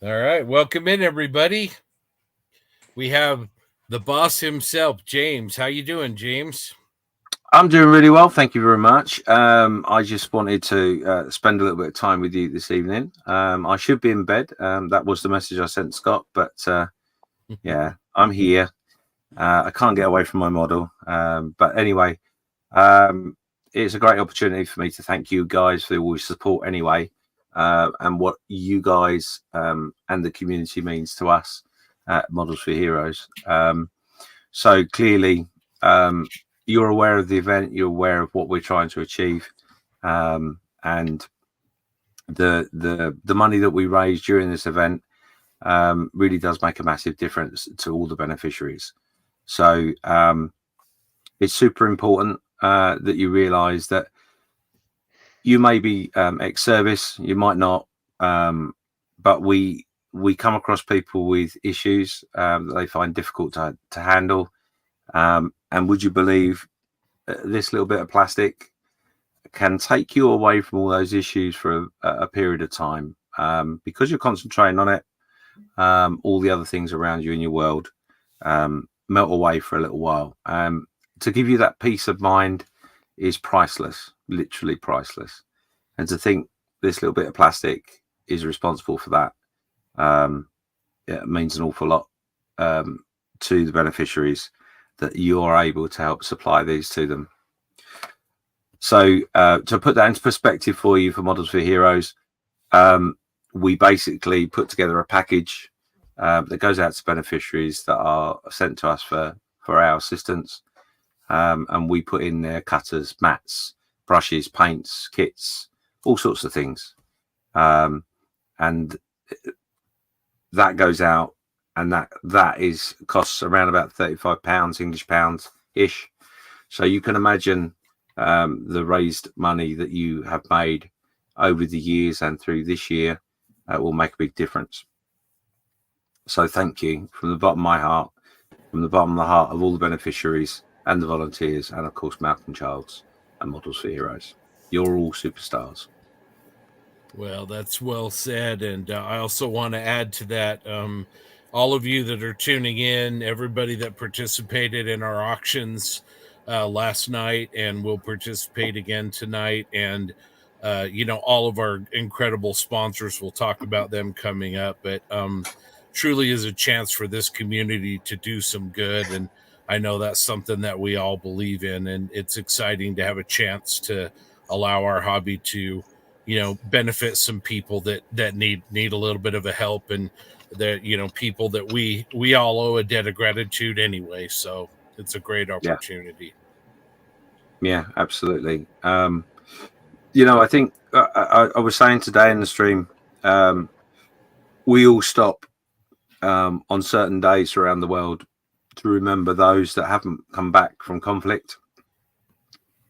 All right, welcome in everybody. We have the boss himself, James. How you doing, James? I'm doing really well, thank you very much. I just wanted to spend a little bit of time with you this evening. I should be in bed. That was the message I sent Scott, but yeah, I'm here. I can't get away from my model. But anyway, um, it's a great opportunity for me to thank you guys for all your support anyway, and what you guys and the community means to us at Models for Heroes. So clearly, you're aware of the event, you're aware of what we're trying to achieve, and the money that we raise during this event really does make a massive difference to all the beneficiaries. So it's super important that you realise that you may be ex-service, you might not, but we come across people with issues that they find difficult to handle. And would you believe this little bit of plastic can take you away from all those issues for a period of time, because you're concentrating on it. All the other things around you in your world melt away for a little while. To give you that peace of mind is priceless, literally priceless. And to think this little bit of plastic is responsible for that, it means an awful lot to the beneficiaries, that you are able to help supply these to them. So to put that into perspective for you, for Models for Heroes, we basically put together a package that goes out to beneficiaries that are sent to us for our assistance, and we put in there cutters, mats, brushes, paints, kits, all sorts of things, and that goes out. And that is costs around about £35 English pounds ish. So you can imagine the raised money that you have made over the years and through this year will make a big difference. So thank you from the bottom of my heart, from the bottom of the heart of all the beneficiaries and the volunteers, and of course Malcolm Childs and Models for Heroes. You're all superstars. Well, that's well said, and I also want to add to that. All of you that are tuning in, everybody that participated in our auctions last night and will participate again tonight, and all of our incredible sponsors, we'll talk about them coming up, but truly is a chance for this community to do some good, and I know that's something that we all believe in, and it's exciting to have a chance to allow our hobby to benefit some people that need a little bit of a help, and that people that we all owe a debt of gratitude anyway. So it's a great opportunity. Yeah, absolutely. I think I was saying today in the stream, we all stop on certain days around the world to remember those that haven't come back from conflict,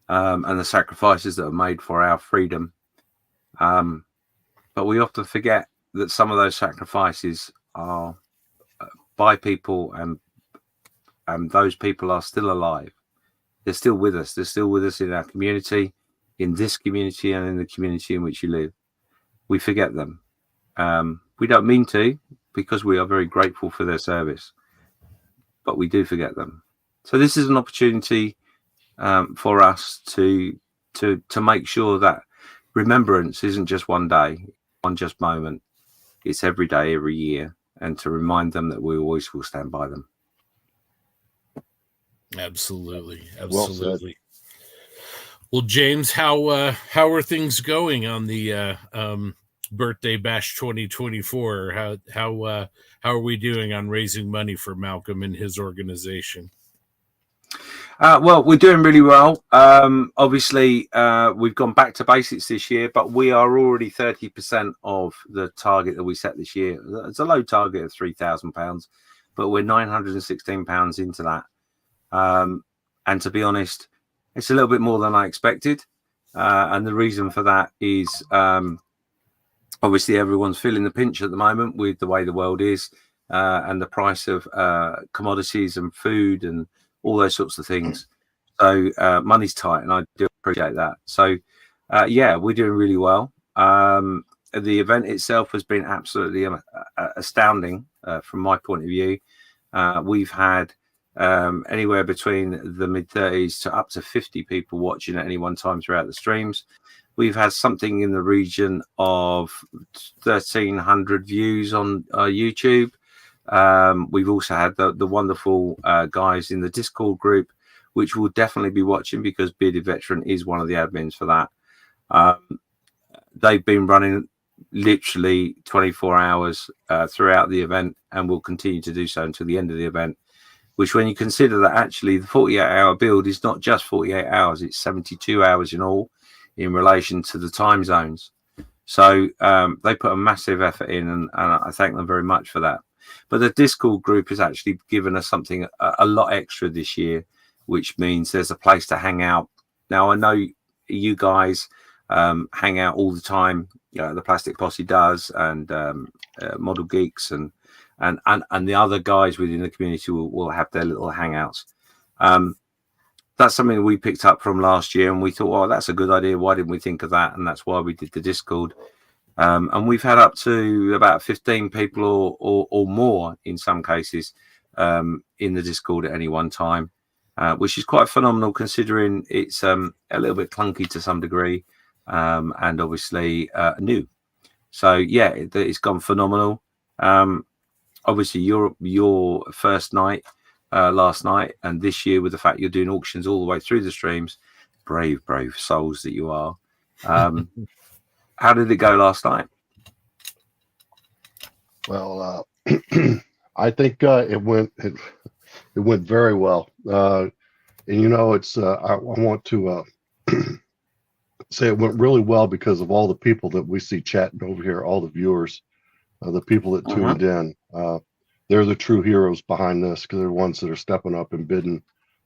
and the sacrifices that are made for our freedom. But we often forget that some of those sacrifices are by people, and those people are still alive. They're still with us. They're still with us in our community, in this community, and in the community in which you live. We forget them. We don't mean to, because we are very grateful for their service, but we do forget them. So this is an opportunity for us to make sure that remembrance isn't just one day, one just moment. It's every day, every year, and to remind them that we always will stand by them. Absolutely. Well, James, how are things going on the Birthday Bash 2024? How are we doing on raising money for Malcolm and his organization? Well, we're doing really well. Obviously, we've gone back to basics this year, but we are already 30% of the target that we set this year. It's a low target of £3,000, but we're £916 into that. And to be honest, it's a little bit more than I expected. And the reason for that is obviously everyone's feeling the pinch at the moment with the way the world is, and the price of commodities and food and all those sorts of things. So money's tight, and I do appreciate that. So yeah, we're doing really well. the event itself has been absolutely astounding from my point of view. We've had anywhere between the mid-30s to up to 50 people watching at any one time throughout the streams. We've had something in the region of 1,300 views on YouTube. We've also had the wonderful guys in the Discord group, which will definitely be watching because Bearded Veteran is one of the admins for that. They've been running literally 24 hours throughout the event and will continue to do so until the end of the event, which when you consider that actually the 48-hour build is not just 48 hours, it's 72 hours in all in relation to the time zones. So they put a massive effort in, and I thank them very much for that. But the Discord group has actually given us something a lot extra this year, which means there's a place to hang out. Now, I know you guys hang out all the time. The Plastic Posse does, and Model Geeks and the other guys within the community will have their little hangouts. That's something that we picked up from last year, and we thought, oh, that's a good idea. Why didn't we think of that? And that's why we did the Discord. And we've had up to about 15 people or more in some cases in the Discord at any one time, which is quite phenomenal considering it's a little bit clunky to some degree and obviously new. So, yeah, it's gone phenomenal. Obviously, your first night last night, and this year with the fact you're doing auctions all the way through the streams, brave souls that you are. How did it go last night? Well, I think it went very well. And it's I want to say it went really well because of all the people that we see chatting over here, all the viewers, the people that tuned in. They're the true heroes behind this because they're the ones that are stepping up and bidding,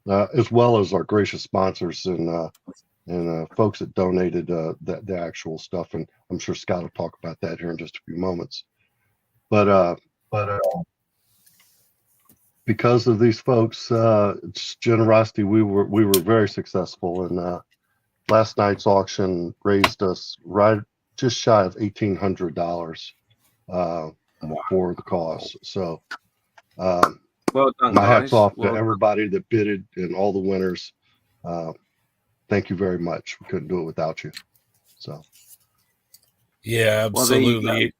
as well as our gracious sponsors and folks that donated the actual stuff. And I'm sure Scott will talk about that here in just a few moments. But because of these folks' generosity, we were very successful. And last night's auction raised us right just shy of $1,800 for the cause. So well done, my guys. hats off to everybody that bidded and all the winners. Thank you very much. We couldn't do it without you. So yeah, absolutely.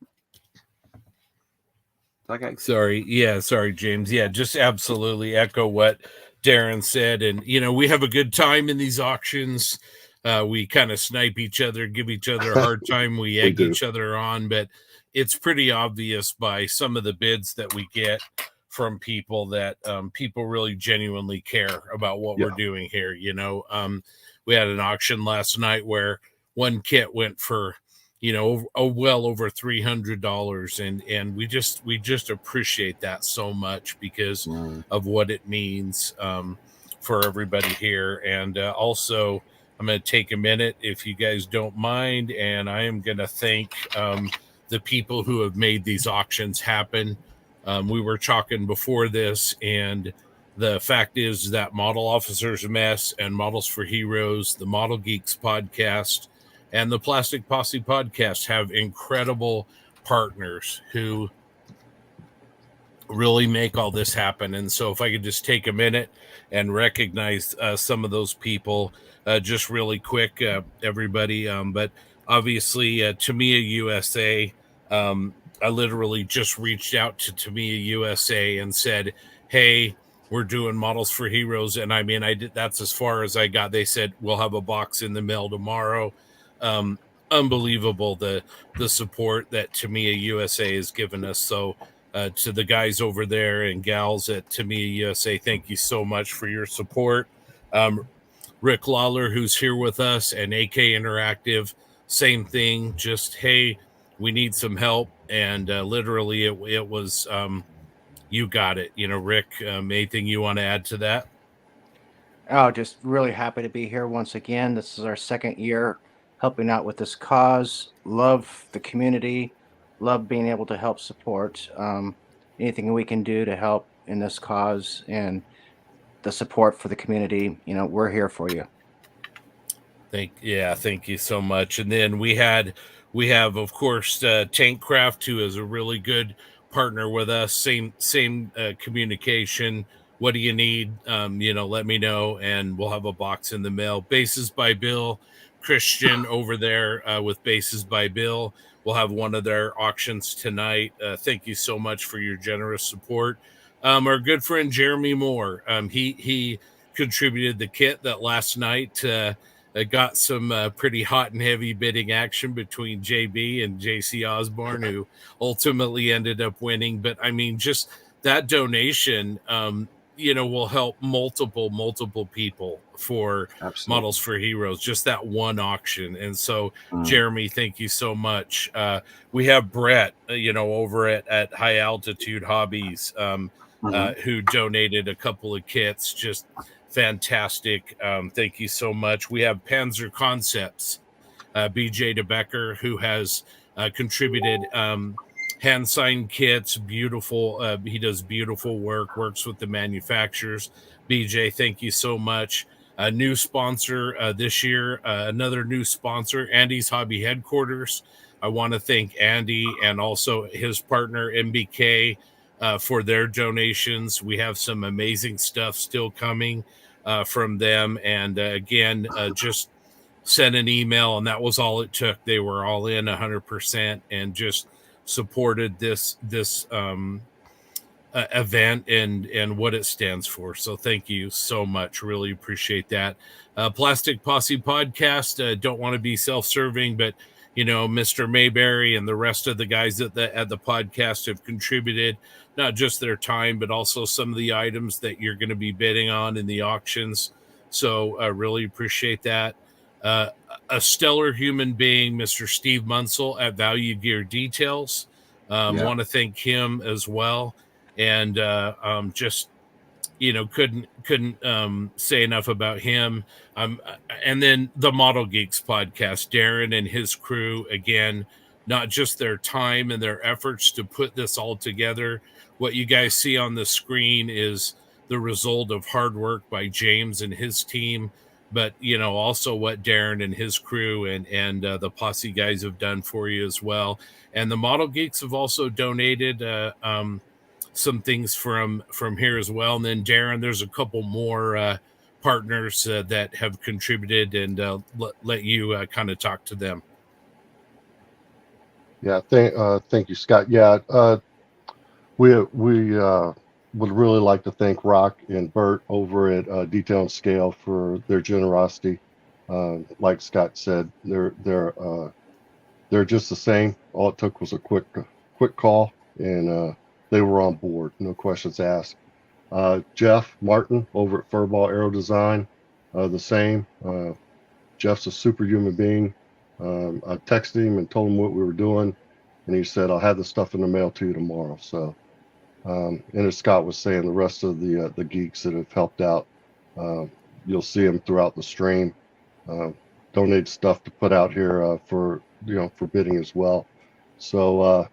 Okay. Sorry, James. Yeah, just absolutely echo what Darren said. And we have a good time in these auctions. We kind of snipe each other, give each other a hard time. We egg each other on, but it's pretty obvious by some of the bids that we get from people that people really genuinely care about what we're doing here. We had an auction last night where one kit went for well over $300, and we just appreciate that so much because of what it means for everybody here. And also, I'm going to take a minute, if you guys don't mind, and I am going to thank the people who have made these auctions happen. We were talking before this, and the fact is that Model Officers Mess and Models for Heroes, the Model Geeks Podcast, and the Plastic Posse Podcast have incredible partners who really make all this happen. And so if I could just take a minute and recognize some of those people just really quick, everybody. But obviously, Tamiya USA, I literally just reached out to Tamiya USA and said, hey, we're doing Models for Heroes. And I mean, that's as far as I got. They said, we'll have a box in the mail tomorrow. Unbelievable the support that Tamiya USA has given us. So to the guys over there and gals at Tamiya USA, thank you so much for your support. Rick Lawler, who's here with us, and AK Interactive, same thing. Just, hey, we need some help. And literally it was, you got it. Rick, anything you want to add to that? Oh, just really happy to be here once again. This is our second year helping out with this cause. Love the community. Love being able to help support anything we can do to help in this cause and the support for the community. We're here for you. Thank you so much. And then we have of course Tankcraft, who is a really good partner with us. Same communication. What do you need? Let me know, and we'll have a box in the mail. Bases by Bill, Christian over there with Bases by Bill. We'll have one of their auctions tonight. Thank you so much for your generous support. Our good friend Jeremy Moore, he contributed the kit that last night. Got some pretty hot and heavy bidding action between JB and JC Osborne, who ultimately ended up winning. But I mean, just that donation, will help multiple people for Absolutely. Models for Heroes, just that one auction. And so, Jeremy, thank you so much. We have Brett, over at High Altitude Hobbies, who donated a couple of kits. Just fantastic. Thank you so much. We have Panzer Concepts, BJ DeBecker, who has contributed hand signed kits. Beautiful. He does beautiful work, works with the manufacturers. BJ, thank you so much. A new sponsor this year, another new sponsor, Andy's Hobby Headquarters. I want to thank Andy and also his partner, MBK, for their donations. We have some amazing stuff still coming from them. And again, just sent an email, and that was all it took. They were all in 100% and just supported this event and what it stands for. So thank you so much. Really appreciate that. Plastic Posse Podcast. Don't want to be self-serving, but Mr. Mayberry and the rest of the guys at the podcast have contributed not just their time, but also some of the items that you're going to be bidding on in the auctions. So I really appreciate that. A stellar human being, Mr. Steve Munsell at Value Gear Details. Want to thank him as well. And just couldn't say enough about him. And then the Model Geeks Podcast, Darren and his crew, again, not just their time and their efforts to put this all together. What you guys see on the screen is the result of hard work by James and his team, but also what Darren and his crew and the Posse guys have done for you as well. And the Model Geeks have also donated some things from here as well. And then Darren, there's a couple more partners that have contributed, and let you kind of talk to them. Yeah, thank you, Scott. Yeah, we would really like to thank Rock and Bert over at Detail and Scale for their generosity. Like Scott said, they're just the same. All it took was a quick call, and they were on board. No questions asked. Jeff Martin over at Furball Aero Design, the same. Jeff's a superhuman being. I texted him and told him what we were doing, and he said, "I'll have the stuff in the mail to you tomorrow." So, and as Scott was saying, the rest of the geeks that have helped out, you'll see them throughout the stream. Donate stuff to put out here for bidding as well. So,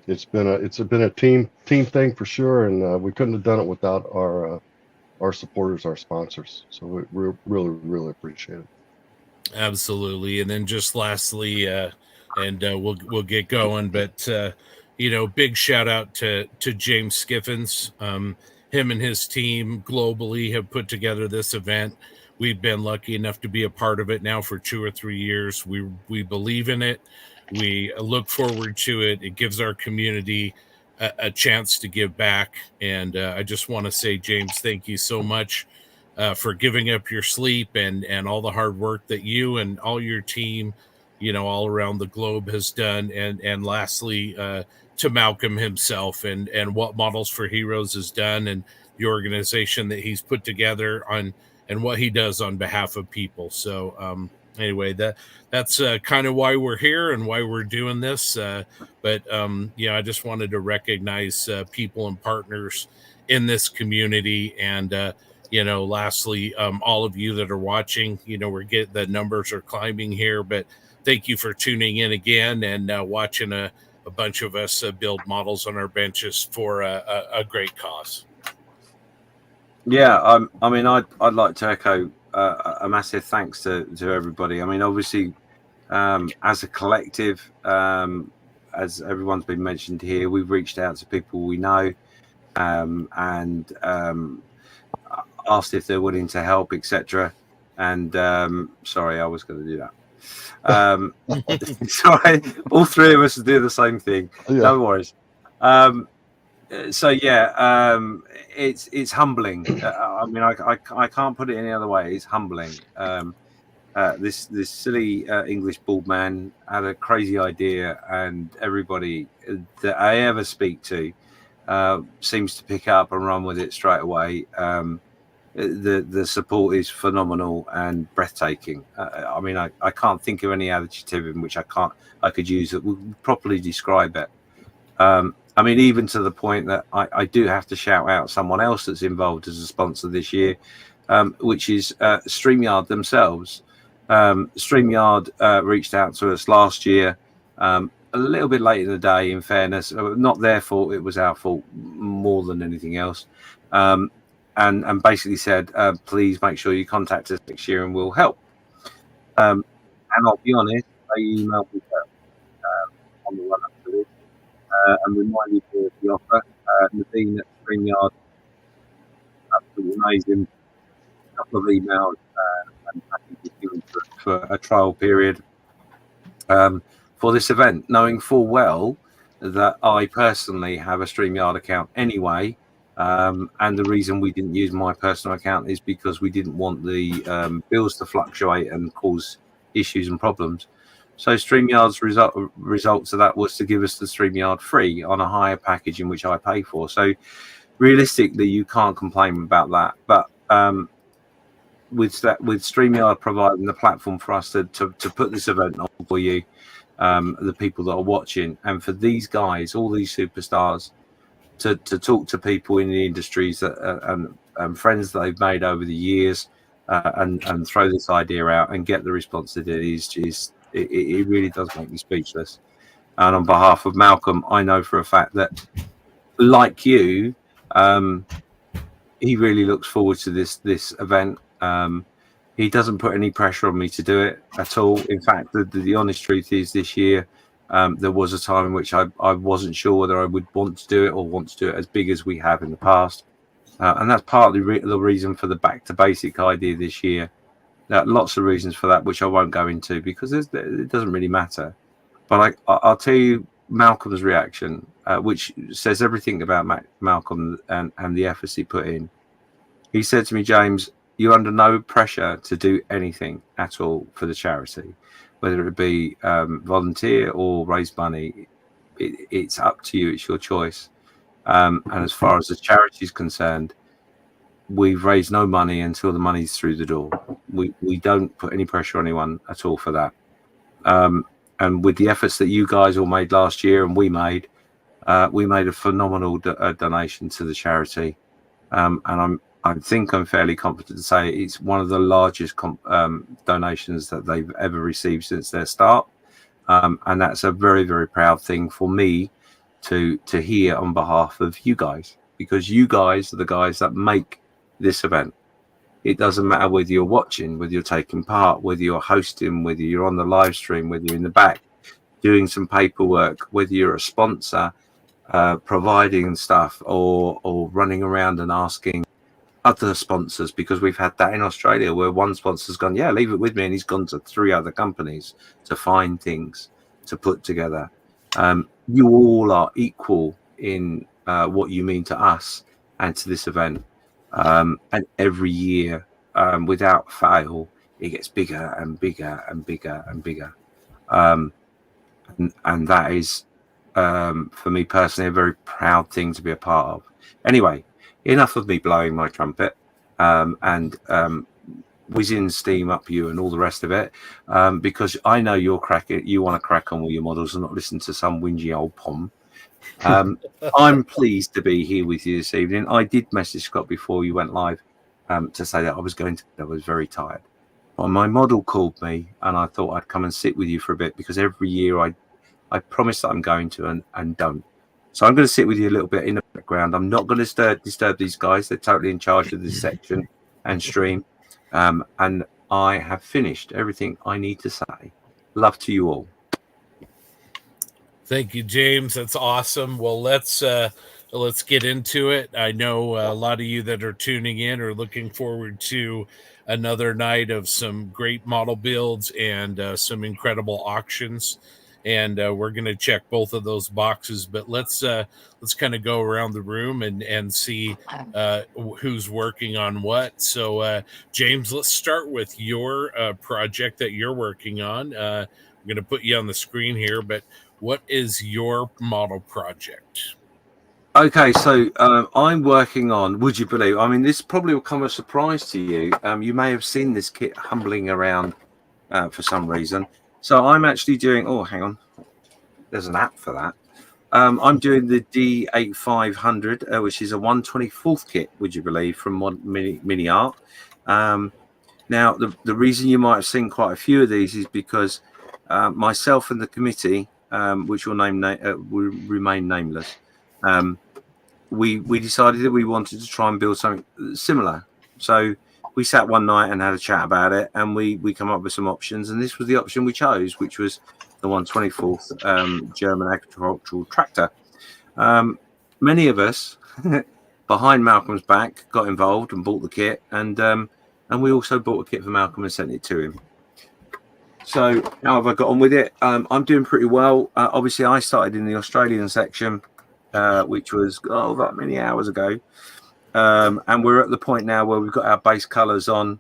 it's been a team thing for sure, and we couldn't have done it without our supporters, our sponsors. So we really appreciate it. Absolutely. And then just lastly, and we'll get going, but big shout out to James Skiffins. Him and his team globally have put together this event. We've been lucky enough to be a part of it now for 2 or 3 years. We believe in it. We look forward to it. It gives our community a chance to give back. And I just want to say, James, thank you so much for giving up your sleep and all the hard work that you and all your team, all around the globe has done. And lastly, to Malcolm himself and what Models for Heroes has done and the organization that he's put together on and what he does on behalf of people. So anyway, that's kind of why we're here and why we're doing this. But I just wanted to recognize people and partners in this community. And, lastly, all of you that are watching, the numbers are climbing here, but thank you for tuning in again and watching a bunch of us build models on our benches for a great cause. Yeah, I mean, I'd like to echo a massive thanks to everybody. I mean, obviously, as a collective, as everyone's been mentioned here, we've reached out to people we know and asked if they're willing to help, etc. And sorry, I was going to do that. Sorry, all three of us do the same thing. Yeah. No worries. So yeah, it's humbling. I mean, I can't put it any other way. It's humbling. This silly English bald man had a crazy idea, and everybody that I ever speak to seems to pick up and run with it straight away. The support is phenomenal and breathtaking. I mean, I can't think of any adjective in which I could use that would properly describe it. I mean, even to the point that I do have to shout out someone else that's involved as a sponsor this year, which is StreamYard themselves. StreamYard reached out to us last year, a little bit late in the day, in fairness. Not their fault, it was our fault more than anything else. And basically said, please make sure you contact us next year and we'll help. And I'll be honest, they emailed me on the run up to this and reminded me of the offer. Nadine at StreamYard, absolutely amazing. A couple of emails and packages given for a trial period for this event, knowing full well that I personally have a StreamYard account anyway. And the reason we didn't use my personal account is because we didn't want the bills to fluctuate and cause issues and problems. So StreamYard's results of that was to give us the StreamYard free on a higher package in which I pay for. So realistically, you can't complain about that. But with StreamYard providing the platform for us to put this event on for you, the people that are watching, and for these guys, all these superstars, to talk to people in the industries that and friends that they've made over the years, and throw this idea out and get the response that it is it really does make me speechless. And on behalf of Malcolm, I know for a fact that, like you, he really looks forward to this event. He doesn't put any pressure on me to do it at all. In fact, the honest truth is, this year there was a time in which I wasn't sure whether I would want to do it or want to do it as big as we have in the past. And that's partly the reason for the back to basic idea this year. Lots of reasons for that, which I won't go into because it doesn't really matter. But I'll tell you Malcolm's reaction, which says everything about Malcolm and the efforts he put in. He said to me, James, you're under no pressure to do anything at all for the charity, whether it be volunteer or raise money. It's up to you. It's your choice. And as far as the charity is concerned, we've raised no money until the money's through the door. We don't put any pressure on anyone at all for that. And with the efforts that you guys all made last year and we made a phenomenal donation to the charity. And I think I'm fairly confident to say it's one of the largest donations that they've ever received since their start. And that's a very, very proud thing for me to hear on behalf of you guys, because you guys are the guys that make this event. It doesn't matter whether you're watching, whether you're taking part, whether you're hosting, whether you're on the live stream, whether you're in the back doing some paperwork, whether you're a sponsor providing stuff or running around and asking other sponsors, because we've had that in Australia where one sponsor's gone, yeah, leave it with me, and he's gone to 3 other companies to find things to put together. You all are equal in what you mean to us and to this event. And every year, without fail, it gets bigger and bigger and bigger and bigger. And that is, for me personally, a very proud thing to be a part of. Anyway, enough of me blowing my trumpet and whizzing steam up you and all the rest of it, because I know you want to crack on with your models and not listen to some whingy old pom. I'm pleased to be here with you this evening. I did message Scott before you went live to say that I was very tired. Well, my model called me and I thought I'd come and sit with you for a bit, because every year I promise that I'm going to and don't. So I'm going to sit with you a little bit in the background. I'm not going to disturb these guys. They're totally in charge of this section and stream. And I have finished everything I need to say. Love to you all. Thank you, James. That's awesome. Well, let's get into it. I know a lot of you that are tuning in are looking forward to another night of some great model builds and some incredible auctions. And we're going to check both of those boxes. But let's kind of go around the room and see who's working on what. So, James, let's start with your project that you're working on. I'm going to put you on the screen here, but what is your model project? Okay, so I'm working on, would you believe, I mean, this probably will come as a surprise to you. You may have seen this kit humbling around for some reason. So I'm actually doing, oh, hang on, there's an app for that. I'm doing the D8500, which is a 1/24th kit, would you believe, from Mini Art. Now, the reason you might have seen quite a few of these is because myself and the committee, which will remain nameless, we decided that we wanted to try and build something similar. So we sat one night and had a chat about it, and we come up with some options, and this was the option we chose, which was the 1/24th German agricultural tractor. Many of us behind Malcolm's back got involved and bought the kit, and we also bought a kit for Malcolm and sent it to him. So how have I got on with it? I'm doing pretty well. Obviously, I started in the Australian section, which was that many hours ago. And we're at the point now where we've got our base colours on.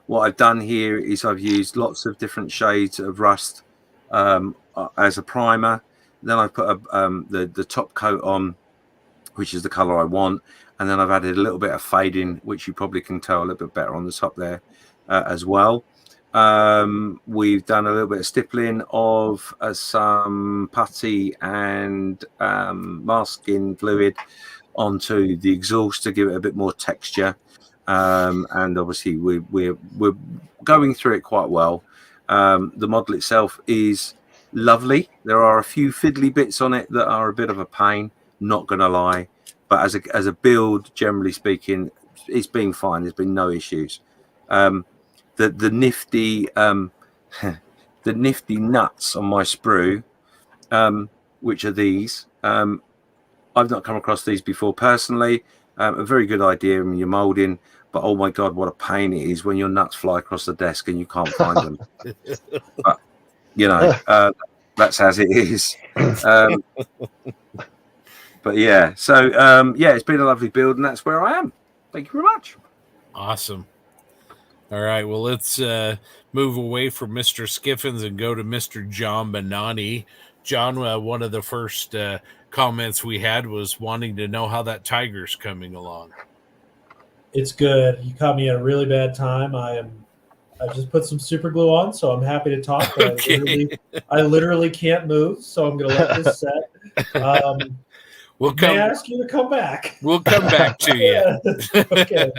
What I've done here is I've used lots of different shades of rust as a primer. Then I put the top coat on, which is the colour I want. And then I've added a little bit of fading, which you probably can tell a little bit better on the top there as well. We've done a little bit of stippling of some putty and masking fluid onto the exhaust to give it a bit more texture, and obviously we're going through it quite well. The model itself is lovely. There are a few fiddly bits on it that are a bit of a pain, not gonna lie, but as a build, generally speaking, it's been fine. There's been no issues. The nifty the nifty nuts on my sprue, which are these. I've not come across these before personally. A very good idea when you're molding, but oh my god, what a pain it is when your nuts fly across the desk and you can't find them. But you know, that's as it is. But yeah, so it's been a lovely build, and that's where I am. Thank you very much. Awesome. All right, well, let's move away from Mr. Skiffins and go to Mr. John Benani. John, one of the first comments we had was wanting to know how that tiger's coming along. It's good. You caught me at a really bad time. I just put some super glue on, so I'm happy to talk. But Okay. I literally can't move, so I'm going to let this set. May I ask you to come back? We'll come back to you. Okay.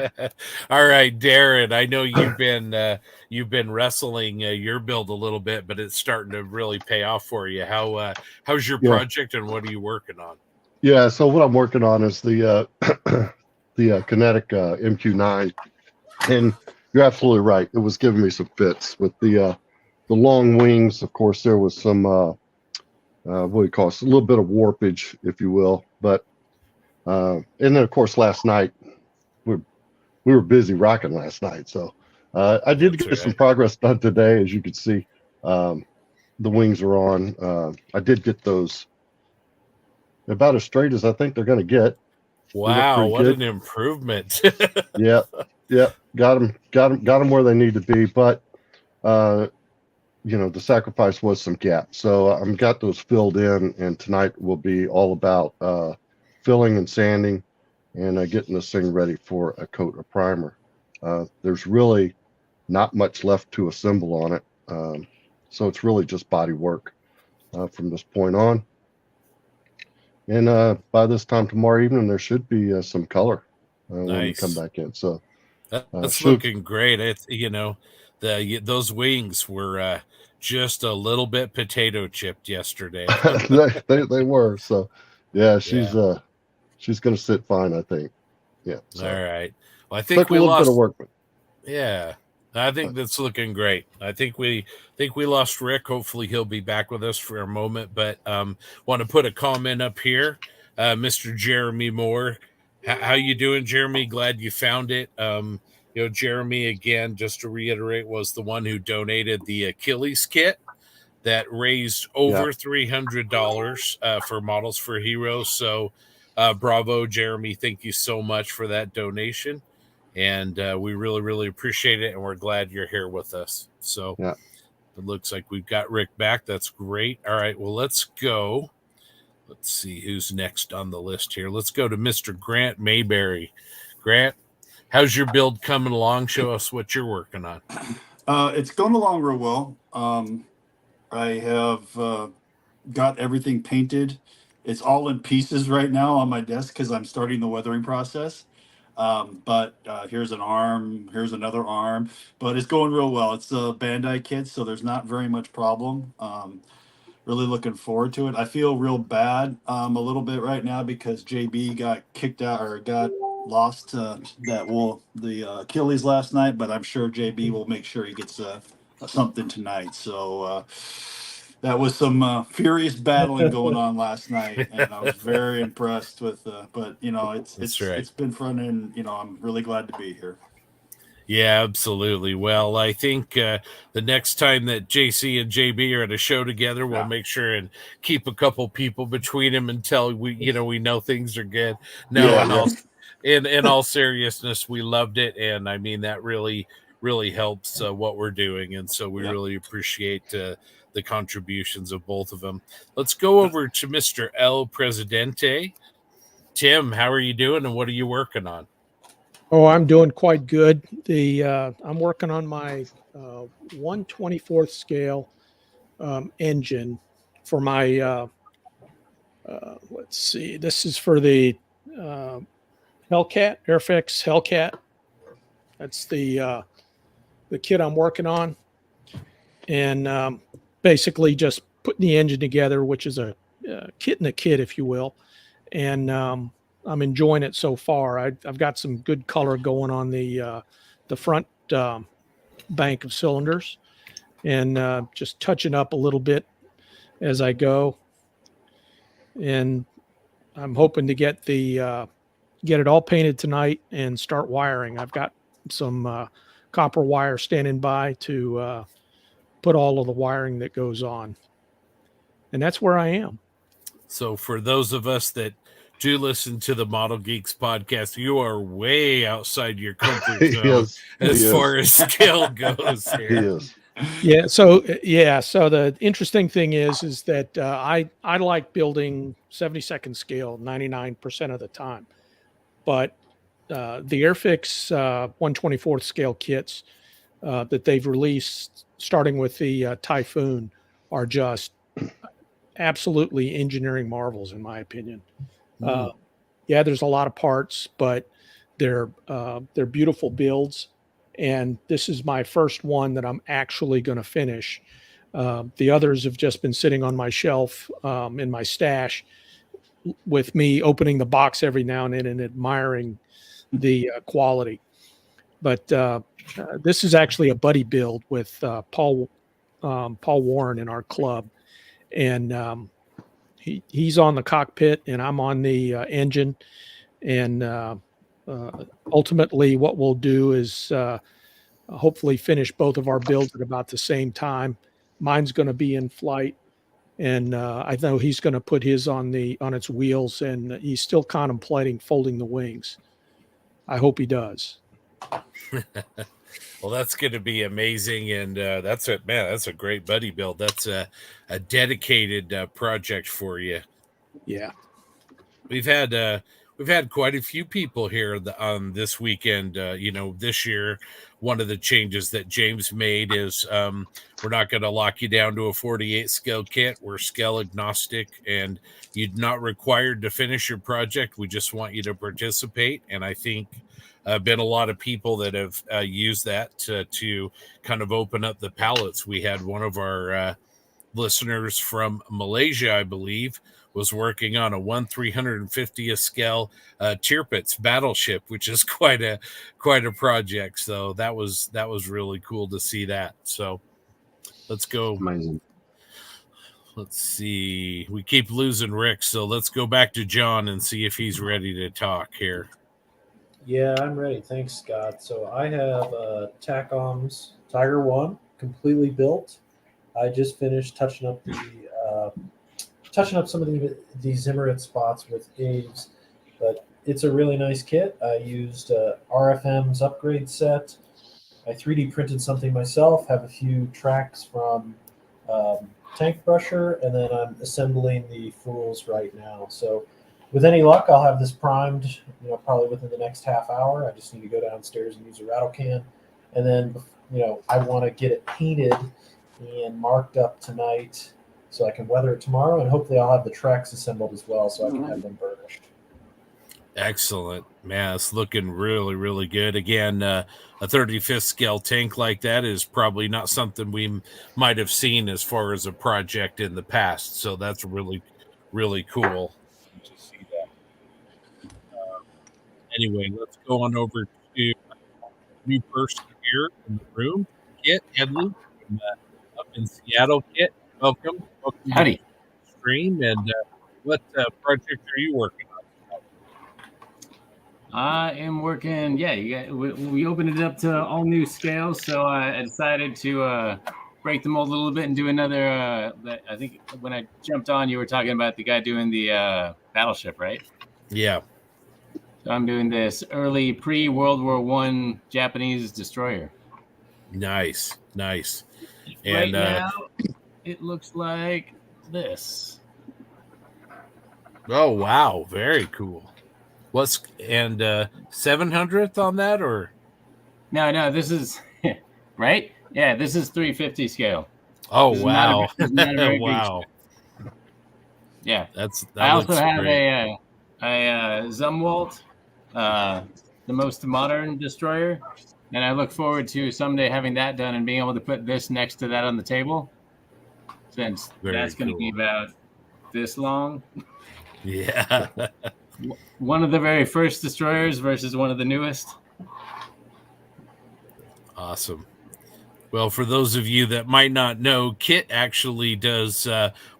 All right, Darren. I know you've been wrestling your build a little bit, but it's starting to really pay off for you. How's your project, and what are you working on? Yeah, so what I'm working on is the Kinetic MQ9, and you're absolutely right. It was giving me some fits with the long wings. Of course, there was some what do you call it? A little bit of warpage, if you will. But and then of course last night we were busy rocking last night, so I did get some progress done today, as you can see. The wings are on. I did get those about as straight as I think they're going to get. Wow, what an improvement! Yeah, got them where they need to be, but the sacrifice was some gaps. So I've got those filled in, and tonight will be all about filling and sanding and getting this thing ready for a coat of primer. There's really not much left to assemble on it. So it's really just body work from this point on. And by this time tomorrow evening, there should be some color when we come back in. So that's looking great. It's those wings were just a little bit potato chipped yesterday. they were. So yeah, she's going to sit fine, I think. Yeah. So. All right. Well, I think we lost a little bit of work. Yeah, I think that's looking great. I think we lost Rick. Hopefully he'll be back with us for a moment. But want to put a comment up here, Mr. Jeremy Moore. How you doing, Jeremy? Glad you found it. Jeremy, again, just to reiterate, was the one who donated the Achilles kit that raised over $300 for Models for Heroes. So bravo, Jeremy. Thank you so much for that donation. And we really, really appreciate it. And we're glad you're here with us. So it looks like we've got Rick back. That's great. All right. Well, let's go. Let's see who's next on the list here. Let's go to Mr. Grant Mayberry. Grant, how's your build coming along? Show us what you're working on. It's going along real well. I have got everything painted. It's all in pieces right now on my desk because I'm starting the weathering process. But here's an arm, here's another arm, but it's going real well. It's a Bandai kit, so there's not very much problem. Really looking forward to it. I feel real bad a little bit right now because JB got kicked out or got lost the Achilles last night, but I'm sure JB will make sure he gets something tonight. So that was some furious battling going on last night, and I was very impressed with. But it's been fun, and I'm really glad to be here. Yeah, absolutely. Well, I think the next time that JC and JB are at a show together, we'll make sure and keep a couple people between them until we know things are good. No, in all seriousness, we loved it, and I mean that really helps what we're doing, and so we really appreciate the contributions of both of them. Let's go over to Mr. El Presidente. Tim, how are you doing, and what are you working on? Oh, I'm doing quite good. I'm working on my 1/24th scale engine for my. Let's see. This is for the Hellcat Airfix Hellcat. That's the kit I'm working on, and basically just putting the engine together, which is a kit in a kit, if you will, and I'm enjoying it so far. I've got some good color going on the front bank of cylinders, and just touching up a little bit as I go. And I'm hoping to get it all painted tonight and start wiring. I've got some copper wire standing by to put all of the wiring that goes on, and that's where I am. So for those of us that do listen to the Model Geeks podcast, you are way outside your comfort zone as far as skill goes here. He is. Yeah. So the interesting thing is that I like building 72nd scale 99% of the time, but the Airfix 1/24th scale kits that they've released, starting with the Typhoon, are just absolutely engineering marvels, in my opinion. There's a lot of parts, but they're beautiful builds. And this is my first one that I'm actually going to finish. The others have just been sitting on my shelf in my stash, with me opening the box every now and then and admiring the quality. But this is actually a buddy build with Paul Warren in our club, and he's on the cockpit and I'm on the engine, and ultimately what we'll do is hopefully finish both of our builds at about the same time. Mine's going to be in flight, and I know he's going to put his on its wheels, and he's still contemplating folding the wings. I hope he does. Well, that's going to be amazing, and that's a great buddy build. That's a dedicated project for you. Yeah, we've had quite a few people here on this weekend. This year, one of the changes that James made is we're not going to lock you down to a 48 scale kit. We're scale agnostic, and you're not required to finish your project. We just want you to participate, and I think been a lot of people that have used that to kind of open up the palettes. We had one of our listeners from Malaysia, I believe, was working on a 1/350th scale Tirpitz battleship, which is quite a project. So that was really cool to see that. So let's go. Amazing. Let's see. We keep losing Rick, so let's go back to John and see if he's ready to talk here. Yeah, I'm ready. Thanks, Scott. So I have TACOM's Tiger 1 completely built. I just finished touching up some of these Zimmerit spots with Aves, but it's a really nice kit. I used RFM's upgrade set. I 3D printed something myself, have a few tracks from Tank Brusher, and then I'm assembling the Fools right now. So with any luck, I'll have this primed, probably within the next half hour. I just need to go downstairs and use a rattle can. And then, I want to get it painted and marked up tonight so I can weather it tomorrow. And hopefully I'll have the tracks assembled as well so I can have them burnished. Excellent. Man, it's looking really, really good. Again, a 35th scale tank like that is probably not something we might have seen as far as a project in the past. So that's really, really cool to see that. Anyway, let's go on over to new person here in the room, Kit Headley from, up in Seattle. Kit, welcome. Howdy. To the stream. And what project are you working on? I am working. Yeah, we opened it up to all new scales, so I decided to break the mold a little bit and do another. I think when I jumped on, you were talking about the guy doing the battleship, right? Yeah. So I'm doing this early pre-World War I Japanese destroyer. Nice. And right now, it looks like this. Oh wow, very cool. What's 700th on that or? No, this is right. Yeah, this is 350 scale. Oh this wow! Not a very wow. Big yeah, that I also have great. a Zumwalt, the most modern destroyer, and I look forward to someday having that done and being able to put this next to that on the table, since that's going to be about this long. Yeah. One of the very first destroyers versus one of the newest. Awesome. Well, for those of you that might not know, Kit actually does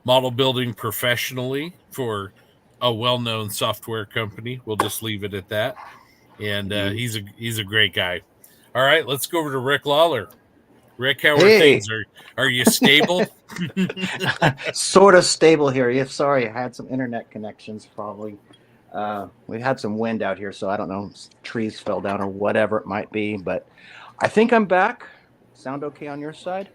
model building professionally for a well-known software company. We'll just leave it at that. And he's a great guy. All right, let's go over to Rick Lawler. Rick, how are things? Are you stable? Sort of stable here. Yeah, sorry, I had some internet connections probably. We had some wind out here, so I don't know, trees fell down or whatever it might be, but I think I'm back. Sound okay on your side?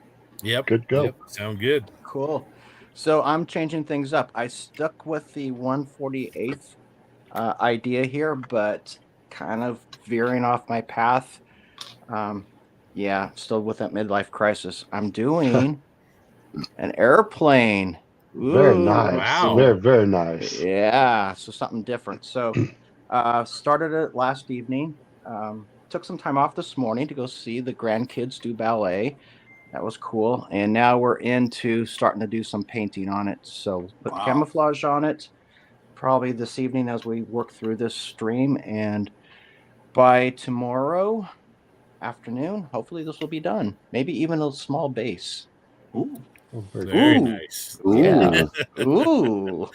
Yep. Good go. Yep. Sound good. Cool. So I'm changing things up. I stuck with the 148th idea here, but kind of veering off my path. Still with that midlife crisis. I'm doing an airplane. Ooh, very nice. Wow. Very, very nice. Yeah, so something different. So started it last evening. Took some time off this morning to go see the grandkids do ballet. That was cool. And now we're into starting to do some painting on it. So put camouflage on it probably this evening as we work through this stream. And by tomorrow afternoon, hopefully this will be done. Maybe even a small base. Ooh. Very nice. Ooh. Yeah. Ooh.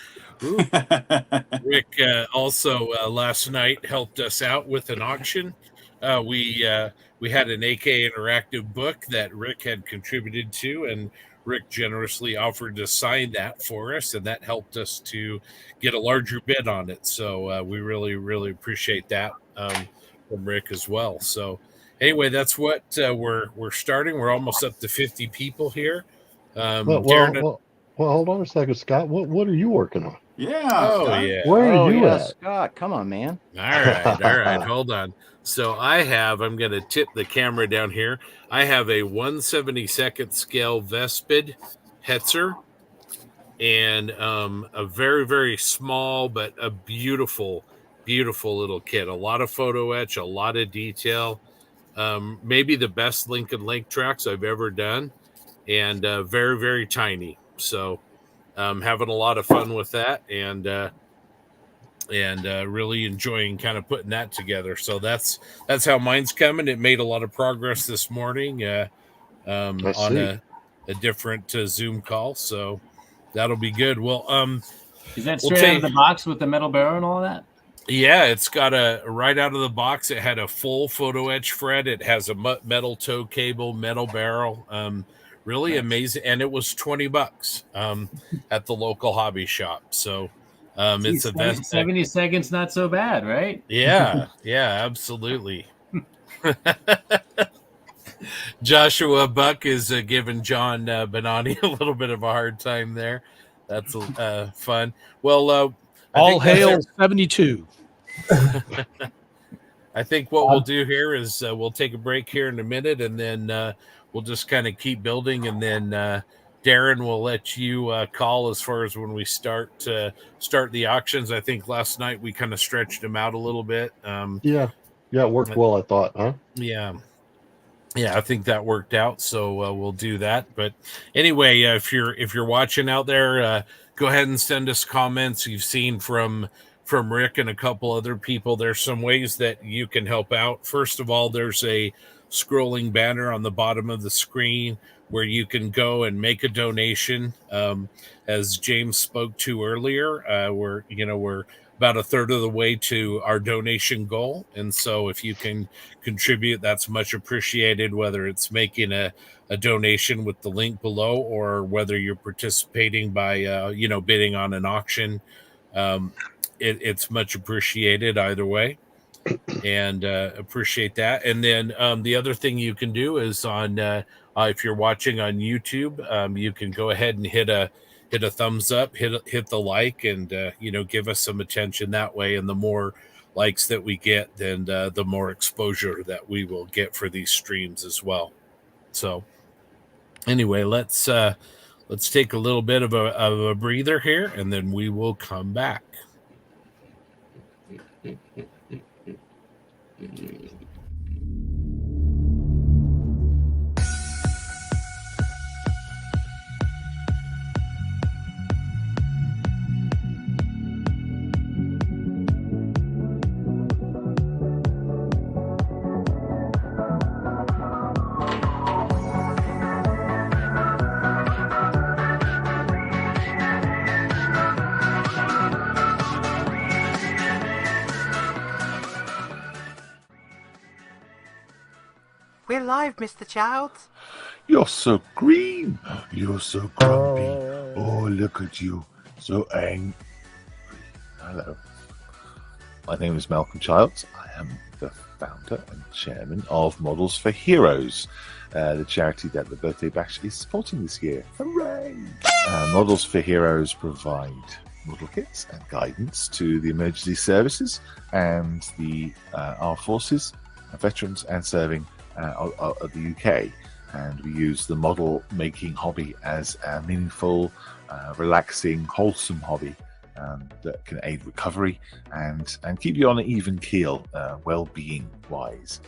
Rick also last night helped us out with an auction. We had an AK Interactive book that Rick had contributed to, and Rick generously offered to sign that for us, and that helped us to get a larger bid on it. So we really, really appreciate that from Rick as well. So anyway, that's what we're starting. We're almost up to 50 people here. Well, hold on a second, Scott. What are you working on? Yeah. Oh, Scott. yeah. Where are you at? Scott, come on, man. All right. Hold on. So I'm going to tip the camera down here. I have a 1/72nd scale Vespid Hetzer and a very, very small, but a beautiful, beautiful little kit. A lot of photo etch, a lot of detail. Maybe the best Lincoln Lake tracks I've ever done. And very, very tiny. So having a lot of fun with that, and really enjoying kind of putting that together. So that's how mine's coming. It made a lot of progress this morning on a different Zoom call. So that'll be good. Well, is that straight out of the box with the metal barrel and all that? Yeah, it's got right out of the box. It had a full photo etch Fred. It has a metal tow cable, metal barrel. Really nice. Amazing. And it was $20 at the local hobby shop. So it's a 70 seconds, not so bad, right? Yeah, absolutely. Joshua Buck is giving John Benani a little bit of a hard time there. That's fun. Well, all hail 72. I think what we'll do here is we'll take a break here in a minute, and then we'll just kind of keep building, and then Darren will let you call as far as when we start the auctions. I think last night we kind of stretched them out a little bit. Yeah, it worked well, I thought, huh? Yeah, I think that worked out. So we'll do that. But anyway, if you're watching out there, go ahead and send us comments you've seen from Rick and a couple other people. There's some ways that you can help out. First of all, there's a scrolling banner on the bottom of the screen where you can go and make a donation. As James spoke to earlier, we're about a third of the way to our donation goal. And so if you can contribute, that's much appreciated, whether it's making a donation with the link below, or whether you're participating by, bidding on an auction. It's much appreciated either way, and appreciate that. And then the other thing you can do is on if you're watching on YouTube, you can go ahead and hit a thumbs up, hit the like, and give us some attention that way. And the more likes that we get, then the more exposure that we will get for these streams as well. So anyway, let's take a little bit of a breather here, and then we will come back. We're live, Mr. Childs. You're so green. You're so grumpy. Oh, look at you. So angry. Hello. My name is Malcolm Childs. I am the founder and chairman of Models for Heroes, the charity that the Birthday Bash is supporting this year. Hooray! Models for Heroes provide model kits and guidance to the emergency services and the armed forces, veterans and serving of the UK, and we use the model making hobby as a meaningful, relaxing, wholesome hobby that can aid recovery and keep you on an even keel, well-being wise.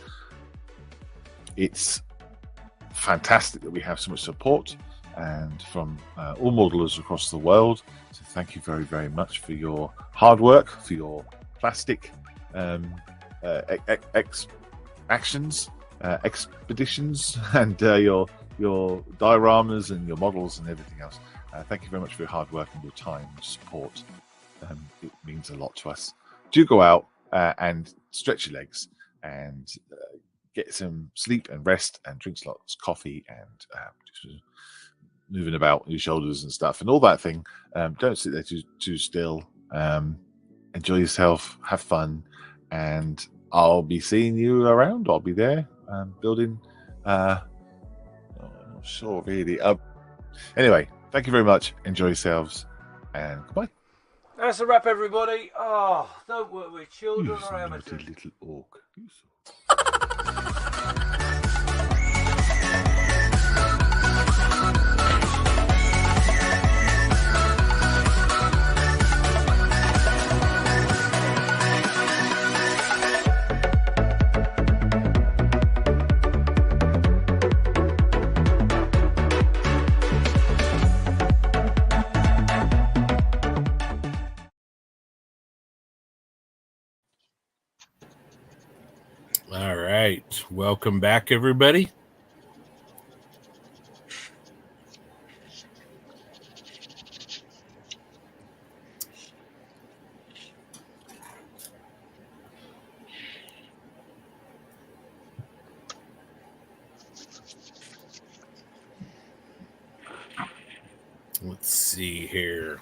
It's fantastic that we have so much support and from all modelers across the world. So thank you very, very much for your hard work, for your plastic expeditions, and your dioramas and your models and everything else. Thank you very much for your hard work and your time and support. It means a lot to us. Do go out and stretch your legs and get some sleep and rest and drink lots of coffee and just moving about your shoulders and stuff and all that thing. Don't sit there too still. Enjoy yourself, have fun, and I'll be seeing you around. I'll be there building. I'm not sure really. Anyway, thank you very much. Enjoy yourselves, and goodbye. That's a wrap, everybody. Oh, don't work with children or amateurs. Little orc. right. Welcome back, everybody. Let's see here.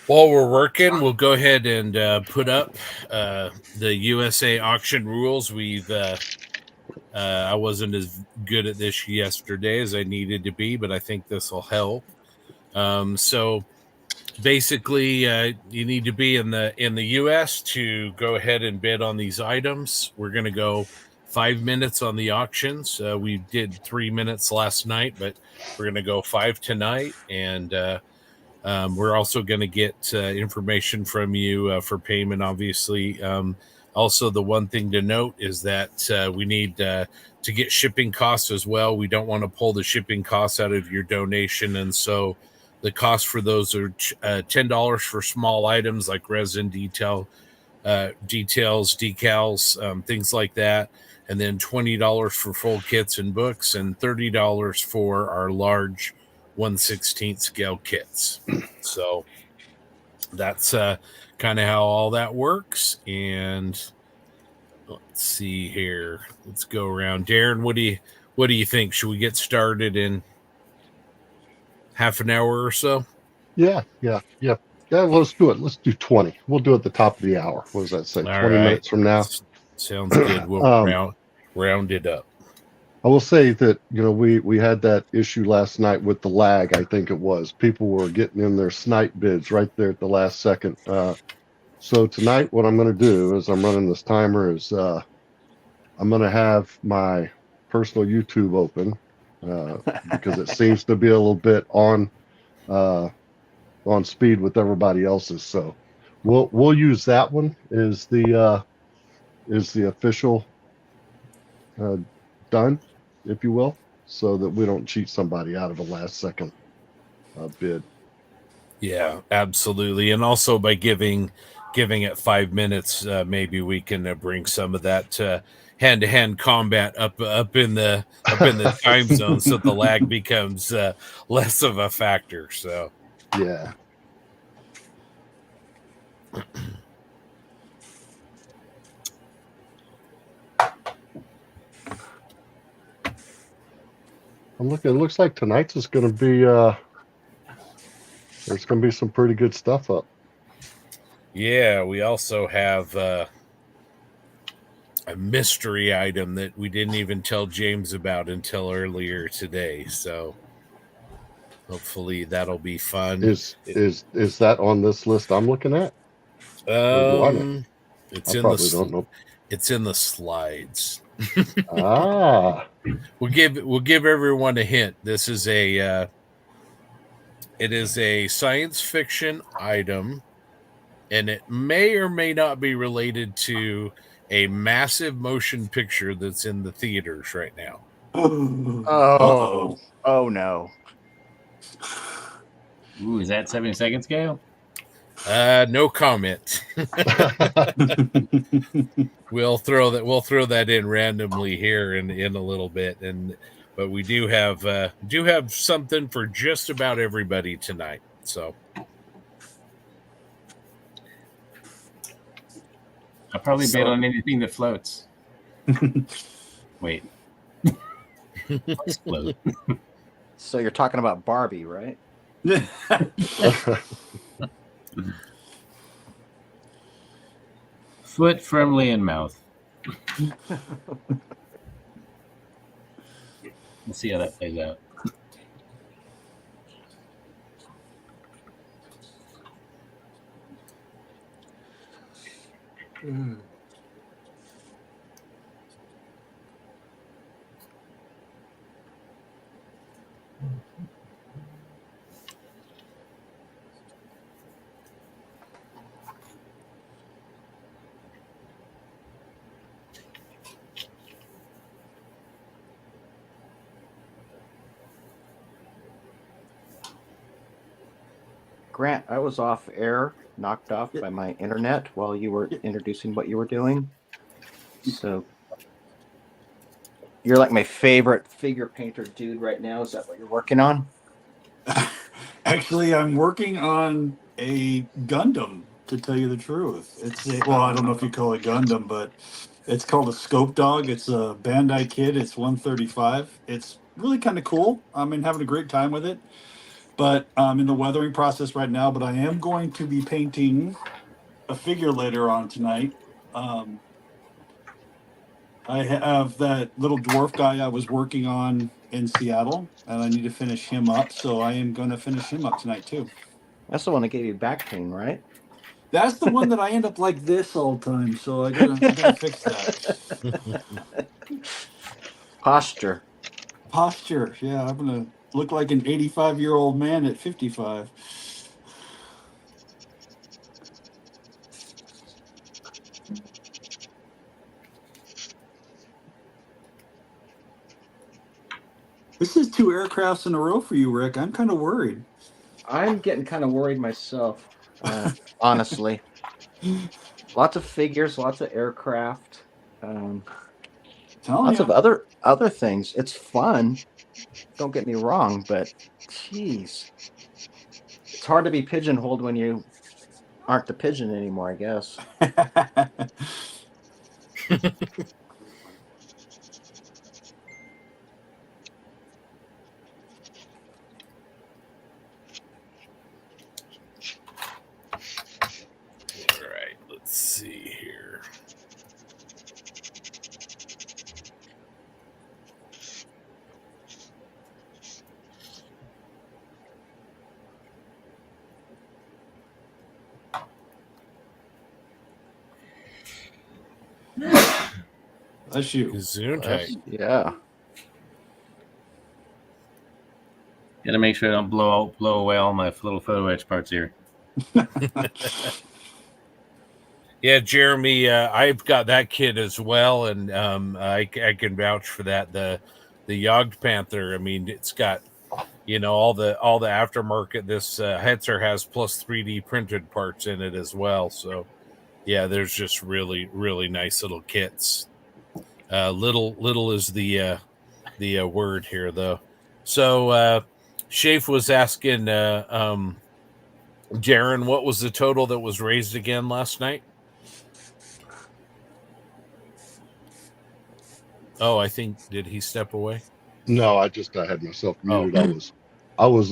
While we're working, we'll go ahead and put up the USA auction rules. I wasn't as good at this yesterday as I needed to be, but I think this will help. So basically, you need to be in the U.S. to go ahead and bid on these items. We're going to go 5 minutes on the auctions. We did 3 minutes last night, but we're going to go 5 tonight, and we're also going to get information from you for payment, obviously. Also, the one thing to note is that we need to get shipping costs as well. We don't want to pull the shipping costs out of your donation, and so the cost for those are $10 for small items like resin, details, decals, things like that, and then $20 for full kits and books, and $30 for our large 1/16 scale kits. So that's kind of how all that works. And let's see here. Let's go around. Darren, what do you think? Should we get started in half an hour or so? Yeah. Let's do it. Let's do 20. We'll do it at the top of the hour. What does that say? All 20 right. minutes from now. Sounds good. We'll round it up. I will say that, we had that issue last night with the lag, I think it was. People were getting in their snipe bids right there at the last second. So tonight, what I'm going to do is I'm running this timer is I'm going to have my personal YouTube open because it seems to be a little bit on speed with everybody else's. So we'll use that one as the official done, if you will, so that we don't cheat somebody out of a last second bid. Yeah, absolutely. And also by giving it 5 minutes, maybe we can bring some of that hand-to-hand combat up in the time zone, so the lag becomes less of a factor. So yeah. I'm looking. It looks like tonight's is going to be. There's going to be some pretty good stuff up. yeah, we also have a mystery item that we didn't even tell James about until earlier today. So hopefully that'll be fun. Is that on this list I'm looking at? It's I in probably don't know. It's in the slides. We'll give everyone a hint. This is it is a science fiction item, and it may or may not be related to a massive motion picture that's in the theaters right now. Oh no. Ooh, is that 70-second scale? No comment. We'll throw that in randomly here in a little bit, but we do have something for just about everybody tonight. So I'll probably bid on anything that floats. Wait. Explode. So you're talking about Barbie, right? Foot firmly in mouth. We'll see how that plays out. Grant, I was off air, knocked off by my internet while you were introducing what you were doing. So You're like my favorite figure painter dude right now. Is that what you're working on? Actually, I'm working on a Gundam, to tell you the truth. Well, I don't know if you call it Gundam, but it's called a Scope Dog. It's a Bandai kit. It's 135. It's really kind of cool. I'm having a great time with it. But I'm in the weathering process right now, but I am going to be painting a figure later on tonight. I have that little dwarf guy I was working on in Seattle, and I need to finish him up. So I am going to finish him up tonight too. That's the one that gave you back pain, right? That's the one that I end up like this all the time. So I gotta fix that. Posture. Yeah, I'm gonna look like an 85-year-old man at 55. This is 2 aircrafts in a row for you, Rick. I'm kind of worried. I'm getting kind of worried myself, honestly. Lots of figures, lots of aircraft, lots of other things. It's fun. Don't get me wrong, but geez, it's hard to be pigeonholed when you aren't the pigeon anymore, I guess. Let's see here. That's you. Gesundheit. Yeah. Gotta make sure I don't blow away all my little photo etch parts here. Yeah, Jeremy, I've got that kit as well, and I can vouch for that. The Yogged Panther. I mean, it's got all the aftermarket this Hetzer has, plus 3D printed parts in it as well. So yeah, there's just really nice little kits. Little is the word here though. So Shafe was asking Darren, what was the total that was raised again last night? Oh, I think, did he step away? No, I had myself muted. I was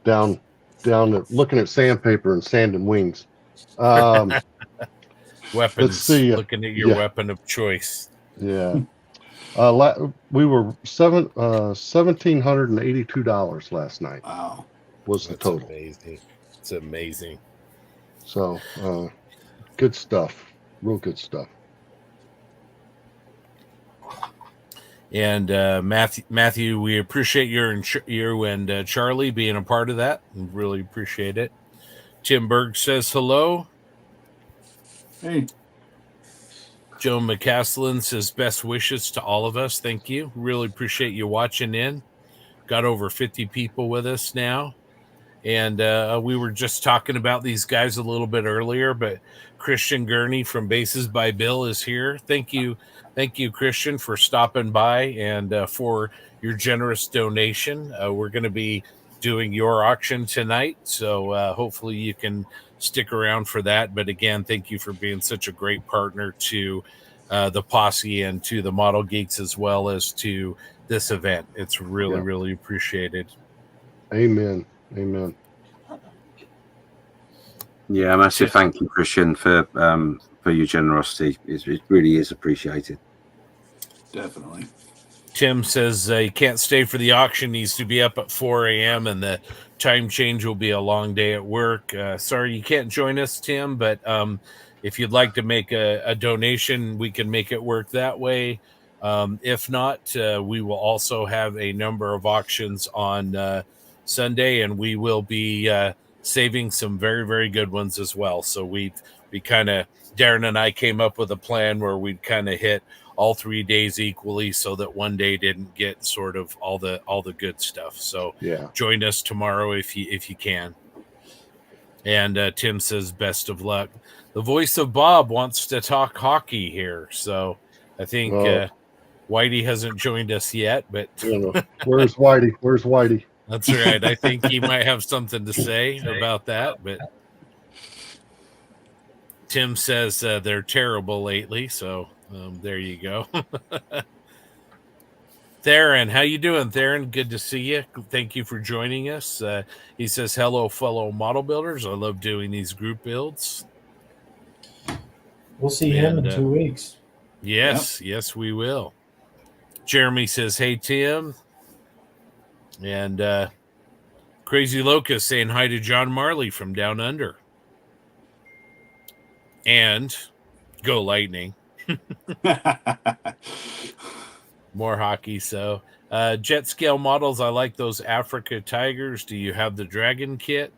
down looking at sandpaper and sanding wings. Weapons. Let's see. Looking at your weapon of choice. Yeah. We were $1,782 last night. Wow. Was the total. Amazing. It's amazing. So good stuff. Real good stuff. And Matthew, we appreciate you and Charlie being a part of that. We really appreciate it. Tim Berg says hello. Hey. Joe McCaslin says best wishes to all of us. Thank you. Really appreciate you watching in. Got over 50 people with us now. And we were just talking about these guys a little bit earlier, but Christian Gurney from Bases by Bill is here. Thank you, Christian, for stopping by and for your generous donation. We're going to be doing your auction tonight, so hopefully you can stick around for that. But again, thank you for being such a great partner to the Posse and to the Model Geeks, as well as to this event. It's really appreciated. Amen. Yeah, massive thank you, Christian, for your generosity. It really is appreciated. Definitely. Tim says he can't stay for the auction, needs to be up at 4 a.m. and the time change will be a long day at work. Sorry you can't join us, Tim, but if you'd like to make a donation, we can make it work that way. If not, we will also have a number of auctions on Sunday, and we will be saving some very good ones as well. So Darren and I came up with a plan where we'd kind of hit all 3 days equally, so that one day didn't get sort of all the good stuff. So join us tomorrow if you can. And Tim says best of luck. The voice of Bob wants to talk hockey here, so I think Whitey hasn't joined us yet, but Where's Whitey? Where's Whitey? That's right. I think he might have something to say about that, but Tim says they're terrible lately, so there you go. Theron, how you doing, Theron? Good to see you. Thank you for joining us. He says, hello, fellow model builders. I love doing these group builds. We'll see him in 2 weeks. Yes, yes, we will. Jeremy says, hey, Tim. And Crazy Locust saying hi to John Marley from Down Under. And go Lightning. More hockey. So jet scale models, I like those Africa Tigers. Do you have the Dragon kit?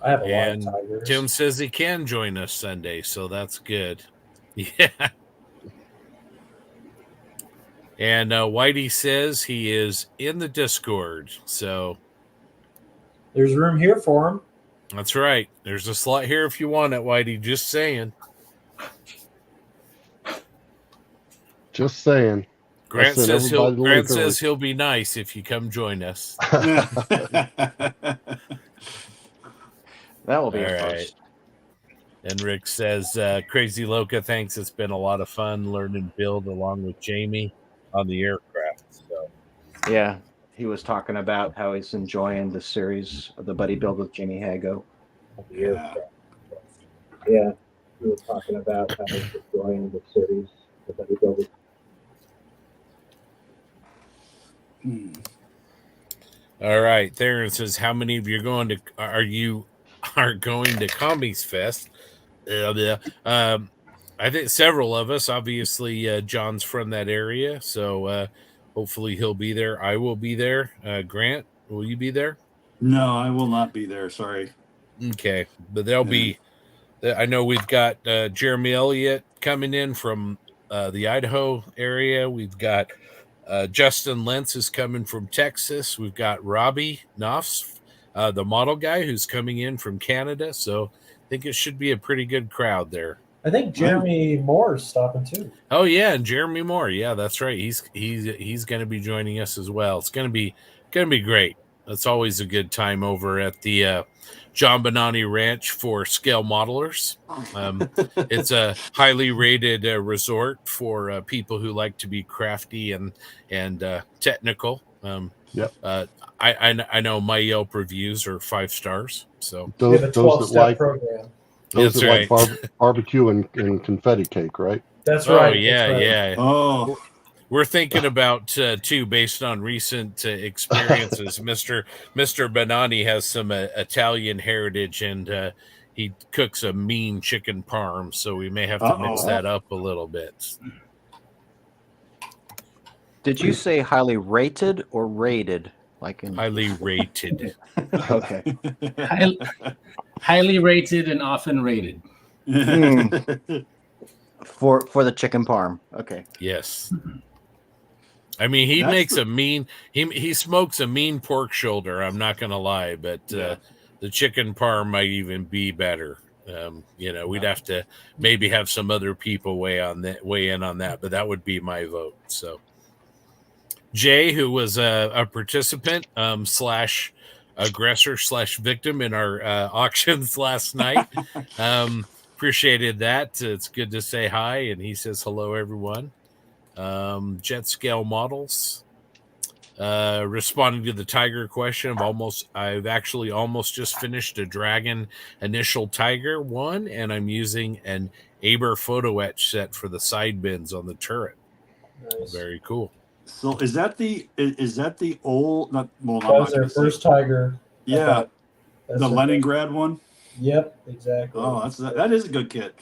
I have a lot of Tigers. Tim says he can join us Sunday, so that's good. Yeah. And Whitey says he is in the Discord, so there's room here for him. That's right. There's a slot here if you want it, Whitey. Just saying. Just saying. Grant says he'll be nice if you come join us. That will be a first. And Rick says, Crazy Loca, thanks. It's been a lot of fun learning build along with Jamie on the aircraft. So yeah, he was talking about how he's enjoying the series of the buddy build with Jamie Hago. Yeah, he was talking about how he's enjoying the series of the buddy build with. All right. Theron says, how many of you are going to Commies Fest? I think several of us. Obviously, John's from that area, so hopefully he'll be there. I will be there. Grant, will you be there? No, I will not be there. Sorry. Okay, but there'll be. I know we've got Jeremy Elliott coming in from the Idaho area. We've got Justin Lentz is coming from Texas. We've got Robbie Knopfs, the model guy, who's coming in from Canada. So I think it should be a pretty good crowd there. I think Jeremy Moore's stopping too. Oh yeah, and Jeremy Moore. Yeah, that's right. He's going to be joining us as well. It's going to be great. It's always a good time over at the John Bonani Ranch for scale modelers. It's a highly rated resort for people who like to be crafty and technical. I know my Yelp reviews are 5 stars. So those a 12-step program. Those are like barbecue and confetti cake, right? That's right. Oh yeah, right. yeah. Oh. We're thinking about too, based on recent experiences. Mr. Bonani has some Italian heritage, and he cooks a mean chicken parm, so we may have to mix that up a little bit. Did you say highly rated or rated? Like in highly rated. Okay. Highly rated and often rated. For the chicken parm. Okay. Yes. I mean, he makes a mean. He smokes a mean pork shoulder. I'm not going to lie, but the chicken parm might even be better. We'd have to maybe have some other people weigh in on that, but that would be my vote. So, Jay, who was a participant slash aggressor slash victim in our auctions last night, appreciated that. It's good to say hi, and he says hello, everyone. Jet scale models. Responding to the Tiger question, I've actually almost just finished a Dragon Initial Tiger one, and I'm using an Aber photo etch set for the side bins on the turret. Nice. Very cool. So is that the old? That was their first Tiger. Yeah, the Leningrad one. Yep, exactly. Oh, that is a good kit.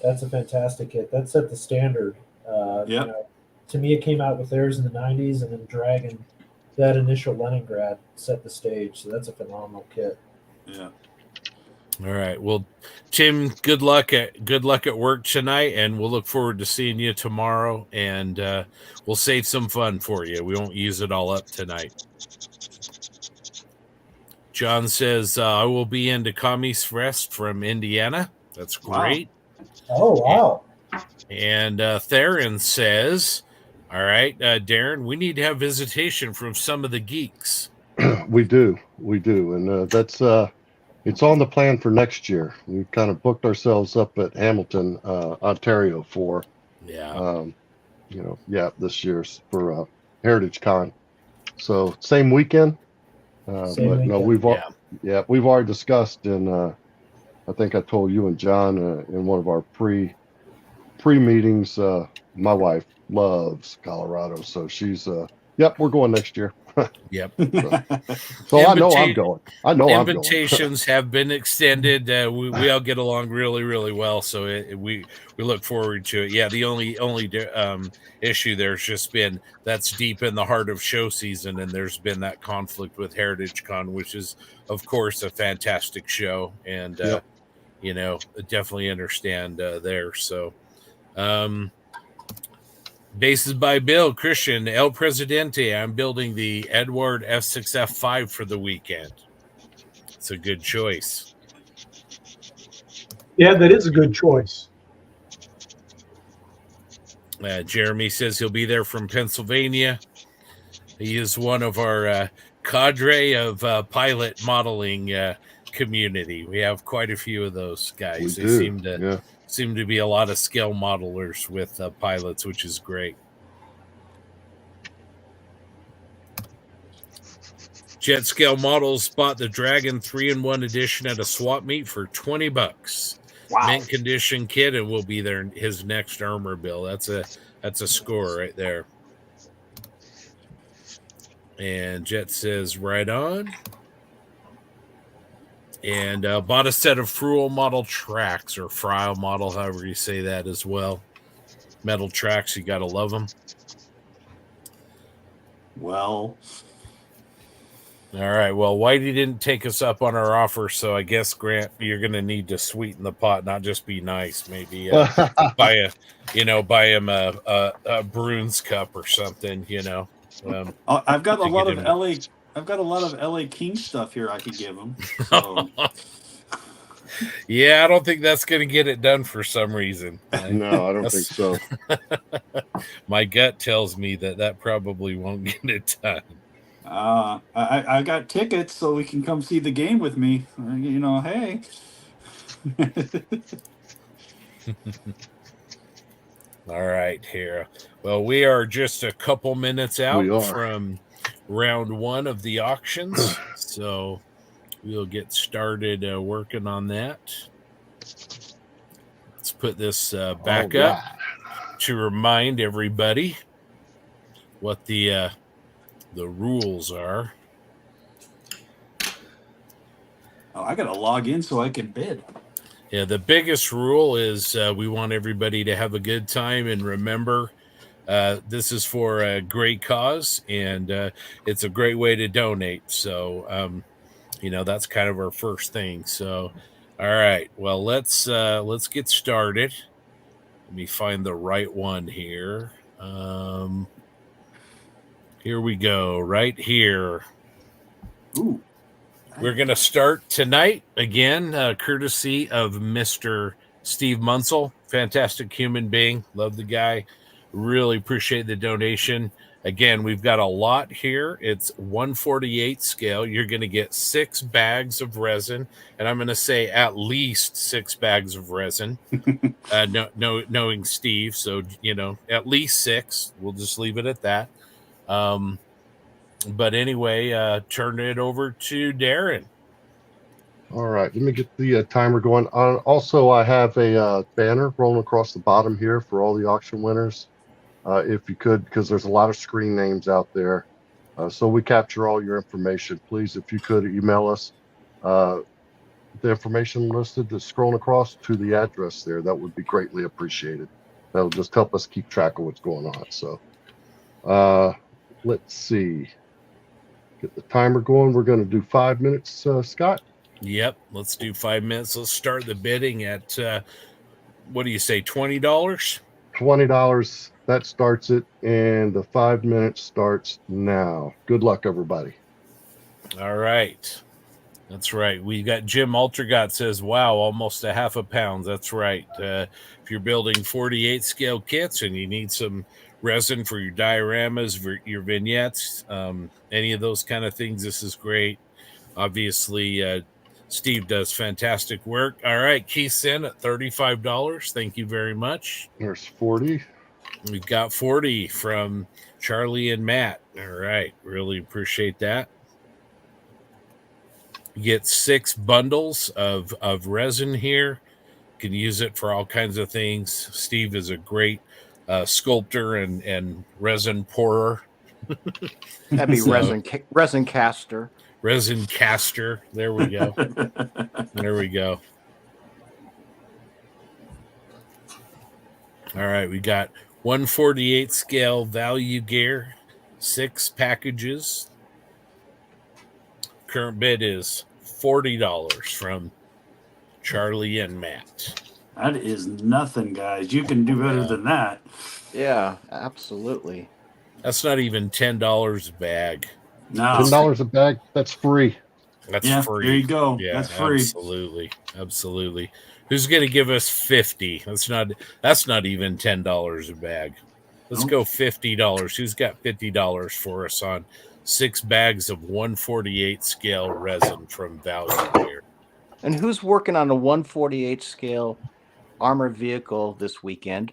That's a fantastic kit. That set the standard. To me, it came out with theirs in the 90s, and then Dragon, that initial Leningrad, set the stage. So that's a phenomenal kit. Yeah. All right. Well, Tim, good luck at work tonight, and we'll look forward to seeing you tomorrow. And we'll save some fun for you. We won't use it all up tonight. John says I will be into Commies Fest from Indiana. That's great. Oh, wow. And Theron says, all right, Darren, we need to have visitation from some of the geeks. We do, and that's it's on the plan for next year. We've kind of booked ourselves up at Hamilton, Ontario for this year's for Heritage Con. So same weekend, but no, we've already discussed, and I think I told you and John in one of our pre meetings. My wife loves Colorado, so she's yep, we're going next year. Yep. So I know I'm going. Invitations have been extended. We all get along really, really well, so we look forward to it. Yeah, the only issue there's just been that's deep in the heart of show season, and there's been that conflict with Heritage Con, which is, of course, a fantastic show, and definitely understand there. So. Bases by Bill Christian El Presidente. I'm building the Edward F6F5 for the weekend. It's a good choice. Yeah, that is a good choice. Jeremy says he'll be there from Pennsylvania. He is one of our cadre of pilot modeling community. We have quite a few of those guys. They seem to be a lot of scale modelers with pilots, which is great. Jet Scale Models bought the Dragon 3-in-1 edition at a swap meet for $20. Wow. Mint condition kit, and will be there in his next armor bill. That's a score right there. And Jet says right on. And bought a set of Frual model tracks, or Fryle model, however you say that as well. Metal tracks, you got to love them. Well. All right. Well, Whitey didn't take us up on our offer, so I guess, Grant, you're going to need to sweeten the pot, not just be nice. Maybe buy him a Bruins cup or something, I've got a lot of LA... I've got a lot of LA King stuff here I could give him. So. Yeah, I don't think that's going to get it done for some reason. No, I don't think so. My gut tells me that probably won't get it done. I got tickets so we can come see the game with me. Hey. All right, here. Well, we are just a couple minutes out from round one of the auctions, so we'll get started working on that. Let's put this back up to remind everybody what the rules are. Oh, I gotta log in so I can bid. Yeah, the biggest rule is we want everybody to have a good time, and remember, this is for a great cause, and it's a great way to donate. So, that's kind of our first thing. So, all right. Well, let's get started. Let me find the right one here. Here we go. Right here. Ooh. We're going to start tonight again, courtesy of Mr. Steve Munsell. Fantastic human being. Love the guy. Really appreciate the donation. Again, we've got a lot here. It's 1/48 scale. You're going to get 6 bags of resin, and I'm going to say at least 6 bags of resin. Knowing Steve, so at least 6. We'll just leave it at that. But anyway, turn it over to Darren. All right, let me get the timer going. Also, I have a banner rolling across the bottom here for all the auction winners. If you could, because there's a lot of screen names out there. So we capture all your information. Please, if you could, email us the information listed that's scrolling across to the address there. That would be greatly appreciated. That'll just help us keep track of what's going on. So let's see. Get the timer going. We're going to do 5 minutes, Scott. Yep, let's do 5 minutes. Let's start the bidding at, what do you say, $20? $20. That starts it, and the 5 minutes starts now. Good luck, everybody. All right. That's right. We got Jim Altergott says, wow, almost a half a pound. That's right. If you're building 48 scale kits and you need some resin for your dioramas, for your vignettes, any of those kind of things, this is great. Obviously, Steve does fantastic work. All right, Keith Sin at $35. Thank you very much. There's 40. We've got 40 from Charlie and Matt. All right, really appreciate that. You get 6 bundles of resin here. You can use it for all kinds of things. Steve is a great sculptor and resin pourer. That'd be resin caster. Resin caster. There we go. There we go. All right, we got 148 scale value gear, 6 packages. Current bid is $40 from Charlie and Matt. That is nothing, guys. You can do better than that. Yeah, absolutely. That's not even $10 a bag. No. $10 a bag. That's free. That's free. There you go. Yeah, that's free. Absolutely. Who's going to give us 50? That's not even $10 a bag. Let's go $50. Who's got $50 for us on 6 bags of 148 scale resin from Value Gear? And who's working on a 148 scale armored vehicle this weekend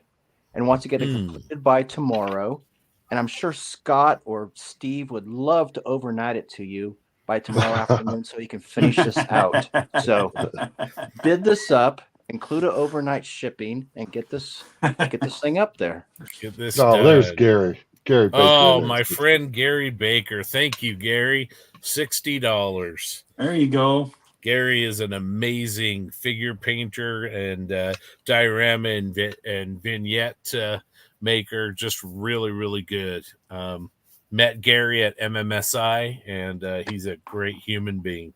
and wants to get it completed by tomorrow? And I'm sure Scott or Steve would love to overnight it to you by tomorrow afternoon so you can finish this out. So bid this up, include an overnight shipping, and get this thing up there. Get this done. There's Gary. Gary Baker. Oh, my friend Gary Baker. Thank you, Gary. $60. There you go. Gary is an amazing figure painter and diorama and vignette maker. Just really, really good. Met Gary at MMSI, and he's a great human being.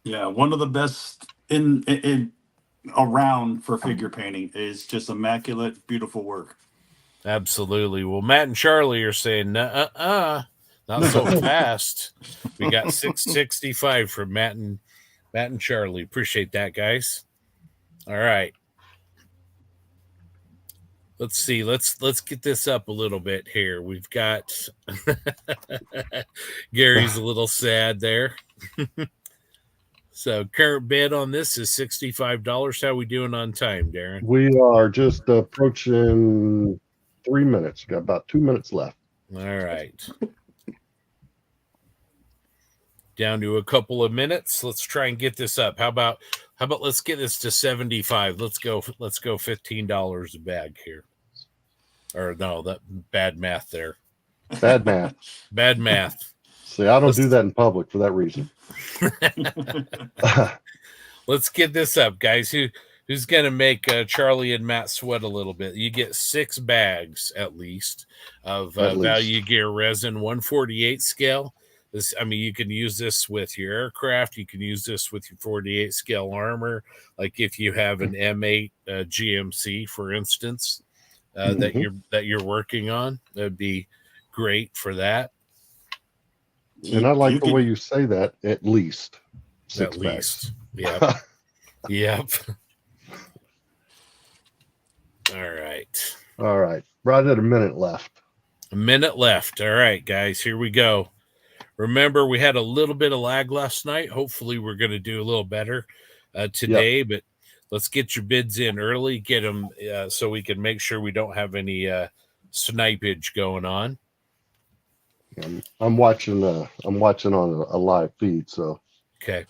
Yeah, one of the best in around for figure painting. Is just immaculate, beautiful work. Absolutely. Well, Matt and Charlie are saying, not so fast. We got 665 from Matt and Charlie. Appreciate that, guys. All right. Let's see. Let's get this up a little bit here. We've got Gary's a little sad there. So current bid on this is $65. How we doing on time, Darren? We are just approaching 3 minutes. Got about 2 minutes left. All right. Down to a couple of minutes. Let's try and get this up. How about let's get this to 75. Let's go $15 a bag here. Or no, that bad math there. Bad math. Bad math. See, I don't do that in public for that reason. Let's get this up, guys. Who's going to make Charlie and Matt sweat a little bit? You get 6 bags at least of Value Gear resin, 148 scale. This, I mean, you can use this with your aircraft. You can use this with your 48 scale armor. Like if you have an M8 GMC, for instance, that you're working on, that'd be great for that. And I like the way you say that. At least 6 at bags. Least, yeah, yep. All right. Right at a minute left. A minute left. All right, guys, here we go. Remember, we had a little bit of lag last night. Hopefully, we're going to do a little better today, but let's get your bids in early. Get them so we can make sure we don't have any snipage going on. I'm watching on a live feed. So okay,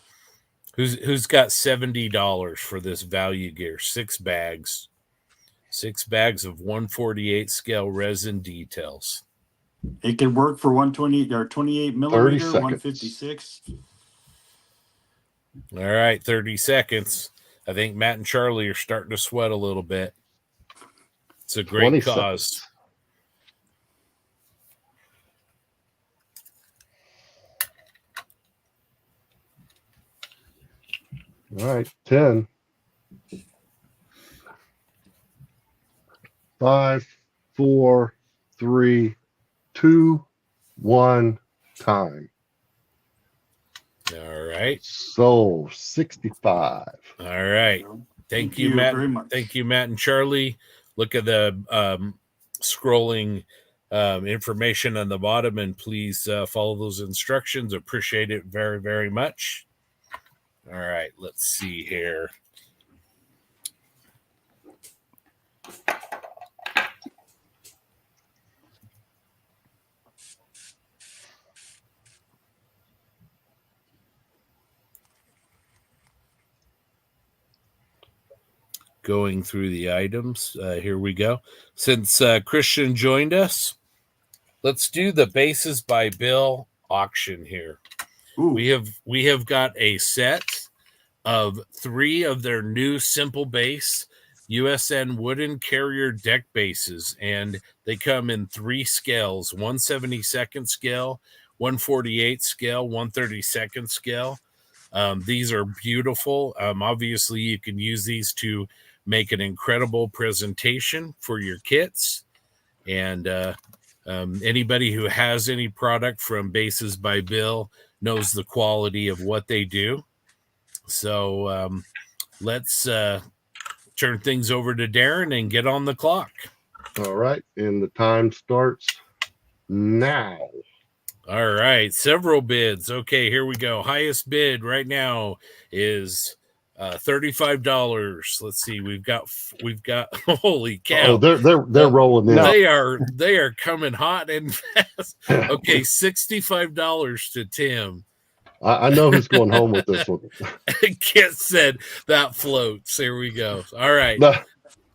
who's got $70 for this Value Gear? 6 bags. 6 bags of 148 scale resin details. It can work for 120 or 28 millimeter, 156. All right, 30 seconds. I think Matt and Charlie are starting to sweat a little bit. It's a great cause. Seconds. All right, 10. 5, 4, 3, 2, 1, time. All right. So 65. All right. Thank you, Matt. very much. Thank you, Matt and Charlie. Look at the scrolling information on the bottom, and please follow those instructions. Appreciate it very, very much. All right. Let's see here. Going through the items. Here we go. Since Christian joined us, let's do the Bases by Bill auction here. Ooh. We have got a set of 3 of their new simple base USN wooden carrier deck bases, and they come in 3 scales: 1/72nd scale, 1/48 scale, 1/32nd scale. These are beautiful. Obviously, you can use these to make an incredible presentation for your kits. And anybody who has any product from Bases by Bill knows the quality of what they do. So let's turn things over to Darren and get on the clock. All right. And the time starts now. All right. Several bids. Okay, here we go. Highest bid right now is $35. Let's see. We've got holy cow. Oh, they're rolling in. They are coming hot and fast. Okay, $65 to Tim. I know who's going home with this one. Kit said that floats. There we go. All right. No.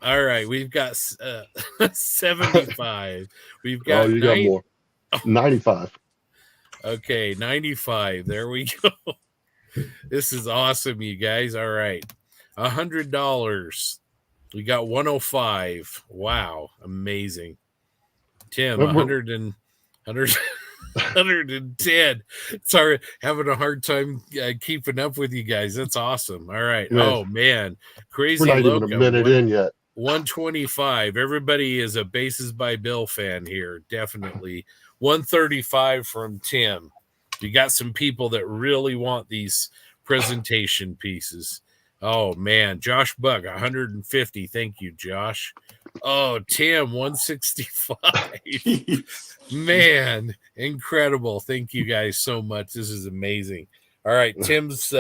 All right. We've got 75. We've got, you got more. 95. Okay, 95. There we go. This is awesome, you guys. All right. $100. We got 105. Wow. Amazing. Tim, 110. Sorry, having a hard time keeping up with you guys. That's awesome. All right. Yeah. Oh, man. Crazy We're not Loco. even a minute in yet. 125. Everybody is a Bases by Bill fan here. Definitely. 135 from Tim. You got some people that really want these presentation pieces. Oh, man. Josh Buck, 150. Thank you, Josh. Oh, Tim, 165. Man, incredible. Thank you guys so much. This is amazing. All right, Tim's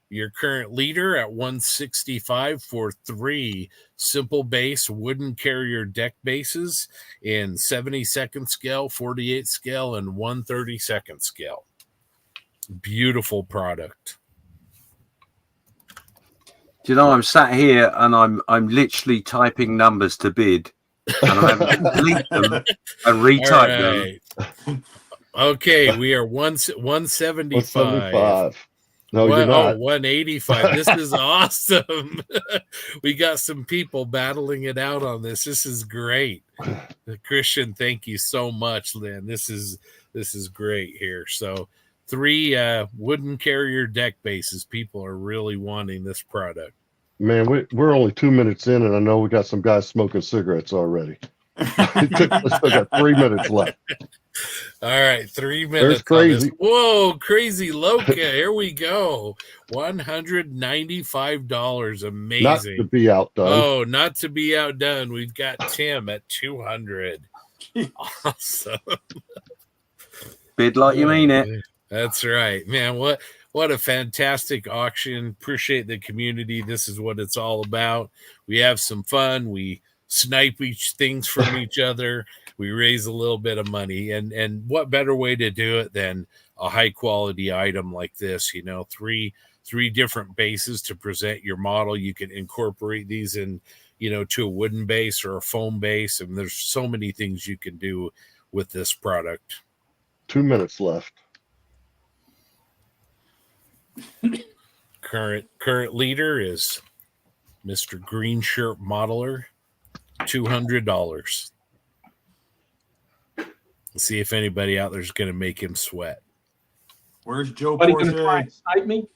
your current leader at 165 for 3 simple base wooden carrier deck bases in 72nd scale, 48 scale, and 1/32nd scale. Beautiful product. Do you know, I'm sat here and I'm literally typing numbers to bid, and I'm having to delete them and retype them. Okay, we are 175. 175. No, you're not. 185. This is awesome. We got some people battling it out on this. This is great. Christian, thank you so much, Lynn. This is great here. So 3 wooden carrier deck bases. People are really wanting this product. Man, we're only 2 minutes in, and I know we got some guys smoking cigarettes already. We still got 3 minutes left. All right, 3 minutes. There's crazy. Whoa, crazy Loca. Here we go. $195. Amazing. Not to be outdone. Oh, not to be outdone. We've got Tim at 200. Awesome. Bid like you mean it. That's right, man. What a fantastic auction. Appreciate the community. This is what it's all about. We have some fun. We snipe things from each other. We raise a little bit of money, and what better way to do it than a high quality item like this? You know, three different bases to present your model. You can incorporate these in, to a wooden base or a foam base, and there's so many things you can do with this product. 2 minutes left. Current leader is Mr. Green Shirt Modeler, $200. Let's see if anybody out there is going to make him sweat. Where's Joe Somebody going to try Porsche? and snipe me?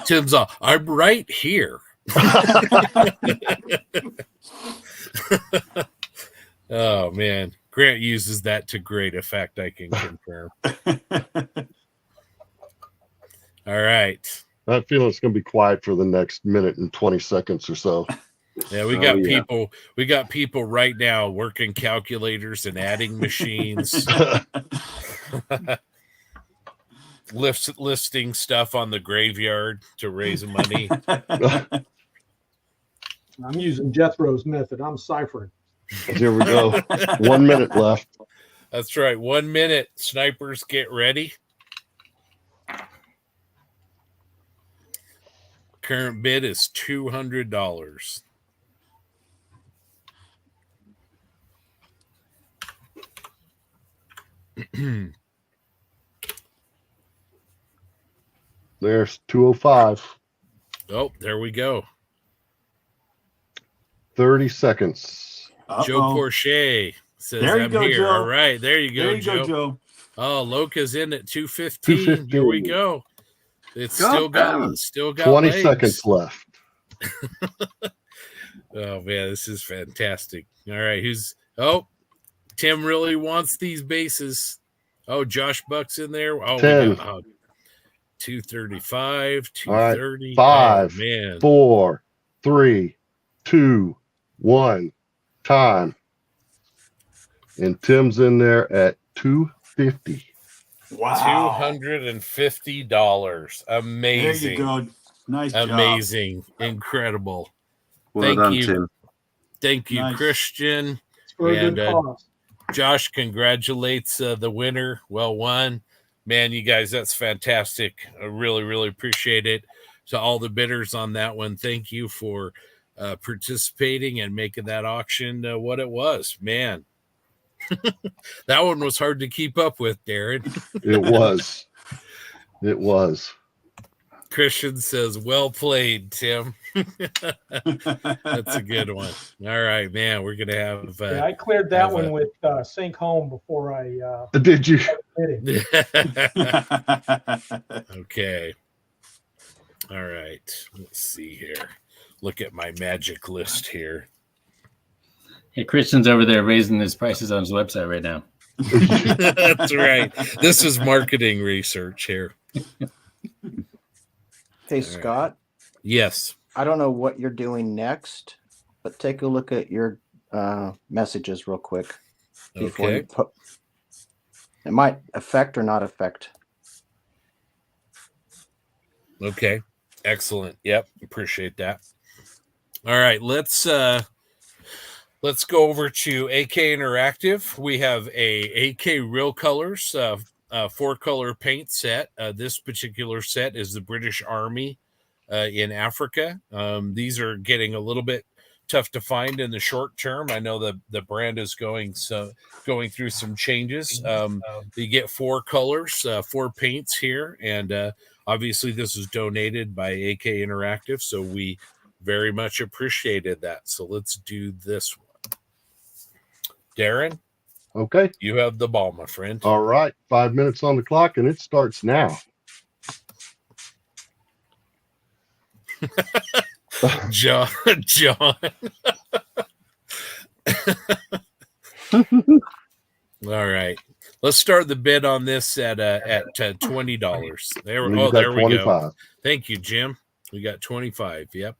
Tim's off. I'm right here. Oh man, Grant uses that to great effect, I can confirm. All right. I feel it's going to be quiet for the next minute and 20 seconds or so. Yeah, we got people. We got people right now working calculators and adding machines, listing stuff on the graveyard to raise money. I'm using Jethro's method. I'm ciphering. Here we go. 1 minute left. That's right. 1 minute. Snipers, get ready. Current bid is $200. There's 205. Oh, there we go. 30 seconds. Joe Porche says, There you I'm go, here. Joe. All right. There you go, There you Joe. go, Joe. Oh, Loca's in at 215. Here we go. It's still got 20 legs. seconds left. Oh man, this is fantastic. All right, Tim really wants these bases. Oh, Josh Buck's in there. Oh, 10. 235, All right. 230. 5, oh, man. 4, 3, 2, 1. Time. And Tim's in there at 250. Wow. $250. Amazing. There you go. Nice job. Amazing. Incredible. Well done, you. Tim. Thank you, Nice. Christian. It's for a And, good cause. Josh congratulates the winner. Well won. Man, you guys, that's fantastic. I really, really appreciate it. To all the bidders on that one, thank you for participating and making that auction what it was. Man, that one was hard to keep up with, Darren. It was. It was. Christian says, well played, Tim. That's a good one. All right, man, we're going to have... Yeah, I cleared that one with Sync Home before I... Did you? Okay. All right. Let's see here. Look at my magic list here. Hey, Christian's over there raising his prices on his website right now. That's right. This is marketing research here. Hey, Scott. Yes. I don't know what you're doing next, but take a look at your messages real quick. Before Okay. you put... It might affect or not affect. Okay. Excellent. Yep. Appreciate that. All right. Let's go over to AK Interactive. We have a AK Real Colors 4-color paint set. This particular set is the British Army in Africa. These are getting a little bit tough to find in the short term. I know the brand is going through some changes. You get 4 colors, 4 paints here, and obviously this is donated by AK Interactive, so we very much appreciated that. So let's do this one. Darren? Okay. You have the ball, my friend. All right. 5 minutes on the clock, and it starts now. John. All right. Let's start the bid on this at $20. There we go. 25. Thank you, Jim. We got 25. Yep.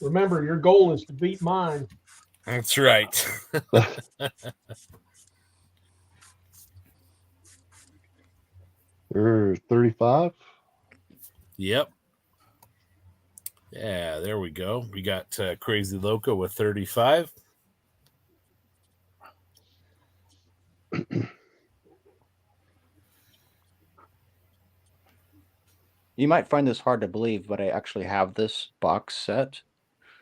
Remember, your goal is to beat mine. That's right. There's 35. Yep. Yeah, there we go. We got Crazy Loco with 35. You might find this hard to believe, but I actually have this box set.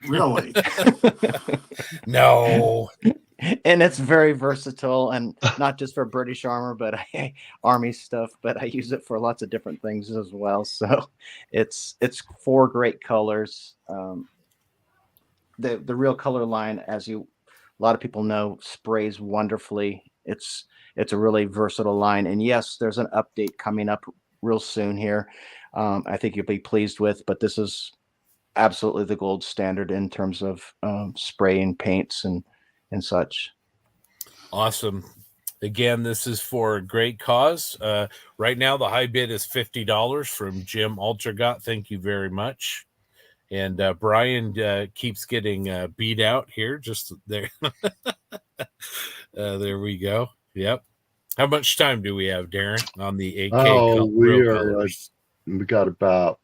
Really? No. And it's very versatile, and not just for British armor, but army stuff. But I use it for lots of different things as well. So it's 4 great colors. The Real Color line, as a lot of people know, sprays wonderfully. It's a really versatile line, and yes, there's an update coming up real soon here. I think you'll be pleased with, but this is absolutely the gold standard in terms of spraying paints and and such. Awesome. Again, this is for a great cause. Right now, the high bid is $50 from Jim Altergott. Thank you very much. And Brian keeps getting beat out here. Just there. There we go. Yep. How much time do we have, Darren, on the AK real colors? We got about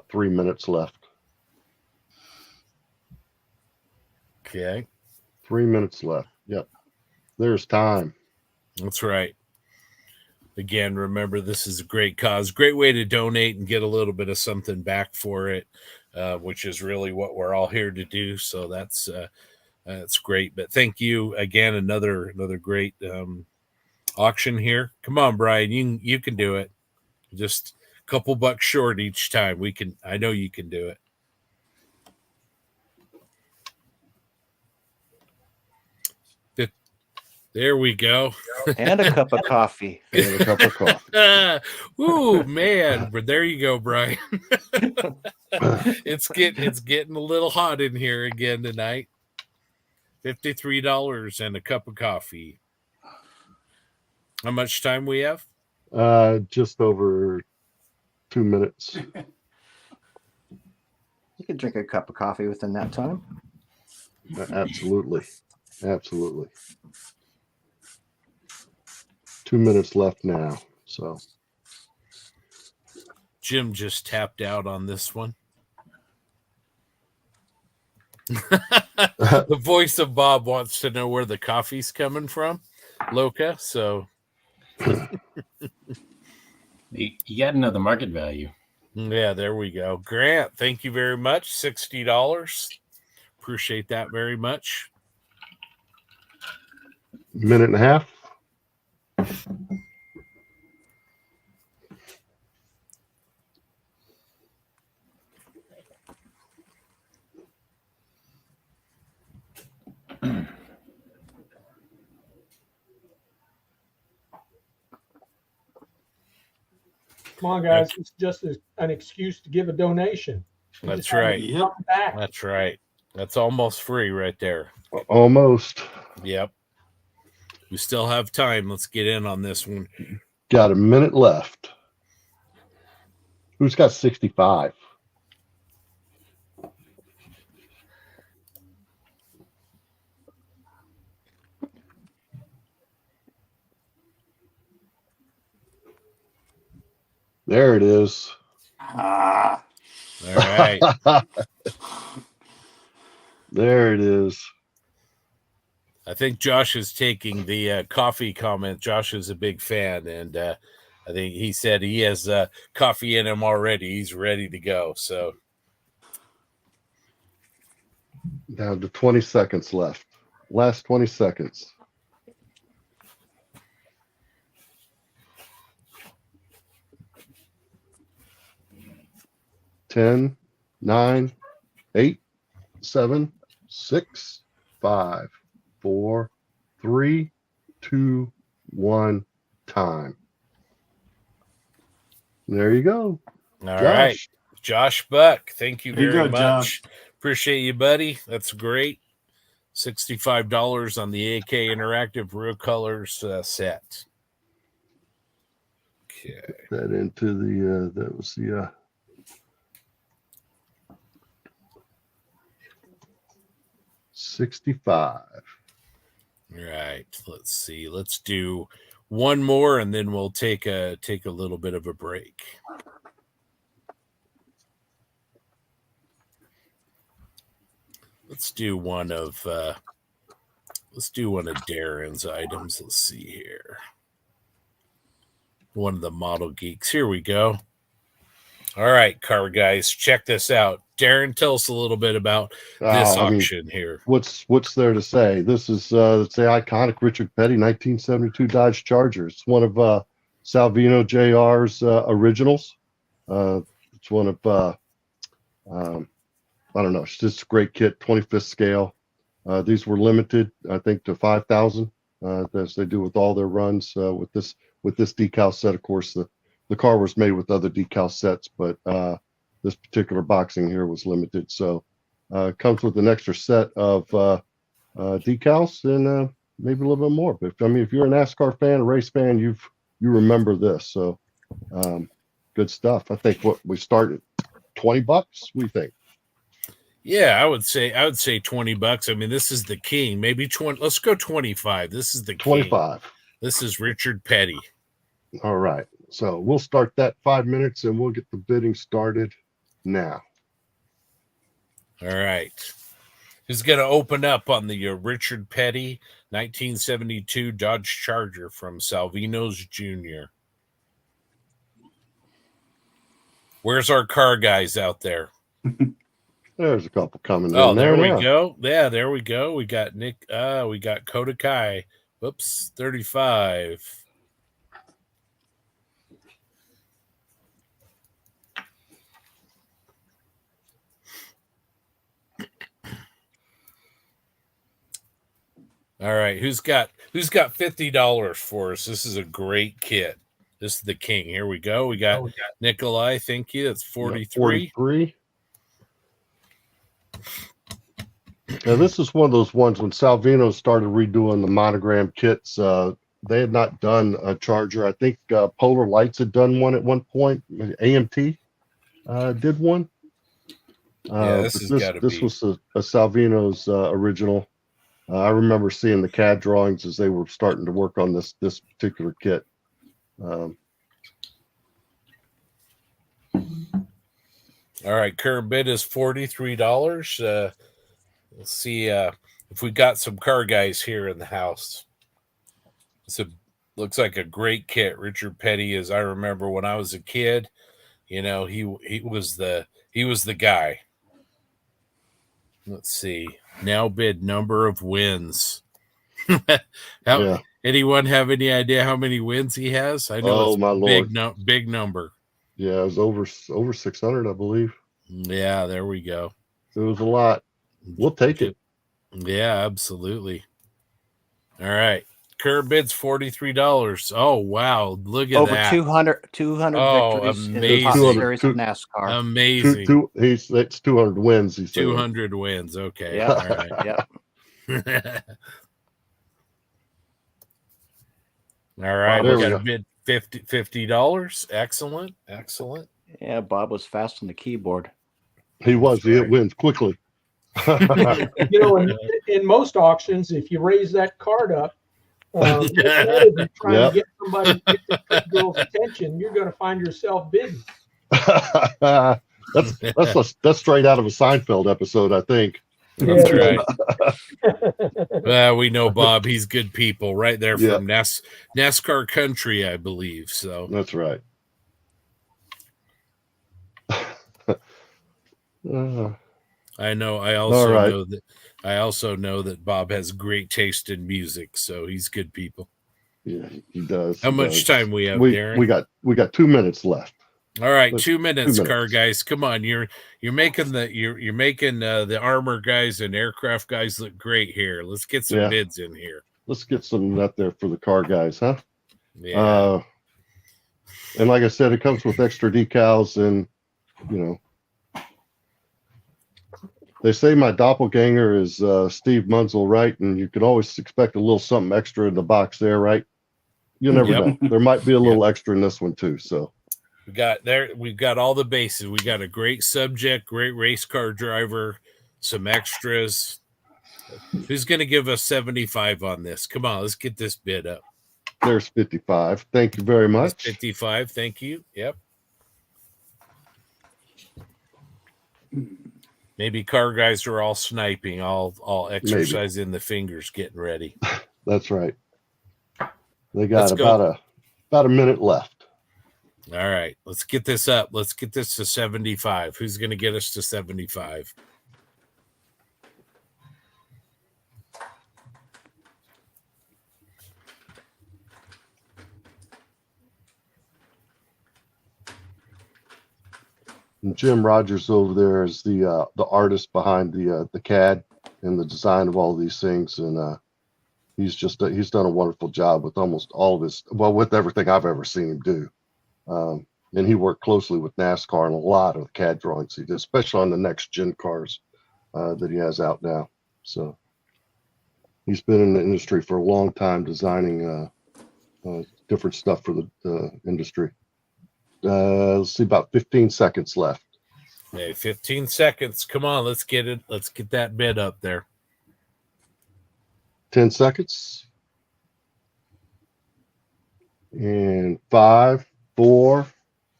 3 minutes left. Okay. 3 minutes left. Yep. There's time. That's right. Again, remember, this is a great cause, great way to donate and get a little bit of something back for it, which is really what we're all here to do. So that's great. But thank you again. Another great auction here. Come on, Brian, you can do it. Just a couple bucks short each time. I know you can do it. There we go. And a cup of coffee. And a cup of coffee. Ooh, man. But there you go, Brian. It's getting a little hot in here again tonight. $53 and a cup of coffee. How much time we have? Just over 2 minutes. You could drink a cup of coffee within that time. Absolutely. 2 minutes left now. So Jim just tapped out on this one. The voice of Bob wants to know where the coffee's coming from, Loca. So you got to know the market value. Yeah, there we go. Grant, thank you very much. $60. Appreciate that very much. Minute and a half. Come on, guys. It's just an excuse to give a donation. That's right. Yep. That's right. That's almost free right there. Almost. Yep. We still have time. Let's get in on this one. Got a minute left. Who's got 65? There it is. Ah. All right. There it is. I think Josh is taking the coffee comment. Josh is a big fan, and I think he said he has coffee in him already. He's ready to go. So Down to 20 seconds left. Last 20 seconds. 10, 9, 8, 7, 6, 5, 4, 3, 2, 1. Time. There you go. All right, Josh Buck. Thank you There you very go, much. Josh. Appreciate you, buddy. That's great. $65 on the AK Interactive Real Colors set. Okay. That into the that was the 65. Right. Let's see. Let's do one more, and then we'll take a little bit of a break. Let's do one of Darren's items. Let's see here. One of the Model Geeks. Here we go. All right, car guys, check this out. Darren, tell us a little bit about this auction here. What's there to say? This is the iconic Richard Petty 1972 Dodge Charger. It's one of Salvino JR's originals. It's one of I don't know. It's just a great kit, 25th scale. These were limited, I think, to 5,000, as they do with all their runs. With this decal set, of course, the car was made with other decal sets, but this particular boxing here was limited. So it comes with an extra set of decals and maybe a little bit more. But if you're a NASCAR fan, a race fan, you remember this. So good stuff. I think what we started $20. What do you think? Yeah, I would say $20. I mean, this is the king. Maybe 20. Let's go 25. This is the king. 25. This is Richard Petty. All right. So we'll start that 5 minutes and we'll get the bidding started now. All right. Who's going to open up on the Richard Petty 1972 Dodge Charger from Salvino's Jr.? Where's our car guys out there? There's a couple coming. Oh, in there we now. go. Yeah, there we go. We got Nick. We got Kodakai. Whoops, 35. All right, who's got $50 for us? This is a great kit. This is the king. Here we go. We got Nikolai. Thank you. That's 43. 43. Now, this is one of those ones when Salvino started redoing the monogram kits. They had not done a Charger. I think Polar Lights had done one at one point. AMT did one. This was a Salvino's original. I remember seeing the CAD drawings as they were starting to work on this particular kit. All right, current bid is $43. Let's see if we got some car guys here in the house. Looks like a great kit. Richard Petty, as I remember when I was a kid, he was the guy. Let's see. Now bid number of wins. Anyone have any idea how many wins he has? I know it's a big number. Yeah, it was over 600, I believe. Yeah, there we go. It was a lot. We'll take it. Yeah, absolutely. All right. Current bid's $43. Oh, wow. Look at that. Over 200 victories in the top series of NASCAR. Amazing. That's 200 wins. He said. 200 wins. Okay. Yeah. All right. Yeah. All right. We got a bid $50. Excellent. Yeah, Bob was fast on the keyboard. He was. It wins quickly. In most auctions, if you raise that card up, trying to get somebody to get the girl's attention, you're going to find yourself bidding. That's straight out of a Seinfeld episode, I think. That's right. Well, we know Bob. He's good people right there from NASCAR country, I believe. So that's right. I know. I also know that Bob has great taste in music, so he's good people. Yeah, he does. How much time we have, Darren? We got 2 minutes left. All right, 2 minutes, car guys. Come on, you're making the armor guys and aircraft guys look great here. Let's get some bids in here. Let's get some out there for the car guys, huh? Yeah. And like I said, it comes with extra decals, and they say my doppelganger is Steve Munzel, right? And you can always expect a little something extra in the box there, right? You never know. There might be a little extra in this one too. So we've got all the bases. We got a great subject, great race car driver, some extras. Who's going to give us 75 on this? Come on, let's get this bid up. There's 55. Thank you very much. That's 55. Thank you. Yep. Maybe car guys are all sniping, all exercising the fingers, getting ready. That's right. They got about a minute left. All right, let's get this up. Let's get this to 75. Who's going to get us to 75? And Jim Rogers over there is the artist behind the CAD and the design of all these things, and he's done a wonderful job with almost all of his, with everything I've ever seen him do. And he worked closely with NASCAR and a lot of the CAD drawings he did, especially on the next gen cars that he has out now. So He's been in the industry for a long time, designing different stuff for the industry. Let's see, about 15 seconds left. Hey, 15 seconds. Come on, let's get it. Let's get that bid up there. 10 seconds. And 5, 4,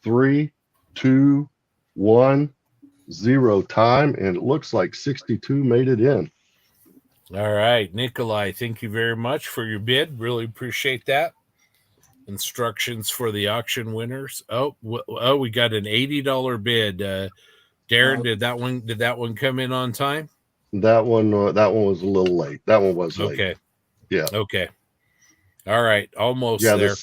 3, 2, 1, 0 time. And it looks like 62 made it in. All right, Nikolai, thank you very much for your bid. Really appreciate that. Instructions for the auction winners. Oh, we got an $80 bid. Darren, did that one come in on time? That one was a little late. That one was late. Okay. Yeah. Okay. All right. Almost Yeah, there.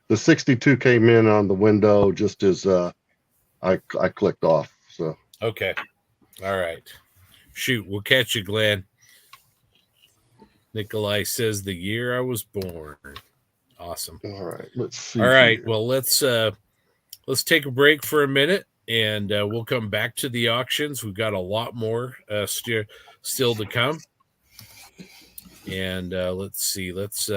The 62 came in on the window just as I clicked off. So Okay. All right. Shoot, we'll catch you, Glenn. Nikolai says the year I was born. Awesome. All right. Let's see. All right. here. Well, let's take a break for a minute, and we'll come back to the auctions. We've got a lot more still to come. And let's see. Let's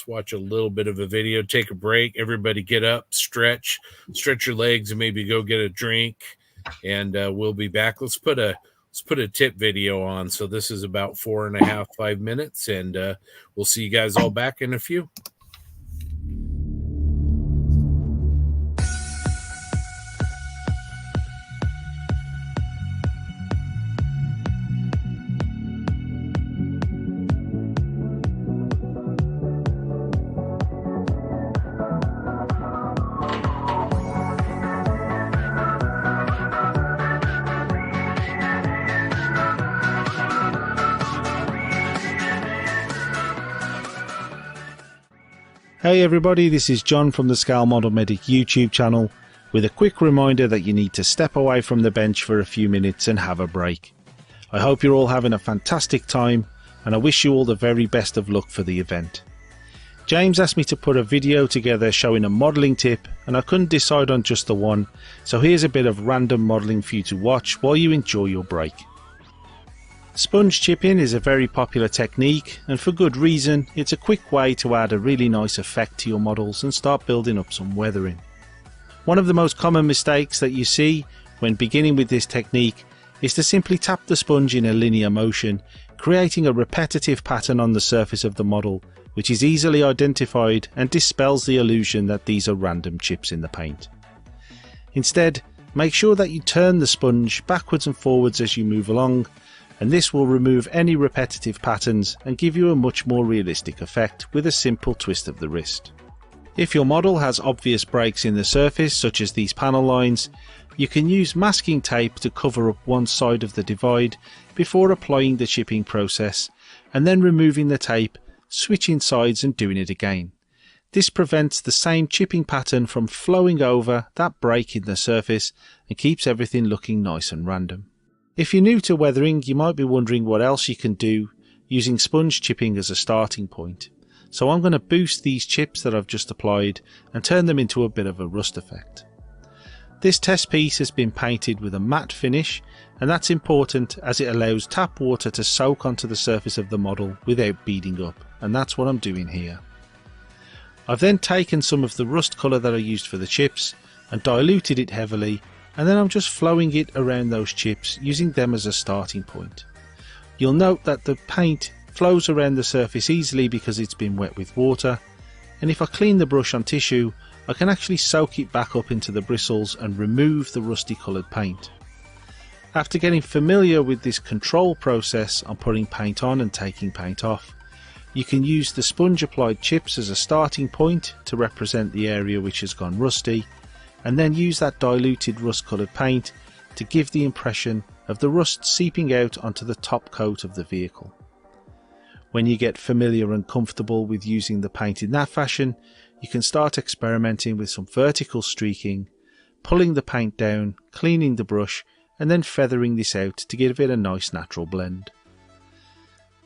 watch a little bit of a video. Take a break. Everybody, get up, stretch your legs, and maybe go get a drink. And we'll be back. Let's put a tip video on. So this is about 4.5, 5 minutes, and we'll see you guys all back in a few. Hey everybody, this is John from the Scale Model Medic YouTube channel with a quick reminder that you need to step away from the bench for a few minutes and have a break. I hope you're all having a fantastic time and I wish you all the very best of luck for the event. James asked me to put a video together showing a modelling tip and I couldn't decide on just the one, so here's a bit of random modelling for you to watch while you enjoy your break. Sponge chipping is a very popular technique, and for good reason. It's a quick way to add a really nice effect to your models and start building up some weathering. One of the most common mistakes that you see when beginning with this technique is to simply tap the sponge in a linear motion, creating a repetitive pattern on the surface of the model, which is easily identified and dispels the illusion that these are random chips in the paint. Instead, make sure that you turn the sponge backwards and forwards as you move along, and this will remove any repetitive patterns and give you a much more realistic effect with a simple twist of the wrist. If your model has obvious breaks in the surface, such as these panel lines, you can use masking tape to cover up one side of the divide before applying the chipping process, and then removing the tape, switching sides and doing it again. This prevents the same chipping pattern from flowing over that break in the surface and keeps everything looking nice and random. If you're new to weathering, you might be wondering what else you can do using sponge chipping as a starting point. So I'm going to boost these chips that I've just applied and turn them into a bit of a rust effect. This test piece has been painted with a matte finish, and that's important as it allows tap water to soak onto the surface of the model without beading up, and that's what I'm doing here. I've then taken some of the rust colour that I used for the chips and diluted it heavily, and then I'm just flowing it around those chips using them as a starting point. You'll note that the paint flows around the surface easily because it's been wet with water, and if I clean the brush on tissue, I can actually soak it back up into the bristles and remove the rusty coloured paint. After getting familiar with this control process on putting paint on and taking paint off, you can use the sponge applied chips as a starting point to represent the area which has gone rusty, and then use that diluted rust coloured paint to give the impression of the rust seeping out onto the top coat of the vehicle. When you get familiar and comfortable with using the paint in that fashion, you can start experimenting with some vertical streaking, pulling the paint down, cleaning the brush, and then feathering this out to give it a nice natural blend.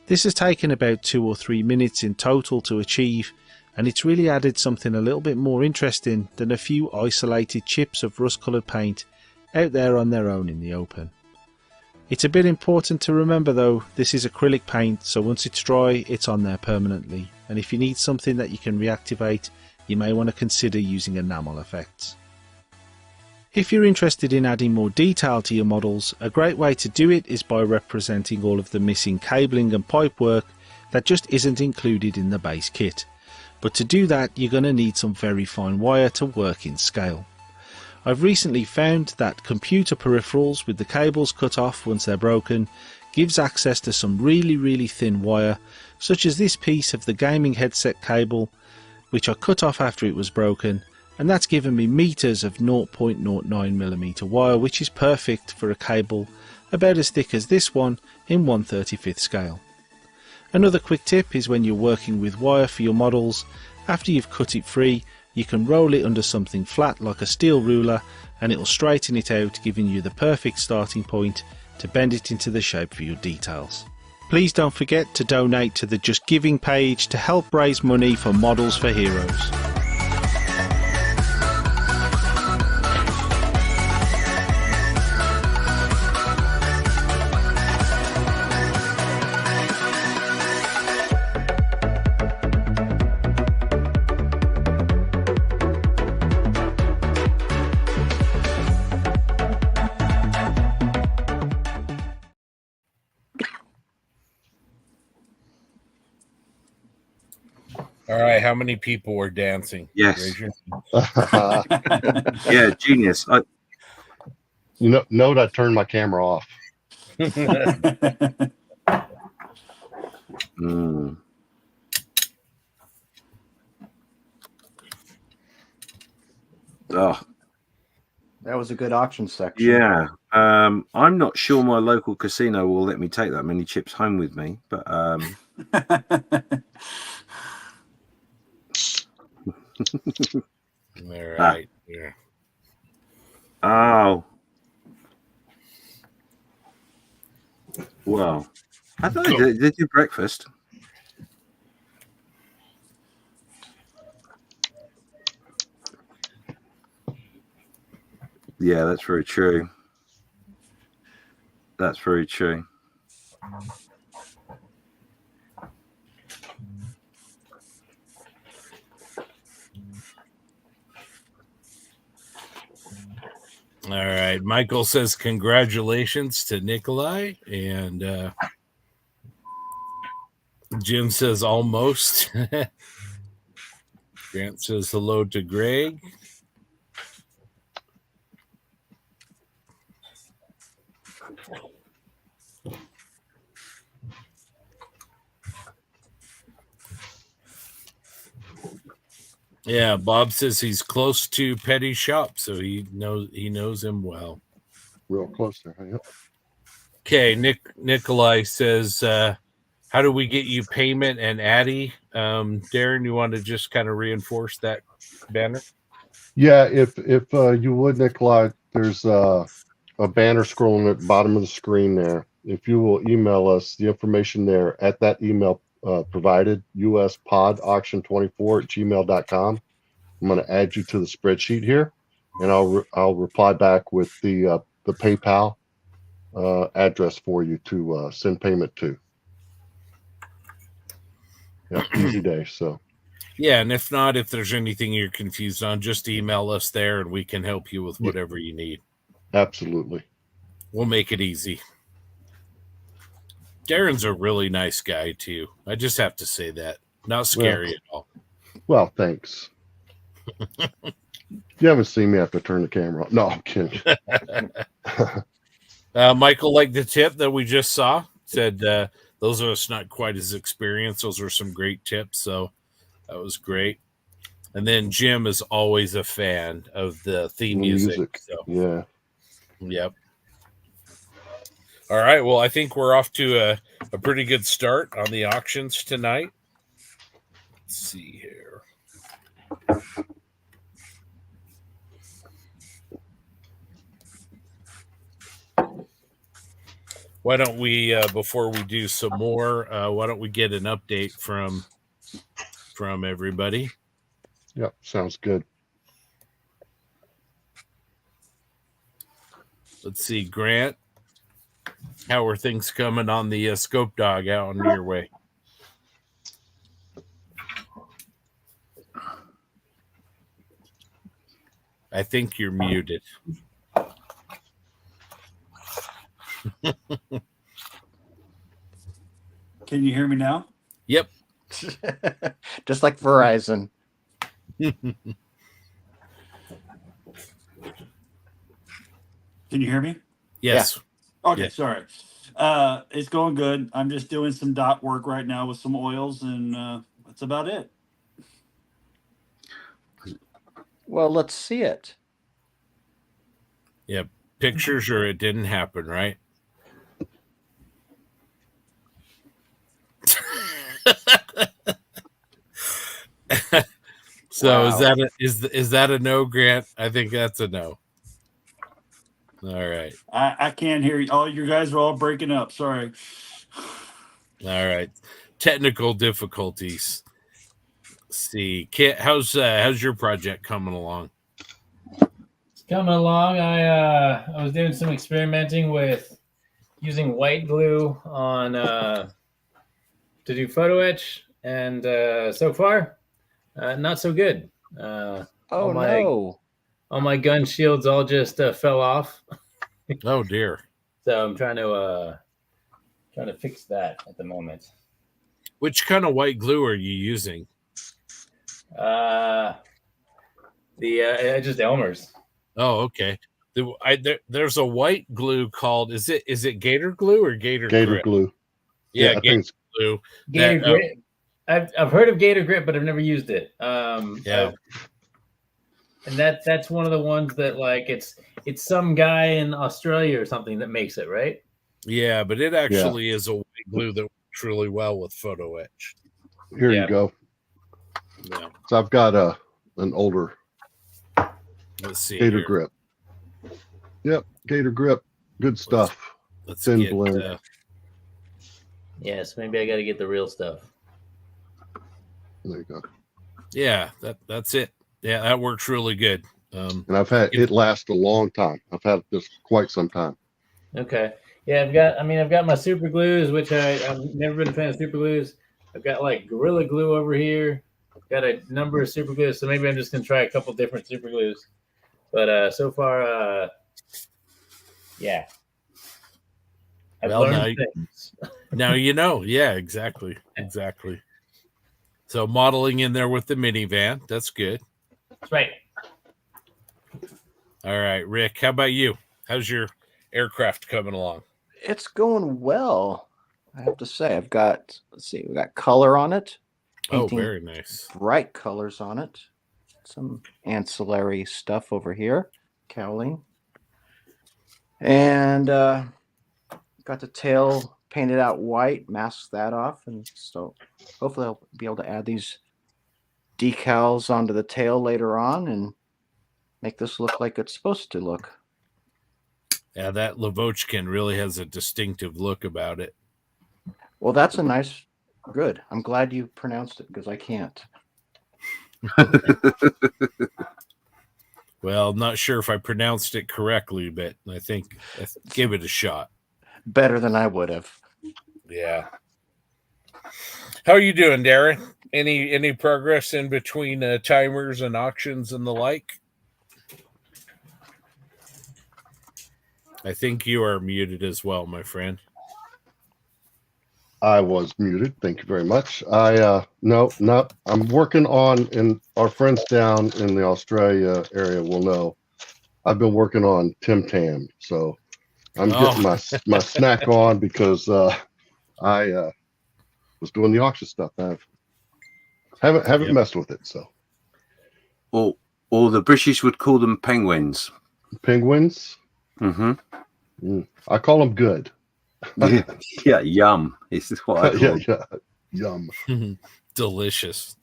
This has taken about 2 or 3 minutes in total to achieve, and it's really added something a little bit more interesting than a few isolated chips of rust coloured paint out there on their own in the open. It's a bit important to remember though, this is acrylic paint, so once it's dry, it's on there permanently, and if you need something that you can reactivate, you may want to consider using enamel effects. If you're interested in adding more detail to your models, a great way to do it is by representing all of the missing cabling and pipe work that just isn't included in the base kit. But to do that, you're going to need some very fine wire to work in scale. I've recently found that computer peripherals with the cables cut off once they're broken gives access to some really thin wire, such as this piece of the gaming headset cable, which I cut off after it was broken, and that's given me meters of 0.09mm wire, which is perfect for a cable about as thick as this one in 1/35th scale. Another quick tip is when you're working with wire for your models, after you've cut it free, you can roll it under something flat like a steel ruler and it'll straighten it out, giving you the perfect starting point to bend it into the shape for your details. Please don't forget to donate to the Just Giving page to help raise money for Models for Heroes. All right, how many people were dancing? Yes. Yeah, Yeah, genius. Note I turned my camera off. Mm. Oh, That was a good auction section. yeah. I'm not sure my local casino will let me take that many chips home with me, but all right. Yeah. Oh. Well, I thought they do breakfast. Yeah, that's very true. That's very true. All right. Michael says congratulations to Nikolai, and Jim says almost. Grant says hello to Greg. Yeah, Bob says he's close to Petty's shop, so he knows him well. Real close there. Yep. Okay, Nikolai says, how do we get you payment and Addy? Darren, you want to just kind of reinforce that banner? Yeah, if you would, Nikolai, there's a banner scrolling at the bottom of the screen there. If you will email us the information there at that email provided, uspodauction24@gmail.com. I'm going to add you to the spreadsheet here, and I'll reply back with the PayPal address for you to send payment to. Yeah, easy day. So. Yeah, and if there's anything you're confused on, just email us there, and we can help you with whatever you need. Absolutely. We'll make it easy. Darren's a really nice guy, too. I just have to say that. Not scary at all. Well, thanks. You haven't seen me after I turn the camera off. No, I'm kidding. Michael liked the tip that we just saw. Said those of us not quite as experienced, those were some great tips. So that was great. And then Jim is always a fan of the theme music. So. Yeah. Yep. All right. Well, I think we're off to a pretty good start on the auctions tonight. Let's see here. Why don't we, before we do some more, why don't we get an update from everybody? Yep, sounds good. Let's see, Grant. How are things coming on the scope dog out on your way? I think you're muted. Can you hear me now? Yep. Just like Verizon. Can you hear me? Yes. Yeah. Okay, yes. sorry. It's going good. I'm just doing some dot work right now with some oils, and that's about it. Well, let's see it. Yeah, pictures or it didn't happen, right? So Wow. is that a no, Grant? I think that's a no. All right. I can't hear you. Oh, you guys are all breaking up. Sorry. All right. Technical difficulties. Let's see, Kit, how's your project coming along? It's coming along. I was doing some experimenting with using white glue on to do photo etch, and so far, not so good. Oh all no! All my gun shields all just fell off. Oh dear. So I'm trying to fix that at the moment. Which kind of white glue are you using? Just Elmer's. Oh, okay. There's a white glue called is it Gator glue or Gator Grip? Glue. Yeah, I Gator think glue. Gator Grip. I've heard of Gator Grip, but I've never used it. Yeah. And that's one of the ones that like it's some guy in Australia or something that makes it, right? Yeah, but it actually is a white glue that works really well with photo etch. Here you go. Yeah. So I've got an older Let's see Gator here. Grip. Yep, Gator Grip. Good stuff. Let's Thin get blend. Yes, maybe I got to get the real stuff. There you go. Yeah, that's it. Yeah, that works really good. And I've had it last a long time. I've had this quite some time. Okay. Yeah, I've got my super glues, which I've never been a fan of super glues. I've got like Gorilla Glue over here. I've got a number of super glues, so maybe I'm just gonna try a couple different super glues. But so far, yeah. I've learned things. Now you know. Yeah, exactly. So modeling in there with the minivan. That's good. That's right. All right, Rick, how about you? How's your aircraft coming along? It's going well. I have to say, we got color on it. Oh, very nice. Bright colors on it. Some ancillary stuff over here. Cowling. And got the tail painted out white, masked that off. And so hopefully I'll be able to add these decals onto the tail later on and make this look like it's supposed to look. Yeah, that Lavochkin really has a distinctive look about it. Well, that's a nice, good. I'm glad you pronounced it because I can't. Well, I'm not sure if I pronounced it correctly, but I think give it a shot. Better than I would have. Yeah. How are you doing, Darren? Any progress in between timers and auctions and the like? I think you are muted as well, my friend. I was muted. Thank you very much. No. I'm working on, and our friends down in the Australia area will know, I've been working on Tim Tam. So I'm getting my snack on because I was doing the auction stuff. I haven't messed with it. So, or the British would call them penguins. Penguins. Mm-hmm. I call them good. Yeah, yum. This is what I call yum. Delicious.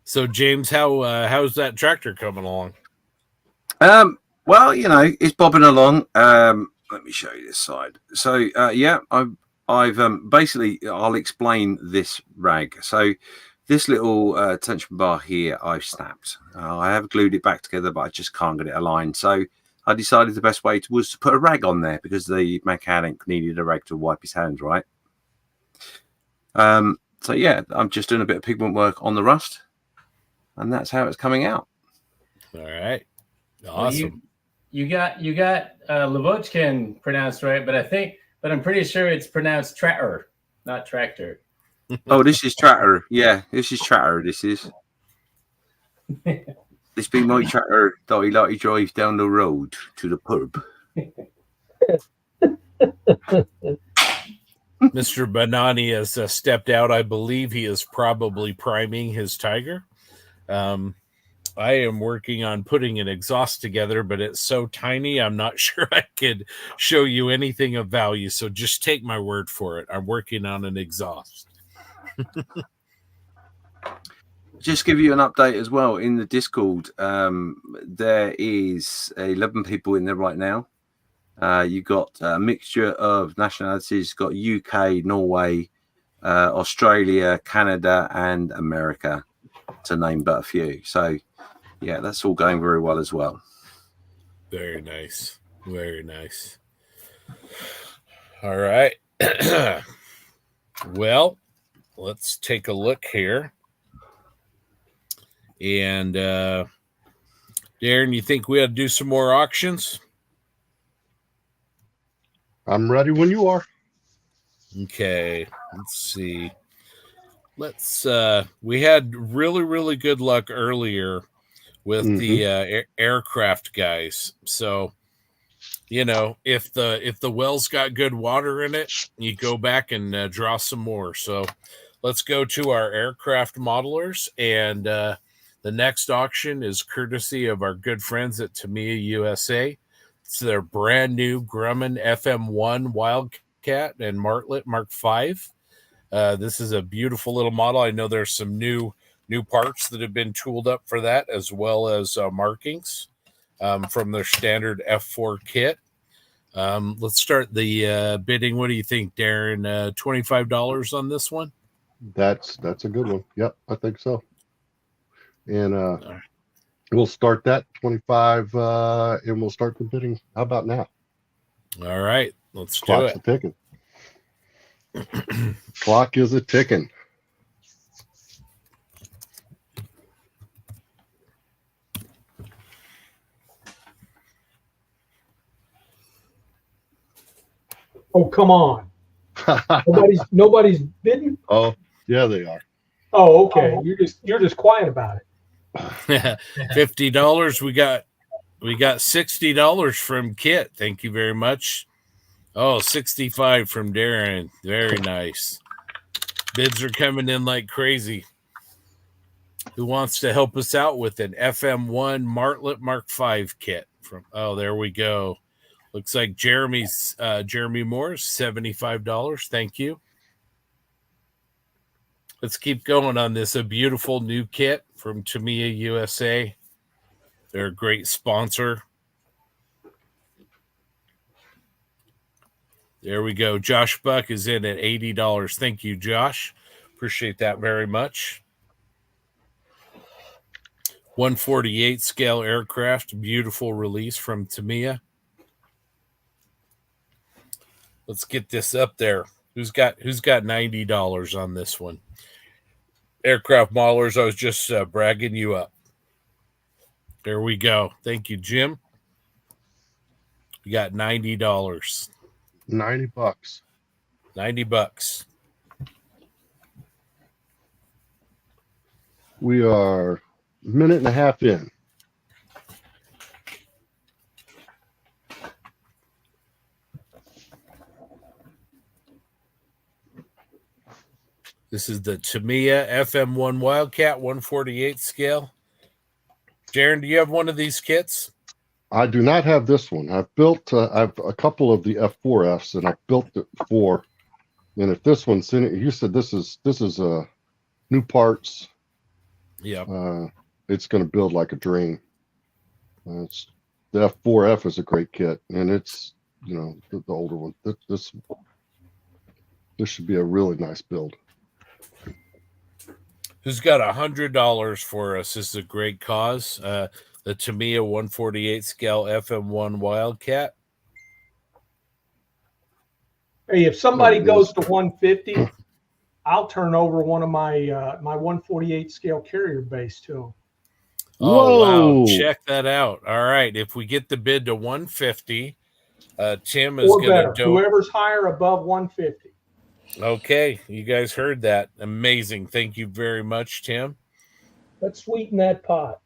So, James, how's that tractor coming along? Well, it's bobbing along. Let me show you this side. So, I've basically, I'll explain this rag. So, this little tension bar here, I've snapped. I have glued it back together, but I just can't get it aligned. So, I decided the best way was to put a rag on there because the mechanic needed a rag to wipe his hands, right? So yeah, I'm just doing a bit of pigment work on the rust, and that's how it's coming out. All right, Well, awesome. you got Lavochkin pronounced right, but I'm pretty sure it's pronounced tractor, not tractor. Oh, this is tractor. Yeah, this is tractor. This is. This be my tractor that I like to drive down the road to the pub. Mr. Banani has stepped out. I believe he is probably priming his Tiger. I am working on putting an exhaust together, but it's so tiny, I'm not sure I could show you anything of value. So just take my word for it. I'm working on an exhaust. Just give you an update as well in the Discord. There is 11 people in there right now. You got a mixture of nationalities. Got UK, Norway, Australia, Canada, and America, to name but a few. So, yeah, that's all going very well as well. Very nice. Very nice. All right. Well, let's take a look here. And Darren, you think we ought to do some more auctions? I'm ready when you are. Okay, let's see. We had really good luck earlier with the aircraft guys. So, you know, if the well's got good water in it, you go back and draw some more. So let's go to our aircraft modelers, and the next auction is courtesy of our good friends at Tamiya USA. It's their brand new Grumman FM1 Wildcat and Martlet Mark V. This is a beautiful little model. I know there's some new parts that have been tooled up for that, as well as markings from their standard F4 kit. Let's start the bidding. What do you think, Darren? $25 on this one? That's a good one. Yep, I think so. And we'll start that 25 and we'll start the bidding. How about now? All right, let's Clock's do it. ticking. Clock is a ticking. Oh, come on. Nobody's bidding? Oh, yeah, they are. Oh, okay. You're just quiet about it. $50. We got $60 from Kit. Thank you very much. Oh, 65 from Darren. Very nice. Bids are coming in like crazy. Who wants to help us out with an FM1 Martlet Mark V kit? There we go. Looks like Jeremy Moore's $75. Thank you. Let's keep going on this. A beautiful new kit from Tamiya USA. They're a great sponsor. There we go. Josh Buck is in at $80. Thank you, Josh. Appreciate that very much. 148 scale aircraft. Beautiful release from Tamiya. Let's get this up there. Who's got $90 on this one? Aircraft modelers, I was just bragging you up. There we go. Thank you, Jim. You got $90. $90. $90. We are a minute and a half in. This is the Tamiya FM1 Wildcat 148 scale. Darren, do you have one of these kits? I do not have this one. I've built I've a couple of the F4Fs, and I built it for. And if this one's in it, you said this is new parts. Yeah. It's going to build like a dream. The F4F is a great kit, and it's the older one. This should be a really nice build. Who's got $100 for us? This is a great cause. the Tamiya 148 scale FM1 Wildcat. Hey, if somebody There it goes is. to 150, I'll turn over one of my my 148 scale carrier base to them. Oh, wow. Whoa. Check that out. All right. If we get the bid to 150, Tim is Or going better, to whoever's higher above 150. Okay. You guys heard that. Amazing. Thank you very much, Tim. Let's sweeten that pot.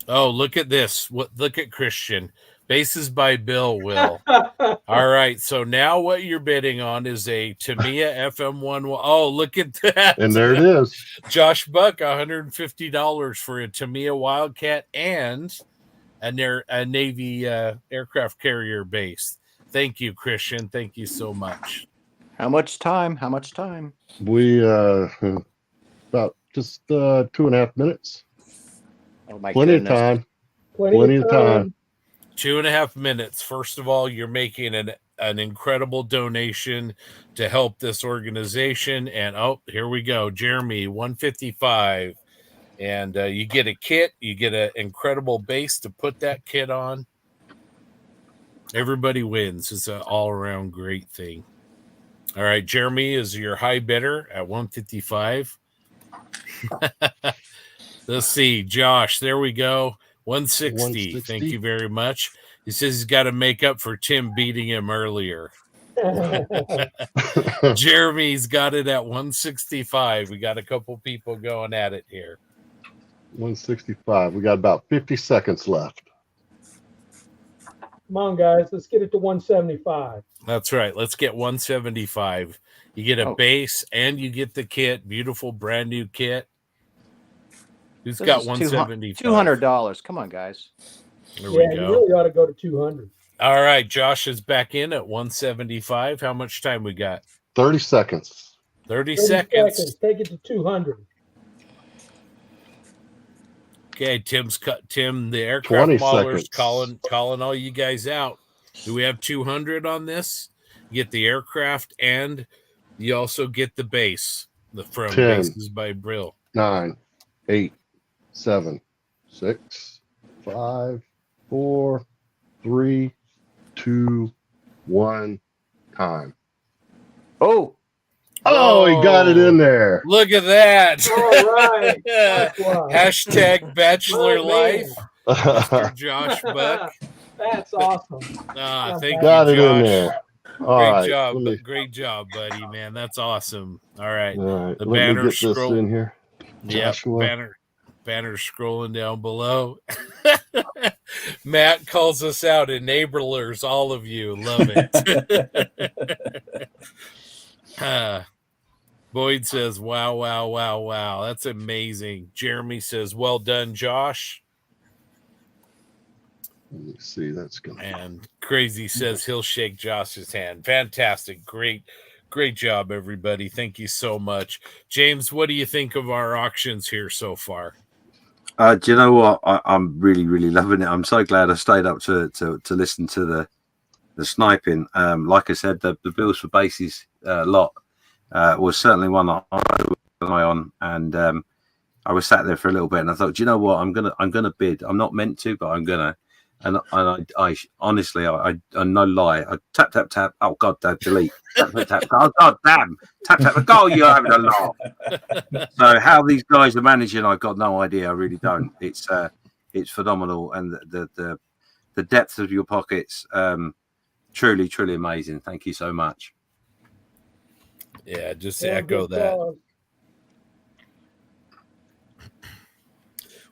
Oh, look at this. Look at Christian. Bases by Bill, Will. All right. So now what you're bidding on is a Tamiya FM1. Oh, look at that. And there it is. Josh Buck, $150 for a Tamiya Wildcat and a Navy aircraft carrier base. Thank you, Christian. Thank you so much. How much time? How much time? We about just 2.5 minutes. Oh my Plenty goodness. of time. Plenty of time. 2.5 minutes. First of all, you're making an incredible donation to help this organization. And here we go. Jeremy, 155. And you get a kit. You get an incredible base to put that kit on. Everybody wins. It's an all-around great thing. All right, Jeremy is your high bidder at 155. Let's see, Josh. There we go. 160. Thank you very much. He says he's got to make up for Tim beating him earlier. Jeremy's got it at 165. We got a couple people going at it here. 165. We got about 50 seconds left. Come on, guys. Let's get it to 175. That's right. Let's get 175. You get a base and you get the kit. Beautiful brand new kit. Who's This got is 175? $200. Come on, guys. There we You go. really ought to go to 200. All right. Josh is back in at 175. How much time we got? 30 seconds. 30 seconds. Take it to 200. Okay, Tim, the 20 aircraft mauler's seconds. calling all you guys out. Do we have 200 on this? You get the aircraft and you also get the base from 10, Bases by Brill. 9, 8, 7, 6, 5, 4, 3, 2, 1. Time. Oh, he got it in there. Look at that. All right. Hashtag bachelor Oh, man. life. Mr. Josh Buck. That's awesome. Thank Got you, it Josh. in there. All Great right. job. Let me- Great job, buddy, man. That's awesome. All right. All right. The Let me banner get this scroll in here. Yep, Joshua. banner scrolling down below. Matt calls us out, enablers, all of you. Love it. Boyd says, wow, wow, wow, wow. That's amazing. Jeremy says, well done, Josh. Let me see. That's going to. And Crazy says he'll shake Josh's hand. Fantastic. Great job, everybody. Thank you so much. James, what do you think of our auctions here so far? Do you know what? I'm really, really loving it. I'm so glad I stayed up to listen to the sniping. Like I said, the bills for bases lot was certainly one that I had an eye on, and I was sat there for a little bit, and I thought, do you know what? I'm gonna bid. I'm not meant to, but I'm gonna. And I honestly, I no lie, I tap. Oh God, delete. Tap. Oh God, damn. Tap. Oh, you're having a laugh. So how these guys are managing, I've got no idea. I really don't. It's phenomenal, and the depth of your pockets, truly amazing. Thank you so much. Yeah, just to echo that.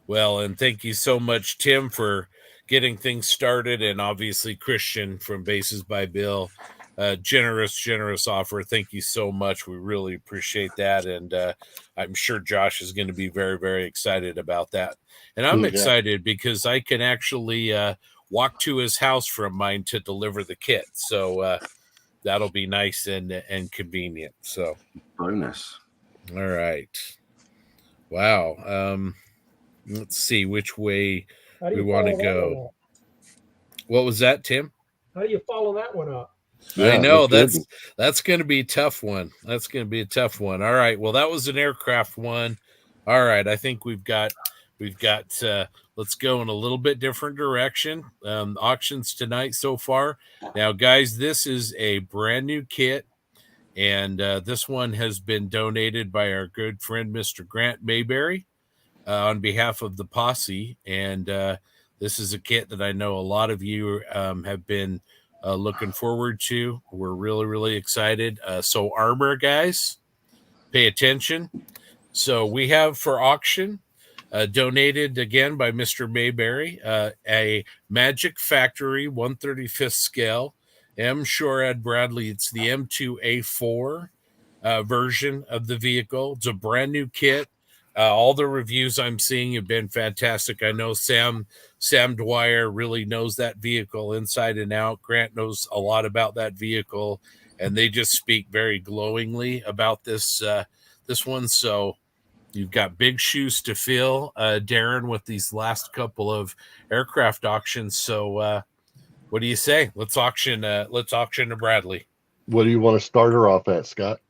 Well, and thank you so much, Tim, for getting things started, and obviously Christian from Bases by Bill. Generous offer. Thank you so much. We really appreciate that, and I'm sure Josh is going to be very, very excited about that. And I'm excited because I can actually walk to his house from mine to deliver the kit. So that'll be nice and convenient. So bonus. All right. Wow. Let's see which way we want to go. What was that, Tim? How do you follow that one up? I know that's going to be a tough one. That's going to be a tough one. All right. Well, that was an aircraft one. All right. I think we've got We've got, let's go in a little bit different direction. Auctions tonight so far. Now, guys, this is a brand new kit, and this one has been donated by our good friend, Mr. Grant Mayberry, on behalf of the Posse. And this is a kit that I know a lot of you have been looking forward to. We're really, really excited. So armor, guys, pay attention. So we have for auction, donated again by Mr. Mayberry, a Magic Factory 1/35 scale M Shorad Bradley. It's the M2A4 version of the vehicle. It's a brand new kit. All the reviews I'm seeing have been fantastic. I know Sam Dwyer really knows that vehicle inside and out. Grant knows a lot about that vehicle, and they just speak very glowingly about this one. So you've got big shoes to fill, Darren, with these last couple of aircraft auctions. So what do you say? Let's auction a Bradley. What do you want to start her off at, Scott?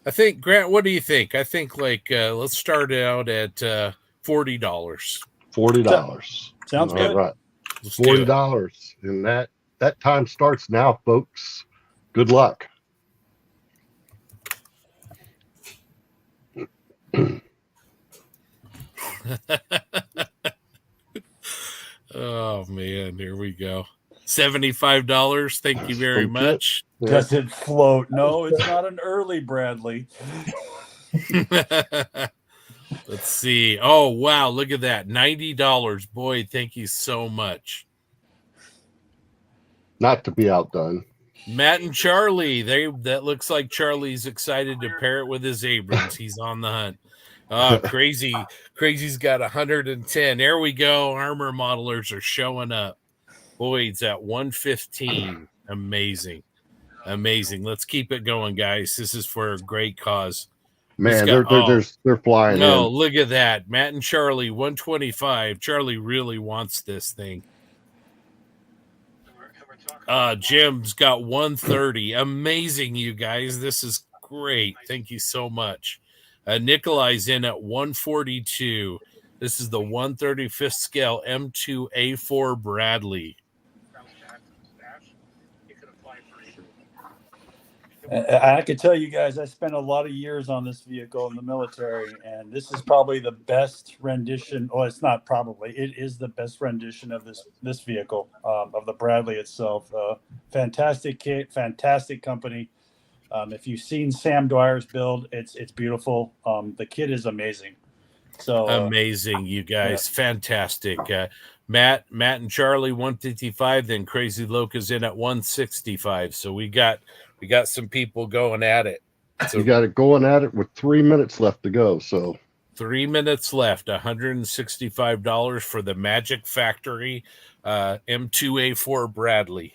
I think, Grant, what do you think? I think let's start out at $40. $40. Sounds good. All right. $40. And that time starts now, folks. Good luck. Oh man, here we go. $75. Thank you very much. Does it float? No, it's not an early Bradley. Let's see. Oh wow, look at that. $90. Boy, thank you so much. Not to be outdone. Matt and Charlie, that looks like Charlie's excited to pair it with his Abrams. He's on the hunt. Crazy's got 110. There we go. Armor modelers are showing up. Boyd's at 115. Amazing. Let's keep it going, guys. This is for a great cause. Man, they're flying. No, in. Look at that. Matt and Charlie, 125. Charlie really wants this thing. Jim's got 130. Amazing, you guys. This is great. Thank you so much. Nikolai's in at 142. This is the 135th scale M2A4 Bradley. I can tell you guys, I spent a lot of years on this vehicle in the military, and this is probably the best rendition. Well, it's not probably. It is the best rendition of this vehicle, of the Bradley itself. Fantastic kit, fantastic company. If you've seen Sam Dwyer's build, it's beautiful. The kit is amazing. So amazing, you guys. Yeah. Fantastic. Matt and Charlie 155, then Crazy Loca's in at 165. So we got some people going at it. So you got it going at it with 3 minutes left to go. So 3 minutes left. $165 for the Magic Factory M2A4 Bradley.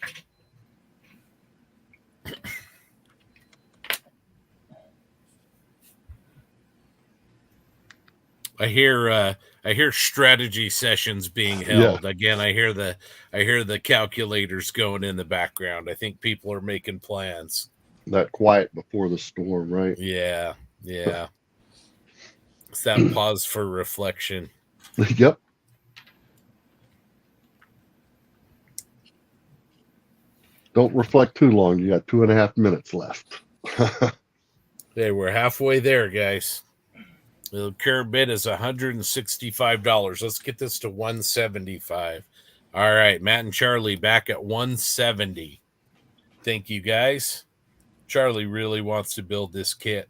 I hear strategy sessions being held. Yeah. Again, I hear the calculators going in the background. I think people are making plans. That quiet before the storm, right? Yeah. It's that pause for reflection. Yep. Don't reflect too long. You got 2.5 minutes left. Okay, we're halfway there, guys. The current bid is $165. Let's get this to 175. All right, Matt and Charlie back at 170. Thank you, guys. Charlie really wants to build this kit.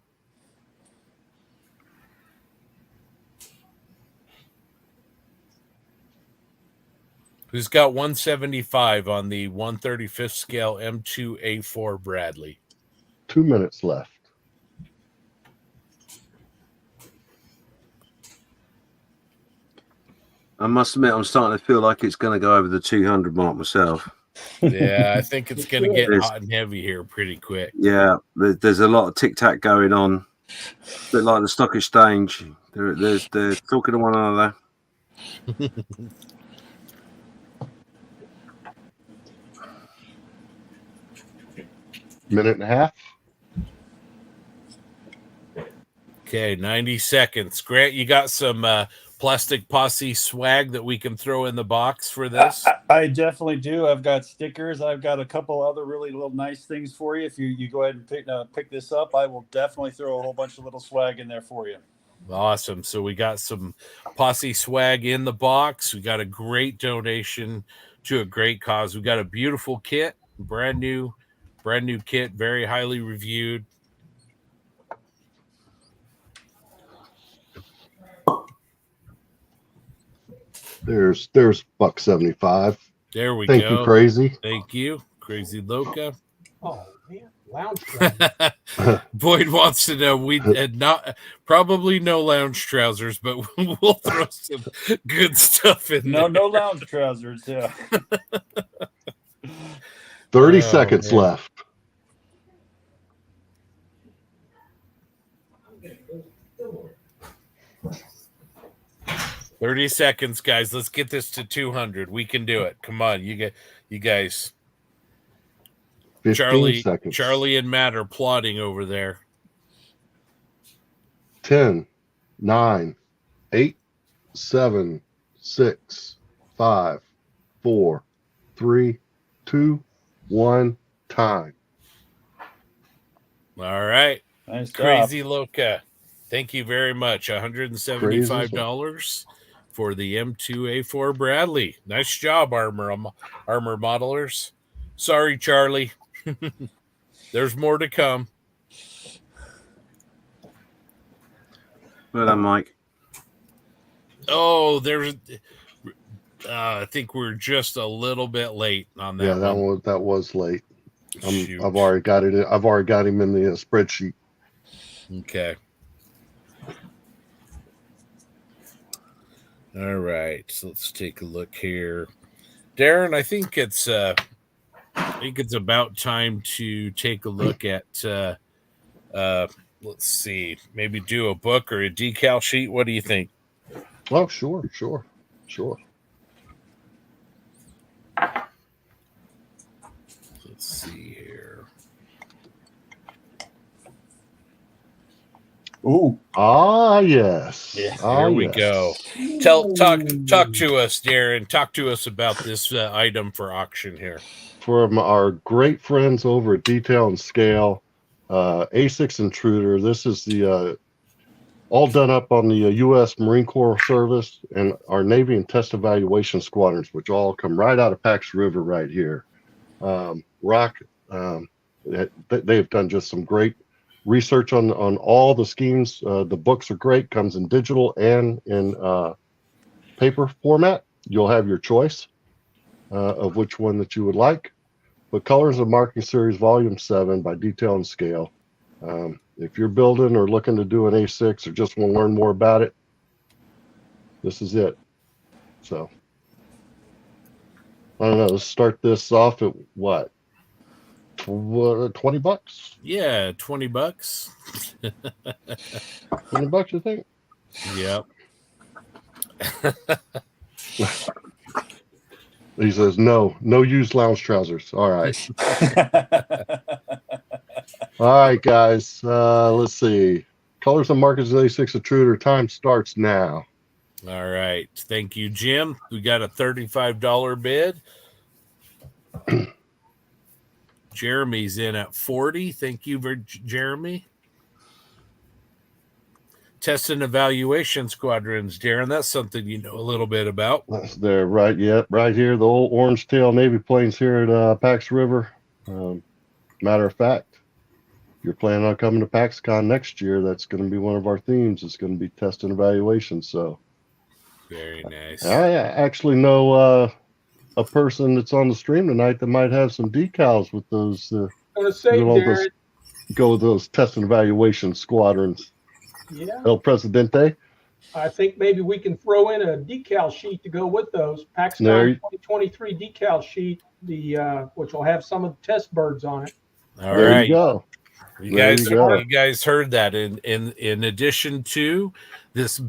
Who's got 175 on the 135th scale M2A4 Bradley? 2 minutes left. I must admit, I'm starting to feel like it's going to go over the 200 mark myself. Yeah, I think it's going to get hot and heavy here pretty quick. Yeah, there's a lot of tic-tac going on. A bit like the stock exchange. They're talking to one another. Minute and a half. Okay, 90 seconds. Grant, you got some Plastic Posse swag that we can throw in the box for this? I definitely do. I've got stickers. I've got a couple other really little nice things for you. If you go ahead and pick this up, I will definitely throw a whole bunch of little swag in there for you. Awesome. So we got some Posse swag in the box. We got a great donation to a great cause. We got a beautiful kit, brand new kit, very highly reviewed. There's $1.75. There we Thank go. you, Crazy. Thank you, Crazy Loca. Oh man, lounge trousers. Boyd wants to know we probably no lounge trousers, but we'll throw some good stuff in there. No lounge trousers. Yeah. 30 seconds left. $30 seconds, guys. Let's get this to 200. We can do it. Come on, you guys. 15 seconds. Charlie and Matt are plotting over there. 10, 9, 8, 7, 6, 5, 4, 3, 2, 1. Time. All right. Nice Crazy job. Loca. Thank you very much. $175 for the M2A4 Bradley. Nice job, armor modelers. Sorry, Charlie. There's more to come. Well done, Mike. Oh, there's. I think we're just a little bit late on that. Yeah, that was late. I've already got it. I've already got him in the spreadsheet. Okay. All right, so let's take a look here, Darren. I think it's about time to take a look at. Let's see, maybe do a book or a decal sheet. What do you think? Oh, sure. Let's see here. Ooh. Yes. Yeah. Here we go. Talk to us, Darren. Talk to us about this item for auction here. From our great friends over at Detail and Scale, A6 Intruder. This is the all done up on the U.S. Marine Corps service and our Navy and Test Evaluation Squadrons, which all come right out of Pax River right here. They've done just some great research on all the schemes. The books are great, comes in digital and in paper format. You'll have your choice of which one that you would like. But Colors of Marking Series Volume 7 by Detail and Scale. If you're building or looking to do an A6 or just want to learn more about it, this is it. So, I don't know. Let's start this off at what? $20? Yeah, $20. $20, you think? Yep. He says, no used lounge trousers. All right. All right, guys. Let's see. Colors and Markings A6 Intruder. Time starts now. All right. Thank you, Jim. We got a $35 bid. Jeremy's in at 40. Thank you, Jeremy. Test and Evaluation Squadrons, Darren. That's something you know a little bit about. That's there, right? Yeah, right here. The old orange tail Navy planes here at Pax River. Matter of fact, if you're planning on coming to PaxCon next year, that's going to be one of our themes. It's going to be test and evaluation. So, very nice. I actually know a person that's on the stream tonight that might have some decals with those. I want to say, Darren, go with those test and evaluation squadrons. Yeah. El Presidente. I think maybe we can throw in a decal sheet to go with those. PaxCon 2023 decal sheet, which will have some of the test birds on it. All there right. You go. You guys heard that. In addition to this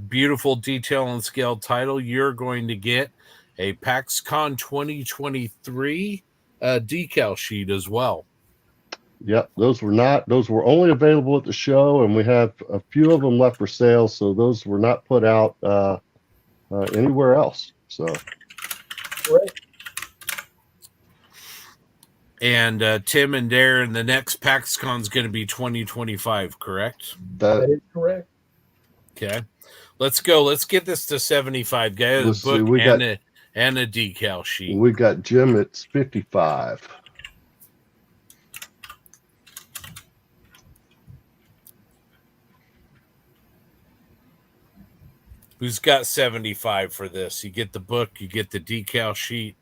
beautiful Detail and Scale title, you're going to get a PaxCon 2023 decal sheet as well. Yep, those were only available at the show, and we have a few of them left for sale. So those were not put out anywhere else. So, Great. And Tim and Darren, the next PAXCon is going to be 2025, correct? That is correct. Okay. Let's go. Let's get this to 75, guys. Let's A see, book we and, got- and a decal sheet. we got Jim at 55. Who's got 75 for this? You get the book, you get the decal sheet.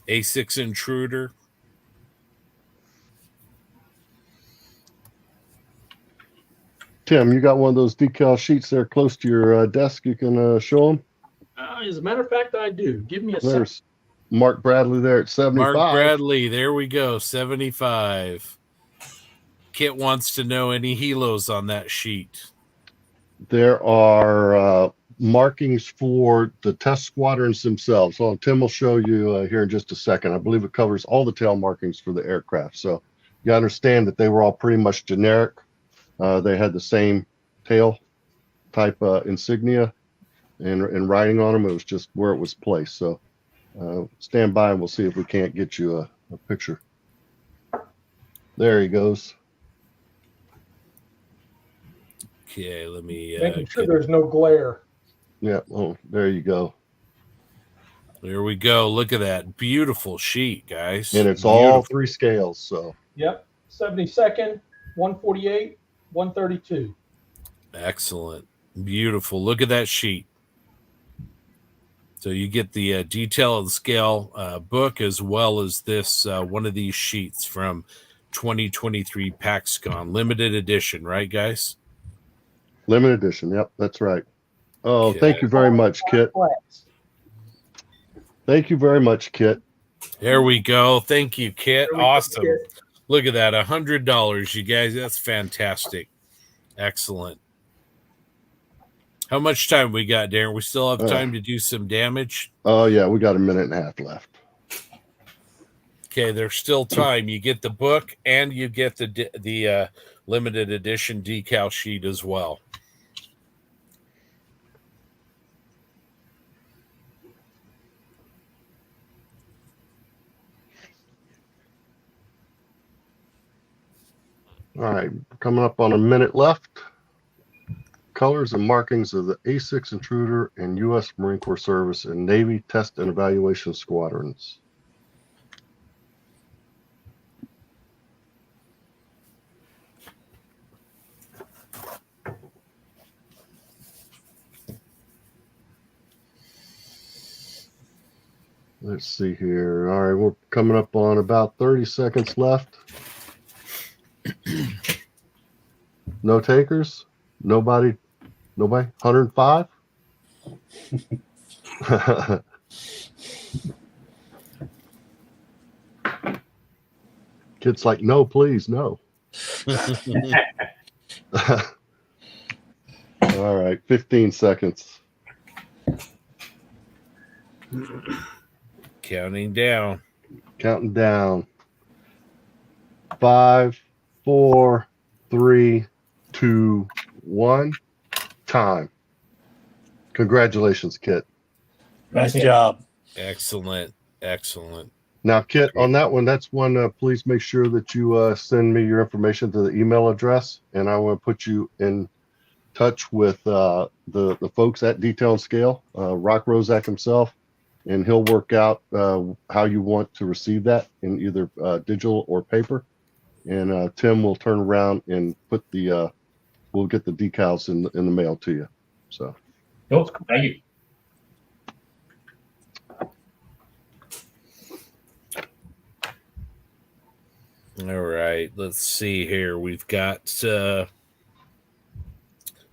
A6 Intruder. Tim, you got one of those decal sheets there close to your desk. You can show them. As a matter of fact, I do. Give me a second. There's Mark Bradley there at 75. Mark Bradley, there we go, 75. Kit wants to know any helos on that sheet. There are markings for the test squadrons themselves. So Tim will show you here in just a second. I believe it covers all the tail markings for the aircraft. So you understand that they were all pretty much generic. They had the same tail type insignia and writing on them. It was just where it was placed. So stand by and we'll see if we can't get you a picture. There he goes. Okay, let me Making sure there's no glare. Yeah, oh, there you go. There we go. Look at that beautiful sheet, guys. And it's Beautiful. all three scales. So Yep. 72nd, 148, 132. Excellent. Beautiful. Look at that sheet. So you get the detail of the scale book as well as this one of these sheets from 2023 PAXCon limited edition, right, guys? limited edition. Yep, that's right. Oh, Okay. thank you very much, Kit. Thank you very much, Kit. There we go. Thank you, Kit. There we go, Awesome. Kit. Look at that. $100, you guys. That's fantastic. Excellent. How much time we got, Darren? We still have time to do some damage? Oh, yeah, we got a minute and a half left. Okay, there's still time. You get the book and you get the limited edition decal sheet as well. All right, coming up on a minute left. Colors and markings of the A6 Intruder and U.S. Marine Corps Service and Navy Test and Evaluation Squadrons. Let's see here. All right, we're coming up on about 30 seconds left. No takers? Nobody? 105? Kid's like, no, please, no. All right, 15 seconds. Counting down. Counting down. 5, 4, 3, 2, 1. Time. Congratulations, Kit. Nice job. Excellent. Excellent. Now, Kit, on that one, that's one. Please make sure that you send me your information to the email address, and I want to put you in touch with the folks at Detail and Scale, Rock Rozak himself, and he'll work out how you want to receive that in either digital or paper. And Tim will turn around and put we'll get the decals in the mail to you. So, Cool. Thank you. All right. Let's see here. We've got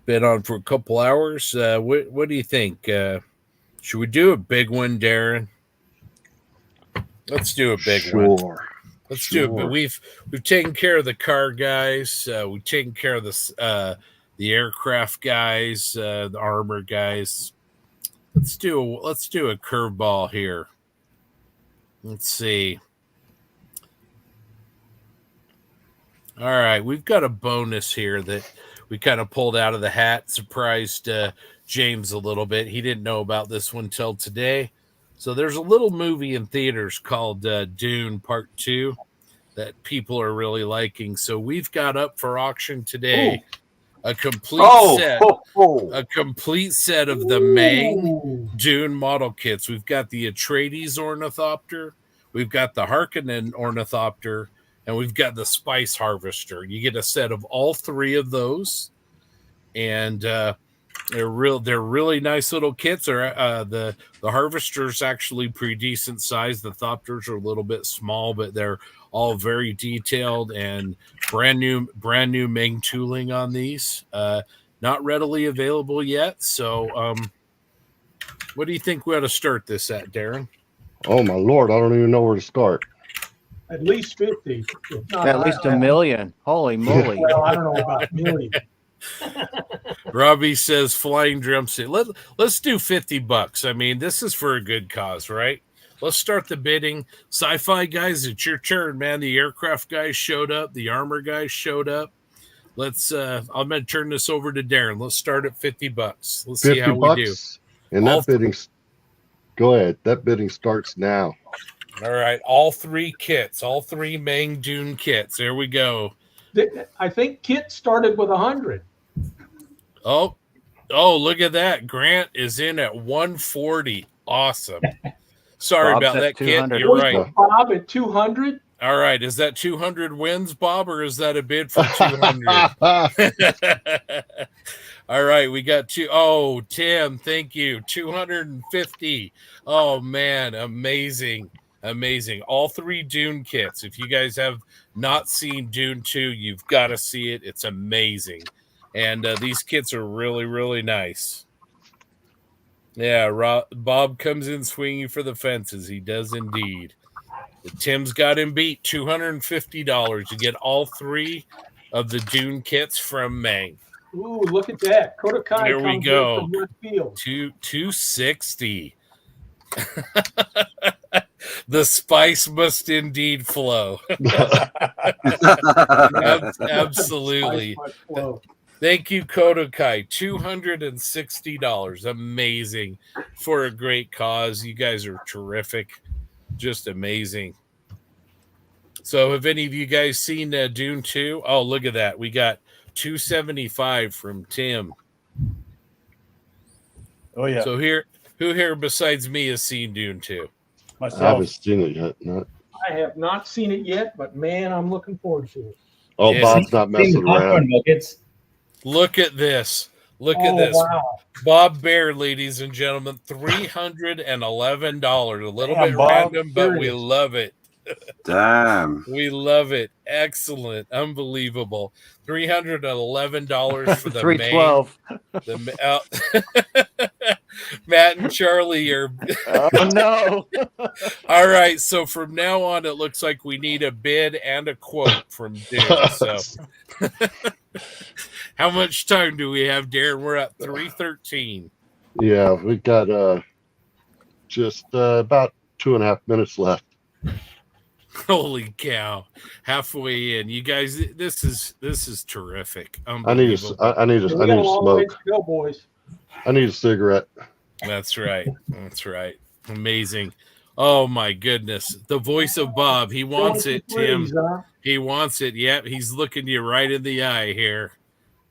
been on for a couple hours. What do you think? Should we do a big one, Darren? Let's do a big one. Let's do it. But we've taken care of the car guys. We've taken care of the aircraft guys, the armor guys. Let's do a curveball here. Let's see. All right, we've got a bonus here that we kind of pulled out of the hat, surprised James a little bit. He didn't know about this one till today. So there's a little movie in theaters called Dune Part 2 that people are really liking. So we've got up for auction today a complete set of the Mang Dune model kits. We've got the Atreides Ornithopter, we've got the Harkonnen Ornithopter, and we've got the Spice Harvester. You get a set of all three of those, and they're really nice little kits. The Harvester's actually pretty decent size. The Thopters are a little bit small, but they're all very detailed and brand new Meng tooling on these. Not readily available yet. So, what do you think we ought to start this at, Darren? Oh my Lord, I don't even know where to start. At least 50. At least a million. Holy moly. Well, I don't know about a million. Robbie says flying drum set. Let's do $50. I mean, this is for a good cause, right? Let's start the bidding. Sci-fi guys, it's your turn, man. The aircraft guys showed up. The armor guys showed up. I'm going to turn this over to Darren. Let's start at $50. Let's see how we do. And that bidding, go ahead. That bidding starts now. All right. All three kits, all three Mang Dune kits. There we go. I think Kit started with 100. Oh, look at that. Grant is in at 140. Awesome. Sorry Bob's about that, Kit. $200. You're right. Bob at 200. All right. Is that 200 wins, Bob, or is that a bid for 200? All right. We got two. Oh, Tim, thank you. 250. Oh, man. Amazing. Amazing. All three Dune kits. If you guys have not seen Dune 2, you've got to see it. It's amazing. And these kits are really, really nice. Yeah, Bob comes in swinging for the fences. He does indeed. Tim's got him beat. $250. You get all three of the Dune kits from Mang. Ooh, look at that. Kodakai There we comes go. in from left field. 260. The spice must indeed flow. Absolutely. Thank you, Kodakai. $260. Amazing for a great cause. You guys are terrific. Just amazing. So have any of you guys seen Dune 2? Oh, look at that. We got $275 from Tim. Oh, yeah. So who here besides me has seen Dune 2? Myself. I haven't seen it yet. I have not seen it yet, but man, I'm looking forward to it. Oh, yes. Bob's not messing around. Look at this. Look at this. Wow. Bob Bear, ladies and gentlemen, $311. A little bit Bob, random, but we love it. Damn. We love it. Excellent. Unbelievable. $311 for the $312. Matt and Charlie are. Oh, no. All right. So from now on, it looks like we need a bid and a quote from Dune. So how much time do we have, Darren? We're at 3:13. Yeah, we got just about 2.5 minutes left. Holy cow! Halfway in, you guys. This is terrific. I need a smoke. Go, boys. I need a cigarette. That's right. That's right. Amazing. Oh my goodness. The voice of Bob. He wants it, Tim. He wants it. Yep. He's looking you right in the eye here.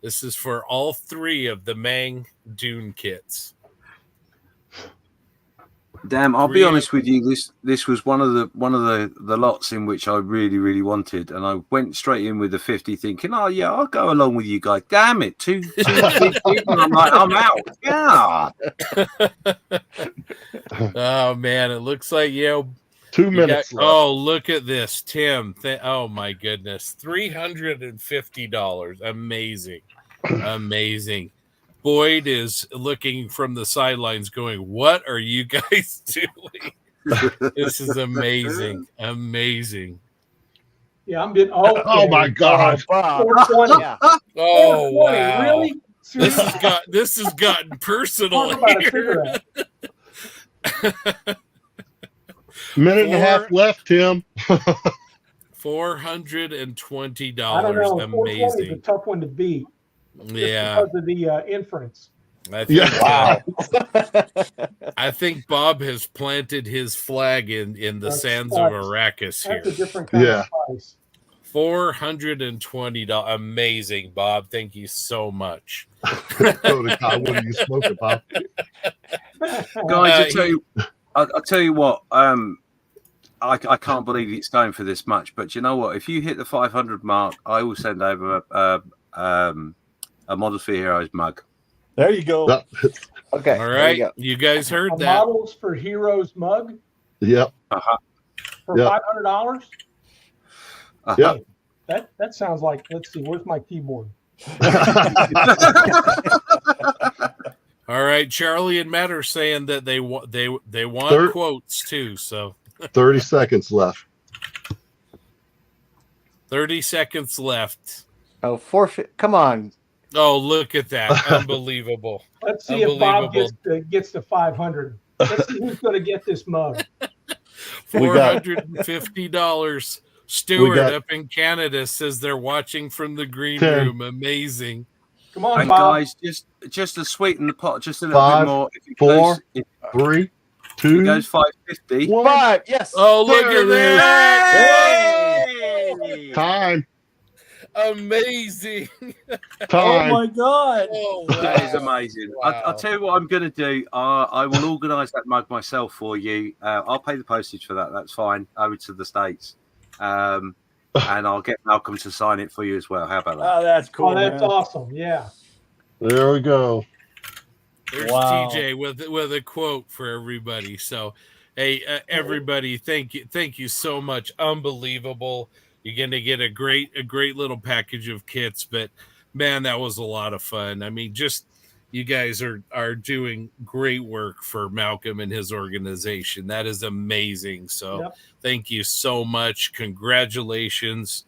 This is for all three of the Mang Dune kits. Damn, I'll be honest with you. This was one of the lots in which I really, really wanted, and I went straight in with the 50, thinking, "Oh yeah, I'll go along with you guys." Damn it, 250. I'm like, I'm out. Yeah. Oh man, it looks like 2 minutes left. Oh, look at this, Tim. Oh my goodness, $350. Amazing, amazing. Boyd is looking from the sidelines going, what are you guys doing? This is amazing. Amazing. Yeah, I'm getting oh my God. 420. Yeah. Oh, 420, wow. Really? This has gotten personal here. Minute and a half left, Tim. I $420. don't know. 420 is a Amazing. tough one to beat. Yeah. Because of the inference. I think, Wow. I think Bob has planted his flag in the sands of Arrakis here. That's a different kind of price. $420. Amazing, Bob. Thank you so much. What are you smoking, Bob? Guys, I'll tell you what. I can't believe it's going for this much, but you know what? If you hit the 500 mark, I will send over a Models for Heroes mug. There you go. Okay. All right. You guys heard A that. Models for Heroes mug Yep. for $500. Yep. That sounds like. Let's see. Where's my keyboard? All right, Charlie and Matt are saying that they want quotes too. So 30 seconds left. 30 seconds left. Oh, forfeit! Come on. Oh, look at that! Unbelievable. Let's see if Bob gets to 500. Let's see who's going to get this mug. $450. Stuart up in Canada says they're watching from the green room. Amazing. Come on, and Bob. guys, just to sweeten the pot, just a little 5, bit more. 4, 3, 2. It goes 550. 5. Yes. Oh, look at that! Hey! Time. Amazing. Time. Oh my God. Oh, That is amazing. Wow. I'll tell you what I'm going to do. I will organise that mug myself for you. I'll pay the postage for that. That's fine. Over to the States. And I'll get Malcolm to sign it for you as well. How about that? Oh, that's cool. Oh, that's man. awesome. Yeah. There we go. There's Wow. TJ with a quote for everybody. So, hey, everybody, thank you so much. Unbelievable. You're gonna get a great little package of kits. But man, that was a lot of fun. I mean, just you guys are doing great work for Malcolm and his organization. That is amazing. So, Thank you so much. Congratulations.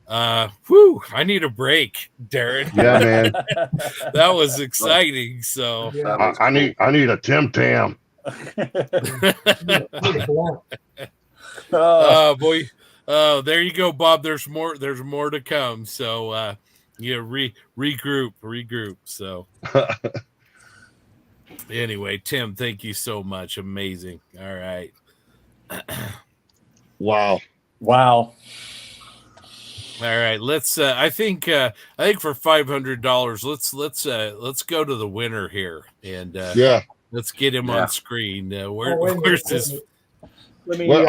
I need a break, Darren. Yeah, man. That was exciting. So I need a Tim Tam. Oh boy. Oh, there you go, Bob. There's more to come. So regroup. So anyway, Tim, thank you so much. Amazing. All right. Wow. All right, let's. I think for $500, let's go to the winner here, and let's get him on screen. Where's this? I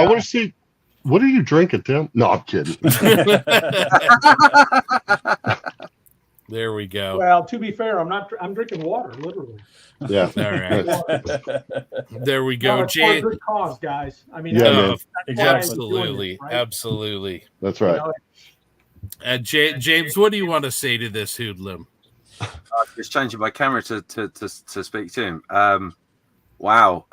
want to see. What are you drinking, Tim? No, I'm kidding. There we go. Well, to be fair, I'm drinking water, literally. Yeah. All right. There we go. No, it's for a good cause, guys. I mean, absolutely, absolutely. That's right. James, what do you want to say to this hoodlum? Just changing my camera to speak to him. Wow.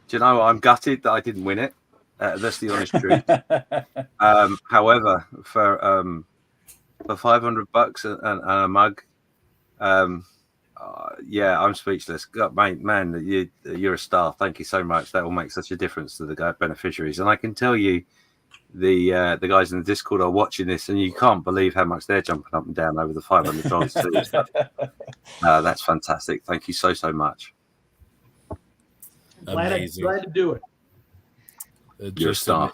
Do you know, I'm gutted that I didn't win it. That's the honest truth. However, for $500 and a mug, I'm speechless. God, man, you're a star. Thank you so much. That will make such a difference to the beneficiaries. And I can tell you, the guys in the Discord are watching this, and you can't believe how much they're jumping up and down over the $500 too. That's fantastic. Thank you so much. Amazing. Glad to do it. You're a star.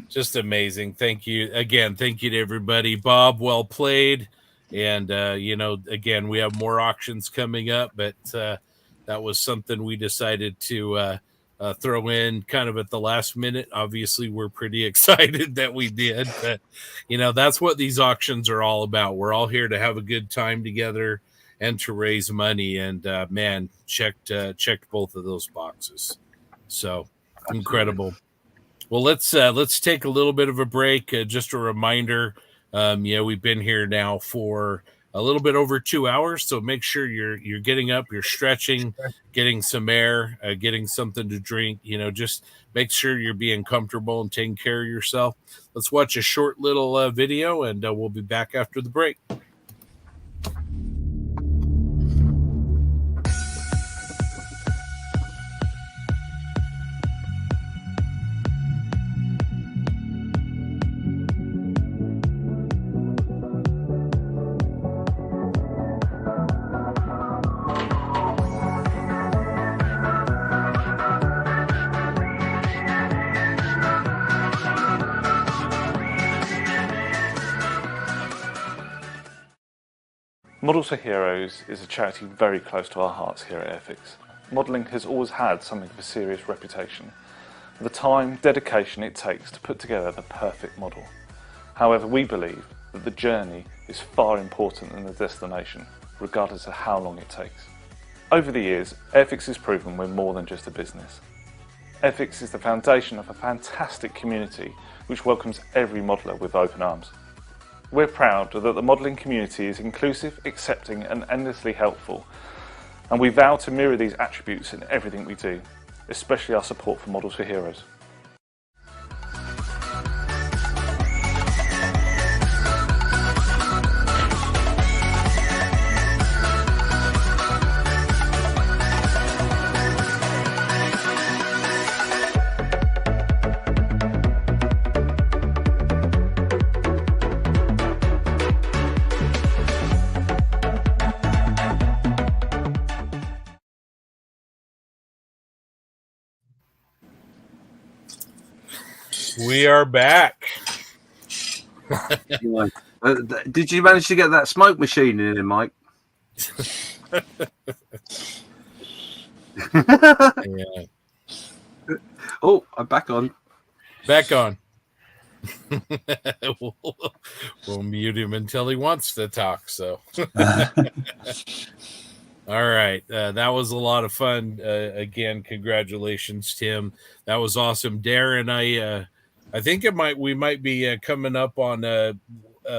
Just amazing. Thank you again. Thank you to everybody. Bob, well played. And again, we have more auctions coming up, but that was something we decided to throw in kind of at the last minute. Obviously, we're pretty excited that we did, but that's what these auctions are all about. We're all here to have a good time together and to raise money. And man, checked both of those boxes. So incredible. Well, let's take a little bit of a break. Just a reminder, we've been here now for a little bit over 2 hours, so make sure you're getting up, you're stretching, getting some air, getting something to drink. Just make sure you're being comfortable and taking care of yourself. Let's watch a short little video, and we'll be back after the break. Models for Heroes is a charity very close to our hearts here at Airfix. Modelling has always had something of a serious reputation for the time, dedication it takes to put together the perfect model. However, we believe that the journey is far important than the destination, regardless of how long it takes. Over the years, Airfix has proven we're more than just a business. Airfix is the foundation of a fantastic community which welcomes every modeller with open arms. We're proud that the modelling community is inclusive, accepting and endlessly helpful, and we vow to mirror these attributes in everything we do, especially our support for Models for Heroes. We are back. Did you manage to get that smoke machine in, Mike? Yeah. Oh, I'm back on. Back on. We'll mute him until he wants to talk. So, all right, that was a lot of fun. Again, congratulations, Tim. That was awesome, Darren. I think we might be coming up on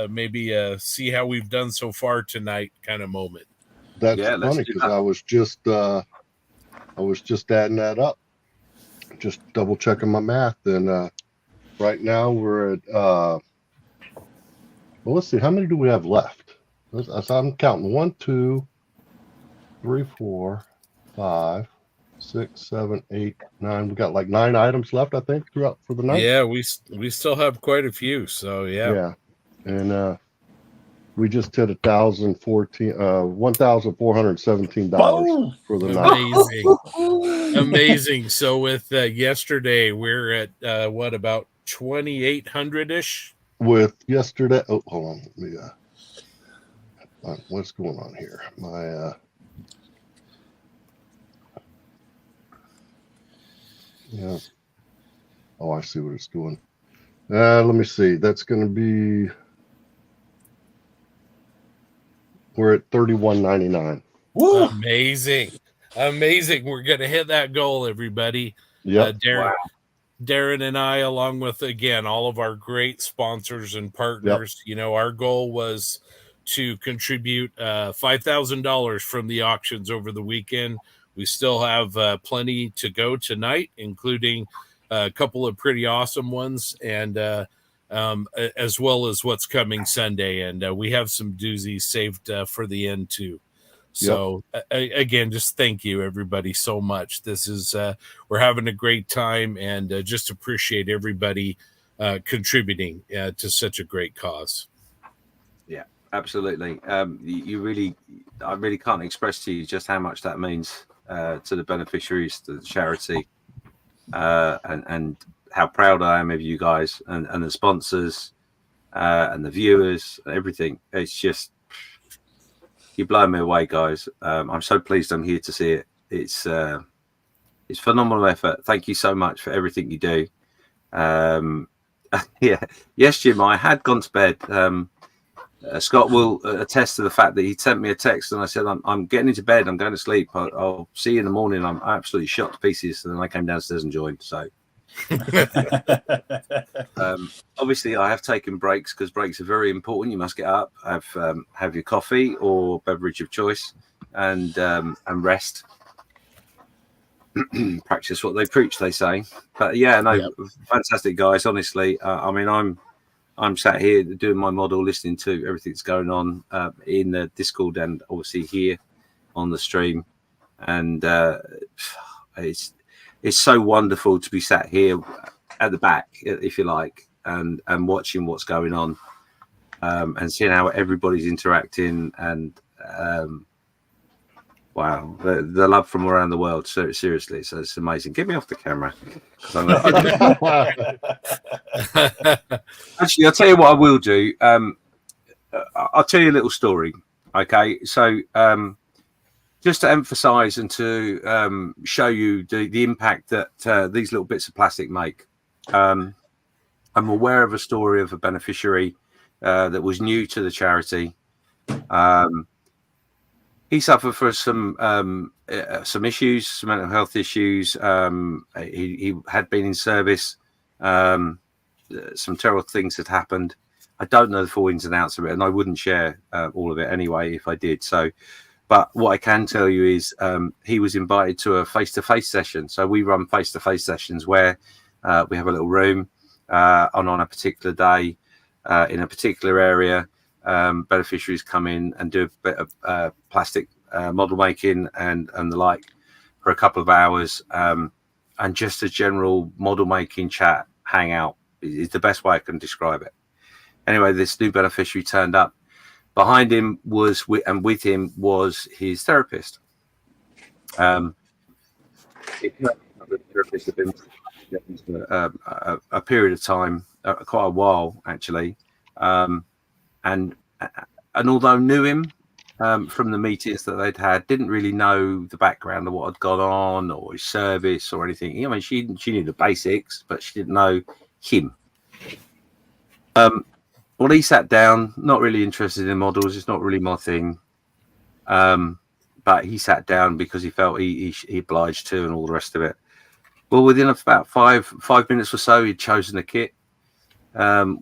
maybe see how we've done so far tonight kind of moment. That's funny because I was just adding that up, just double checking my math, and right now we're at well, let's see, how many do we have left? I'm counting 1, 2, 3, 4, 5, 6, 7, 8, 9. We got like 9 items left, I think, throughout for the night. Yeah, we still have quite a few. So yeah. And we just hit $1,417 for the night. Amazing. So with yesterday, we're at what, about 2,800 ish. With yesterday, oh, hold on, let me what's going on here? My yeah. Oh, I see what it's doing. Let me see. That's going to be. We're at $31.99. Amazing. We're going to hit that goal, everybody. Yeah. Darren and I, along with, again, all of our great sponsors and partners, our goal was to contribute $5,000 from the auctions over the weekend. We still have plenty to go tonight, including a couple of pretty awesome ones, and as well as what's coming Sunday. And we have some doozies saved for the end too. So again, just thank you everybody so much. This is we're having a great time, and just appreciate everybody contributing to such a great cause. Yeah, absolutely. I really can't express to you just how much that means to the beneficiaries, to the charity, and how proud I am of you guys and the sponsors and the viewers and everything. It's just, you blow me away, guys. I'm so pleased I'm here to see it. It's phenomenal effort. Thank you so much for everything you do. Yes, Jim, I had gone to bed. Scott will attest to the fact that he sent me a text and I said, I'm getting into bed, I'm going to sleep, I'll see you in the morning. I'm absolutely shot to pieces. And then I came downstairs and joined. So obviously I have taken breaks because breaks are very important. You must get up, have your coffee or beverage of choice, and rest. Practice what they preach, they say. But fantastic guys, honestly. I mean, I'm sat here doing my model, listening to everything that's going on in the Discord and obviously here on the stream. And it's so wonderful to be sat here at the back, if you like, and watching what's going on and seeing how everybody's interacting. And wow, the love from around the world. So seriously, so it's amazing. Get me off the camera. Actually, I'll tell you what I will do. I'll tell you a little story. Okay, so just to emphasize and to show you the impact that these little bits of plastic make. I'm aware of a story of a beneficiary that was new to the charity. He suffered from some issues, some mental health issues. He had been in service. Some terrible things had happened. I don't know the full ins and outs of it, and I wouldn't share all of it anyway if I did. So, but what I can tell you is he was invited to a face-to-face session. So we run face-to-face sessions where we have a little room on a particular day in a particular area. Beneficiaries come in and do a bit of plastic model making and the like for a couple of hours, and just a general model making chat, hangout is the best way I can describe it. Anyway, this new beneficiary turned up. Behind him was, and with him was his therapist. The therapist had been a period of time, quite a while actually, and although knew him from the meetings that they'd had, didn't really know the background of what had gone on or his service or anything. I mean, she knew the basics, but she didn't know him. Well, he sat down, not really interested in models. It's not really my thing. But he sat down because he felt he obliged to, and all the rest of it. Well, within about five minutes or so, he'd chosen a kit.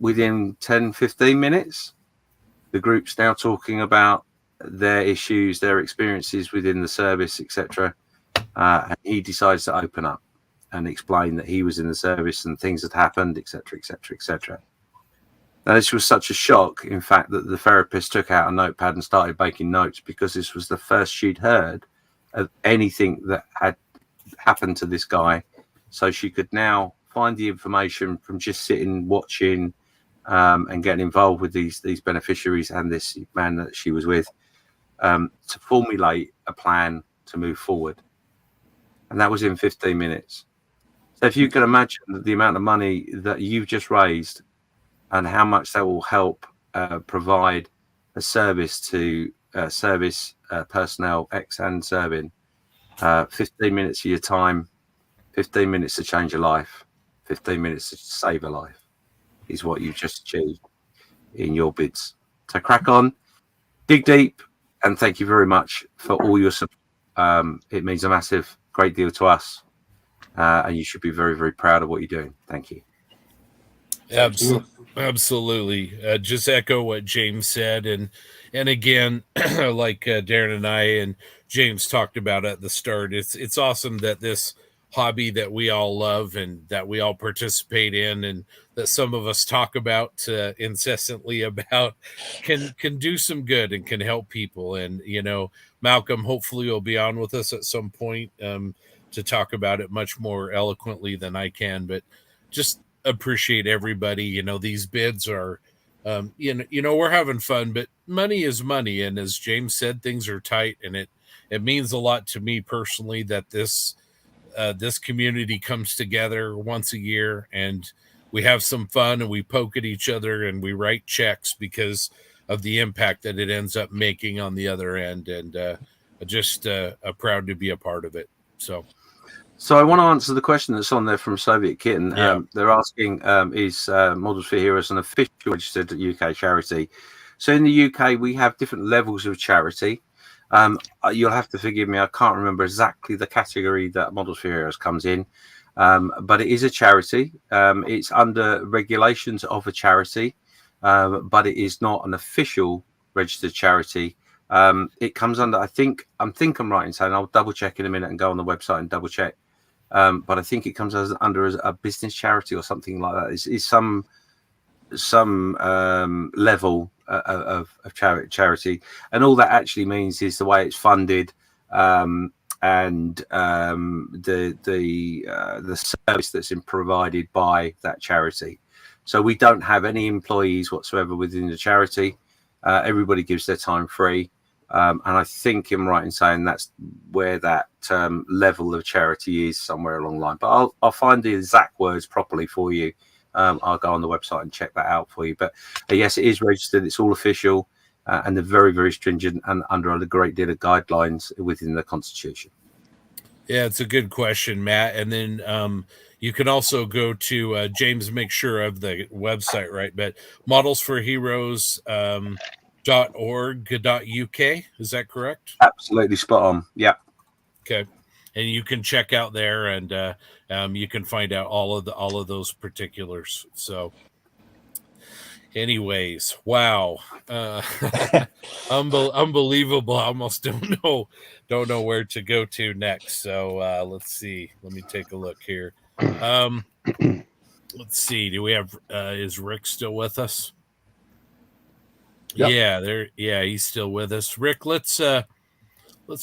Within 10, 15 minutes, the group's now talking about their issues, their experiences within the service, etc. And he decides to open up and explain that he was in the service and things had happened, etc., etc., etc. Now, this was such a shock, in fact, that the therapist took out a notepad and started making notes, because this was the first she'd heard of anything that had happened to this guy. So she could now find the information from just sitting, watching, and getting involved with these beneficiaries and this man that she was with, to formulate a plan to move forward. And that was in 15 minutes. So if you can imagine the amount of money that you've just raised and how much that will help provide a service to service personnel, ex and serving, 15 minutes of your time, 15 minutes to change a life, 15 minutes to save a life is what you've just achieved in your bids. So crack on, dig deep, and thank you very much for all your support. It means a massive, great deal to us, and you should be very, very proud of what you're doing. Thank you. Absolutely. Just echo what James said, and again, like Darren and I and James talked about at the start, it's awesome that this hobby that we all love and that we all participate in, and that some of us talk about incessantly about, can do some good and can help people. And Malcolm hopefully will be on with us at some point to talk about it much more eloquently than I can, but just appreciate everybody. These bids are we're having fun, but money is money, and as James said, things are tight, and it means a lot to me personally that this community comes together once a year and we have some fun and we poke at each other and we write checks because of the impact that it ends up making on the other end, and just proud to be a part of it. So I want to answer the question that's on there from Soviet Kitten. They're asking, is Models for Heroes an official registered UK charity? So in the UK, we have different levels of charity. You'll have to forgive me, I can't remember exactly the category that Models for Heroes comes in, but it is a charity. It's under regulations of a charity, but it is not an official registered charity. It comes under, I think I'm right in saying, I'll double check in a minute and go on the website and double check. But I think it comes under a business charity or something like that. It's some level of charity, and all that actually means is the way it's funded, and the service that's provided by that charity. So we don't have any employees whatsoever within the charity. Everybody gives their time free. And I think I'm right in saying that's where that level of charity is, somewhere along the line. But I'll find the exact words properly for you. I'll go on the website and check that out for you. But yes, it is registered. It's all official. and they're very, very stringent and under a great deal of guidelines within the Constitution. Yeah, it's a good question, Matt. And then you can also go to James, make sure of the website, right? But modelsforheroes.org.uk. Is that correct? Absolutely spot on. Yeah. Okay. And you can check out there, and you can find out all of those particulars. So, anyways, wow, unbelievable! I almost don't know where to go to next. So let's see. Let me take a look here. Let's see. Do we have? Is Rick still with us? Yep. Yeah, he's still with us. Rick, let's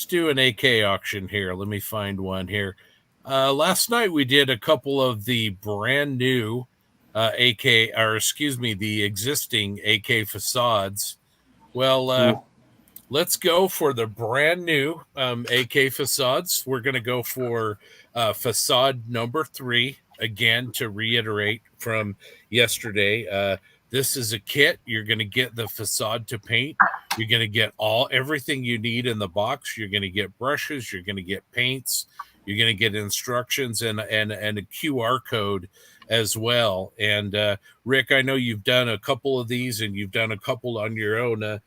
do an AK auction here. Let me find one here. Last night we did a couple of the brand new the existing AK facades. Well, let's go for the brand new AK facades. We're going to go for facade number 3. Again, to reiterate from yesterday, this is a kit. You're going to get the facade to paint. You're going to get everything you need in the box. You're going to get brushes. You're going to get paints. You're going to get instructions and a QR code as well. And Rick, I know you've done a couple of these, and you've done a couple on your own.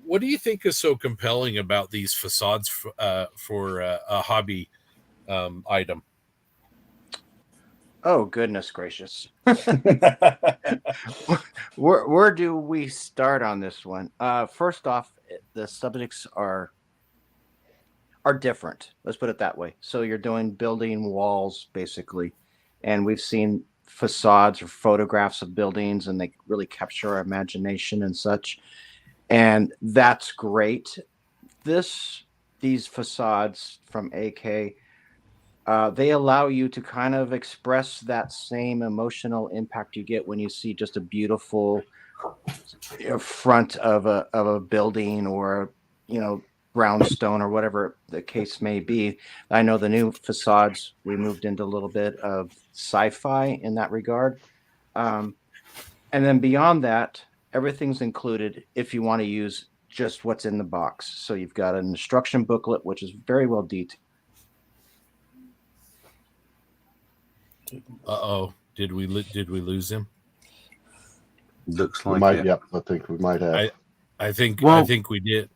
What do you think is so compelling about these facades for a hobby item? Oh, goodness gracious. Where do we start on this one? First off, the subjects are different. Let's put it that way. So you're doing building walls, basically. And we've seen facades or photographs of buildings, and they really capture our imagination and such. And that's great. These facades from AK, they allow you to kind of express that same emotional impact you get when you see just a beautiful front of a building, or brownstone, or whatever the case may be. I know the new facades, we moved into a little bit of sci-fi in that regard. And then beyond that, everything's included if you want to use just what's in the box. So you've got an instruction booklet, which is very well detailed. Uh-oh. Did we lose him? Looks like it. Yep, I think we might have. I think we did.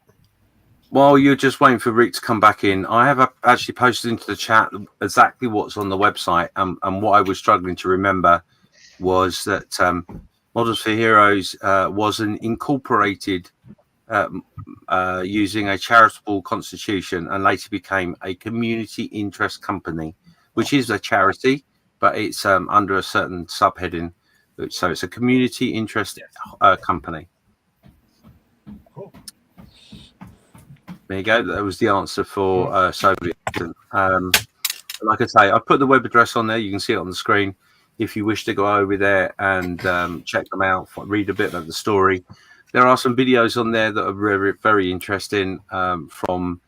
While you're just waiting for Rick to come back in, I have actually posted into the chat exactly what's on the website. And what I was struggling to remember was that Models for Heroes was an incorporated using a charitable constitution, and later became a community interest company, which is a charity, but it's under a certain subheading. So it's a community interest company. Cool. There you go. That was the answer for Soviet. Like I say, I've put the web address on there. You can see it on the screen. If you wish to go over there and check them out, read a bit about the story. There are some videos on there that are very, very interesting from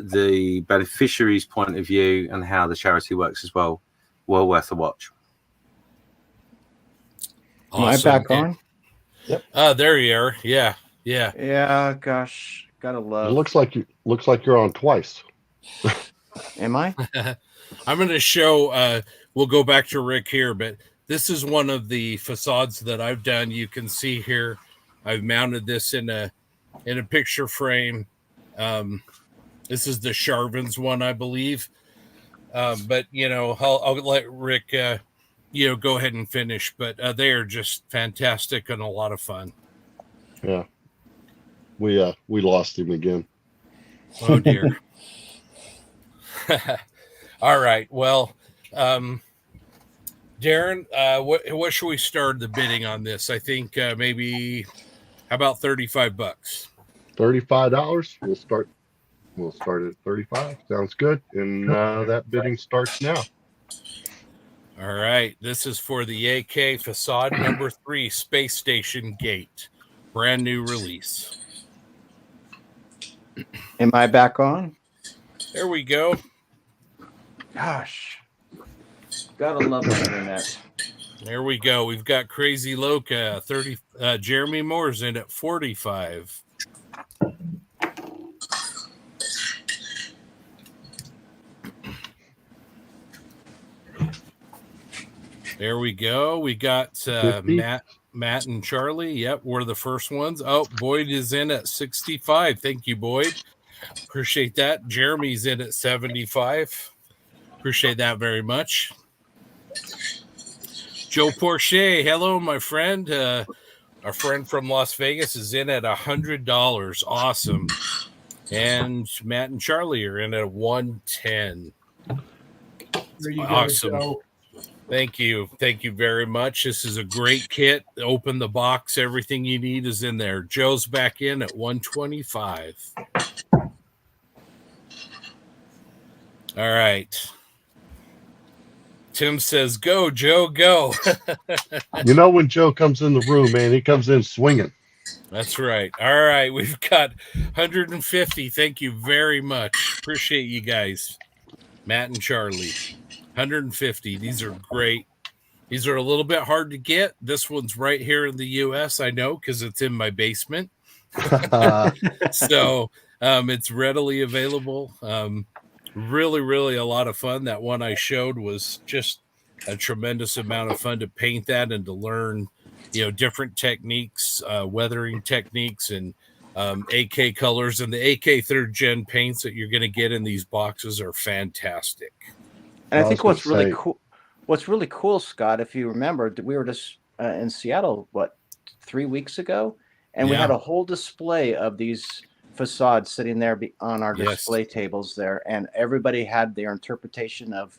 the beneficiaries' point of view and how the charity works as well. Well worth a watch. Am I back on? Yep. There you are. Yeah. Yeah. Gosh, gotta love. It looks like you're on twice. Am I? I'm going to show. We'll go back to Rick here, but this is one of the facades that I've done. You can see here, I've mounted this in a picture frame. This is the Charvins one, I believe. But I'll let Rick, go ahead and finish. But they are just fantastic and a lot of fun. Yeah, we lost him again. Oh dear. All right. Well, Darren, what should we start the bidding on this? I think maybe how about $35? $35. We'll start at 35. Sounds good. And that bidding starts now. All right. This is for the AK facade number 3, Space Station Gate, brand new release. Am I back on? There we go. Gosh, gotta love the internet. There we go. We've got Crazy Loca 30. Jeremy Moore's in at 45. There we go. We got Matt and Charlie. Yep, we're the first ones. Oh, Boyd is in at 65. Thank you, Boyd. Appreciate that. Jeremy's in at 75. Appreciate that very much. Joe Porche, hello, my friend. Our friend from Las Vegas is in at $100. Awesome. And Matt and Charlie are in at 110. There you Awesome. go, Joe. Thank you. Thank you very much. This is a great kit. Open the box. Everything you need is in there. Joe's back in at 125. All right. Tim says, go, Joe, go. You know, when Joe comes in the room, man, he comes in swinging. That's right. All right. We've got 150. Thank you very much. Appreciate you guys. Matt and Charlie. 150. These are great. These are a little bit hard to get. This one's right here in the US, I know, because it's in my basement. So it's readily available. Really, really a lot of fun. That one I showed was just a tremendous amount of fun to paint that and to learn, different techniques, weathering techniques, and AK colors. And the AK 3rd gen paints that you're going to get in these boxes are fantastic. And I think what's really cool, Scott, if you remember, we were just in Seattle, 3 weeks ago, and we had a whole display of these facades sitting there on our display tables there, and everybody had their interpretation of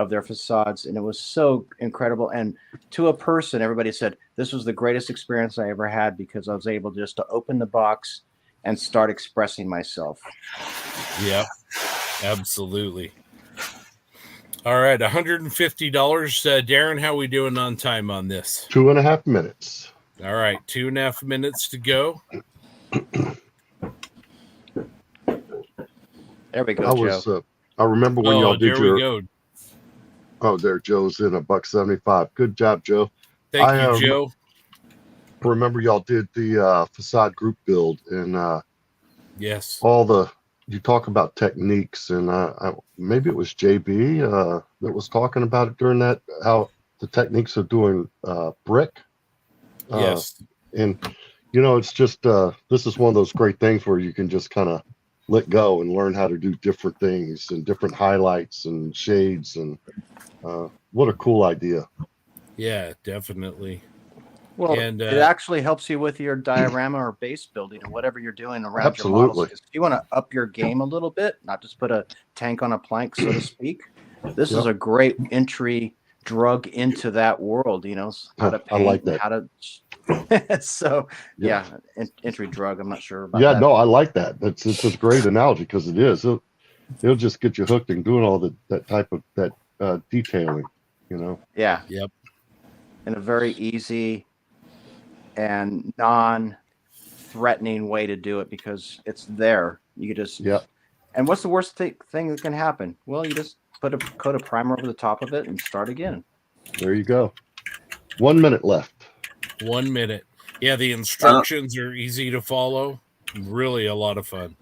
their facades, and it was so incredible. And to a person, everybody said this was the greatest experience I ever had, because I was able just to open the box and start expressing myself. Yep, absolutely. All right, $150. Darren, how are we doing on time on this? 2.5 minutes. All right, 2.5 minutes to go. There we go, Joe. I remember when y'all did there we go. Oh, there, Joe's in $175. Good job, Joe. Thank you, Joe. Remember y'all did the facade group build, and yes, you talk about techniques, and maybe it was JB that was talking about it during that, how the techniques of doing brick. Yes. And, it's just, this is one of those great things where you can just kind of let go and learn how to do different things and different highlights and shades. And what a cool idea. Yeah, definitely. Well, and it actually helps you with your diorama or base building or whatever you're doing around your models. If you want to up your game a little bit, not just put a tank on a plank, so to speak, this is a great entry drug into that world, how to paint, I like that. how to so entry drug. I'm not sure about that. No, I like that. It's a great analogy, because it is. It'll just get you hooked in doing all that type of detailing, Yeah. Yep. In a very easy and non-threatening way to do it, because it's there. You just And what's the worst thing that can happen? Well, you just put a coat of primer over the top of it and start again. There you go. 1 minute left. 1 minute. Yeah, the instructions are easy to follow. Really a lot of fun.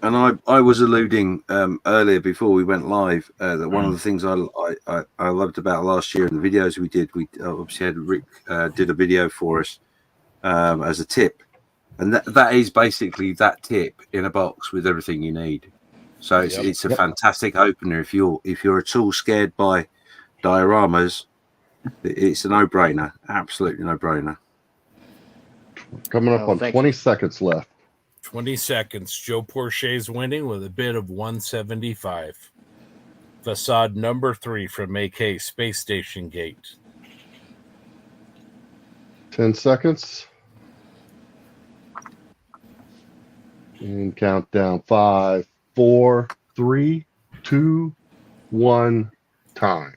And I was alluding earlier before we went live that one of the things I loved about last year and the videos we obviously had Rick did a video for us as a tip, and that is basically that tip in a box with everything you need. So it's a fantastic opener if you're at all scared by dioramas. It's a no-brainer, absolutely no-brainer. Coming up on 20 seconds left. 20 seconds. Joe Porche's winning with a bid of 175. Facade number 3 from AK Space Station Gate. 10 seconds. And countdown 5, 4, 3, 2, 1. Time.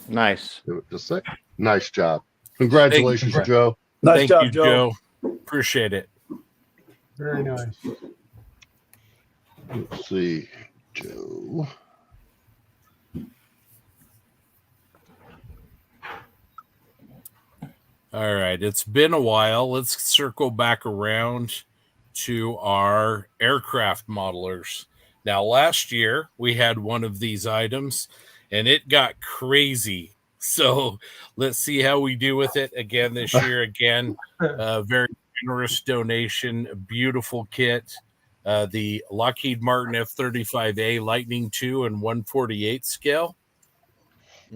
Nice. Do it just a sec. Nice job. Congratulations, Joe. Nice job, you, Joe. Appreciate it. Very nice. Let's see, Joe. All right, it's been a while. Let's circle back around to our aircraft modelers. Now, last year we had one of these items and it got crazy. So let's see how we do with it again this year. Again, very generous donation, a beautiful kit. The Lockheed Martin F-35A Lightning II and 1/48 scale.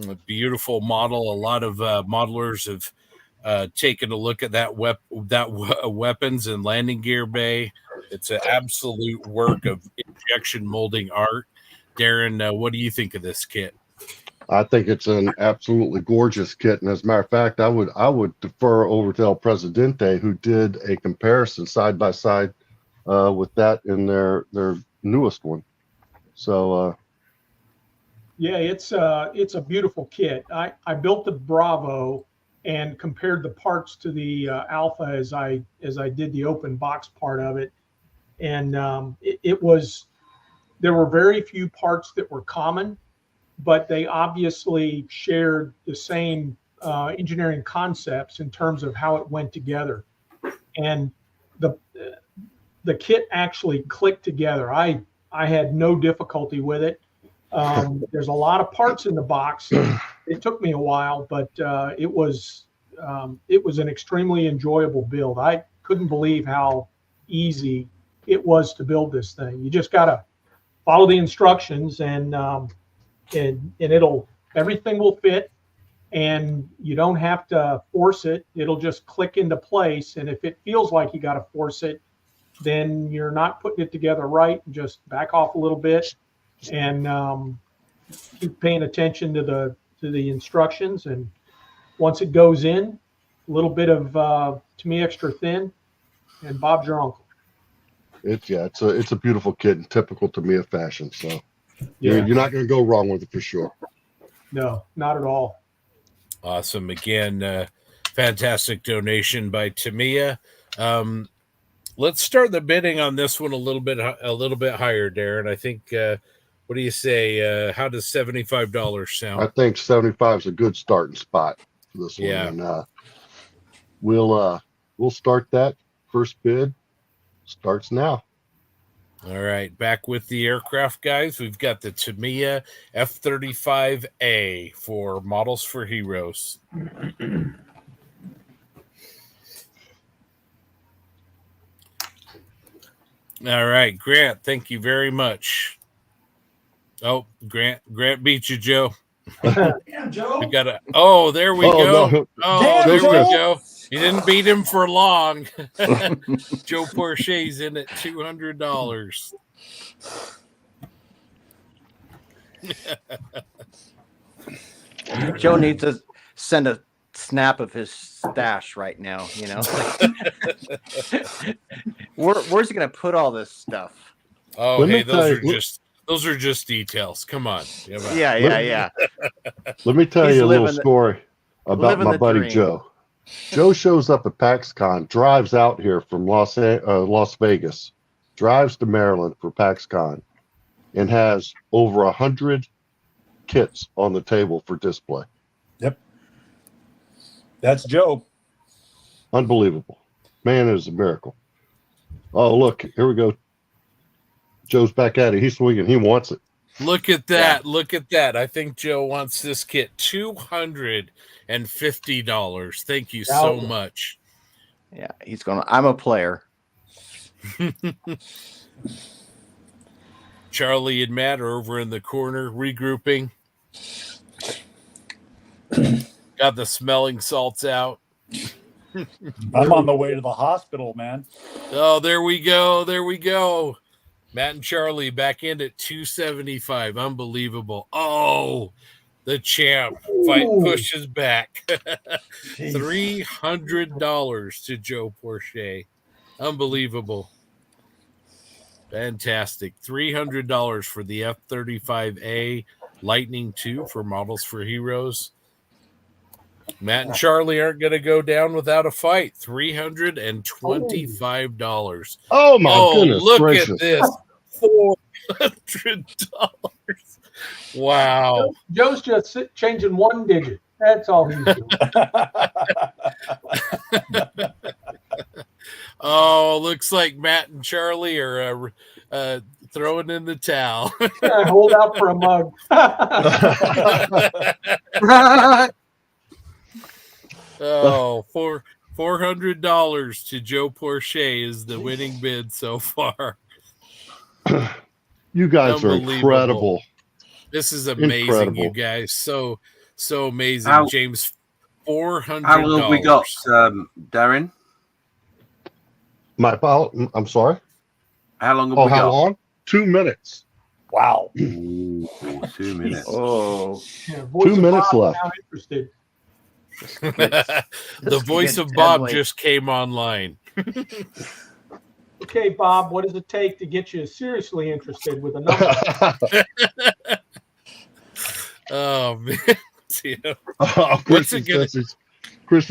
A beautiful model. A lot of modelers have taken a look at that weapons and landing gear bay. It's an absolute work of injection molding art. Darren, what do you think of this kit? I think it's an absolutely gorgeous kit, and as a matter of fact, I would defer over to El Presidente, who did a comparison side by side with that in their newest one. So yeah, it's a beautiful kit. I built the Bravo and compared the parts to the Alpha as I did the open box part of it, and there were very few parts that were common, but they obviously shared the same engineering concepts in terms of how it went together, and the kit actually clicked together. I had no difficulty with it. There's a lot of parts in the box. It took me a while, but it was an extremely enjoyable build. I couldn't believe how easy it was to build this thing. You just gotta follow the instructions, and everything will fit, and you don't have to force it. It'll just click into place. And if it feels like you got to force it, then you're not putting it together right. Just back off a little bit and keep paying attention to the instructions. And once it goes in, a little bit of to me extra thin, and Bob's your uncle. it's a beautiful kit and typical Tamiya fashion. So Yeah. you're not going to go wrong with it for sure. No, not at all. Awesome. Again, fantastic donation by Tamiya. Let's start the bidding on this one a little bit higher, Darren. I think. What do you say? How does $75 sound? I think 75 is a good starting spot for this one. Yeah. And we'll start that. First bid starts now. All right, back with the aircraft guys. We've got the Tamiya F-35A for Models for Heroes. All right, Grant, thank you very much. Oh, Grant beat you, Joe. Damn, Joe. We got there we go. No. Oh, Damn, there Joe. we go. You didn't beat him for long. Joe Porsche's in at $200. Joe needs to send a snap of his stash right now. You know, where's he gonna put all this stuff? Oh, Let me hey, those are just details. Come on. Yeah. Let me tell He's you a little living the- story about living my the buddy dream. Joe. Joe shows up at PAXCon, drives out here from Las Vegas, drives to Maryland for PAXCon, and has over 100 kits on the table for display. Yep. That's Joe. Unbelievable. Man, it is a miracle. Oh, look, here we go. Joe's back at it. He's swinging. He wants it. Look at that. Look at that. I think Joe wants this kit. $250. Thank you so much. Yeah, he's going. I'm a player. Charlie and Matt are over in the corner regrouping. Got the smelling salts out. I'm on the way to the hospital, man. Oh, there we go. There we go. Matt and Charlie back in at $275. Unbelievable. Oh, the champ fight pushes back. $300 to Joe Porsche. Unbelievable. Fantastic. $300 for the F-35A Lightning II for Models for Heroes. Matt and Charlie aren't going to go down without a fight. $325. Oh, my goodness look gracious. at this. $400. Wow. Joe's just changing one digit. That's all he's doing. Oh, looks like Matt and Charlie are throwing in the towel. Hold out for a mug. Oh, $400 to Joe Porche is the winning bid so far. You guys are incredible. This is amazing, Incredible. you guys. So amazing, James. $400. How long have we got, Darren? I'm sorry. How long have we got? How long? 2 minutes. Wow. Ooh, 2 minutes. Oh. Yeah, 2 minutes left. Now interested. The voice of Bob just came online. Okay, Bob, what does it take to get you seriously interested with a number? Oh, man. Yeah. Oh, Christian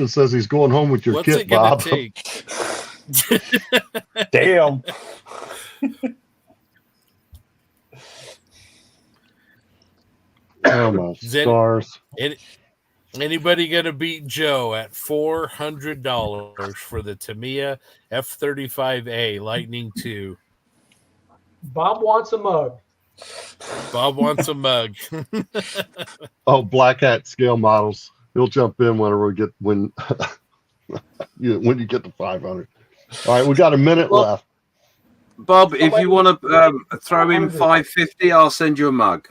says he's going home with your kit, Bob. What's it going to take? Damn. Oh, my stars. Anybody going to beat Joe at $400 for the Tamiya F-35A Lightning II? Bob wants a mug. Bob wants a mug. Oh, Black Hat scale models. He'll jump in whenever we get when you get to 500. All right, we got a minute left. Bob, if you want to throw in 550, I'll send you a mug.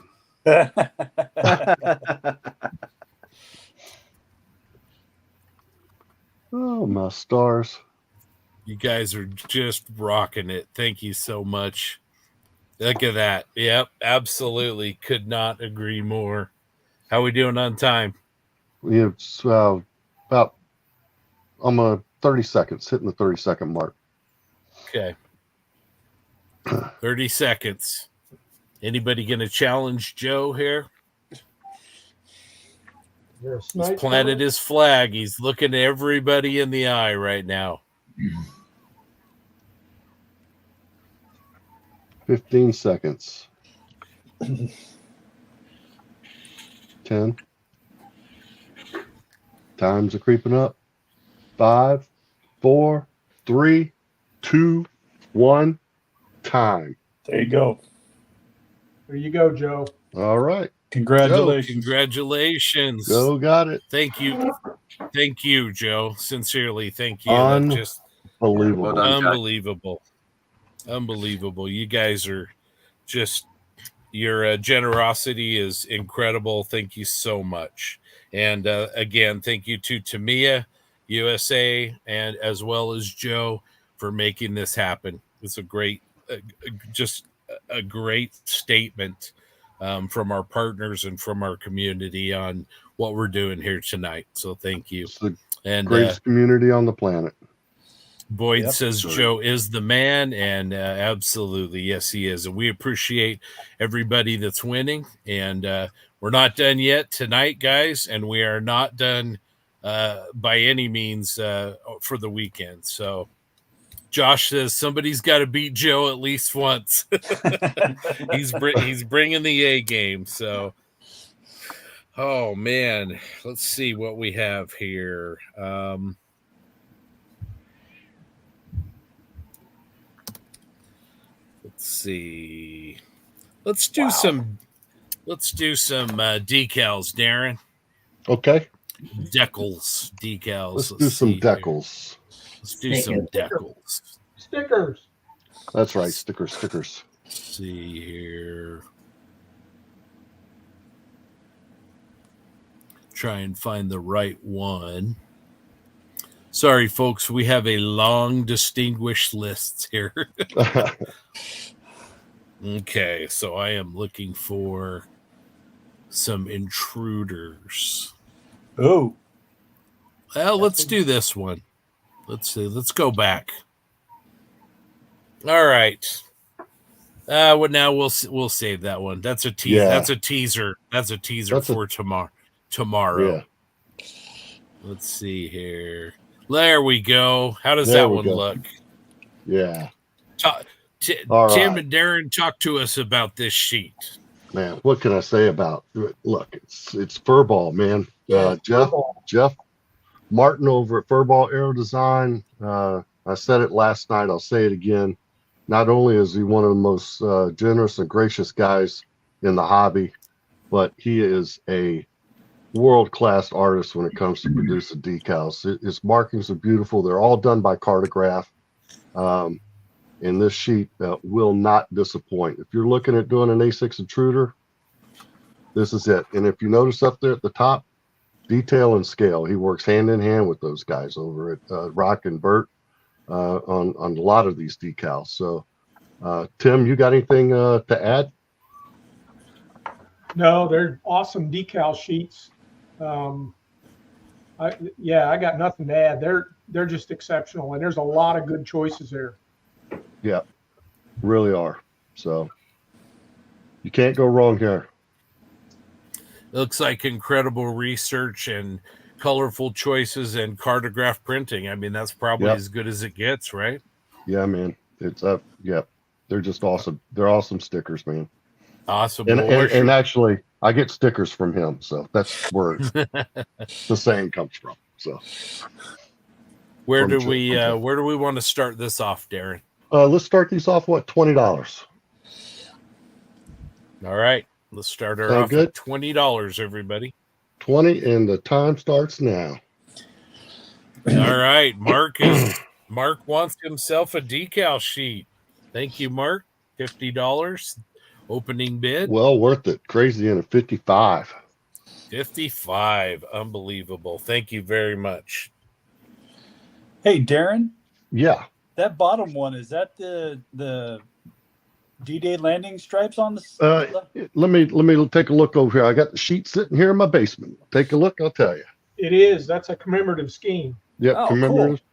Oh, my stars. You guys are just rocking it. Thank you so much. Look at that. Yep, absolutely. Could not agree more. How are we doing on time? It's about 30 seconds, hitting the 30-second mark. Okay. 30 seconds. Anybody going to challenge Joe here? He's planted his flag. He's looking everybody in the eye right now. 15 seconds. 10. Times are creeping up. 5, 4, 3, 2, 1. Time. There you go. There you go, Joe. All right. Congratulations. Joe, congratulations. Joe got it. Thank you. Thank you, Joe. Sincerely, thank you. Unbelievable. Unbelievable. You guys are just, your generosity is incredible. Thank you so much. And again, thank you to Tamiya, USA, and as well as Joe for making this happen. It's a great, just a great statement from our partners and from our community on what we're doing here tonight. So thank you. It's the and greatest community on the planet. Boyd says Joe is the man, and absolutely, yes, he is. And we appreciate everybody that's winning. And we're not done yet tonight, guys, and we are not done by any means for the weekend. So Josh says somebody's got to beat Joe at least once. He's bringing the A game. So, oh man, let's see what we have here. Let's see. Let's do some decals, Darren. Okay. Decals. Let's do some decals. Let's do some decals. Stickers. That's right. Stickers. Let's see here. Try and find the right one. Sorry, folks. We have a long, distinguished list here. Okay, so I am looking for some intruders. Oh. Well, let's do this one. Let's see. Let's go back. All right. Well, now we'll save that one. That's a teaser. Yeah. That's a teaser. For tomorrow. Yeah. Let's see here. There we go. How does that one look? Yeah. Tim and Darren, talk to us about this sheet. Man, what can I say about it? Look, it's Furball, man. Yeah, Jeff Martin over at Furball Aero Design. I said it last night. I'll say it again. Not only is he one of the most generous and gracious guys in the hobby, but he is a world-class artist when it comes to producing decals. His markings are beautiful. They're all done by Cartograph. And this sheet will not disappoint. If you're looking at doing an A6 intruder, this is it. And if you notice up there at the top, detail and scale. He works hand in hand with those guys over at Rock and Bert on a lot of these decals. So, Tim, you got anything to add? No, they're awesome decal sheets. I got nothing to add. They're just exceptional, and there's a lot of good choices there. Yeah, really are. So you can't go wrong here. Looks like incredible research and colorful choices and Cartograph printing. I mean, that's probably as good as it gets, right? Yeah, man. It's up. Yep. They're just awesome. They're awesome stickers, man. Awesome. And actually, I get stickers from him, so that's where the saying comes from. So, where do we want to start this off, Darren? Let's start these off. What, $20? All right, let's start her Sound off good? at $20, everybody. 20, and the time starts now. All right, Mark wants himself a decal sheet. Thank you, Mark. $50 opening bid. Well worth it. Crazy in a 55. 55. Unbelievable. Thank you very much. Hey, Darren. Yeah. That bottom one, is that the D-Day landing stripes on the? Let me take a look over here. I got the sheet sitting here in my basement. Take a look. I'll tell you. It is. That's a commemorative scheme. Yep. Oh, commemorative. cool.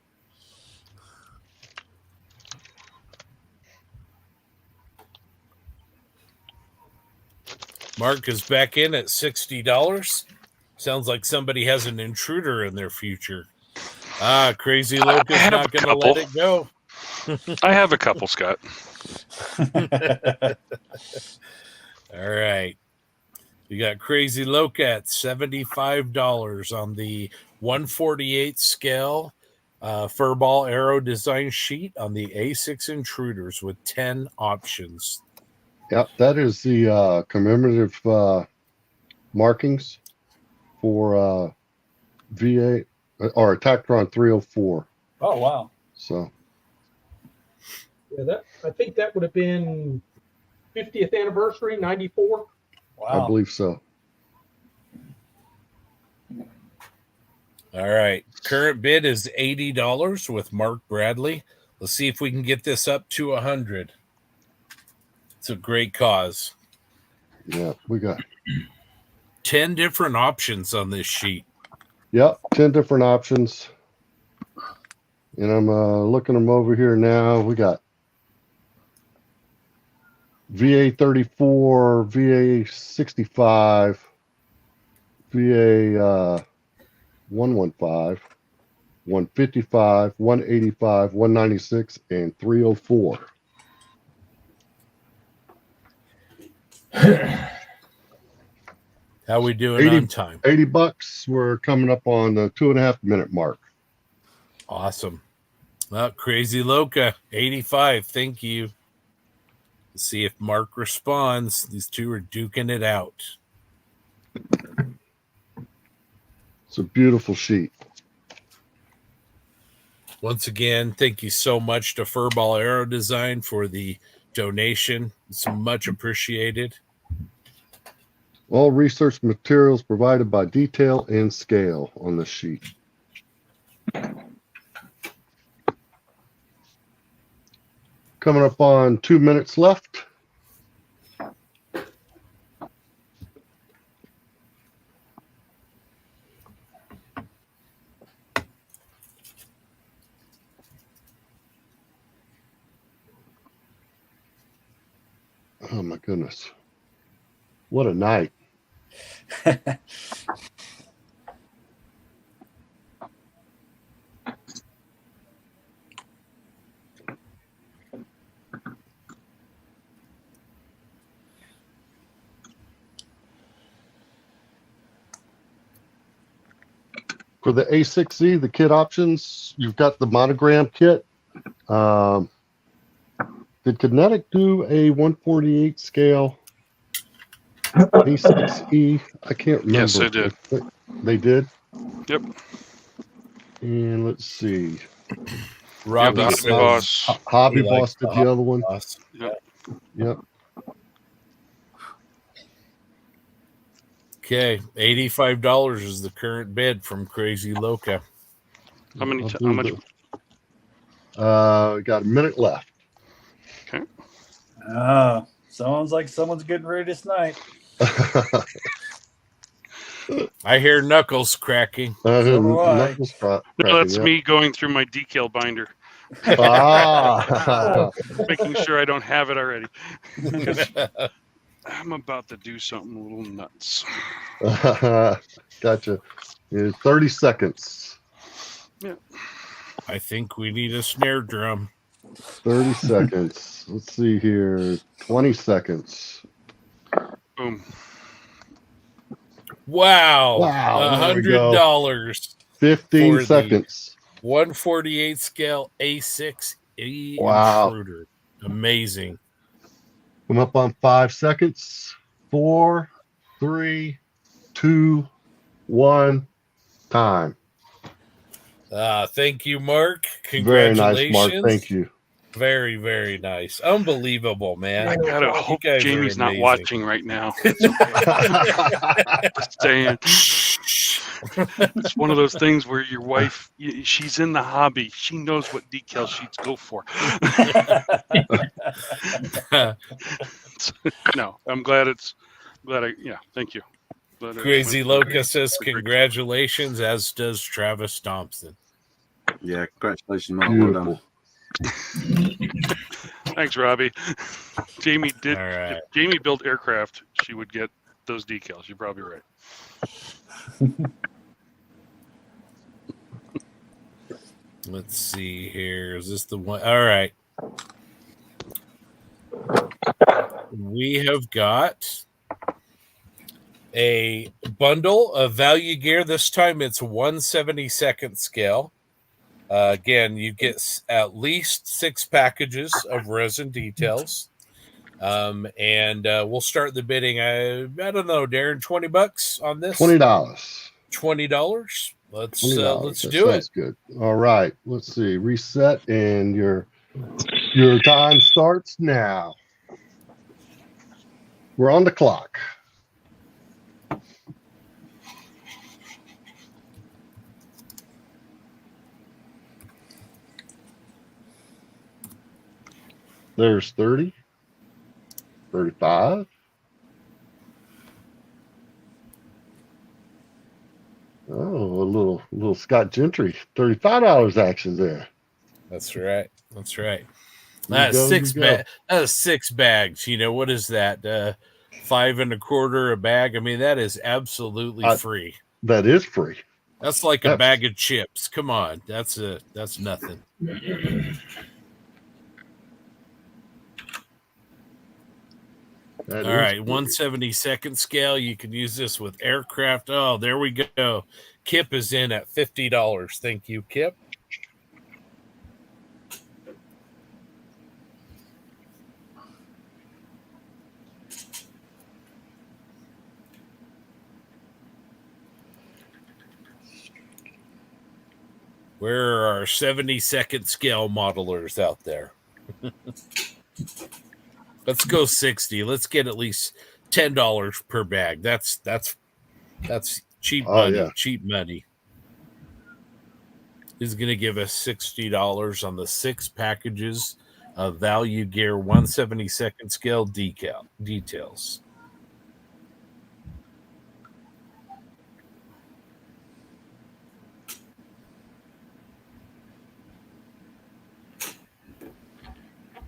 Mark is back in at $60. Sounds like somebody has an intruder in their future. Crazy Loca's not going to let it go. I have a couple, Scott. All right. We got Crazy Loca at $75 on the 148 scale Furball Aero design sheet on the A6 intruders with 10 options. Yep, that is the commemorative markings for VA or Tactron 304. Oh, wow. So, Yeah, I think that would have been 50th anniversary, 94. Wow. I believe so. All right. Current bid is $80 with Mark Bradley. Let's see if we can get this up to $100. It's a great cause. Yeah, we got 10 different options on this sheet. Yep, 10 different options. And I'm looking them over here now. We got VA 34, VA 65, VA 115, 155, 185, 196, and 304. How we doing on time? $80. We're coming up on the 2.5 minute mark. Awesome. Well, Crazy Loca, 85. Thank you. Let's see if Mark responds. These two are duking it out. It's a beautiful sheet. Once again, thank you so much to Furball Aero Design for the donation. It's much appreciated. All research materials provided by Detail and Scale on the sheet. Coming up on 2 minutes left. Oh my goodness. What a night. for the A6Z, the kit options, you've got the monogram kit. Did Kinetic do a 148 scale A6E? I can't remember. Yes, they did. They did? Yep. And let's see. Robbie Hobby says Boss. Hobby he likes Boss did the other one. Boss. Yep. Yep. Okay, $85 is the current bid from Crazy Loca. How much? Got a minute left. Okay. Sounds like someone's getting ready tonight. I hear knuckles cracking. Knuckles No, that's me going through my decal binder. Making sure I don't have it already. I'm about to do something a little nuts. Gotcha. 30 seconds. Yeah. I think we need a snare drum. 30 seconds. Let's see here. 20 seconds. Boom. Wow. Wow. $100. 15 seconds. 148 scale A6E intruder. Amazing. I'm up on 5 seconds. 4, 3, 2, 1. Time. Thank you, Mark. Very Congratulations. nice, Mark. Thank you. Very, very nice. Unbelievable, man. I gotta hope Jamie's not watching right now. Just saying. It's one of those things where your wife, she's in the hobby. She knows what decal sheets go for. No, I'm glad thank you. Crazy Loca says congratulations, as does Travis Thompson. Yeah, congratulations, Mark. Well done. Thanks, Robbie. Jamie did. All right. If Jamie built aircraft, she would get those decals. You're probably right. Let's see here. Is this the one? All right. We have got a bundle of value gear. This time it's 1/72nd scale. Again, you get at least 6 packages of resin details. And we'll start the bidding. I don't know, Darren, $20 on this? $20. $20. Let's $20. let's That do it. sounds good. All right. Let's see. Reset, and your time starts now. We're on the clock. There's 30, 35. Oh, a little Scott Gentry, $35 action there. That's right. That's right. There you That's go, six there you go. bags. That's 6 bags. You know, what is that? 5 1/4 a bag. I mean, that is absolutely free. That is free. That's like a bag of chips. Come on. That's nothing. That All is right, free. 1/72nd scale. You can use this with aircraft. Oh, there we go. Kip is in at $50. Thank you, Kip. Where are our 72nd scale modelers out there? Let's go 60. Let's get at least $10 per bag. That's cheap money. Yeah. Cheap money. Is going to give us $60 on the 6 packages of value gear 1/72nd scale details.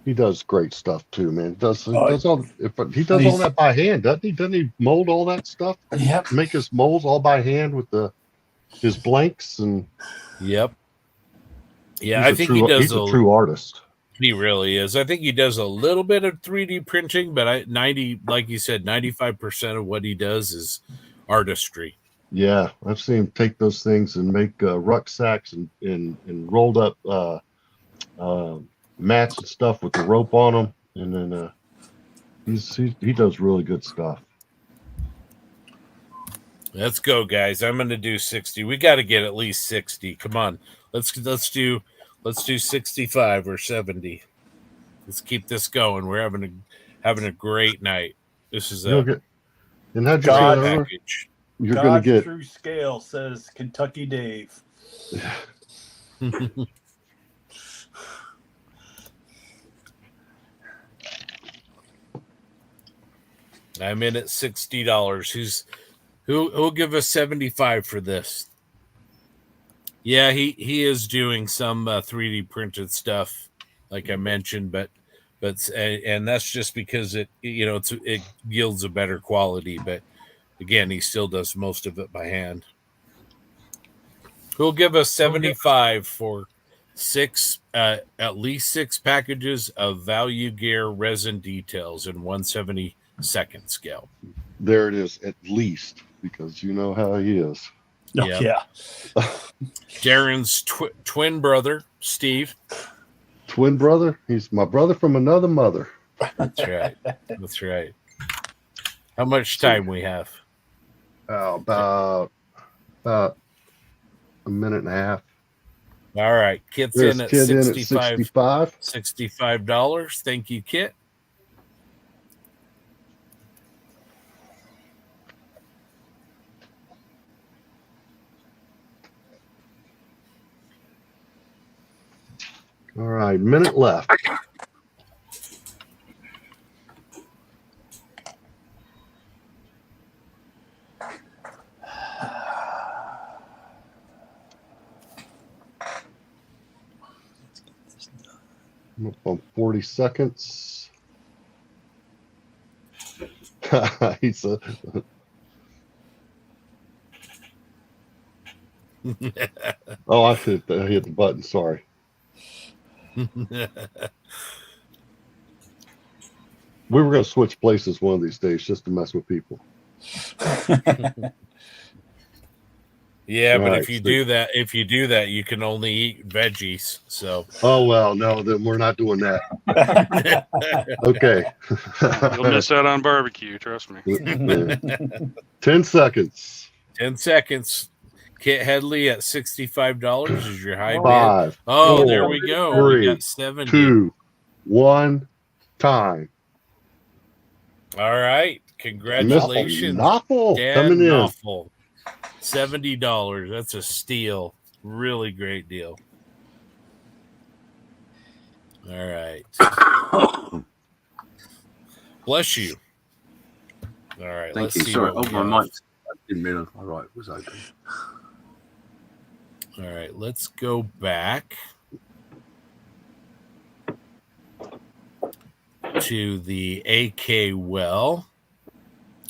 He does great stuff too, man. He does all that by hand, doesn't he? Doesn't he mold all that stuff? Yep. Make his molds all by hand with his blanks and. Yep. Yeah, He's I think he's a true artist. He really is. I think he does a little bit of 3D printing, but like you said, 95% of what he does is artistry. Yeah, I've seen him take those things and make rucksacks and rolled up mats and stuff with the rope on them, and then he does really good stuff. Let's go, guys. I'm going to do 60. We got to get at least 60. Come on. Let's do 65 or 70. Let's keep this going. We're having a great night. This is and how'd you say that earlier? package. You're going to get True Scale, says Kentucky Dave. I'm in at $60. Who'll give us 75 for this? Yeah, he is doing some 3D printed stuff, like I mentioned, but and that's just because it yields a better quality. But again, he still does most of it by hand. Who'll give us 75 for at least 6 packages of value gear resin details in 1/72nd scale? There it is, at least, because you know how he is. Oh, Yep. yeah. Darren's twin brother, Steve. Twin brother? He's my brother from another mother. That's right. That's right. How much time we have? About a minute and a half. All right. Kit's There's in at Kit in at 65. $65. $65. Thank you, Kit. All right, minute left. I'm up on 40 seconds. He's a oh, I hit the button. Sorry. We were going to switch places one of these days just to mess with people. Yeah, but Right, if you do that, you can only eat veggies. So. Oh well, no, then we're not doing that. Okay. You'll miss out on barbecue. Trust me. 10 seconds. 10 seconds. Kit Headley at $65 is your high bid. 5. Oh, 4, there we go. 3, We got 70. 2, 1, time. All right. Congratulations. Noffel Dan coming in. Noffel. $70. That's a steal. Really great deal. All right. Bless you. All right. Thank let's you. see Sorry, what we my have. mic. I didn't realize my right was open. All right, let's go back to the AK well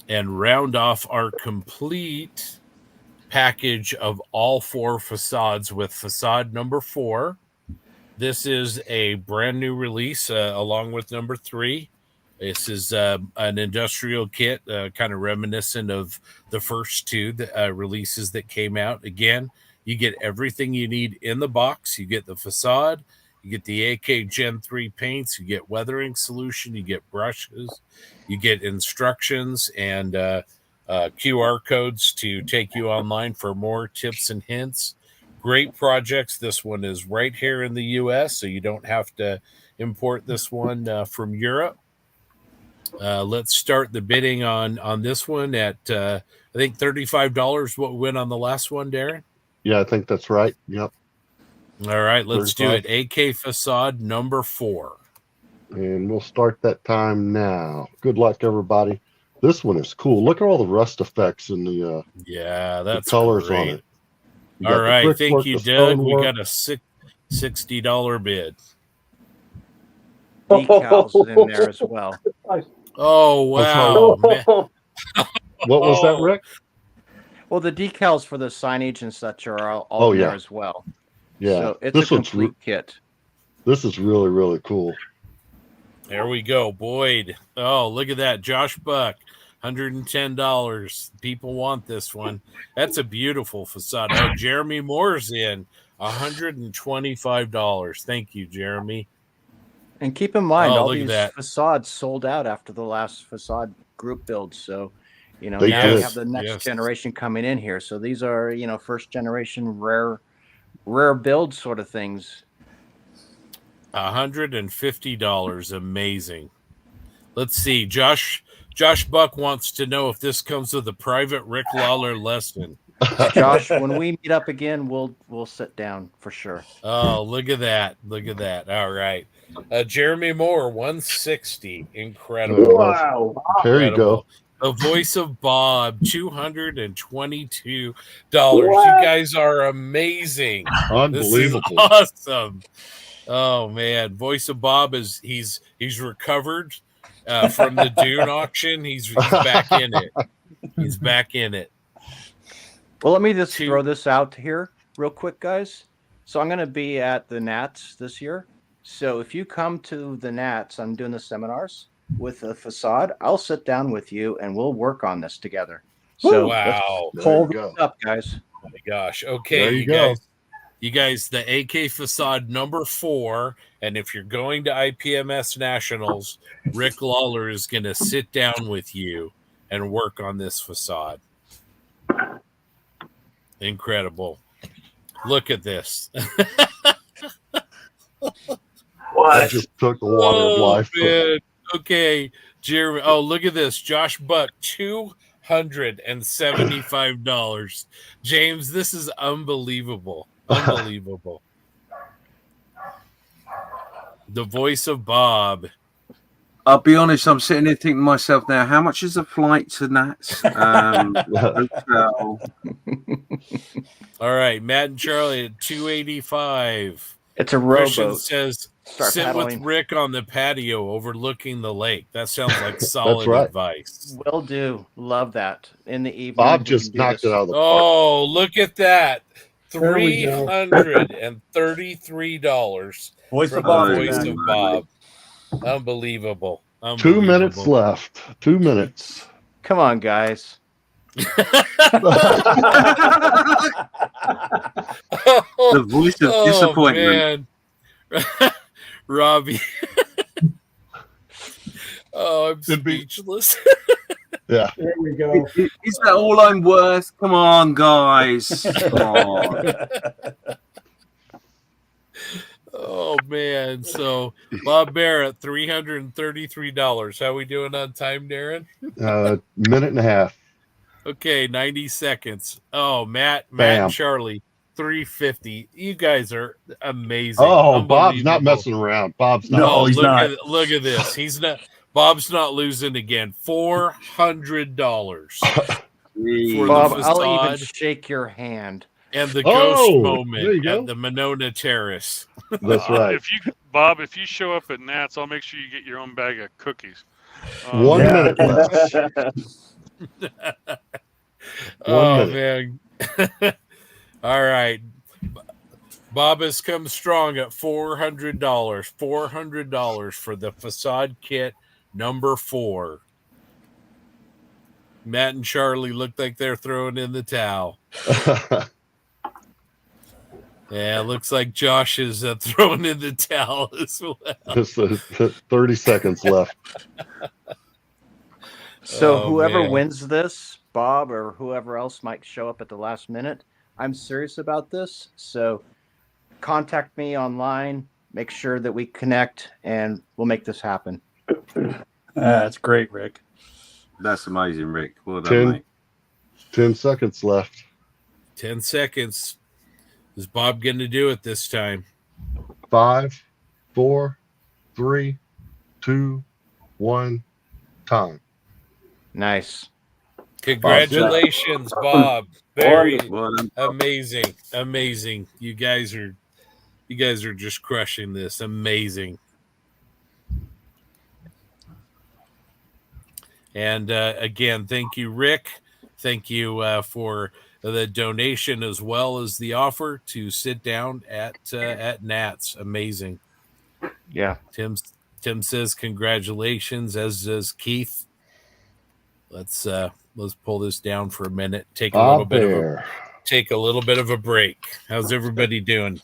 and round off our complete package of all 4 facades with facade number 4. This is a brand new release along with number 3. This is an industrial kit, kind of reminiscent of the first 2 releases that came out. Again, you get everything you need in the box. You get the facade, you get the AK Gen 3 paints, you get weathering solution, you get brushes, you get instructions and QR codes to take you online for more tips and hints. Great projects. This one is right here in the US, so you don't have to import this one from Europe. Let's start the bidding on this one at I think $35. What went on the last one, Darren? Yeah, I think that's right. Yep. All right, let's 35. do it. AK facade number 4. And we'll start that time now. Good luck, everybody. This one is cool. Look at all the rust effects and the that's the colors great. on it. You got All the right, brickwork, thank you, the Doug. We stonework. got a $60 bid. Decals in there as well. Oh wow! man. What was that, Rick? Well, the decals for the signage and such are all in there as well. Yeah, So it's this a one's complete kit. This is really, really cool. There we go, Boyd. Oh, look at that, Josh Buck. $110. People want this one. That's a beautiful facade. Oh, Jeremy Moore's in. $125. Thank you, Jeremy. And keep in mind, Oh, all look at these that. facades sold out after the last facade group build. So, now They we did. have the next Yes. generation coming in here. So these are, first generation rare build sort of things. $150. Amazing. Let's see. Josh Buck wants to know if this comes with a private Rick Lawler lesson. Josh, when we meet up again, we'll sit down for sure. Oh, look at that. Look at that. All right. Jeremy Moore, 160. Incredible. Wow. There you go. The voice of Bob, $222. You What? guys are amazing. Unbelievable. This is awesome. Oh man, voice of Bob he's recovered from the Dune auction. He's back in it. He's back in it. Well, let me just throw this out here real quick, guys. So I'm going to be at the Nats this year. So if you come to the Nats, I'm doing the seminars with a facade. I'll sit down with you and we'll work on this together. So wow. Hold it up, guys. Oh my gosh. Okay, There you go. You guys, the AK facade number 4, and if you're going to IPMS Nationals, Rick Lawler is going to sit down with you and work on this facade. Incredible. Look at this. I just took the water of life. Man. Okay, Jeremy. Oh, look at this. Josh Buck, $275. James, this is unbelievable. Unbelievable. The voice of Bob. I'll be honest, I'm sitting here thinking to myself now, how much is a flight to Nats? Hotel. All right, Matt and Charlie at $285. It's a Christian rowboat. says, Start sit paddling. with Rick on the patio overlooking the lake. That sounds like solid right. advice. Will do. Love that. In the evening. Bob we just can do knocked this. it out of the park. Oh, look at that. There we go. $333 Voice from of Bob. the voice of Bob. Unbelievable. 2 minutes left. 2 minutes. Come on, guys. The voice of disappointment. Man. Robbie. Oh, I'm speechless. Yeah. There we go. Is that all I'm worth? Come on, guys. Come on. Oh man. So Bob Barrett, $333. How we doing on time, Darren? Minute and a half. Okay, 90 seconds. Oh, Matt Bam. and Charlie, $350. You guys are amazing. Oh, Bob's not Unbelievable. messing around. Bob's not. No, he's look not. Look at this. He's not. Bob's not losing again. $400 for Bob, the I'll even facade shake your hand. and the Oh, ghost there you moment go. at the Monona Terrace. That's right. If you show up at Nats, I'll make sure you get your own bag of cookies. 1 minute left. Oh 1 minute. man. All right. Bob has come strong at $400. $400 for the facade kit number 4. Matt and Charlie look like they're throwing in the towel. Yeah, it looks like Josh is throwing in the towel as well. Just 30 seconds left. So Oh, whoever man. wins this, Bob or whoever else might show up at the last minute, I'm serious about this. So contact me online, make sure that we connect, and we'll make this happen. That's great, Rick. That's amazing, Rick. Well done, 10, mate. 10 seconds left. 10 seconds. Is Bob going to do it this time? 5, 4, 3, 2, 1. Time. Nice. Congratulations, Bob. Very Well done. amazing. Amazing. You guys are just crushing this. Amazing. And again, thank you, Rick. Thank you for the donation as well as the offer to sit down at Nats. Amazing. Yeah. Tim says congratulations, as does Keith. let's pull this down for a minute. Take Bob a little bit of a break. How's everybody doing?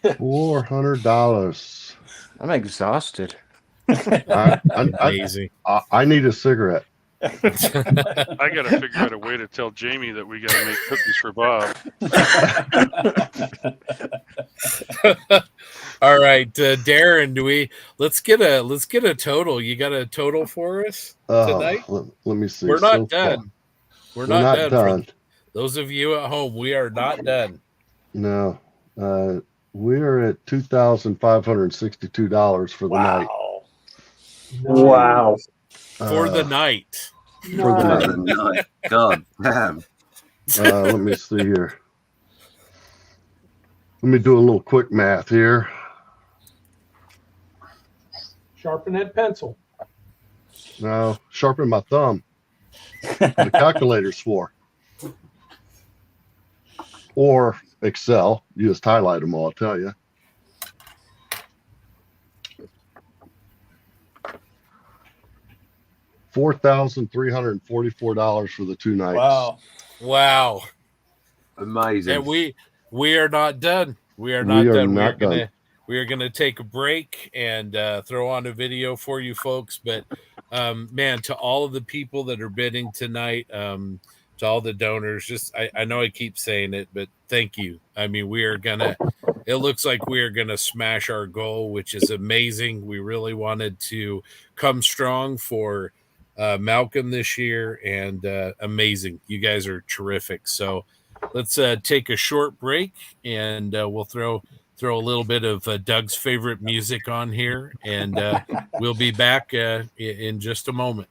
$400. I'm exhausted. Amazing. I need a cigarette. I got to figure out a way to tell Jamie that we got to make cookies for Bob. All right, Darren, let's get a total. You got a total for us tonight? Let me see. We're not done. We're not done. For those of you at home, we are not done. No. We're at $2,562 for the night. Wow. For the night. For the night. God damn. Let me see here. Let me do a little quick math here. Sharpen that pencil. No, sharpen my thumb. The calculator's for. Or Excel. You just highlight them all, I'll tell you. $4,344 for the 2 nights. Wow. Amazing. And we are not done. We are not done. We are gonna take a break and throw on a video for you folks. But man, to all of the people that are bidding tonight, to all the donors, I know I keep saying it, but thank you. I mean, it looks like we are gonna smash our goal, which is amazing. We really wanted to come strong for Malcolm this year, and amazing. You guys are terrific. So let's take a short break, and we'll throw a little bit of Doug's favorite music on here, and we'll be back in just a moment.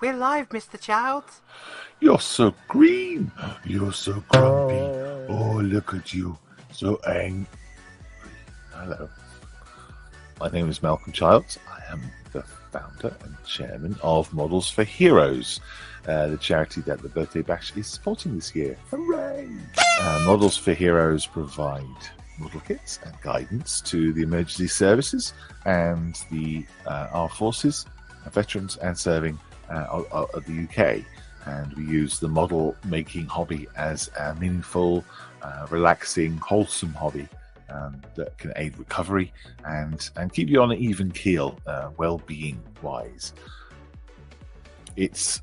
We're live, Mr. Childs. You're so green. You're so grumpy. Oh, look at you. So angry. Hello. My name is Malcolm Childs. I am the founder and chairman of Models for Heroes, the charity that the Birthday Bash is supporting this year. Hooray! Models for Heroes provide model kits and guidance to the emergency services and the armed forces, veterans and serving of the UK, and we use the model making hobby as a meaningful, relaxing, wholesome hobby that can aid recovery and keep you on an even keel, well-being wise. It's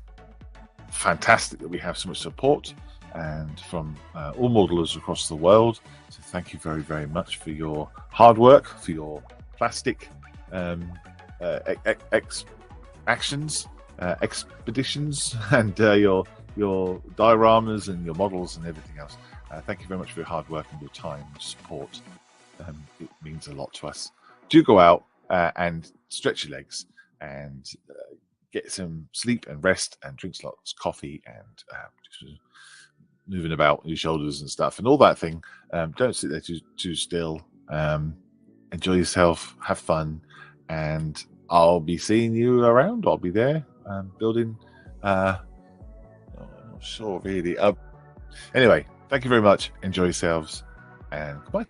fantastic that we have so much support and from all modelers across the world. So thank you very, very much for your hard work, for your plastic expeditions, and your dioramas and your models and everything else. Thank you very much for your hard work and your time and support. It means a lot to us. Do go out and stretch your legs and get some sleep and rest and drink lots of coffee and moving about your shoulders and stuff and all that thing. Don't sit there too still. Enjoy yourself, have fun, and I'll be seeing you around. I'll be there building. I'm not sure really. Anyway, thank you very much. Enjoy yourselves, and goodbye.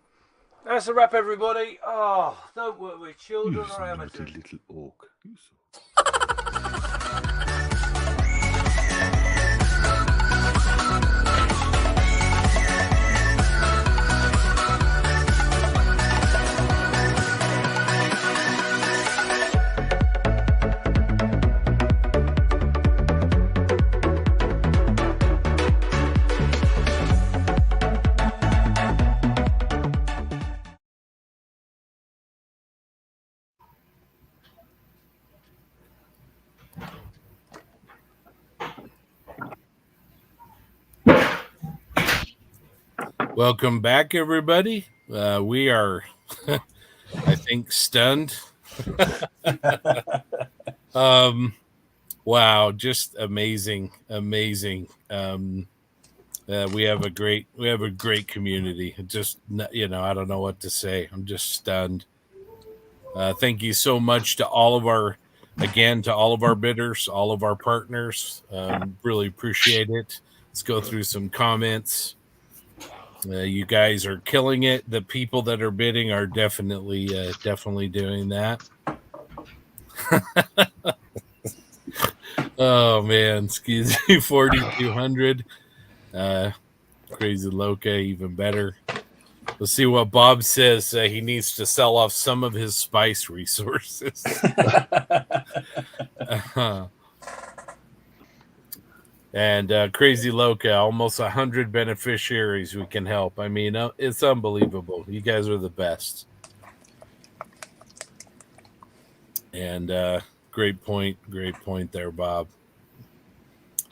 That's a wrap, everybody. Oh, don't work with children or amateurs. Little orc. Welcome back, everybody. We are, I think, stunned. Wow, just amazing. We have a great community. Just, I don't know what to say. I'm just stunned. Thank you so much to all of our bidders, all of our partners. Really appreciate it. Let's go through some comments. You guys are killing it. The people that are bidding are definitely doing that. Oh man, excuse me, 4,200. Crazy Loca, even better. Let's see what Bob says. He needs to sell off some of his spice resources. And Crazy Loca, almost 100 beneficiaries we can help. I mean, it's unbelievable. You guys are the best. And great point there, Bob.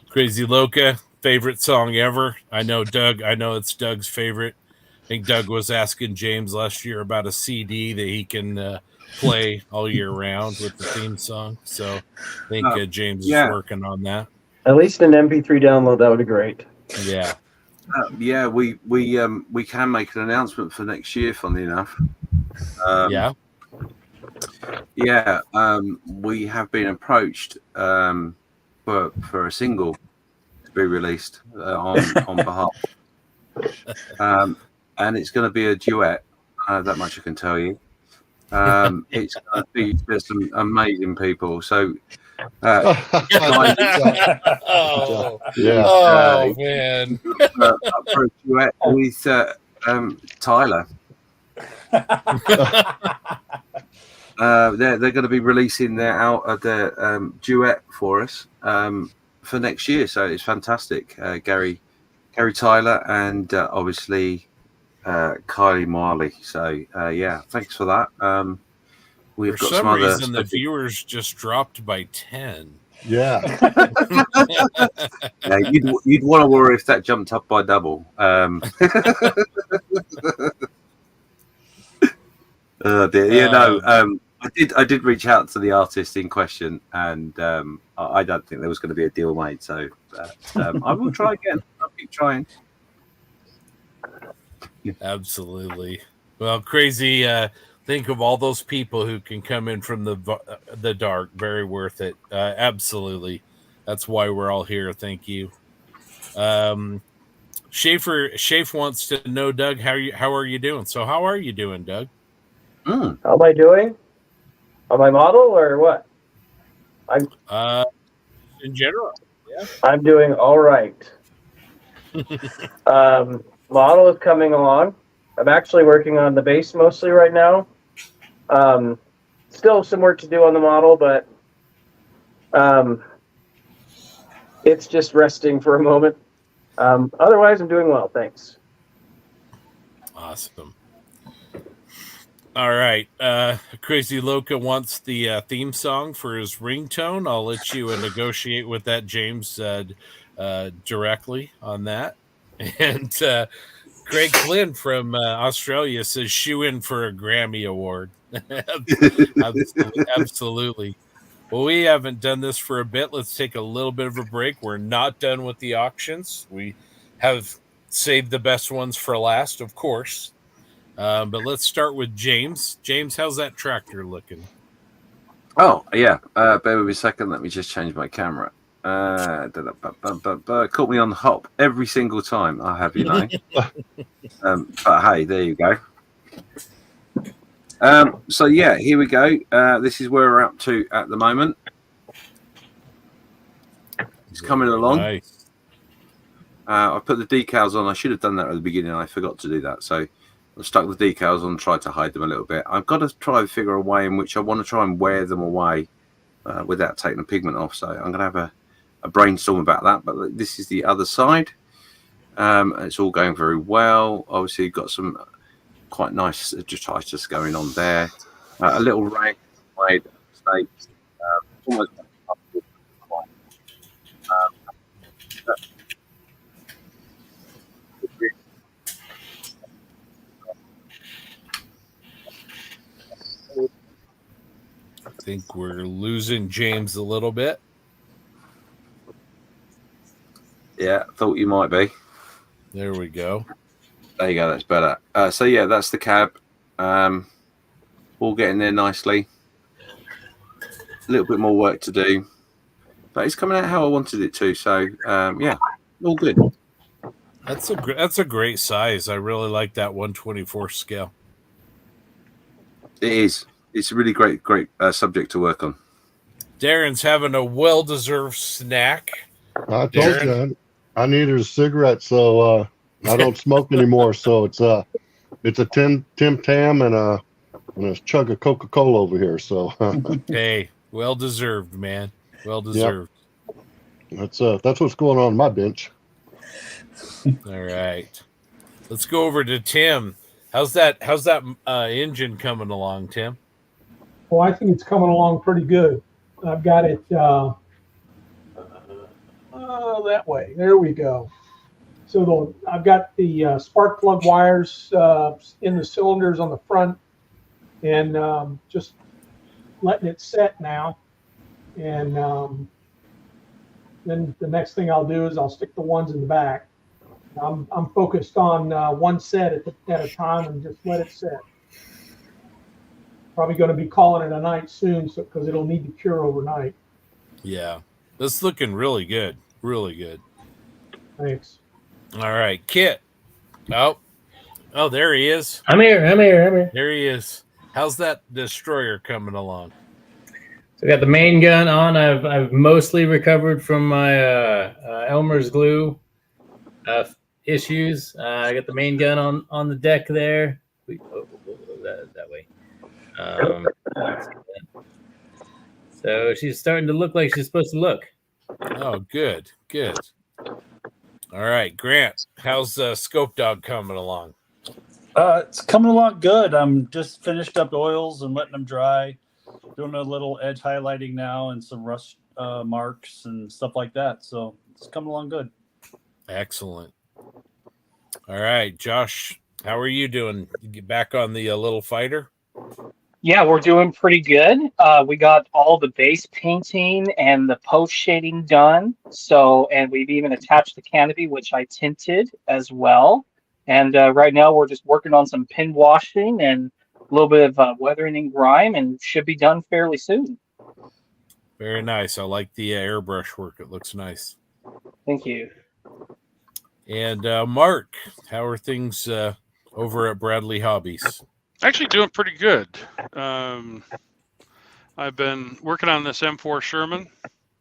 Crazy Loca, favorite song ever. I know it's Doug's favorite. I think Doug was asking James last year about a CD that he can play all year round with the theme song. So I think James is working on that. At least an MP3 download, that would be great. Yeah. We can make an announcement for next year, funnily enough. We have been approached for a single to be released on behalf. And it's going to be a duet. That much I can tell you. It's going to be just some amazing people. So, man. For a duet with Tyler. They're going to be releasing their duet for us for next year. So it's fantastic. Gary Tyler and obviously Kylie Marley. So thanks for that. We've for got some some reason other the viewers just dropped by 10. Yeah. You'd want to worry if that jumped up by double. I did reach out to the artist in question, and I don't think there was going to be a deal made. So I will try again. I'll keep trying. Absolutely. Well, Crazy. Think of all those people who can come in from the dark. Very worth it. Absolutely. That's why we're all here. Thank you. Schaefer wants to know, Doug, how are you doing? So how are you doing, Doug? How am I doing? On my model or what? I'm in general. Yeah. I'm doing all right. Model is coming along. I'm actually working on the base mostly right now. Still some work to do on the model, but it's just resting for a moment. Otherwise, I'm doing well. Thanks. Awesome. All right. Crazy Loca wants the theme song for his ringtone. I'll let you negotiate with that, James, directly on that. And Greg Flynn from Australia says shoe in for a Grammy Award. Absolutely. Well, we haven't done this for a bit. Let's take a little bit of a break. We're not done with the auctions. We have saved the best ones for last, of course. But let's start with James. James, how's that tractor looking? Oh, yeah. Bear with me a second. Let me just change my camera. Caught me on the hop every single time, I have, you know. But hey, there you go. So yeah, here we go. This is where we're up to at the moment. It's coming along. Nice. I put the decals on. I should have done that at the beginning. I forgot to do that. So I stuck the decals on, tried to hide them a little bit. I've got to try and figure a way in which I want to try and wear them away without taking the pigment off. So I'm going to have a brainstorm about that. But this is the other side. It's all going very well. Obviously, you've got some quite nice just going on there. A little rag made mistakes. Almost I think we're losing James a little bit. Yeah, thought you might be. There we go. There you go. That's better. So yeah, that's the cab. All getting there nicely. A little bit more work to do, but it's coming out how I wanted it to. So yeah, all good. That's a great size. I really like that 1/24 scale. It is. It's a really great subject to work on. Darren's having a well-deserved snack. I told you I needed a cigarette, so I don't smoke anymore. So it's a Tim Tam and a chug of Coca-Cola over here. So hey, well-deserved, man. Well-deserved. Yep. That's what's going on my bench. All right, let's go over to Tim. How's that engine coming along, Tim? Well, I think it's coming along pretty good. I've got it that way. There we go. So I've got the spark plug wires in the cylinders on the front, and just letting it set now. And then the next thing I'll do is I'll stick the ones in the back. I'm focused on one set at a time and just let it set. Probably going to be calling it a night soon, because it'll need to cure overnight. Yeah, this is looking really good. Really good. Thanks. All right, Kit. Oh, there he is. I'm here. There he is. How's that destroyer coming along? So I got the main gun on. I've mostly recovered from my Elmer's glue issues. I got the main gun on the deck there. That way. So she's starting to look like she's supposed to look. Oh, good. All right, Grant, how's Scope Dog coming along? It's coming along good. I'm just finished up oils and letting them dry. Doing a little edge highlighting now and some rust marks and stuff like that. So it's coming along good. Excellent. All right, Josh, how are you doing? You get back on the little fighter? Yeah, we're doing pretty good. We got all the base painting and the post shading done. And we've even attached the canopy, which I tinted as well. And right now we're just working on some pin washing and a little bit of weathering and grime, and should be done fairly soon. Very nice. I like the airbrush work. It looks nice. Thank you. And Mark, how are things over at Bradley Hobbies? Actually doing pretty good. I've been working on this M4 Sherman.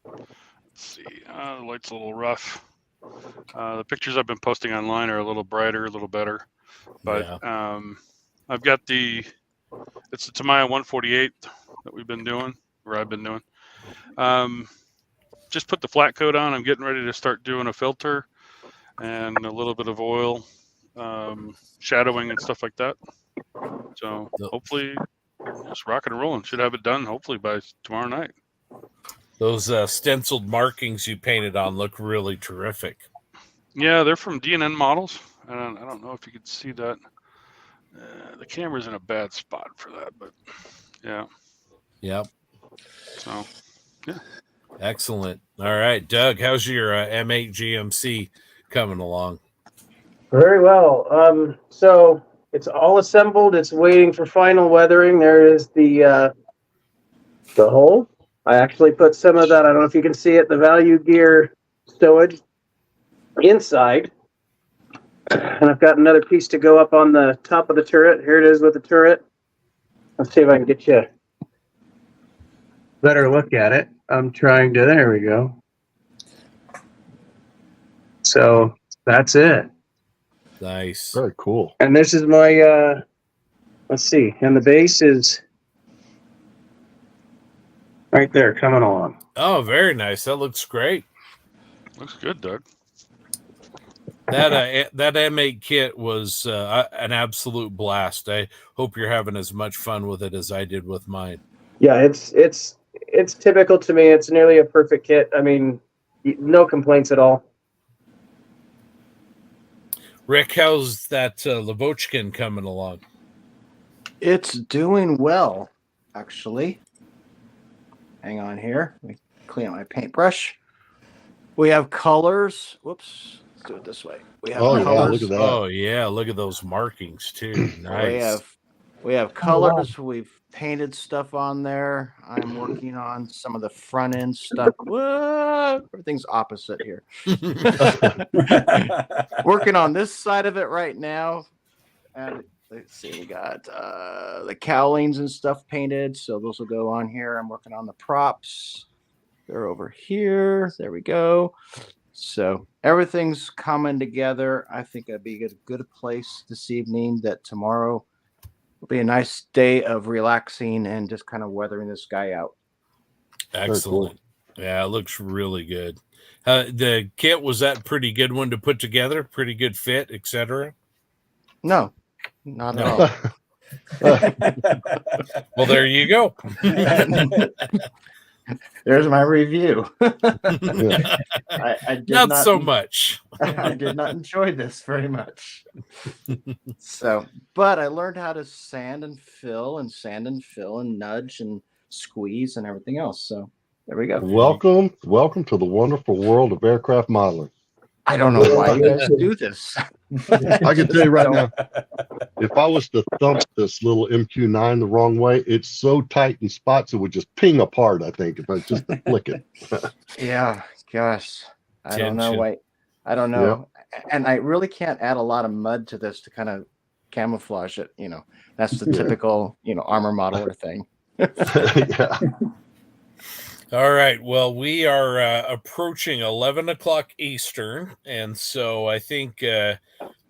Let's see. The light's a little rough. The pictures I've been posting online are a little brighter, a little better. But yeah. I've got it's the Tamiya 148 that we've been doing, or I've been doing. Just put the flat coat on. I'm getting ready to start doing a filter and a little bit of oil, shadowing and stuff like that. So hopefully just rocking and rolling. Should have it done hopefully by tomorrow night. Those stenciled markings you painted on look really terrific. Yeah, they're from D&N Models. And I don't know if you could see that. The camera's in a bad spot for that, but yeah. Yep. So, yeah. Excellent. All right, Doug, how's your M8 GMC coming along? Very well. So it's all assembled. It's waiting for final weathering. There is the hole. I actually put some of that, I don't know if you can see it, the value gear stowage inside. And I've got another piece to go up on the top of the turret. Here it is with the turret. Let's see if I can get you a better look at it. I'm trying to, there we go. So that's it. Nice. Very cool. And this is my, let's see, and the base is right there coming along. Oh, very nice. That looks great. Looks good, Doug. That M8 kit was an absolute blast. I hope you're having as much fun with it as I did with mine. Yeah, it's typical to me. It's nearly a perfect kit. I mean, no complaints at all. Rick, how's that Lavochkin coming along? It's doing well, actually. Hang on here. Let me clean out my paintbrush. We have colors. Whoops. Let's do it this way. We have Oh, colors. yeah, look at that. Oh yeah, look at those markings too. Nice. We have colors. We've painted stuff on there. I'm working on some of the front end stuff. Whoa, everything's opposite here. Working on this side of it right now. And let's see, we got the cowlings and stuff painted. So those will go on here. I'm working on the props. They're over here. There we go. So everything's coming together. I think it'd be a good place this evening. That tomorrow will be a nice day of relaxing and just kind of weathering this guy out. Excellent. Yeah, it looks really good. The kit, was that pretty good one to put together? Pretty good fit, etc. No, not at all. Well, there you go. There's my review. Yeah. I did not so much. I did not enjoy this very much. So, but I learned how to sand and fill and nudge and squeeze and everything else. So there we go. Welcome to the wonderful world of aircraft modeling. I don't know why you guys do this. I can tell you right now, if I was to thump this little MQ-9 the wrong way, it's so tight in spots it would just ping apart, I think, if I was just to flick it. Yeah, gosh. I don't know Tension. why. I don't know. And I really can't add a lot of mud to this to kind of camouflage it. You know, that's the Yeah. typical, armor modeler thing. Yeah. All right. Well, we are approaching 11 o'clock Eastern. And so I think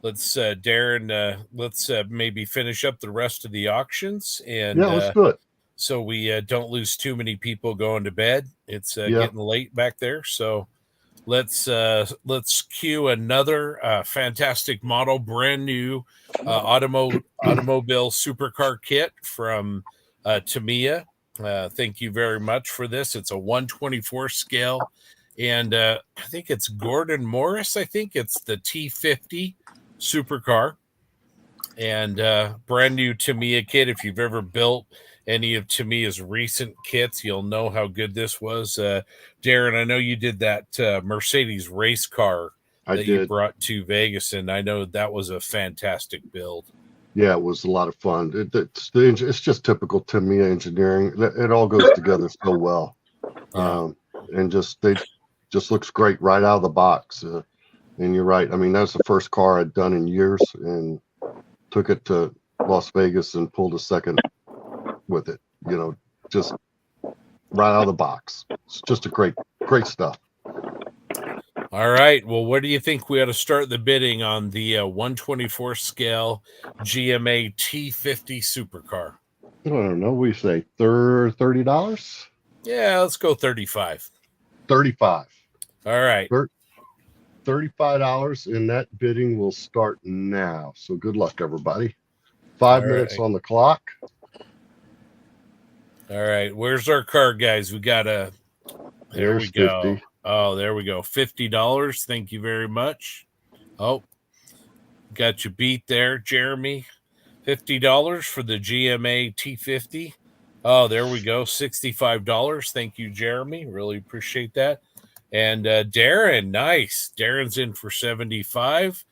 let's, Darren, let's maybe finish up the rest of the auctions. And Yeah, let's do it. So we don't lose too many people going to bed. It's Yeah. getting late back there. So let's cue another fantastic model, brand new automobile supercar kit from Tamiya. Thank you very much for this. It's a 1/24 scale, and I think it's Gordon Morris. I think it's the T50 supercar, and brand new Tamiya kit. If you've ever built any of Tamiya's recent kits, you'll know how good this was. Darren, I know you did that Mercedes race car that you did. brought to Vegas, and I know that was a fantastic build. Yeah, it was a lot of fun. It's just typical Tamiya engineering. It all goes together so well, and they just looks great right out of the box. And you're right. I mean, that's the first car I'd done in years, and took it to Las Vegas and pulled a second with it. Just right out of the box. It's just a great stuff. All right. Well, what do you think we ought to start the bidding on the 1/24 scale GMA T50 supercar? I don't know. We say $30. Yeah, let's go 35. 35. All right. $35, and that bidding will start now. So good luck, everybody. 5 All minutes right. on the clock. All right. Where's our car, guys? We got a. There we There's go. 50. Oh, there we go. $50. Thank you very much. Oh, got you beat there, Jeremy. $50 for the GMA T50. Oh, there we go. $65. Thank you, Jeremy. Really appreciate that. And Darren, nice. Darren's in for 75.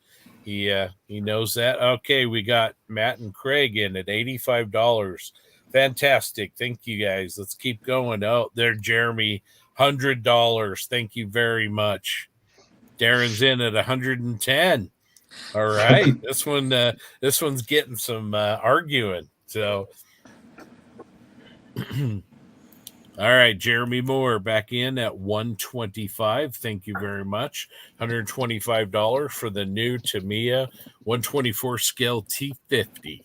He knows that. Okay, we got Matt and Craig in at $85. Fantastic. Thank you, guys. Let's keep going. Oh, there, Jeremy. $100. Thank you very much. Darren's in at 110. All right. This one's getting some arguing. So all right, Jeremy Moore back in at 125. Thank you very much. $125 for the new Tamiya 1/24 scale T50.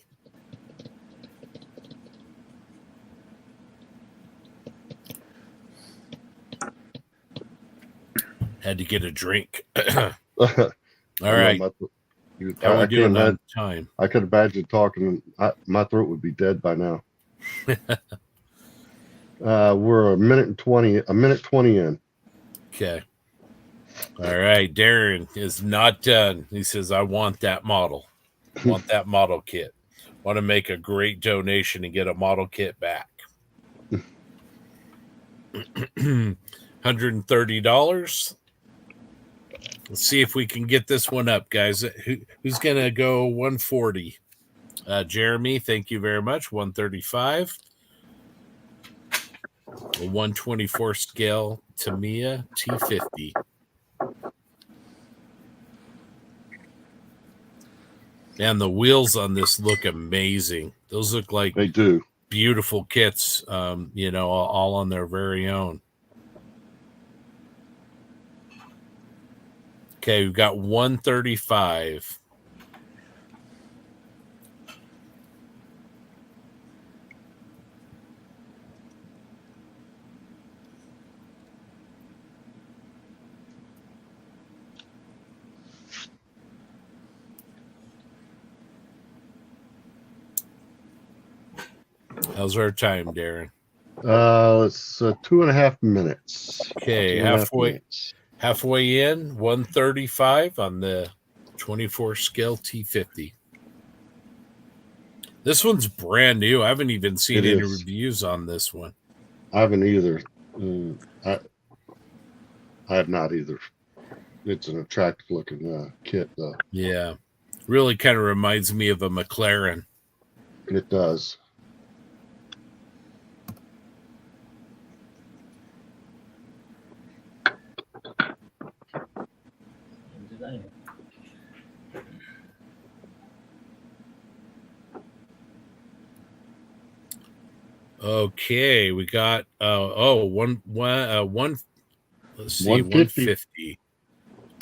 Had to get a drink. All right. How we doing on time? I could imagine talking. My throat would be dead by now. We're a minute 20 in. Okay. All right. Darren is not done. He says, I want that model. I want that model kit. Want to make a great donation and get a model kit back. $130. Let's see if we can get this one up, guys. Who's going to go 140? Jeremy, thank you very much. 135. A 124 scale Tamiya T50. And the wheels on this look amazing. Those look like they do beautiful kits, all on their very own. Okay, we've got 135. How's our time, Darren? It's 2.5 minutes. Okay, 2.5 minutes. halfway in, 135 on the 24 scale T50. This one's brand new. I haven't even seen any reviews on this one. I haven't either. I have not either. It's an attractive looking kit, though. Yeah, really kind of reminds me of a McLaren. It does. Okay, we got one. Let's see, 150.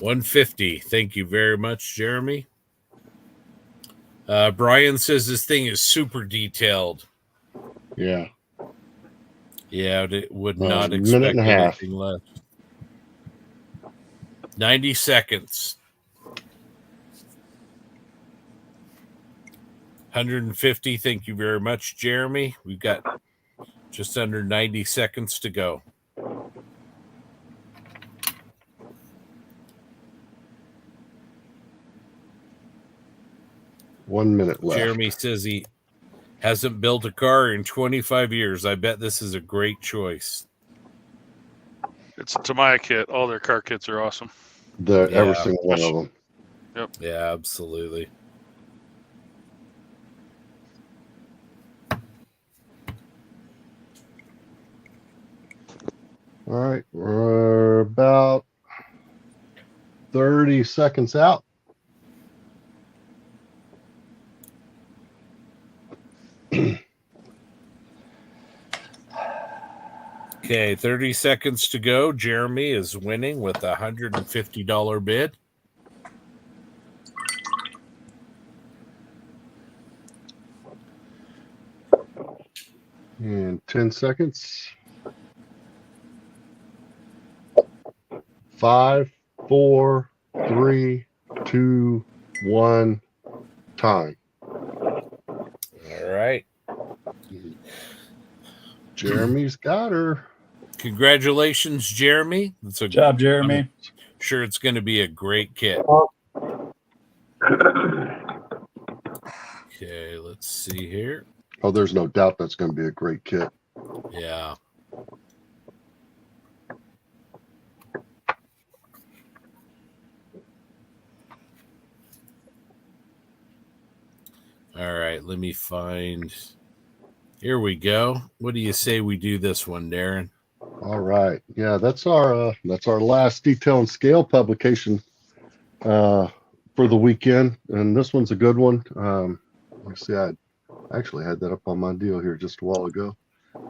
150. Thank you very much, Jeremy. Brian says this thing is super detailed. Yeah. Yeah, it would not minute expect and a half. anything less. 90 seconds. 150. Thank you very much, Jeremy. We've got just under 90 seconds to go. One minute left. Jeremy says he hasn't built a car in 25 years. I bet this is a great choice. It's a Tamiya kit. All their car kits are awesome. Every single one of them. Yep. Yeah, absolutely. All right, we're about 30 seconds out. Okay, 30 seconds to go. Jeremy is winning with a $150 bid. And 10 seconds. 5, 4, 3, 2, 1. Time. All right. Jeremy's got her. Congratulations, Jeremy. That's a Good job, Jeremy. I'm sure it's going to be a great kit. Okay, let's see here. Oh, there's no doubt that's going to be a great kit. Yeah. All right, let me find. Here we go. What do you say we do this one, Darren? All right. Yeah, that's our last detail and scale publication for the weekend, and this one's a good one. Let's see, I actually had that up on my deal here just a while ago.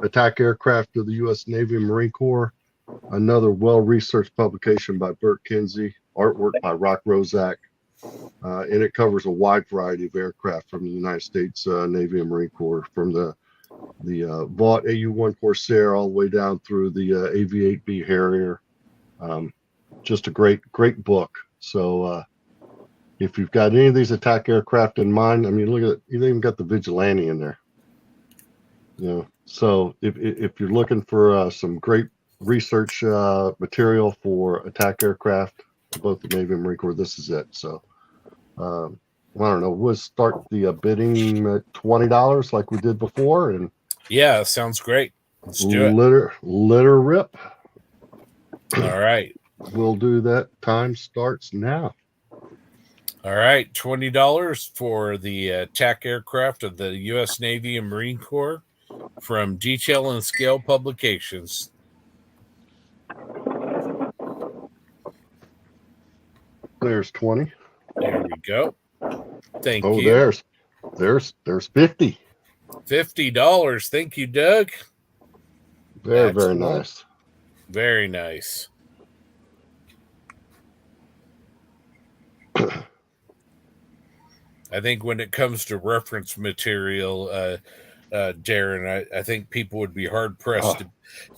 Attack aircraft of the U.S. Navy and Marine Corps. Another well-researched publication by Bert Kinsey. Artwork by Rock Rozak. And it covers a wide variety of aircraft from the United States Navy and Marine Corps, from the Vought AU-1 Corsair all the way down through the AV-8B Harrier. Just a great book. So if you've got any of these attack aircraft in mind, I mean, look at it. You even got the Vigilante in there. You know, so if you're looking for some great research material for attack aircraft, both the Navy and Marine Corps, this is it. So I don't know, we'll start the bidding at $20 like we did before. And yeah, sounds great. Let's do it. Let her rip. All right. We'll do that. Time starts now. All right. $20 for the attack aircraft of the U.S. Navy and Marine Corps from Detail and Scale Publications. There's 20. There we go. Thank Oh, you. there's 50. $50. Thank you, Doug. Very Excellent. nice. Very nice. I think when it comes to reference material, Darren, I think people would be hard pressed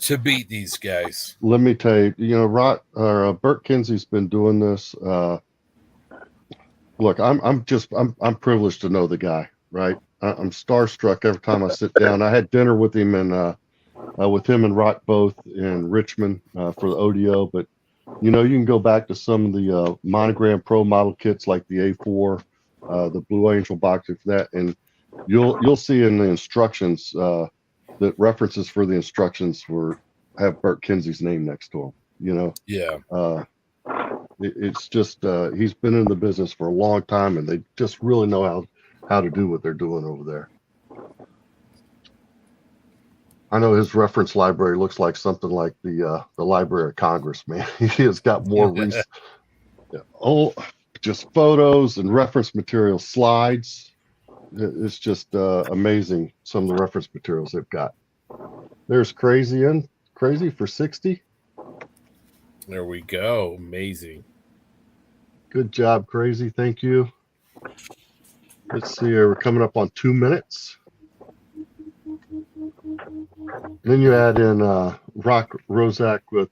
to beat these guys. Let me tell you, Bert Kinsey's been doing this. Look, I'm privileged to know the guy, right? I'm starstruck every time I sit down. I had dinner with him and Rock both in Richmond for the ODO, but you can go back to some of the Monogram Pro model kits like the A4, the Blue Angel boxing for that, and you'll see in the instructions that references for the instructions have Bert Kinsey's name next to them. Yeah. It's just he's been in the business for a long time, and they just really know how to do what they're doing over there. I know his reference library looks like something like the Library of Congress, man. He has got more just photos and reference material slides. It's just amazing, some of the reference materials they've got. There's Crazy for 60. There we go. Amazing. Good job, Crazy. Thank you. Let's see here. We're coming up on 2 minutes. Then you add in Rock Rozak with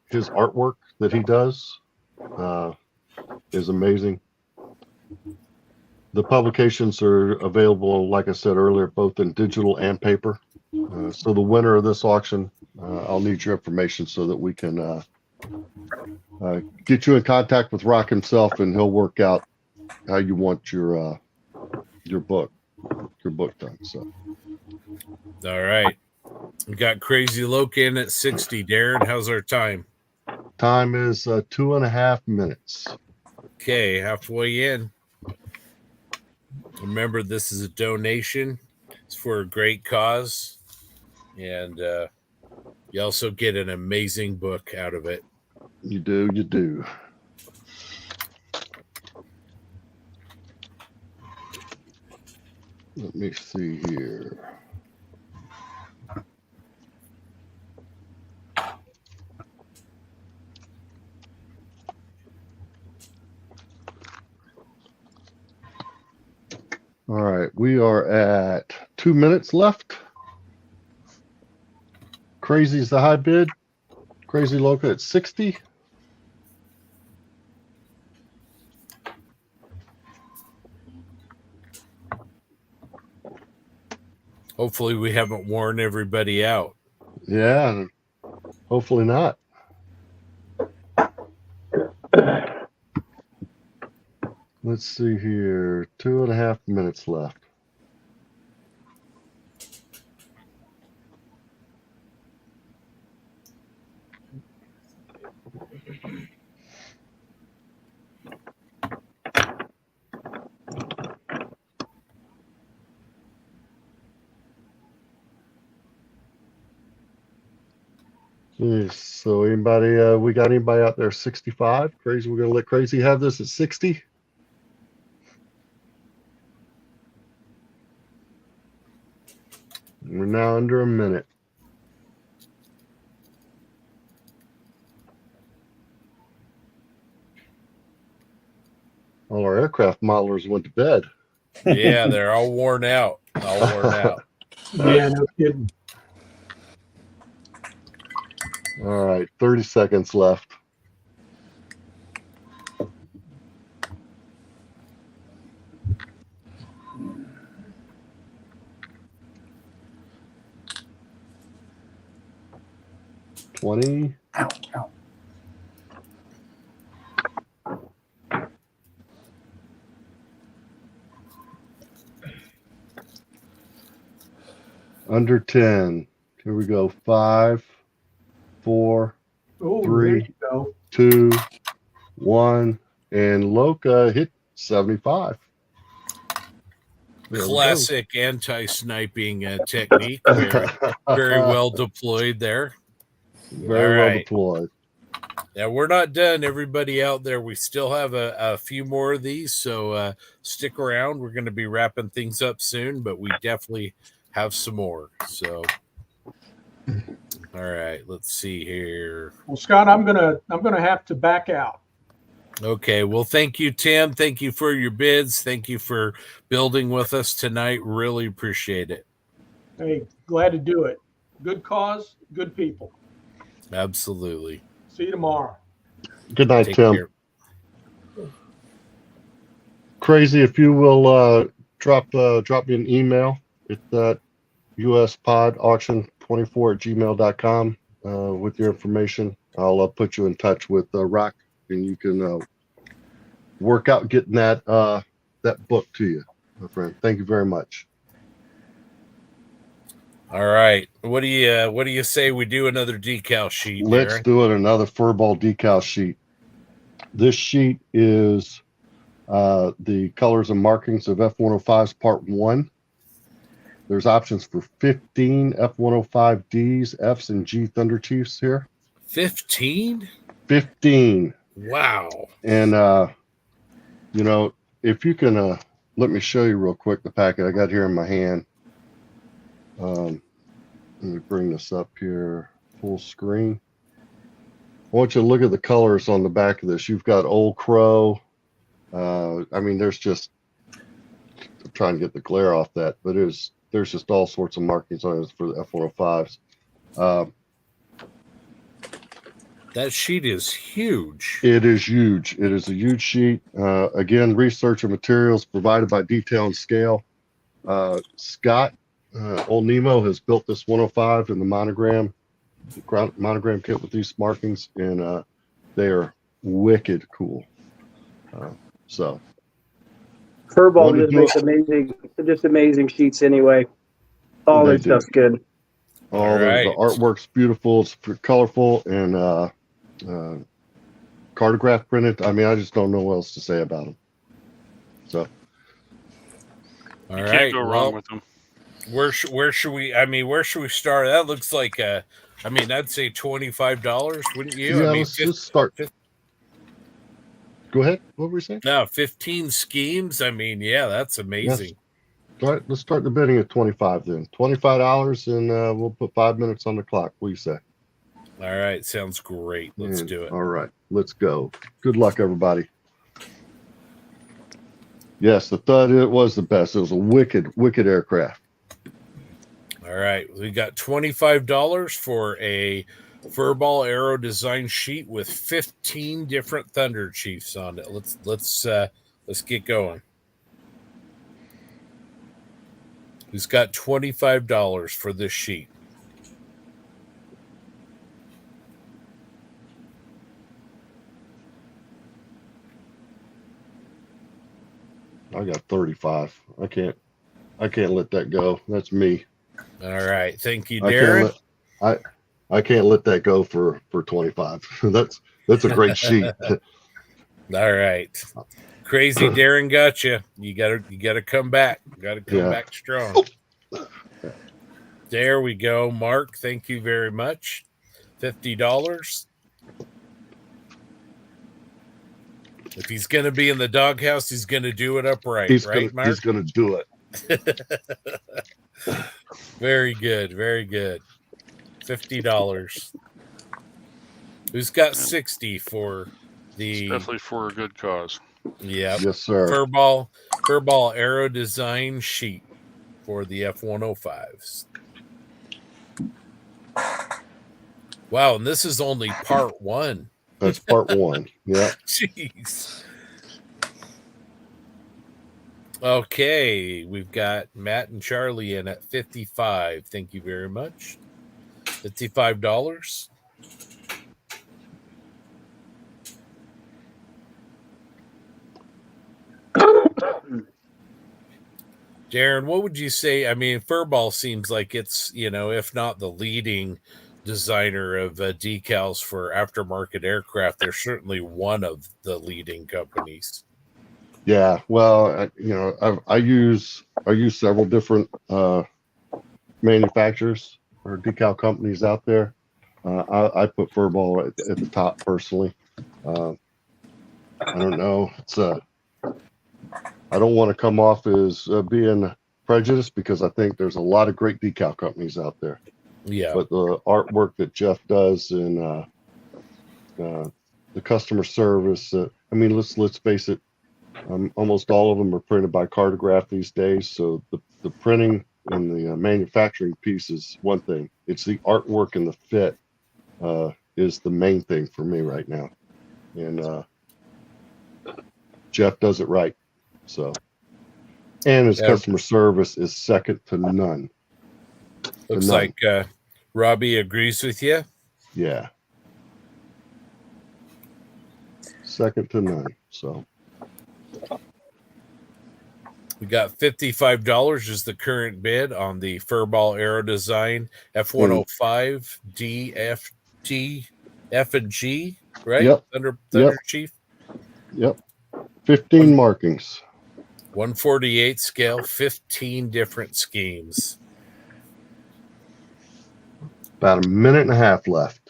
his artwork that he does is amazing. The publications are available, like I said earlier, both in digital and paper. So the winner of this auction, I'll need your information so that we can get you in contact with Rock himself, and he'll work out how you want your book done. So, all right, we got Crazy Locan at 60. Darren, how's our time? Time is 2.5 minutes. Okay, halfway in. Remember, this is a donation. It's for a great cause, and you also get an amazing book out of it. You do. Let me see here. All right, we are at 2 minutes left. Crazy's the high bid. Crazy Loca at 60. Hopefully we haven't worn everybody out. Yeah, hopefully not. Let's see here. 2.5 minutes left. Yes, so anybody, we got anybody out there 65? Crazy, we're going to let Crazy have this at 60? We're now under a minute. All our aircraft modelers went to bed. Yeah, they're all worn out. Yeah, no kidding. All right, 30 seconds left. $20. Ow. Under 10. Here we go. 5, 4, Oh, there 3, you go. 2, 1, and Loka hit 75. There we go. Classic anti-sniping technique. Very, very well deployed there. Very All well right. deployed. Now we're not done, everybody out there. We still have a few more of these, so stick around. We're going to be wrapping things up soon, but we definitely have some more. So, all right, let's see here. Well, Scott, I'm gonna have to back out. Okay, well, thank you, Tim. Thank you for your bids. Thank you for building with us tonight. Really appreciate it. Hey, glad to do it. Good cause, good people. Absolutely. See you tomorrow. Good night, Take Tim. care. Crazy, if you will drop me an email at that uspodauction24@gmail.com with your information. I'll put you in touch with Rock, and you can work out getting that book to you, my friend. Thank you very much. All right. What do you say we do another decal sheet? Let's Darren? do it. Another furball decal sheet. This sheet is the colors and markings of F-105s Part 1. There's options for 15 F-105Ds, Fs, and G Thunder Chiefs here. 15? 15. Wow. And, if you can let me show you real quick the packet I got here in my hand. Let me bring this up here, full screen. I want you to look at the colors on the back of this. You've got Old Crow. There's just, I'm trying to get the glare off that, but there's just all sorts of markings on it for the F-105s. That sheet is huge. It is huge. It is a huge sheet. Again, research and materials provided by Detail and Scale. Scott, Old Nemo, has built this 105 in the monogram kit with these markings, and they are wicked cool. Furball just makes amazing sheets anyway. All their stuff's good. The artwork's beautiful. It's colorful and cartograph printed. I just don't know what else to say about them. So, All You right. can't go wrong with them. Where should we start? That looks like I'd say $25, wouldn't you? Yeah, let's just start. Go ahead. What were you saying? No, 15 schemes. That's amazing. Yes. All right, let's start the bidding at 25 then. $25, and we'll put 5 minutes on the clock. What do you say? All right, sounds great. Let's do it. All right, let's go. Good luck, everybody. Yes, the Thud, it was the best. It was a wicked aircraft. All right, we got $25 for a Furball Aero design sheet with 15 different Thunder Chiefs on it. Let's get going. Who's got $25 for this sheet? I got 35. I can't let that go. That's me. All right, thank you, Darren. I can't let that go for 25. That's a great sheet. All right, crazy Darren got you. You gotta come back. Got to come back strong. There we go, Mark. Thank you very much. $50. If he's going to be in the doghouse, he's going to do it upright, Mark? He's going to do it. Very good. Very good. $50. Who's got 60 for the... It's definitely for a good cause. Yeah. Yes, sir. Furball Aero design sheet for the F-105s. Wow, and this is only part one. That's part one. Yeah. Jeez. Okay, we've got Matt and Charlie in at 55. Thank you very much. $55. Darren, what would you say? I mean, Furball seems like it's, if not the leading designer of decals for aftermarket aircraft, they're certainly one of the leading companies. Yeah, well, I use several different manufacturers or decal companies out there. I put Furball at the top personally. I don't know. I don't want to come off as being prejudiced because I think there's a lot of great decal companies out there. Yeah. But the artwork that Jeff does and the customer service, let's face it, almost all of them are printed by Cartograph these days. So the printing and the manufacturing piece is one thing. It's the artwork and the fit is the main thing for me right now. And Jeff does it right. So, and his customer service is second to none. Looks like Robbie agrees with you. Yeah. Second to none. So we got $55 is the current bid on the Furball Aero Design F-105 DFT F and G, right? Yep. Thunder Chief. Yep. 15 markings. 148 scale, 15 different schemes. About a minute and a half left.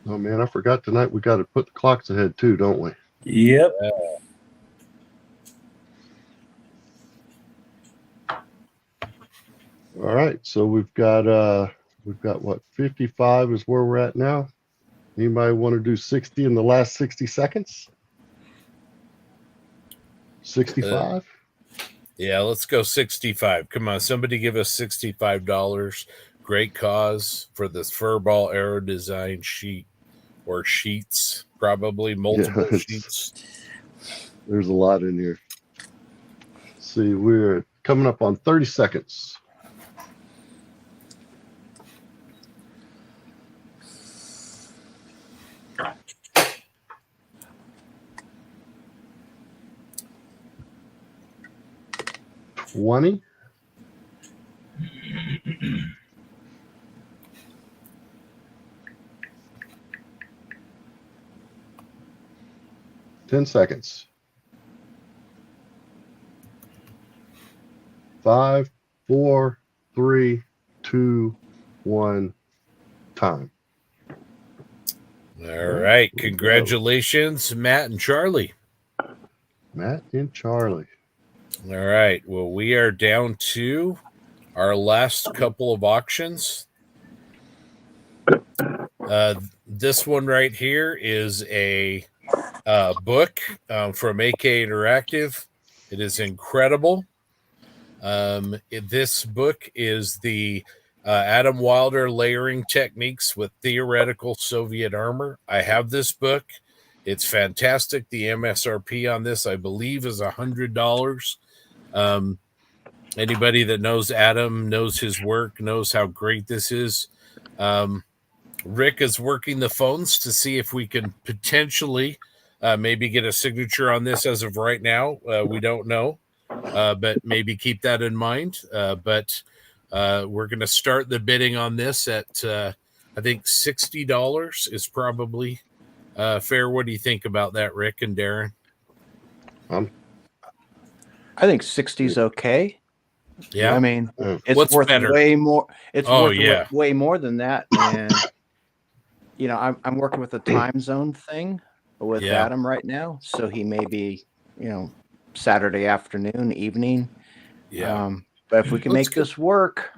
Oh man, I forgot tonight we got to put the clocks ahead too, don't we? Yep. All right, so we've got what, 55 is where we're at now. Anybody want to do 60 in the last 60 seconds? 65? Yeah, let's go 65. Come on, somebody give us $65. Great cause for this Furball Aero Design sheet or sheets, probably multiple sheets. There's a lot in here. Let's see, we're coming up on 30 seconds. $20. 10 seconds. 5, 4, 3, 2, 1. Time. All right. Congratulations, Matt and Charlie. Matt and Charlie. All right. Well, we are down to our last couple of auctions. This one right here is a book from AK Interactive. It is incredible. This book is the Adam Wilder Layering Techniques with Theoretical Soviet Armor. I have this book. It's fantastic. The MSRP on this, I believe, is $100. Anybody that knows Adam, knows his work, knows how great this is. Rick is working the phones to see if we can potentially maybe get a signature on this as of right now. We don't know, but maybe keep that in mind. But we're going to start the bidding on this at, I think, $60 is probably fair. What do you think about that, Rick and Darren? I think 60 is okay. Yeah. I mean, it's What's worth better? way more. It's worth yeah. way more than that. And, I'm working with a time zone thing with Adam right now. So he may be, Saturday afternoon, evening. Yeah. But if we can make this work.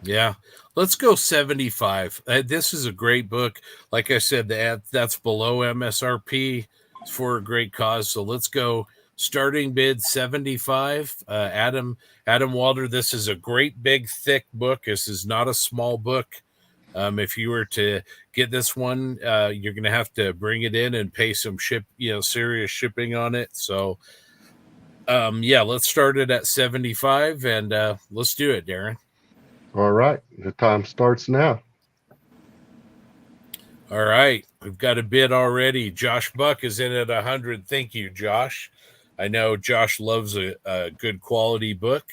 Yeah. Let's go 75. This is a great book. Like I said, that's below MSRP. It's for a great cause. So let's go starting bid 75. Adam Wilder, this is a great, big, thick book. This is not a small book. If you were to get this one, you're going to have to bring it in and pay some serious shipping on it. So, let's start it at 75 and let's do it, Darren. All right. The time starts now. All right. We've got a bid already. Josh Buck is in at 100. Thank you, Josh. I know Josh loves a good quality book,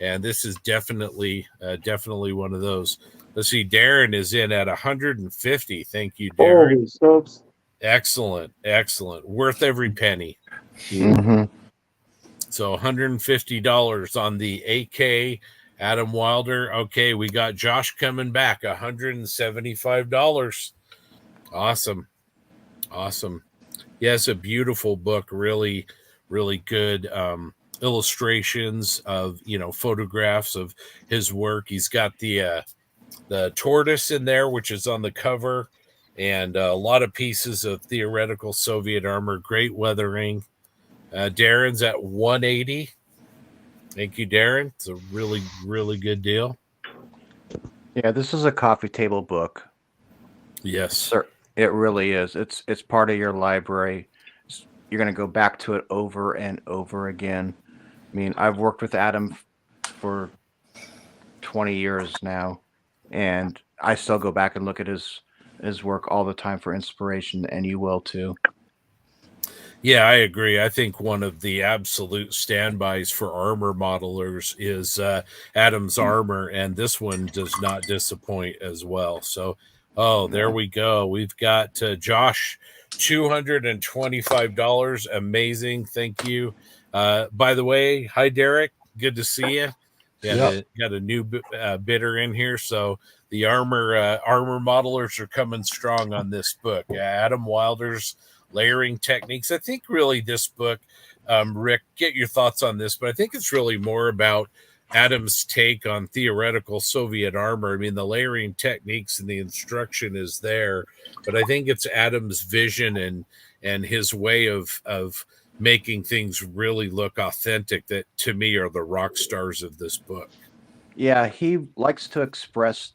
and this is definitely one of those. Let's see. Darren is in at 150. Thank you, Darren. Holy smokes. Excellent. Worth every penny. Mm-hmm. So $150 on the AK Adam Wilder. Okay, we got Josh coming back. $175. Awesome. Yes, a beautiful book. Really, really good illustrations of photographs of his work. He's got the tortoise in there, which is on the cover, and a lot of pieces of theoretical Soviet armor. Great weathering. Darren's at 180. Thank you, Darren. It's a really, really good deal. Yeah, this is a coffee table book. Yes, sir. It really is. It's part of your library. You're going to go back to it over and over again. I mean, I've worked with Adam for 20 years now, and I still go back and look at his work all the time for inspiration, and you will too. Yeah, I agree. I think one of the absolute standbys for armor modelers is Adam's Armor, and this one does not disappoint as well. So, there we go. We've got Josh, $225. Amazing. Thank you. By the way, hi, Derek. Good to see you. Got a new bidder in here. So the armor modelers are coming strong on this book. Adam Wilder's Layering Techniques. I think really this book, Rick, get your thoughts on this, but I think it's really more about Adam's take on theoretical Soviet armor. I mean, the layering techniques and the instruction is there, but I think it's Adam's vision and his way of making things really look authentic that to me are the rock stars of this book. Yeah, he likes to express,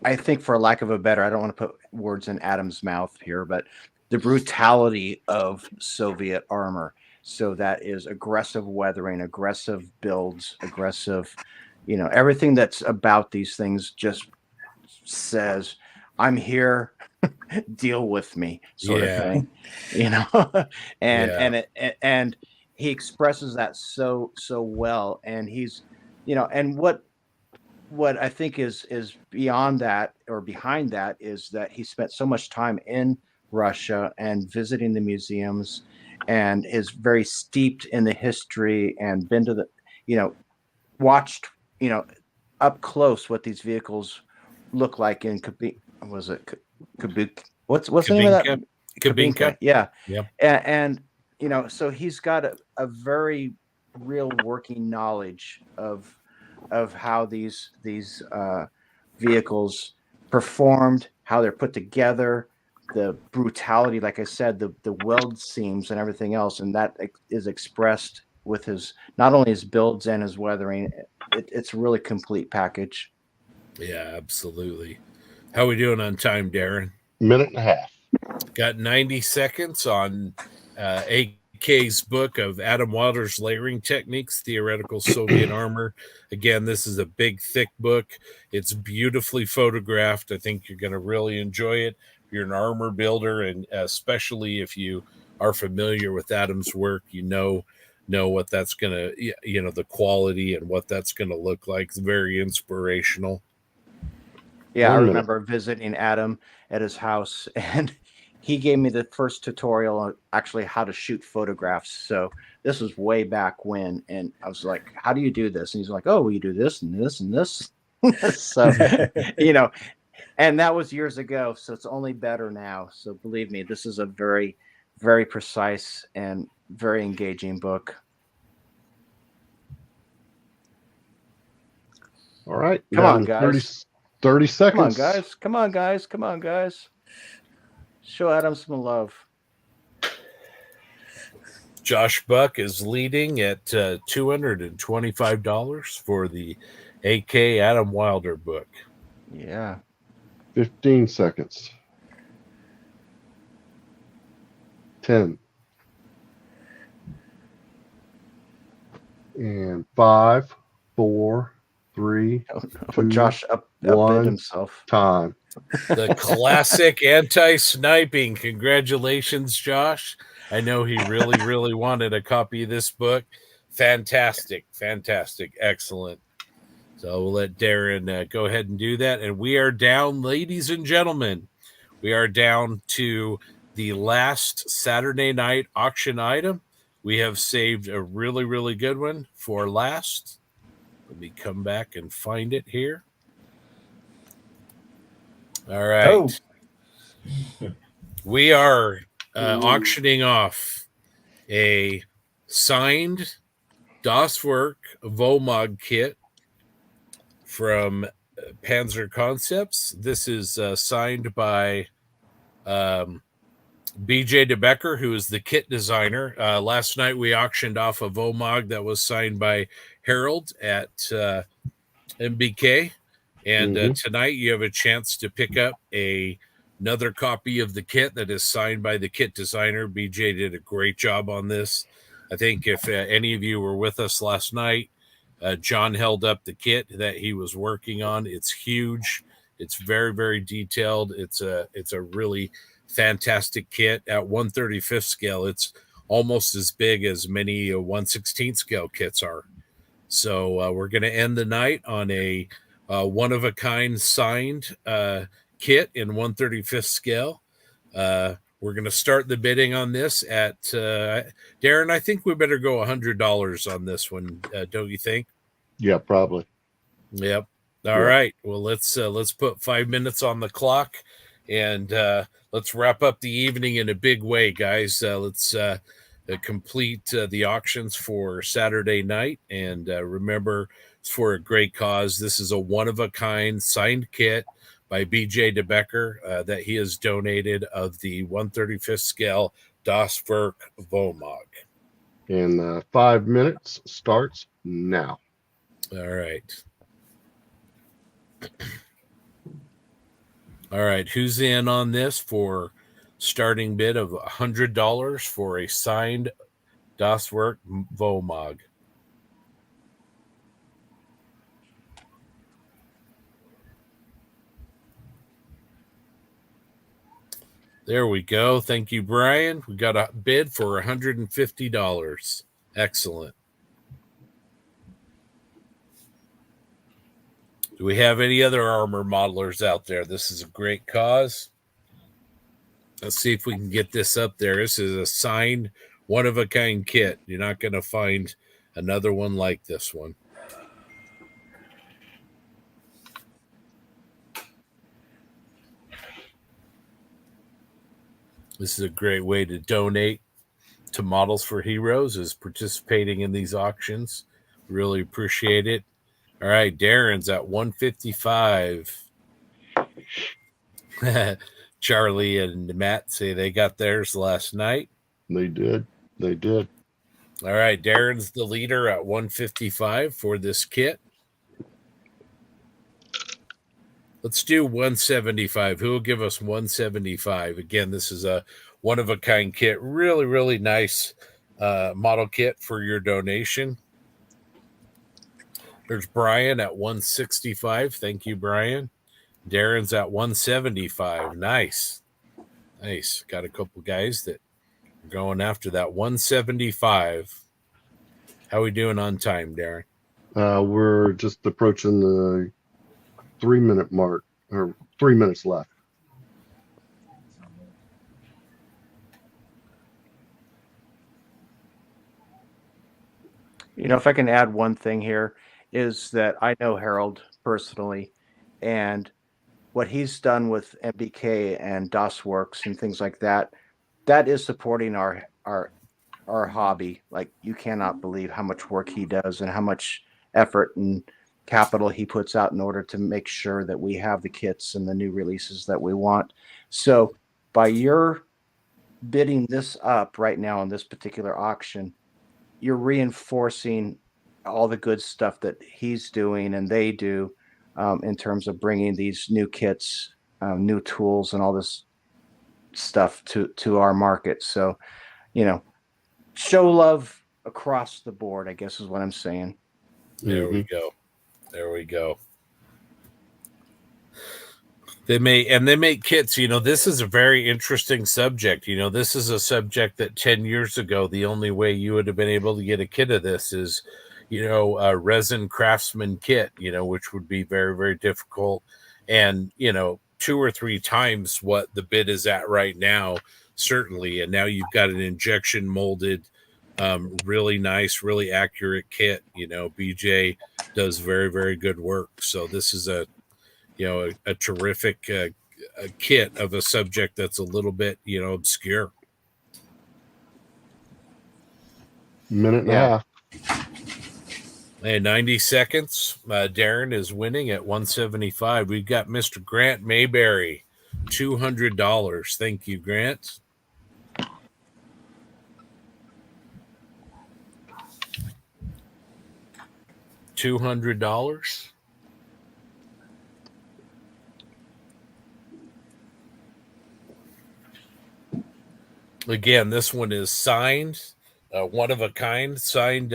I think for lack of a better, I don't want to put words in Adam's mouth here, but the brutality of Soviet armor. So that is aggressive weathering, aggressive builds, aggressive, everything that's about these things just says, I'm here, deal with me, sort of thing, and he expresses that so well. And he's, and what I think is beyond that or behind that is that he spent so much time in Russia and visiting the museums and is very steeped in the history and been to the, watched, up close what these vehicles look like in Kabinka. What's the name of that? Kabinka. Yeah. Yep. And so he's got a very real working knowledge of how these vehicles performed, how they're put together, the brutality, like I said, the weld seams and everything else, and that is expressed with his not only his builds and his weathering. It's a really complete package. Yeah, absolutely. How are we doing on time, Darren? Minute and a half. Got 90 seconds on AK's book of Adam Wilder's Layering Techniques, Theoretical Soviet Armor. Again, this is a big, thick book. It's beautifully photographed. I think you're going to really enjoy it. If you're an armor builder, and especially if you are familiar with Adam's work, know what that's going to, the quality and what that's going to look like. It's very inspirational. Yeah, I remember visiting Adam at his house, and he gave me the first tutorial on actually how to shoot photographs. So this was way back when, and I was like, how do you do this? And he's like, oh, well, you do this and this and this. So, and that was years ago. So it's only better now. So believe me, this is a very, very precise and very engaging book. All right. Come on, guys. 30 seconds. Come on, guys. Show Adam some love. Josh Buck is leading at $225 for the AK Adam Wilder book. Yeah. 15 seconds. 10. And 5, 4, 3, 2, Josh outbid 1. himself. Time. The classic anti-sniping. Congratulations, Josh. I know he really, really wanted a copy of this book. Fantastic. Excellent. So we'll let Darren go ahead and do that. And we are down, ladies and gentlemen. We are down to the last Saturday night auction item. We have saved a really, really good one for last. Let me come back and find it here. All right. Oh. We are auctioning off a signed DOSWork Vomog kit from Panzer Concepts. This is signed by BJ DeBecker, who is the kit designer. Last night we auctioned off a Vomog that was signed by Harold at MBK. And tonight you have a chance to pick up another copy of the kit that is signed by the kit designer. BJ did a great job on this. I think if any of you were with us last night, John held up the kit that he was working on. It's huge. It's very, very detailed. It's a really fantastic kit at 1/35th scale. It's almost as big as many 1/16th scale kits are. So we're going to end the night on a one-of-a-kind signed kit in 1/35th scale. We're going to start the bidding on this at Darren. I think we better go $100 on this one, don't you think? Yeah, probably. Yep. All right. Well, let's put 5 minutes on the clock, and let's wrap up the evening in a big way, guys. Let's complete the auctions for Saturday night, and remember, it's for a great cause. This is a one-of-a-kind signed kit by BJ DeBecker that he has donated of the 1/35th scale DOSWork Vomog. And 5 minutes starts now. All right. All right. Who's in on this for starting bid of $100 for a signed DOSWork Vomog? There we go. Thank you, Brian. We got a bid for $150. Excellent. Do we have any other armor modelers out there? This is a great cause. Let's see if we can get this up there. This is a signed one-of-a-kind kit. You're not going to find another one like this one. This is a great way to donate to Models for Heroes, is participating in these auctions. Really appreciate it. All right, Darren's at 155. Charlie and Matt say they got theirs last night. They did. All right, Darren's the leader at 155 for this kit. Let's do 175. Who will give us 175? Again, this is a one-of-a-kind kit. Really, really nice model kit for your donation. There's Brian at 165. Thank you, Brian. Darren's at 175. Nice. Got a couple guys that are going after that 175. How are we doing on time, Darren? We're just approaching the 3-minute mark, or 3 minutes left. You know, if I can add one thing here, is that I know Harold personally, and what he's done with MBK and DOSWorks and things like that, that is supporting our hobby. Like, you cannot believe how much work he does and how much effort and capital he puts out in order to make sure that we have the kits and the new releases that we want. So by your bidding this up right now in this particular auction, you're reinforcing all the good stuff that he's doing and they do in terms of bringing these new kits new tools and all this stuff to our market. So, show love across the board, I guess is what I'm saying. There we go. There we go. They make kits. This is a very interesting subject. This is a subject that 10 years ago, the only way you would have been able to get a kit of this is, a resin craftsman kit, which would be very, very difficult. And, 2 or 3 times what the bid is at right now, certainly. And now you've got an injection molded, really nice, really accurate kit. BJ does very, very good work. So this is a terrific a kit of a subject that's a little bit, obscure. Minute and a half. And 90 seconds. Darren is winning at 175. We've got Mr. Grant Mayberry, $200. Thank you, Grant. $200. Again, this one is signed, one of a kind, signed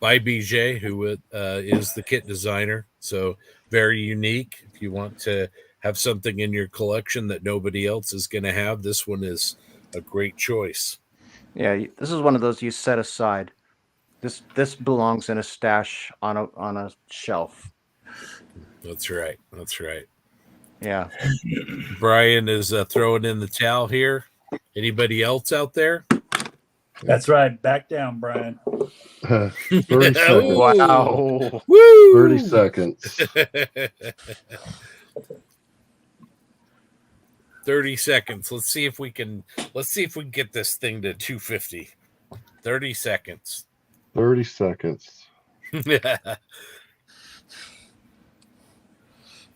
by BJ, who is the kit designer. So very unique. If you want to have something in your collection that nobody else is going to have, this one is a great choice. Yeah, this is one of those you set aside. This belongs in a stash on a shelf. That's right. That's right. Yeah. Brian is throwing in the towel here. Anybody else out there? That's right. Back down, Brian. 30 seconds. Wow. Woo! 30 seconds. 30 seconds. Let's see if we can get this thing to 250. 30 seconds. 30 seconds.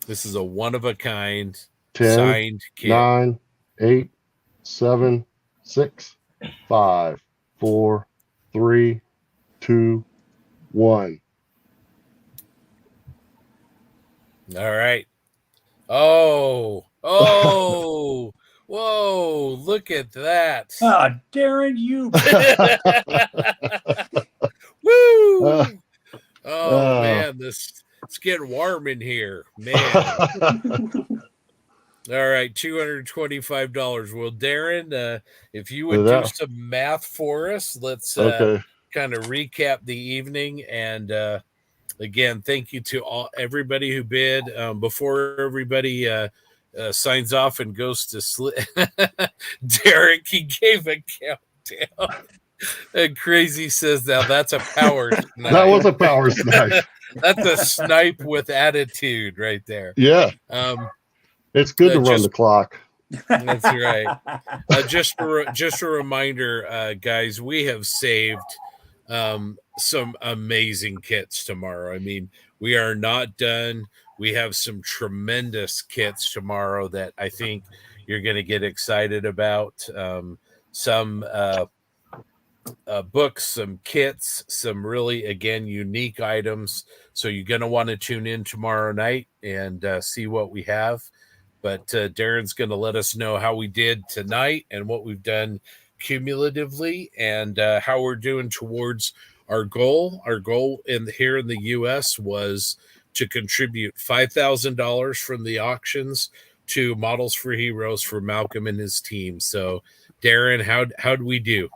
This is a one of a kind 10, signed kit. 9, 8, 7, 6, 5, 4, 3, 2, 1. All right. Oh, whoa, look at that. Ah, Darren, you. Woo! Man, it's getting warm in here, man. All right, $225. Well, Darren, if you would do some math for us, let's kind of recap the evening. And again, thank you to everybody who bid. Before everybody signs off and goes to sleep, Derek, he gave a countdown. And Crazy says, now that's a power snipe. That was a power snipe. That's a snipe with attitude right there. Yeah. It's good to run the clock. That's right. Just a reminder, guys, we have saved some amazing kits tomorrow. I mean, we are not done. We have some tremendous kits tomorrow that I think you're going to get excited about. Some books, some kits, some really, again, unique items. So you're going to want to tune in tomorrow night and see what we have. But Darren's going to let us know how we did tonight and what we've done cumulatively and how we're doing towards our goal. Our goal here in the U.S. was to contribute $5,000 from the auctions to Models for Heroes for Malcolm and his team. So, Darren, how'd we do?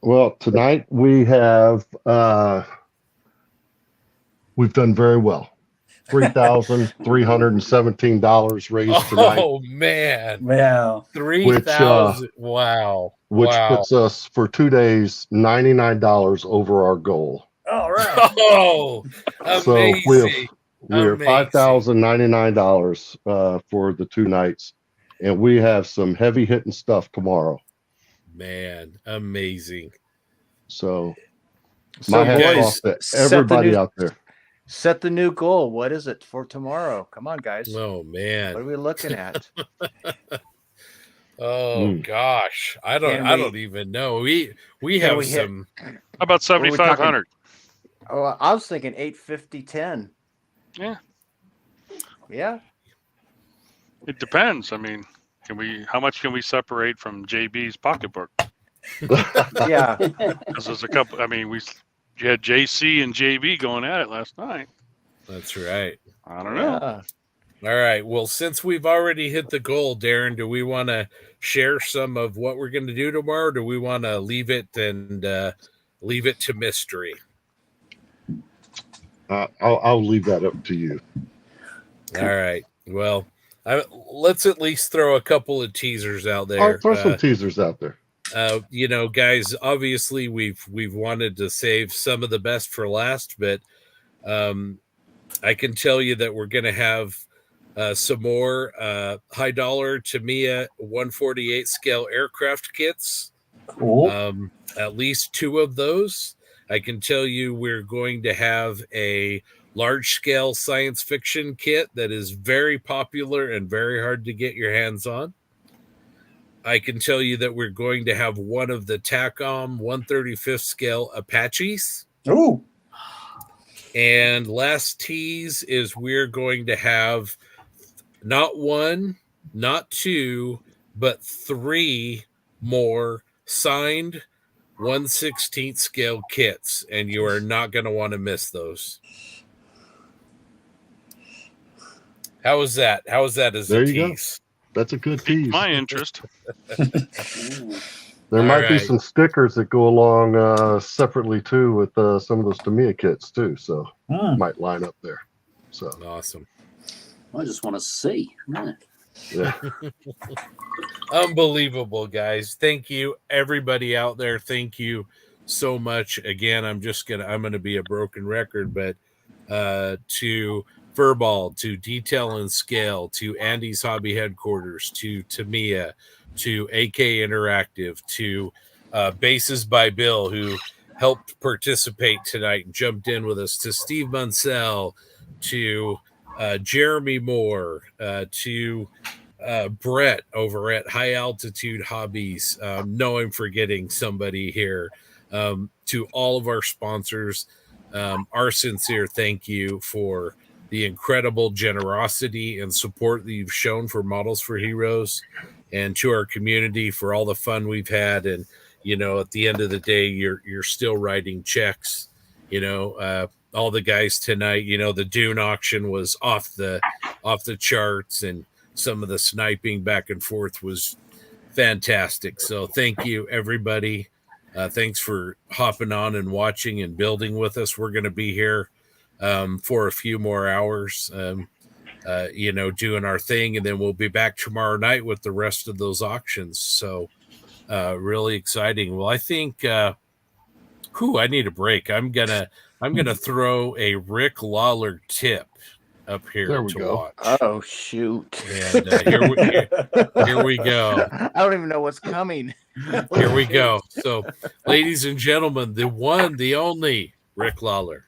Well, tonight we have we've done very well. $3,317 raised tonight. Oh man! Wow, 3,000! Wow! Which puts us for 2 days $99 over our goal. All right. Oh, amazing! So we're $5,099 for the 2 nights, and we have some heavy hitting stuff tomorrow. Man, amazing! So my hat's off to everybody out there. Set the new goal. What is it for tomorrow? Come on, guys. Oh man, what are we looking at? Gosh, I don't even know. We have some. How about 7,500? Oh, I was thinking 850, 10. Yeah. Yeah. It depends. I mean, how much can we separate from JB's pocketbook? Yeah. Because there's a couple. I mean, you had JC and JB going at it last night. That's right. I don't know. All right. Well, since we've already hit the goal, Darren, do we want to share some of what we're going to do tomorrow? Or do we want to leave it to mystery? I'll leave that up to you. All right. Well, let's at least throw a couple of teasers out there. I'll throw some teasers out there. Guys, obviously we've wanted to save some of the best for last, but I can tell you that we're going to have some more high dollar Tamiya 148 scale aircraft kits. Cool. At least 2 of those. I can tell you we're going to have a large scale science fiction kit that is very popular and very hard to get your hands on. I can tell you that we're going to have one of the TACOM 135th scale Apaches. Ooh. And last tease is we're going to have not 1, not 2, but 3 more signed 1/16 scale kits, and you are not going to want to miss those. How is that? How is that as There a you tease? go. That's a good tease. My interest. There might be some stickers that go along separately too with some of those Tamiya kits too, so might line up there. So awesome! I just want to see. Yeah. Unbelievable, guys. Thank you, everybody out there. Thank you so much. Again, I'm gonna be a broken record, but to Furball, to Detail and Scale, to Andy's Hobby Headquarters, to Tamiya, to AK Interactive, to Bases by Bill, who helped participate tonight and jumped in with us, to Steve Munsell, to Jeremy Moore, to Brett over at High Altitude Hobbies. No, I'm forgetting somebody here. To all of our sponsors, our sincere thank you for the incredible generosity and support that you've shown for Models for Heroes, and to our community for all the fun we've had. And, at the end of the day, you're still writing checks, all the guys tonight, the Dune auction was off the charts, and some of the sniping back and forth was fantastic. So thank you, everybody. Thanks for hopping on and watching and building with us. We're going to be here for a few more hours, doing our thing, and then we'll be back tomorrow night with the rest of those auctions. So really exciting. Well, I think I need a break. I'm gonna throw a Rick Lawler tip up here to watch. Oh shoot! And here we go. I don't even know what's coming. Here we go. So, ladies and gentlemen, the one, the only Rick Lawler.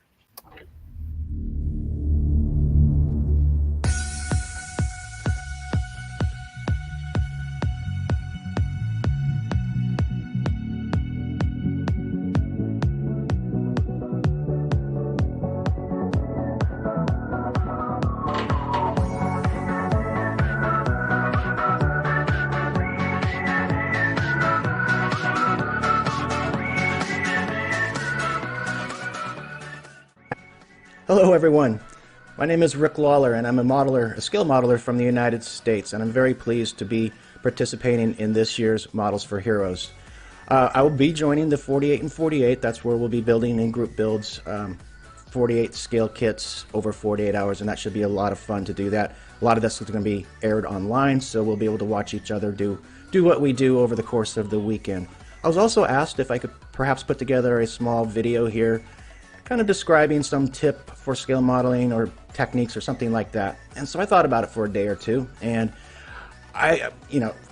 Hello, everyone. My name is Rick Lawler, and I'm a skill modeler from the United States, and I'm very pleased to be participating in this year's Models for Heroes. I will be joining the 48 and 48. That's where we'll be building in group builds, 48 scale kits over 48 hours, and that should be a lot of fun to do that. A lot of this is going to be aired online, so we'll be able to watch each other do what we do over the course of the weekend. I was also asked if I could perhaps put together a small video here kind of describing some tip for scale modeling or techniques or something like that. And so I thought about it for a day or two, and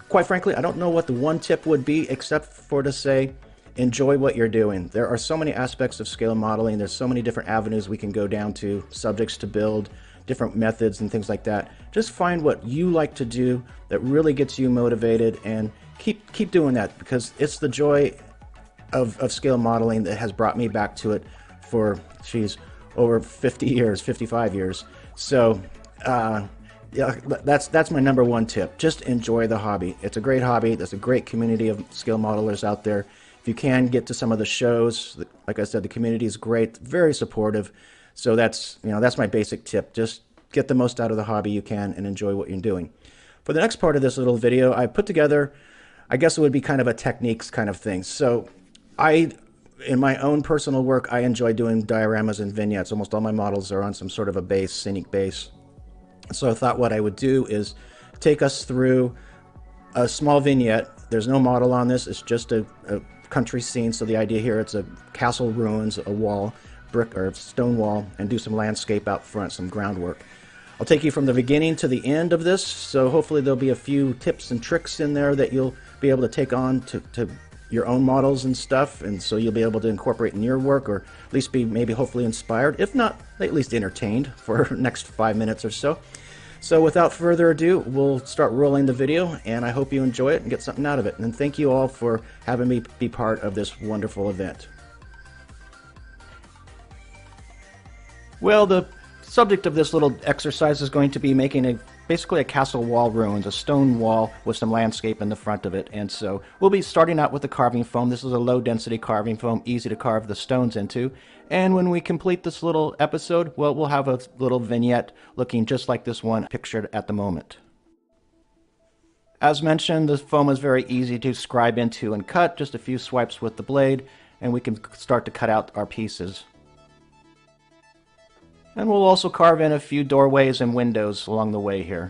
quite frankly, I don't know what the one tip would be except for to say, enjoy what you're doing. There are so many aspects of scale modeling. There's so many different avenues we can go down to, subjects to build, different methods and things like that. Just find what you like to do that really gets you motivated, and keep doing that, because it's the joy of scale modeling that has brought me back to it for over 50 years, 55 years. So Yeah, that's my number one tip. Just enjoy the hobby. It's a great hobby. There's a great community of scale modelers out there. If you can get to some of the shows, like I said, the community is great, very supportive. So that's my basic tip. Just get the most out of the hobby you can and enjoy what you're doing. For the next part of this little video, I put together, I guess it would be kind of a techniques kind of thing. So in my own personal work, I enjoy doing dioramas and vignettes. Almost all my models are on some sort of a base, scenic base. So I thought what I would do is take us through a small vignette. There's no model on this. It's just a country scene. So the idea here, it's a castle ruins, a wall, brick or stone wall, and do some landscape out front, some groundwork. I'll take you from the beginning to the end of this. So hopefully there'll be a few tips and tricks in there that you'll be able to take on to your own models and stuff. And so you'll be able to incorporate in your work, or at least be maybe hopefully inspired, if not at least entertained for the next 5 minutes or so. So without further ado, we'll start rolling the video, and I hope you enjoy it and get something out of it. And thank you all for having me be part of this wonderful event. Well, the subject of this little exercise is going to be making basically a castle wall ruins, a stone wall with some landscape in the front of it. And so we'll be starting out with the carving foam. This is a low density carving foam, easy to carve the stones into. And when we complete this little episode, well, we'll have a little vignette looking just like this one pictured at the moment. As mentioned, the foam is very easy to scribe into and cut, just a few swipes with the blade, and we can start to cut out our pieces. And we'll also carve in a few doorways and windows along the way here.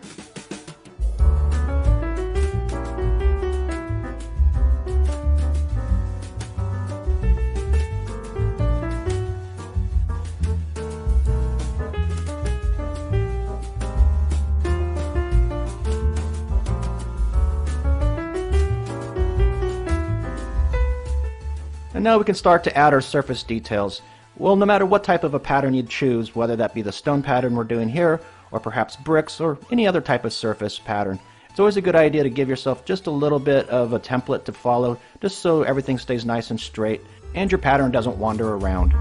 And now we can start to add our surface details. Well, no matter what type of a pattern you choose, whether that be the stone pattern we're doing here, or perhaps bricks, or any other type of surface pattern, it's always a good idea to give yourself just a little bit of a template to follow, just so everything stays nice and straight, and your pattern doesn't wander around.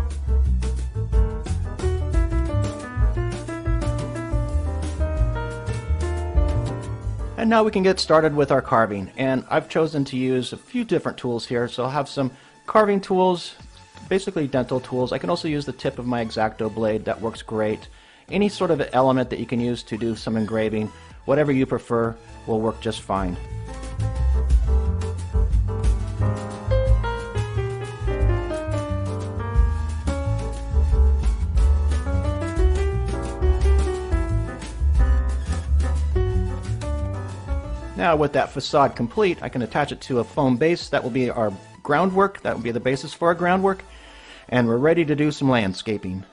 And now we can get started with our carving, and I've chosen to use a few different tools here, so I'll have some carving tools, basically dental tools. I can also use the tip of my X-Acto blade. That works great. Any sort of element that you can use to do some engraving, whatever you prefer, will work just fine. Now with that facade complete, I can attach it to a foam base. That will be our groundwork. That will be the basis for our groundwork. And we're ready to do some landscaping.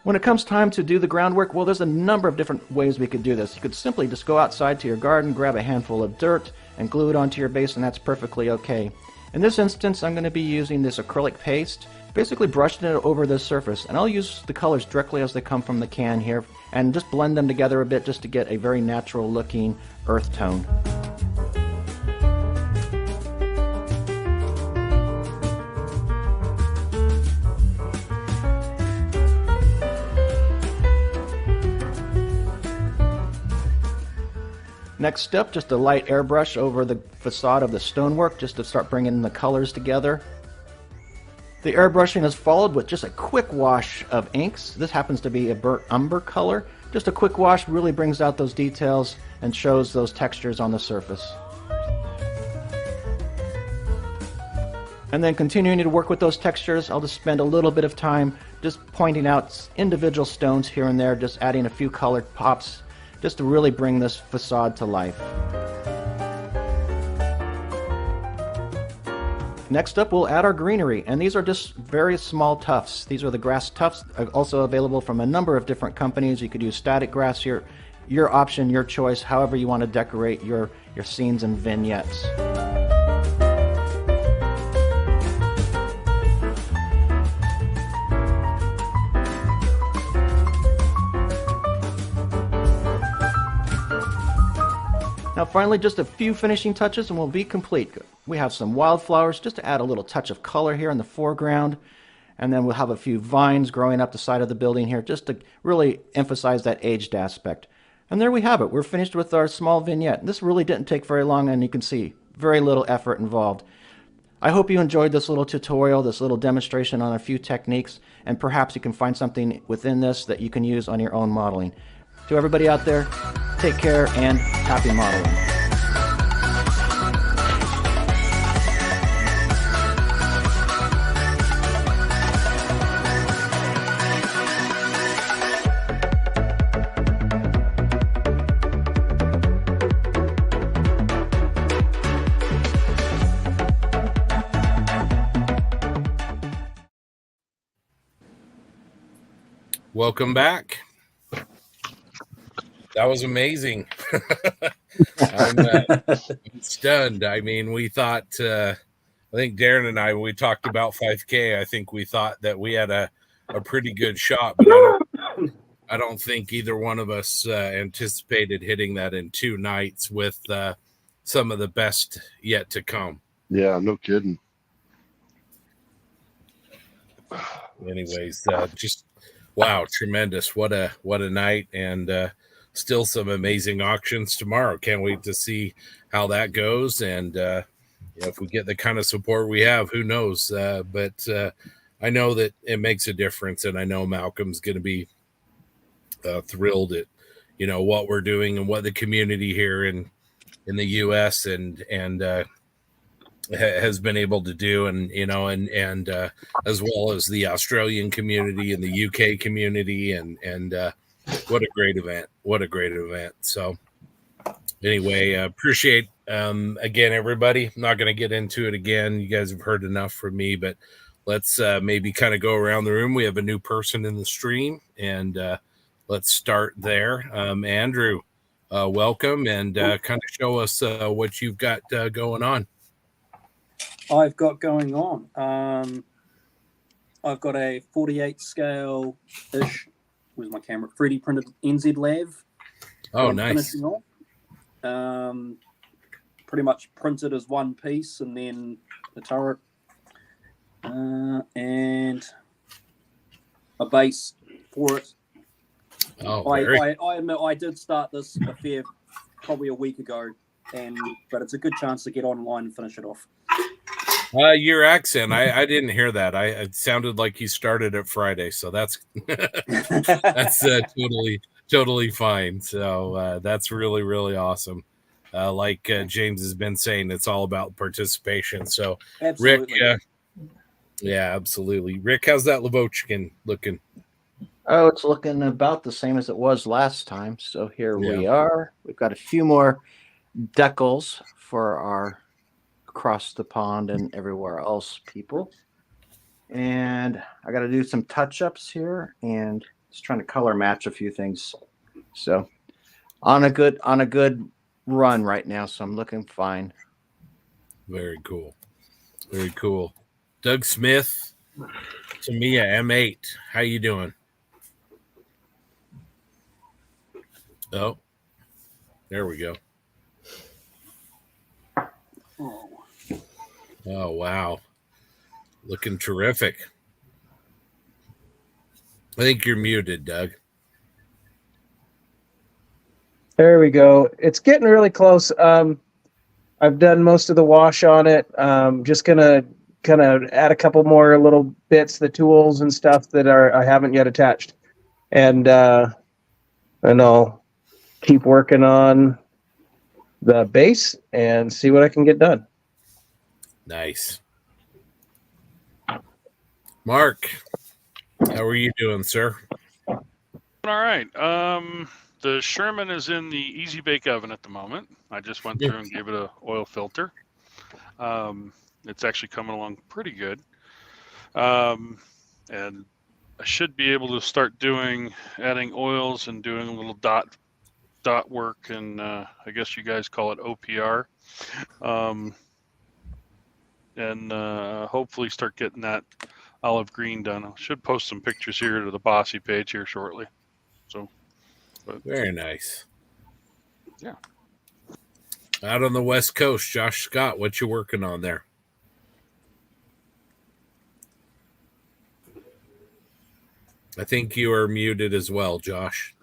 When it comes time to do the groundwork, well, there's a number of different ways we could do this. You could simply just go outside to your garden, grab a handful of dirt, and glue it onto your base, and that's perfectly okay. In this instance, I'm going to be using this acrylic paste, basically brushing it over the surface, and I'll use the colors directly as they come from the can here, and just blend them together a bit just to get a very natural looking earth tone. Next step, just a light airbrush over the facade of the stonework just to start bringing the colors together. The airbrushing is followed with just a quick wash of inks. This happens to be a burnt umber color. Just a quick wash really brings out those details and shows those textures on the surface. And then continuing to work with those textures, I'll just spend a little bit of time just pointing out individual stones here and there, just adding a few colored pops just to really bring this facade to life. Next up, we'll add our greenery, and these are just very small tufts. These are the grass tufts, also available from a number of different companies. You could use static grass here, your option, your choice, however you want to decorate your scenes and vignettes. Now finally, just a few finishing touches and we'll be complete. We have some wildflowers just to add a little touch of color here in the foreground. And then we'll have a few vines growing up the side of the building here just to really emphasize that aged aspect. And there we have it. We're finished with our small vignette. This really didn't take very long, and you can see very little effort involved. I hope you enjoyed this little tutorial, this little demonstration on a few techniques, and perhaps you can find something within this that you can use on your own modeling. To everybody out there, take care and happy modeling. Welcome back. That was amazing. I'm stunned. I mean, we thought, I think Darren and I, when we talked about 5K, I think we thought that we had a pretty good shot, but I don't think either one of us anticipated hitting that in 2 nights with some of the best yet to come. Yeah, no kidding. Anyways, just wow, tremendous. What a night, and still some amazing auctions tomorrow. Can't wait to see how that goes. And if we get the kind of support we have, who knows? But I know that it makes a difference, and I know Malcolm's going to be thrilled at what we're doing and what the community here in the U.S. and has been able to do, and as well as the Australian community and the UK community, and what a great event. So anyway, appreciate again everybody. I'm not going to get into it again. You guys have heard enough from me, but let's maybe kind of go around the room. We have a new person in the stream, and let's start there. Andrew, welcome, and kind of show us what you've got going on. I've got going on. I've got a 48 scale-ish, where's my camera, 3D printed NZ Lav. Oh, nice. Pretty much printed as one piece, and then the turret, and a base for it. Oh, I admit I did start this affair probably a week ago, but it's a good chance to get online and finish it off. Your accent, I didn't hear that. It sounded like you started it Friday, so that's that's totally fine. So that's really, really awesome. Like James has been saying, it's all about participation. So absolutely. Rick, yeah, absolutely. Rick, how's that Lavochkin looking? Oh, it's looking about the same as it was last time. So here we are. We've got a few more decals for our across the pond and everywhere else people. And I got to do some touch-ups here and just trying to color match a few things. So on a good run right now. So I'm looking fine. Very cool. Very cool. Doug Smith, Tamiya M8. How you doing? Oh, there we go. Oh, wow. Looking terrific. I think you're muted, Doug. There we go. It's getting really close. I've done most of the wash on it. Just gonna kind of add a couple more little bits, the tools and stuff that I haven't yet attached, and I'll keep working on the base and see what I can get done. Nice. Mark, how are you doing, sir? All right. The Sherman is in the Easy Bake Oven at the moment. I just went through and gave it an oil filter. It's actually coming along pretty good. And I should be able to start adding oils and doing a little dot work, and I guess you guys call it OPR. And hopefully start getting that olive green done. I should post some pictures here to the Posse page here shortly. So, very nice. Yeah. Out on the West Coast, Josh Scott, what you working on there? I think you are muted as well, Josh.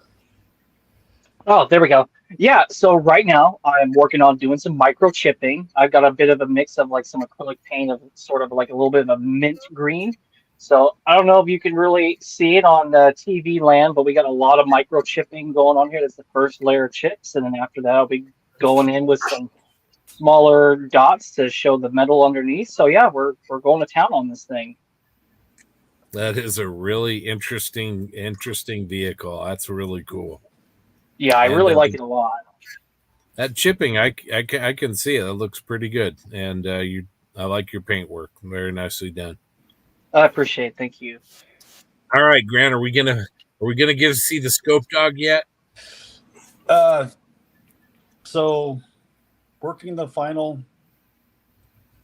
Oh, there we go. Yeah, so right now I'm working on doing some microchipping. I've got a bit of a mix of like some acrylic paint of sort of like a little bit of a mint green. So I don't know if you can really see it on the TV land, but we got a lot of microchipping going on here. That's the first layer of chips, and then after that I'll be going in with some smaller dots to show the metal underneath. So yeah, we're going to town on this thing. That is a really interesting vehicle. That's really cool. Yeah, I really like it a lot. That chipping, I can see it. It looks pretty good, and I like your paint work. Very nicely done. I appreciate it. Thank you. All right, Grant, are we gonna see the scope dog yet? So working the final.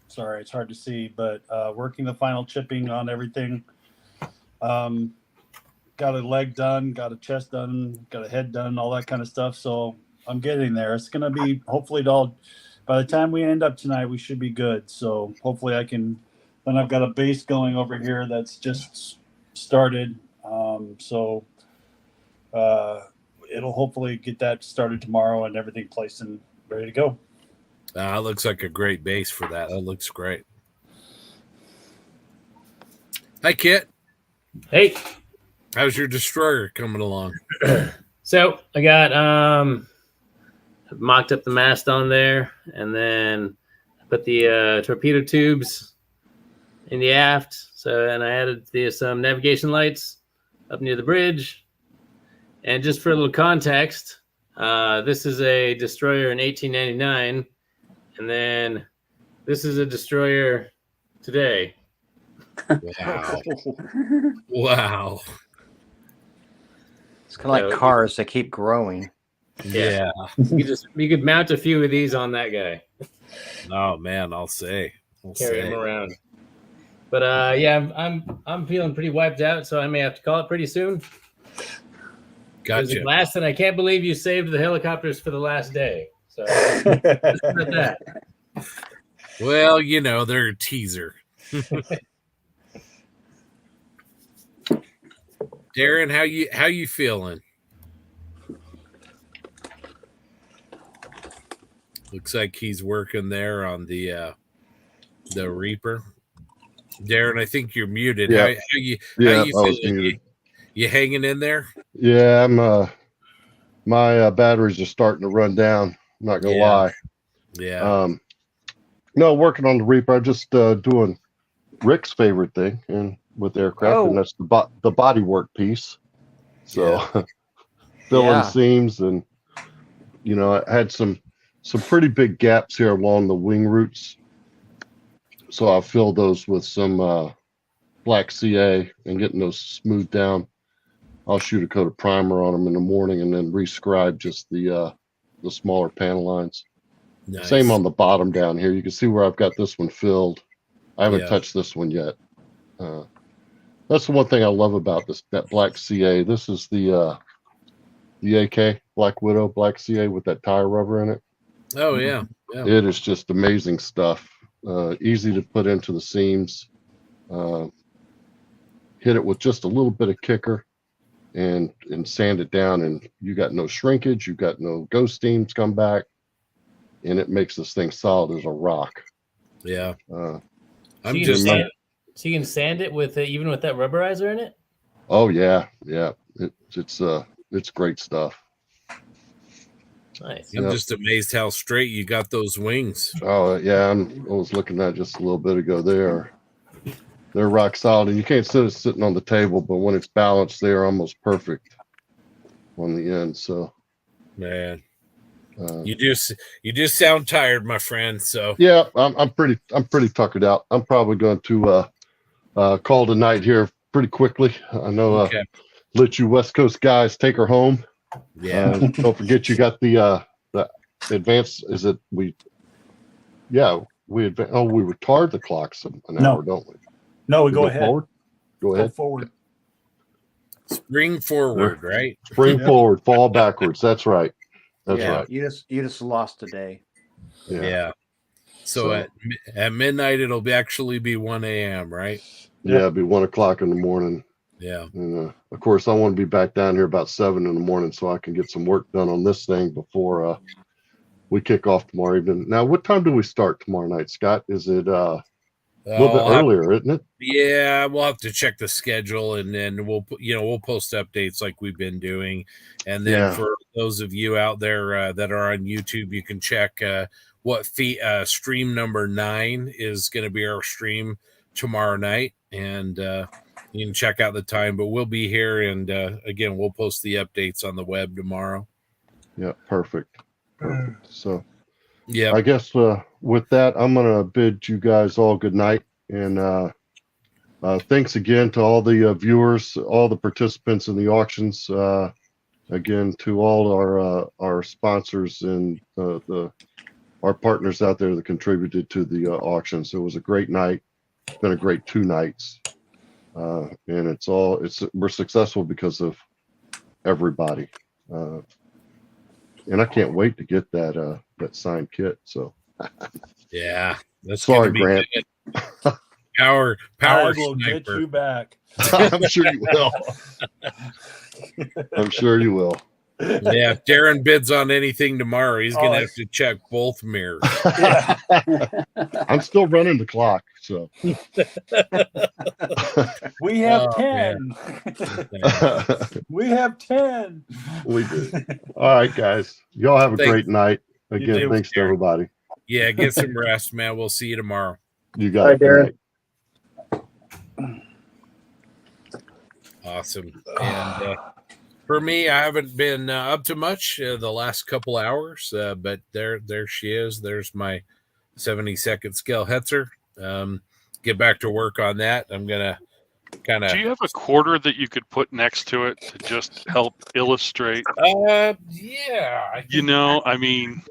Sorry, it's hard to see, but working the final chipping on everything. Got a leg done, got a chest done, got a head done, all that kind of stuff. So I'm getting there. It's going to be hopefully by the time we end up tonight, we should be good. So hopefully then I've got a base going over here that's just started. So it'll hopefully get that started tomorrow and everything placed and ready to go. It looks like a great base for that. That looks great. Hi, Kit. Hey. How's your destroyer coming along? So I got mocked up the mast on there, and then put the torpedo tubes in the aft. So, and I added some navigation lights up near the bridge. And just for a little context, this is a destroyer in 1899, and then this is a destroyer today. Wow. Wow. It's kind of like cars that keep growing. Yeah. You could mount a few of these on that guy. Oh man, I'll say. Carry him around. But yeah, I'm feeling pretty wiped out, so I may have to call it pretty soon. Gotcha. Last, and I can't believe you saved the helicopters for the last day. So that. Well, they're a teaser. Darren, how you feeling? Looks like he's working there on the Reaper. Darren, I think you're muted. Yeah. How you I was feeling? muted. You hanging in there? Yeah, I'm. My batteries are starting to run down. I'm not gonna lie. Yeah. No, working on the Reaper. I'm just doing Rick's favorite thing, and with aircraft, and that's the body work piece. So filling seams, and I had some pretty big gaps here along the wing roots. So I'll fill those with some black CA and getting those smoothed down. I'll shoot a coat of primer on them in the morning and then rescribe just the smaller panel lines. Nice. Same on the bottom down here. You can see where I've got this one filled. I haven't touched this one yet. That's the one thing I love about that black CA. This is the AK Black Widow Black CA with that tire rubber in it. Oh yeah. It is just amazing stuff. Easy to put into the seams. Hit it with just a little bit of kicker and sand it down, and you got no shrinkage, you got no ghost steams come back, and it makes this thing solid as a rock. Yeah. So you can sand it with even with that rubberizer in it? Oh yeah. It's great stuff. Nice. I'm just amazed how straight you got those wings. Oh yeah, I was looking at just a little bit ago. They're rock solid, and you can't sit it sitting on the table, but when it's balanced, they're almost perfect on the end. So, man, you just sound tired, my friend. So yeah, I'm pretty tuckered out. I'm probably going to call tonight here pretty quickly. I know let you West Coast guys take her home. Yeah. Don't forget you got the advanced. Is it we? Yeah, we retard the clocks an hour, don't we? No, we go ahead. Forward? Go ahead. Forward. Spring forward, right? Spring forward, fall backwards. That's right. That's right. You just lost a day. Yeah. So at midnight it'll actually be 1 a.m., right? Yeah, it'll be 1 o'clock in the morning. Yeah. And, of course, I want to be back down here about 7 in the morning so I can get some work done on this thing before we kick off tomorrow evening. Now, what time do we start tomorrow night, Scott? Is it a little bit earlier, isn't it? Yeah, we'll have to check the schedule, and then we'll post updates like we've been doing. And then for those of you out there that are on YouTube, you can check what stream number 9 is going to be our stream tomorrow night, and you can check out the time. But we'll be here, and again, we'll post the updates on the web tomorrow. Yeah, perfect. So, yeah, I guess with that, I'm gonna bid you guys all good night, and thanks again to all the viewers, all the participants in the auctions. Again, to all our sponsors and our partners out there that contributed to the auctions. It was a great night. It's been a great 2 nights, and we're successful because of everybody. And I can't wait to get that signed kit. So yeah, that's sorry, Grant. Power I will sniper. get you back. I'm sure you will. I'm sure you will. Yeah, if Darren bids on anything tomorrow, he's gonna have to check both mirrors. I'm still running the clock, so We have Oh, 10. We have 10. we do. All right, guys. Y'all have a Thanks. great night. Again, too, thanks to everybody. Yeah, get some rest, man. We'll see you tomorrow. You got it. Good night. Awesome. And for me, I haven't been up to much the last couple hours, but there she is. There's my 72nd scale Hetzer. Get back to work on that. I'm gonna kind of. Do you have a quarter that you could put next to it to just help illustrate? Yeah. I mean,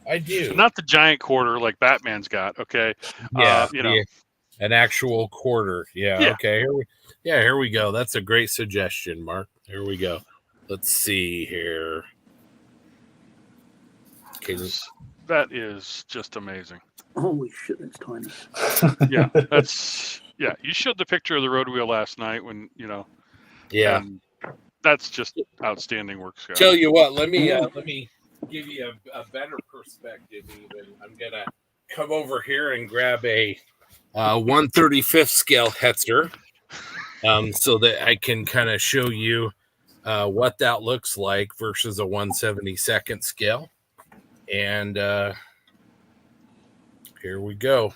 I do. Not the giant quarter like Batman's got. Okay. Yeah. You know. An actual quarter. Yeah. Yeah. Okay. Here we go. That's a great suggestion, Mark. Here we go. Let's see here. Okay. That is just amazing. Holy shit, that's tiny. Yeah, you showed the picture of the road wheel last night when Yeah. and that's just outstanding work, Scott. Tell you what, let me give you a better perspective. Even I'm gonna come over here and grab a 1/35th scale Hetzer, so that I can kind of show you what that looks like versus a 1/72nd scale. And here we go.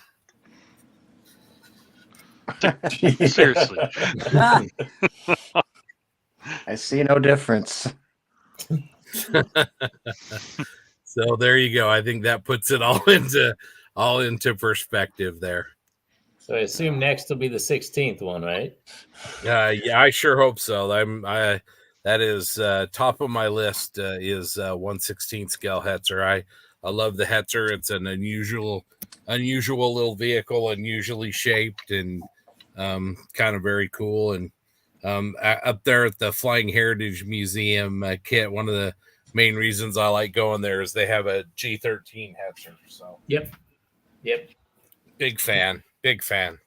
Seriously. I see no difference. So there you go. I think that puts it all into perspective there. So I assume next will be the 16th one, right? Yeah, I sure hope so. That is top of my list is 1/16 scale Hetzer. I love the Hetzer. It's an unusual little vehicle, unusually shaped, and kind of very cool. And up there at the Flying Heritage Museum, Kit, one of the main reasons I like going there is they have a G13 Hetzer. So Yep. big fan.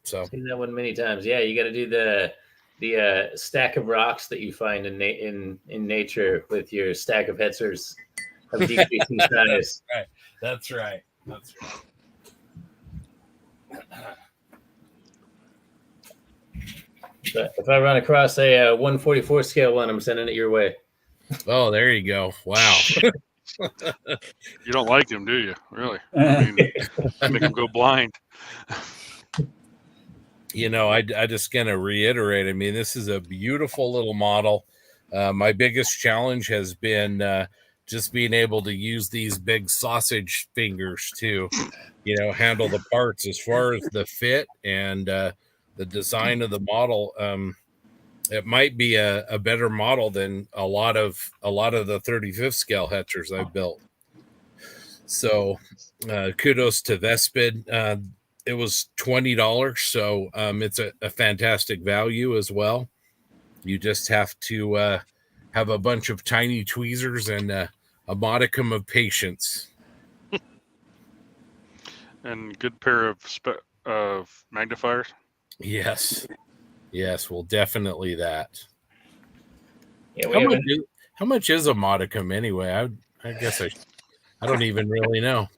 So Seen that one many times. Yeah, you got to do the stack of rocks that you find in nature with your stack of Hetzers of decreasing size. Right. That's right. But if I run across a 144 scale one, I'm sending it your way. Oh, there you go. Wow. You don't like him, do you? Really? I mean, make him go blind. I just gonna reiterate. I mean, this is a beautiful little model. My biggest challenge has been just being able to use these big sausage fingers to, handle the parts. As far as the fit and the design of the model, it might be a better model than a lot of the 35th scale Hetzers I've built. So kudos to Vespid. It was $20, so it's a fantastic value as well. You just have to have a bunch of tiny tweezers and a modicum of patience. And good pair of magnifiers. Yes. Yes, well, definitely that. Yeah, How much is a modicum anyway? I guess I don't even really know.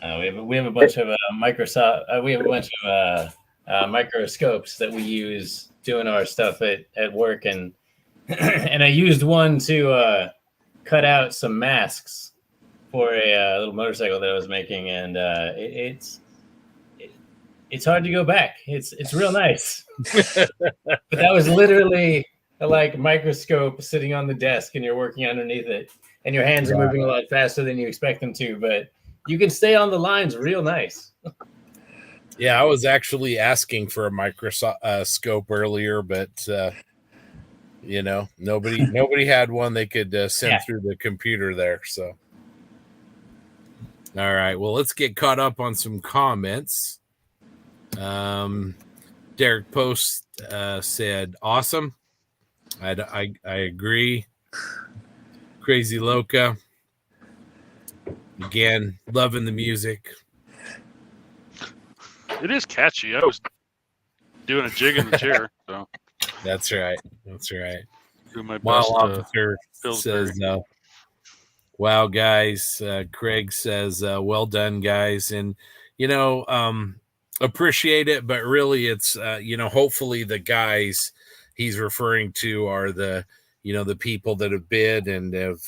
We have a bunch of Microsoft. We have a bunch of microscopes that we use doing our stuff at work, and and I used one to cut out some masks for a little motorcycle that I was making, and it's hard to go back. It's real nice. But that was literally a microscope sitting on the desk, and you're working underneath it, and your hands are moving a lot faster than you expect them to, but you can stay on the lines real nice. Yeah, I was actually asking for a microscope earlier, but nobody had one they could send through the computer there. So, all right, well, let's get caught up on some comments. Derek Post said, "Awesome." I agree. Crazy Loca. Again, loving the music. It is catchy. I was doing a jig in the chair. So That's right. That's right. Do my Mile best. Officer says, wow, guys. Craig says, well done, guys. And, appreciate it, but really it's, hopefully the guys he's referring to are the people that have bid and have,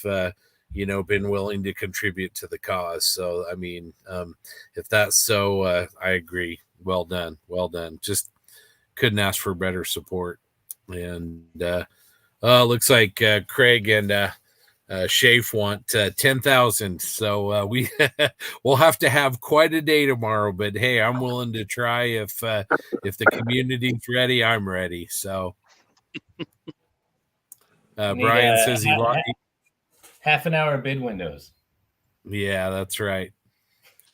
been willing to contribute to the cause. So, I mean, if that's so, I agree. Well done. Well done. Just couldn't ask for better support. And looks like Craig and Shafe want 10,000. So we'll have to have quite a day tomorrow. But hey, I'm willing to try if the community's ready. I'm ready. So Brian says he wants half an hour bid windows. Yeah, that's right.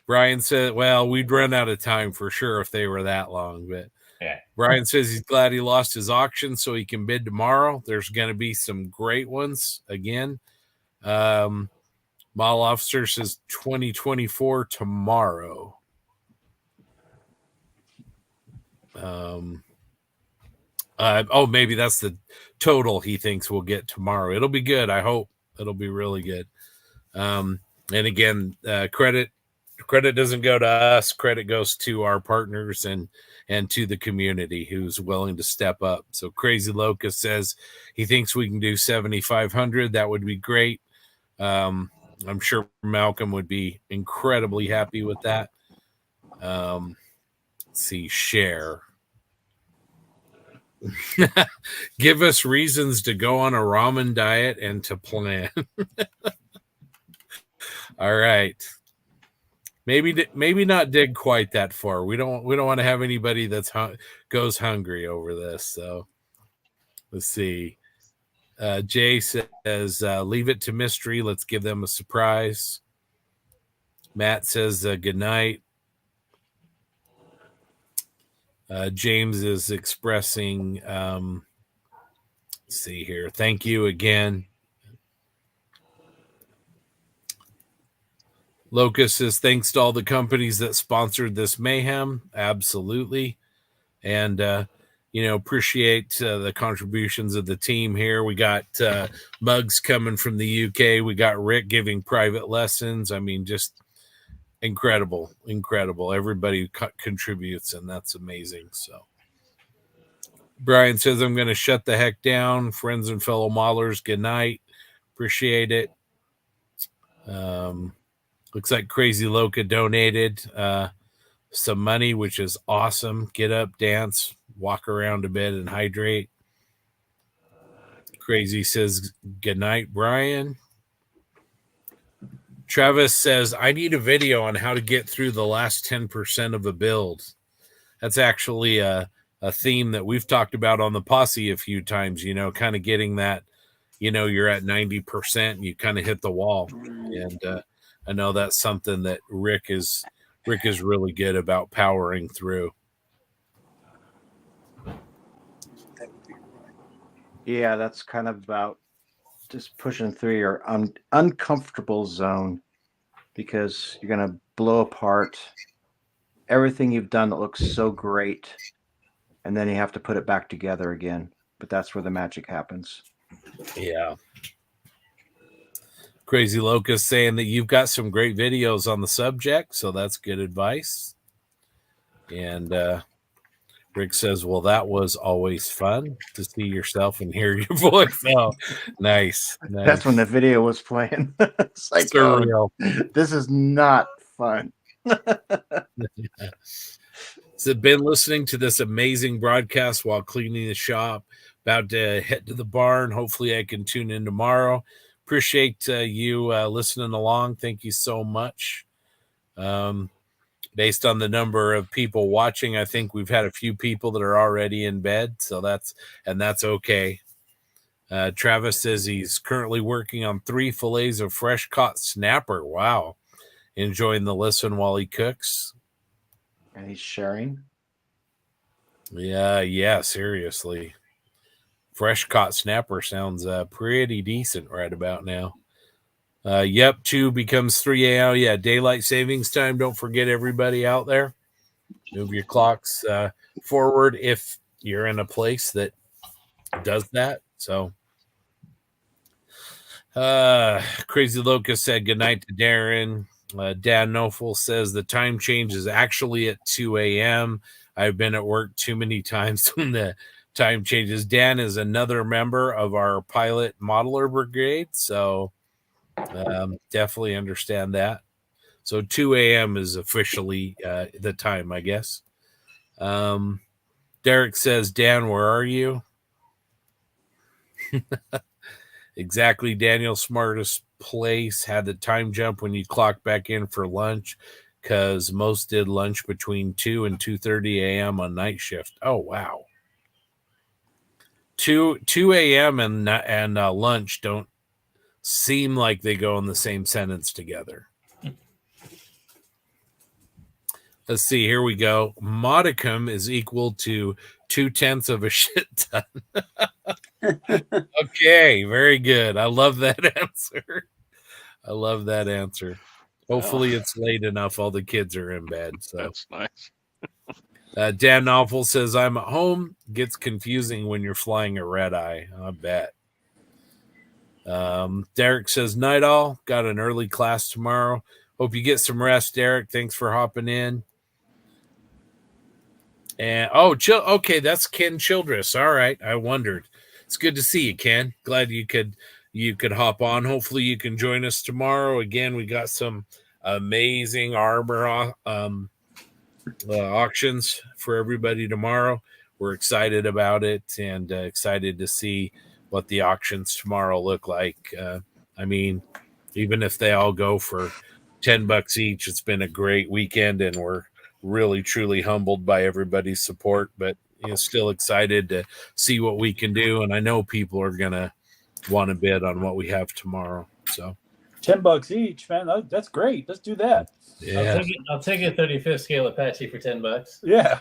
Brian said, well, we'd run out of time for sure if they were that long. But yeah. Brian says he's glad he lost his auction so he can bid tomorrow. There's going to be some great ones again. Mile Officer says 2024 tomorrow. Maybe that's the total he thinks we'll get tomorrow. It'll be good. I hope it'll be really good. And again, credit doesn't go to us. Credit goes to our partners and to the community who's willing to step up. So Crazy Locust says he thinks we can do 7,500. That would be great. I'm sure Malcolm would be incredibly happy with that. Let's see, share. Give us reasons to go on a ramen diet and to plan. All right. Maybe not dig quite that far. We don't want to have anybody that's goes hungry over this. So let's see. Jay says, leave it to mystery. Let's give them a surprise. Matt says, good night. James is expressing, let's see here. Thank you again. Locust says, thanks to all the companies that sponsored this mayhem. Absolutely. And, appreciate the contributions of the team here. We got Mugs coming from the UK. We got Rick giving private lessons. I mean, just incredible. Everybody contributes, and that's amazing. So Brian says, I'm going to shut the heck down. Friends and fellow modelers, good night. Appreciate it. Looks like Crazy Loca donated some money, which is awesome. Get up, dance, walk around a bit, and hydrate. Crazy says, good night, Brian. Travis says, I need a video on how to get through the last 10% of a build. That's actually a theme that we've talked about on the Posse a few times, kind of getting that, you're at 90% and you kind of hit the wall. And I know that's something that Rick is really good about powering through. Yeah, that's kind of about just pushing through your uncomfortable zone, because you're going to blow apart everything you've done that looks so great, and then you have to put it back together again. But that's where the magic happens. Yeah. Crazy Locust saying that you've got some great videos on the subject, so that's good advice. And Rick says, well, that was always fun to see yourself and hear your voice. Oh, nice. That's when the video was playing. It's like, surreal. This is not fun. So been listening to this amazing broadcast while cleaning the shop, about to head to the barn. Hopefully I can tune in tomorrow. Appreciate you listening along. Thank you so much. Based on the number of people watching, I think we've had a few people that are already in bed, so that's okay. Travis says he's currently working on 3 fillets of fresh caught snapper. Wow. Enjoying the listen while he cooks. And he's sharing. Yeah, seriously. Fresh caught snapper sounds pretty decent right about now. Yep, 2 becomes 3 a.m. Yeah, daylight savings time. Don't forget, everybody out there. Move your clocks forward if you're in a place that does that. So, Crazy Locust said goodnight to Darren. Dan Nofel says the time change is actually at 2 a.m. I've been at work too many times when the time changes. Dan is another member of our pilot modeler brigade, so definitely understand that. So 2 a.m. is officially the time, I guess. Derek says, Dan, where are you? Exactly. Daniel's smartest place had the time jump when you clock back in for lunch, because most did lunch between 2 and 2:30 a.m. on night shift. Oh, wow. 2 a.m. and lunch don't seem like they go in the same sentence together. Let's see. Here we go. Modicum is equal to 0.2 of a shit ton. Okay, very good. I love that answer. Hopefully it's late enough. All the kids are in bed. So that's nice. Dan Novel says, I'm at home. Gets confusing when you're flying a red eye. I bet. Derek says, night all. Got an early class tomorrow. Hope you get some rest, Derek. Thanks for hopping in. And okay, that's Ken Childress. All right, I wondered. It's good to see you, Ken. Glad you could hop on. Hopefully you can join us tomorrow. Again, we got some amazing armor auctions for everybody tomorrow. We're excited about it and excited to see what the auctions tomorrow look like. I mean, even if they all go for $10 each, it's been a great weekend, and we're really truly humbled by everybody's support, but still excited to see what we can do. And I know people are gonna want to bid on what we have tomorrow. So $10 each, man. That's great. Let's do that. Yeah. I'll take a 35th scale Apache for $10. Yeah.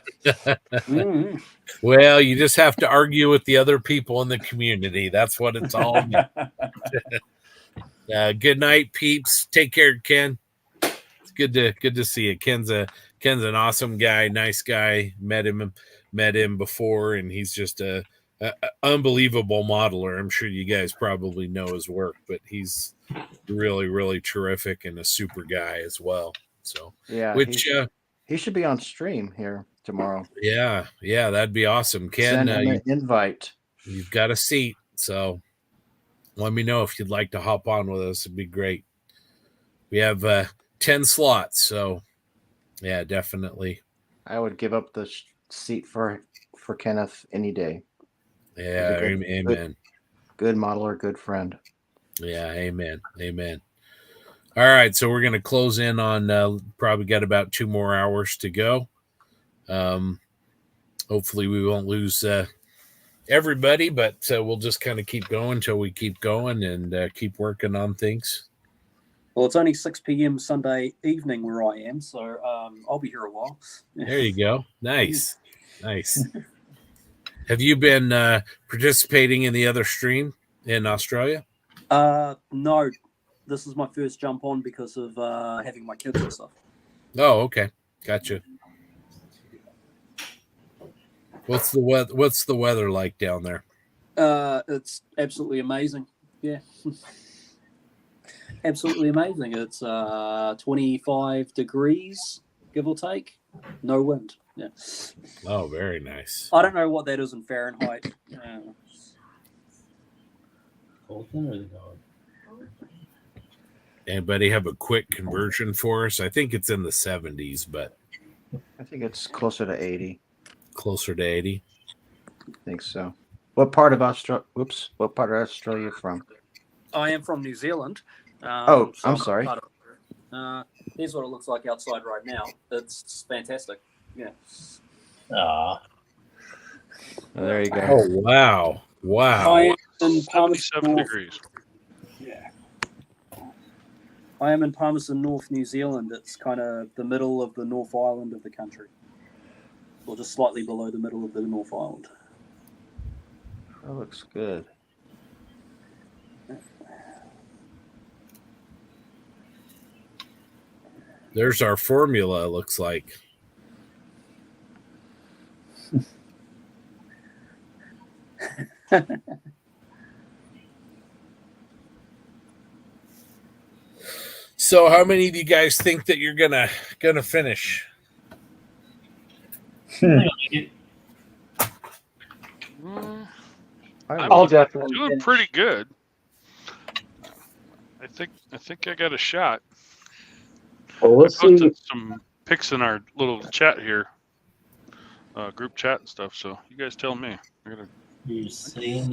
Well, you just have to argue with the other people in the community. That's what it's all about. Good night, peeps. Take care, Ken. It's good to see you. Ken's an awesome guy, nice guy. Met him before, and he's just a unbelievable modeler. I'm sure you guys probably know his work, but he's really, really terrific and a super guy as well. So yeah, he should be on stream here tomorrow. Yeah, that'd be awesome. Ken, send him an invite. You've got a seat, so let me know if you'd like to hop on with us. It'd be great. We have 10 slots, so yeah, definitely. I would give up the seat for Kenneth any day. Yeah, amen. Good modeler, good friend. Yeah, amen. All right, so we're going to close in on probably got about 2 more hours to go. Hopefully we won't lose everybody, but we'll just kind of keep going until we keep going and keep working on things. Well, it's only 6 p.m. Sunday evening where I am, so I'll be here a while. There you go. Nice. Have you been participating in the other stream in Australia? No. This is my first jump on because of having my kids and stuff. Oh, okay. Gotcha. What's the weather like down there? It's absolutely amazing. Yeah. Absolutely amazing. It's 25 degrees, give or take. No wind. Yeah. Oh, very nice. I don't know what that is in Fahrenheit. Anybody have a quick conversion for us? I think it's in the 70s, but I think it's closer to 80. Closer to 80? I think so. What part of Australia? Whoops. What part of Australia are you from? I am from New Zealand. I'm not sorry. part of- here's what it looks like outside right now. It's fantastic. Yeah. Oh, there you go. Oh, wow. Wow. I am in Palmerston 77 North. degrees. Yeah. I am in Palmerston North, New Zealand. It's kind of the middle of the North Island of the country, or just slightly below the middle of the North Island. That looks good. There's our formula, it looks like. So how many of you guys think that you're gonna finish? I'll definitely doing finish. pretty good. I think I got a shot. Well, we'll I posted see. some pics in our little chat here, group chat and stuff. So you guys tell me. I got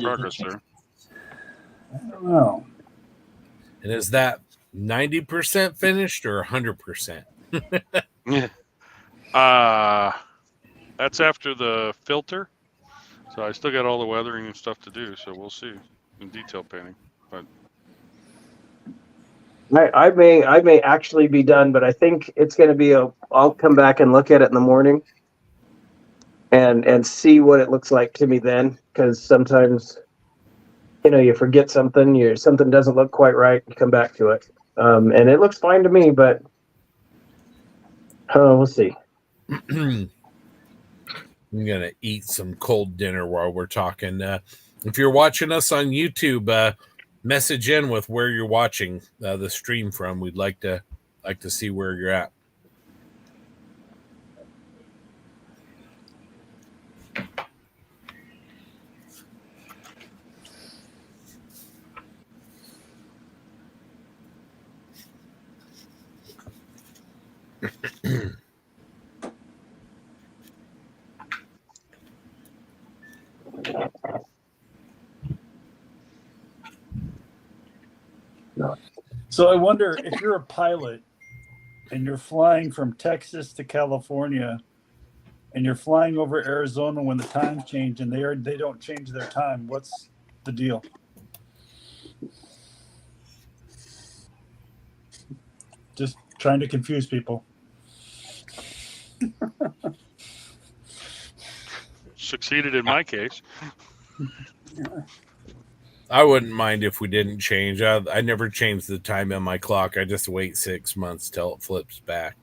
progress there. I don't know. And is that 90% finished or 100%? That's after the filter. So I still got all the weathering and stuff to do. So we'll see in detail painting. But I may actually be done, but I think it's going to be I'll come back and look at it in the morning and see what it looks like to me then, because sometimes you forget something, something doesn't look quite right, you come back to it, and it looks fine to me, but we'll see. I'm gonna eat some cold dinner while we're talking. If you're watching us on YouTube, message in with where you're watching the stream from. We'd like to see where you're at. So I wonder if you're a pilot and you're flying from Texas to California and you're flying over Arizona when the times change and they don't change their time, what's the deal? Just trying to confuse people. succeeded in my case. I wouldn't mind if we didn't change. I never change the time on my clock. I just wait 6 months till it flips back.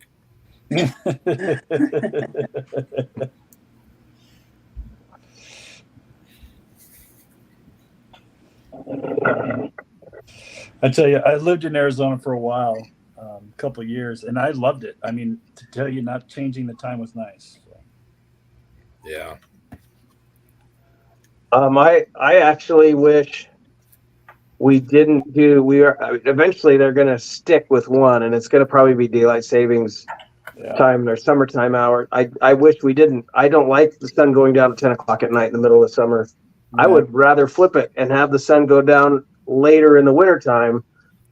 I tell you, I lived in Arizona for a while, a couple of years, and I loved it. I mean, to tell you, not changing the time was nice. So. Yeah. I actually wish we didn't do. Eventually they're going to stick with one, and it's going to probably be daylight savings time or summertime hour. I wish we didn't. I don't like the sun going down at 10 o'clock at night in the middle of summer. I would rather flip it and have the sun go down later in the wintertime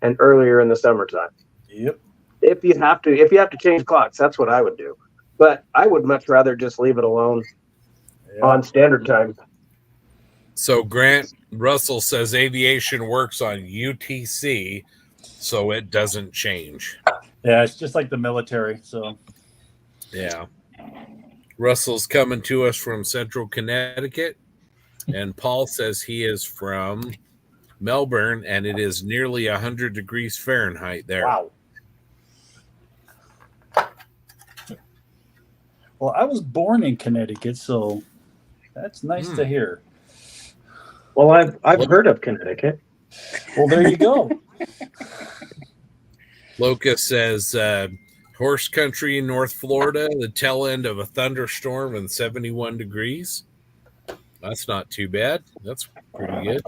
and earlier in the summertime. Yep. If you have to change clocks, that's what I would do. But I would much rather just leave it alone on standard time. So Grant Russell says aviation works on UTC, so it doesn't change. Yeah, it's just like the military. So, yeah. Russell's coming to us from Central Connecticut, and Paul says he is from Melbourne, and it is nearly 100 degrees Fahrenheit there. Wow. Well, I was born in Connecticut, so That's nice to hear. Well, I've heard of Connecticut. Well, there you go. Locust says horse country in North Florida, the tail end of a thunderstorm and 71 degrees. That's not too bad. That's pretty good.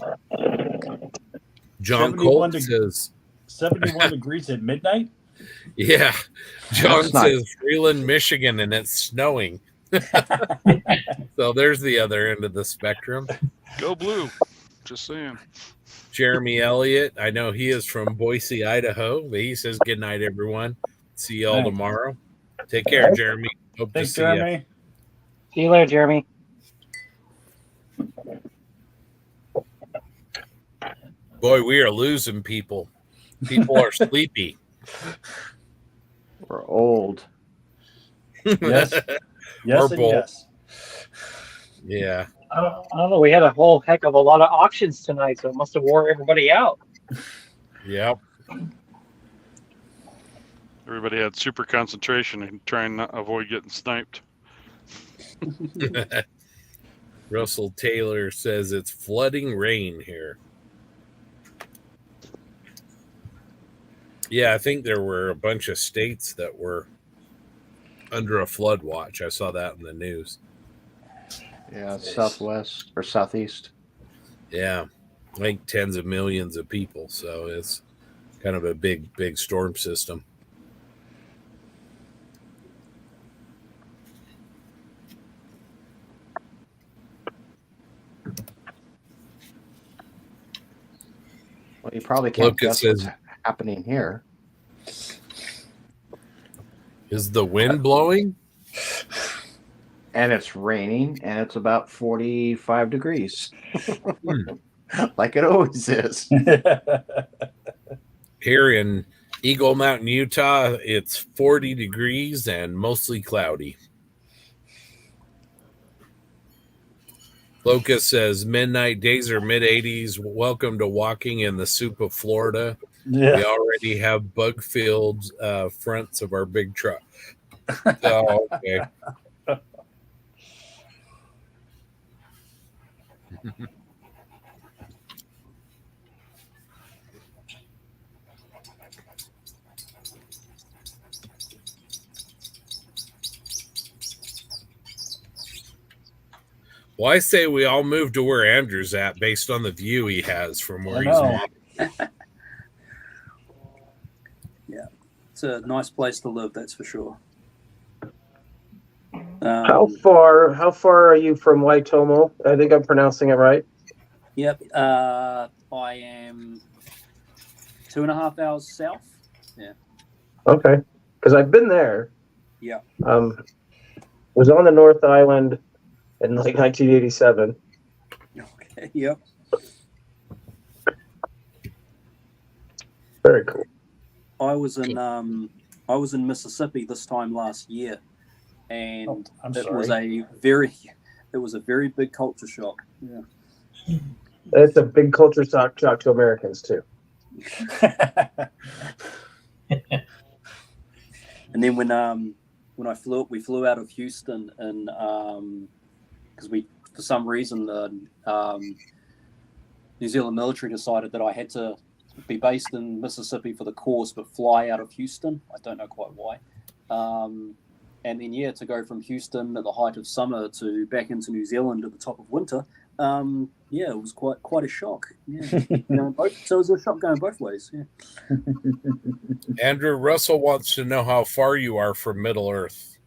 John Colt says 71 degrees at midnight. Yeah. John That's nice. says Freeland, Michigan, and it's snowing. So there's the other end of the spectrum. Go blue. Just saying. Jeremy Elliott, I know he is from Boise, Idaho, but he says good night, everyone. See you all Thanks. tomorrow. Take care, Jeremy. Hope Thanks, to see Jeremy. you. See you later, Jeremy. Boy, we are losing people. People are sleepy. We're old. Yes. Yes Or and both. yes. Yeah. I don't know. We had a whole heck of a lot of auctions tonight, so it must have wore everybody out. Yep. Everybody had super concentration and trying to avoid getting sniped. Russell Taylor says it's flooding rain here. Yeah, I think there were a bunch of states that were under a flood watch. I saw that in the news. Yeah, southwest or southeast. Yeah, I think tens of millions of people. So it's kind of a big storm system. Well, you probably can't Lucas guess what's says- happening here. Is the wind blowing? And it's raining, and it's about 45 degrees. Like it always is. Here in Eagle Mountain, Utah, it's 40 degrees and mostly cloudy. Locust says midnight days are mid 80s. Welcome to walking in the soup of Florida. Yeah. We already have bug filled fronts of our big truck. So, okay. Well, I say we all move to where Andrew's at based on the view he has from where I he's know. modeling. Yeah, it's a nice place to live, that's for sure. How far are you from Waitomo? I think I'm pronouncing it right. Yep, I am 2.5 hours south. Yeah. Okay, because I've been there. Yeah. Was on the North Island in like 1987. Okay. Yep. Very cool. I was in Mississippi this time last year, and it was a very big culture shock. Yeah. It's a big culture shock to Americans too. And then when we flew out of Houston, and because for some reason the New Zealand military decided that I had to be based in Mississippi for the course, but fly out of Houston. I don't know quite why. And then to go from Houston at the height of summer to back into New Zealand at the top of winter. It was quite a shock. Yeah. So it was a shock going both ways. Yeah. Andrew Russell wants to know how far you are from Middle Earth.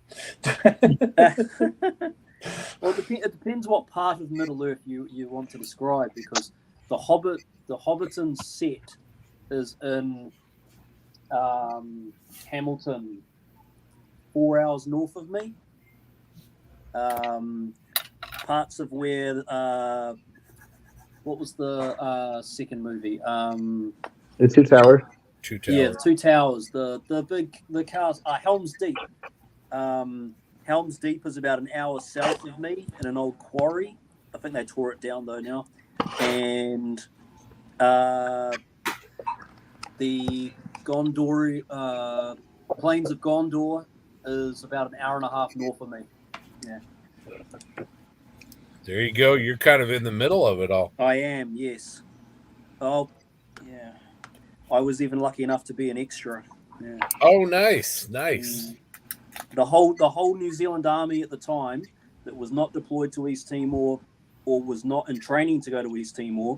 Well, it depends what part of Middle Earth you want to describe, because the Hobbiton set is in Hamilton, 4 hours north of me. Parts of where what was the second movie? The Two Towers. Yeah, the Two Towers. The cars. Helm's Deep. Helm's Deep is about an hour south of me in an old quarry. I think they tore it down though now. And the Gondor Plains of Gondor is about an hour and a half north of me. Yeah. There you go. You're kind of in the middle of it all. I am, yes. Oh, yeah. I was even lucky enough to be an extra. Yeah. Oh, nice. The whole New Zealand Army at the time that was not deployed to East Timor or was not in training to go to East Timor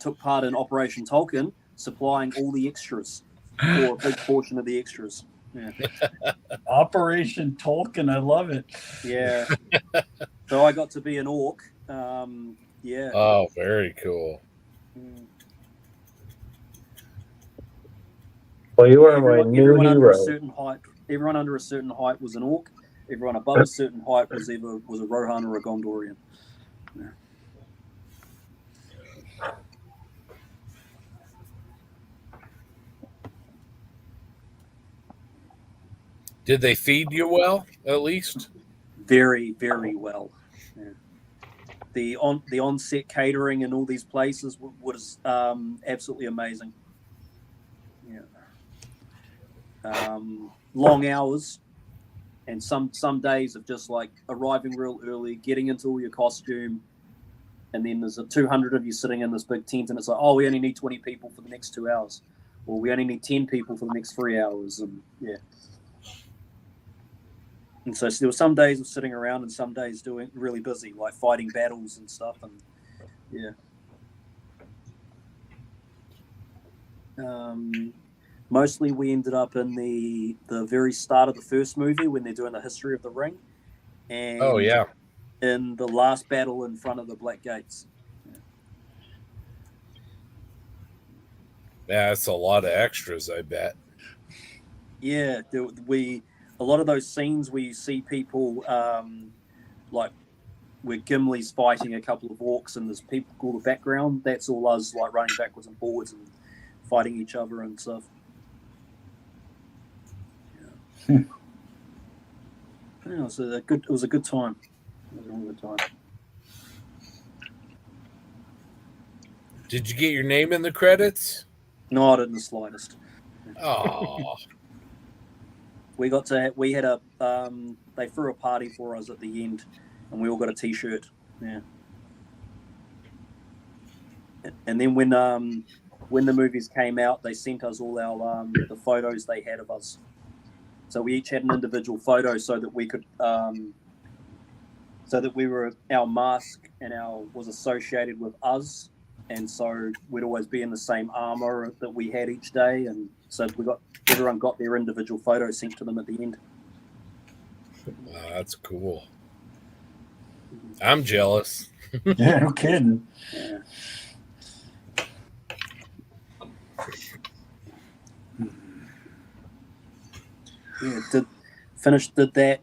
took part in Operation Tolkien, supplying all the extras, or a big portion of the extras. Yeah. Operation Tolkien, I love it. Yeah. So I got to be an orc. Yeah. Oh, very cool. Well, you are my new Everyone under a hero. certain height. Everyone under a certain height was an orc. Everyone above a certain height was a Rohan or a Gondorian. Yeah. Did they feed you well, at least? Very, very well. Yeah. The on-set catering in all these places was absolutely amazing. Yeah. Long hours, and some days of just like arriving real early, getting into all your costume, and then there's 200 of you sitting in this big tent, and it's like, oh, we only need 20 people for the next 2 hours, or we only need 10 people for the next 3 hours, and yeah. And so there were some days of sitting around and some days doing really busy, like fighting battles and stuff. And yeah. Mostly we ended up in the very start of the first movie when they're doing the history of the ring. And oh, yeah. In the last battle in front of the Black Gates. Yeah, that's a lot of extras, I bet. Yeah, a lot of those scenes where you see people like where Gimli's fighting a couple of orcs and there's people called the background, that's all us like running backwards and forwards and fighting each other and stuff. Yeah. Yeah, it was a good time. It was a really good time. Did you get your name in the credits? Not in the slightest. Oh. We had a they threw a party for us at the end, and we all got a T-shirt. Yeah. And then when the movies came out, they sent us all our the photos they had of us. So we each had an individual photo so that we could our mask and was associated with us, and so we'd always be in the same armor that we had each day, and so everyone got their individual photo sent to them at the end. Wow, that's cool. I'm jealous. Yeah, no kidding. Yeah. Yeah, finished it,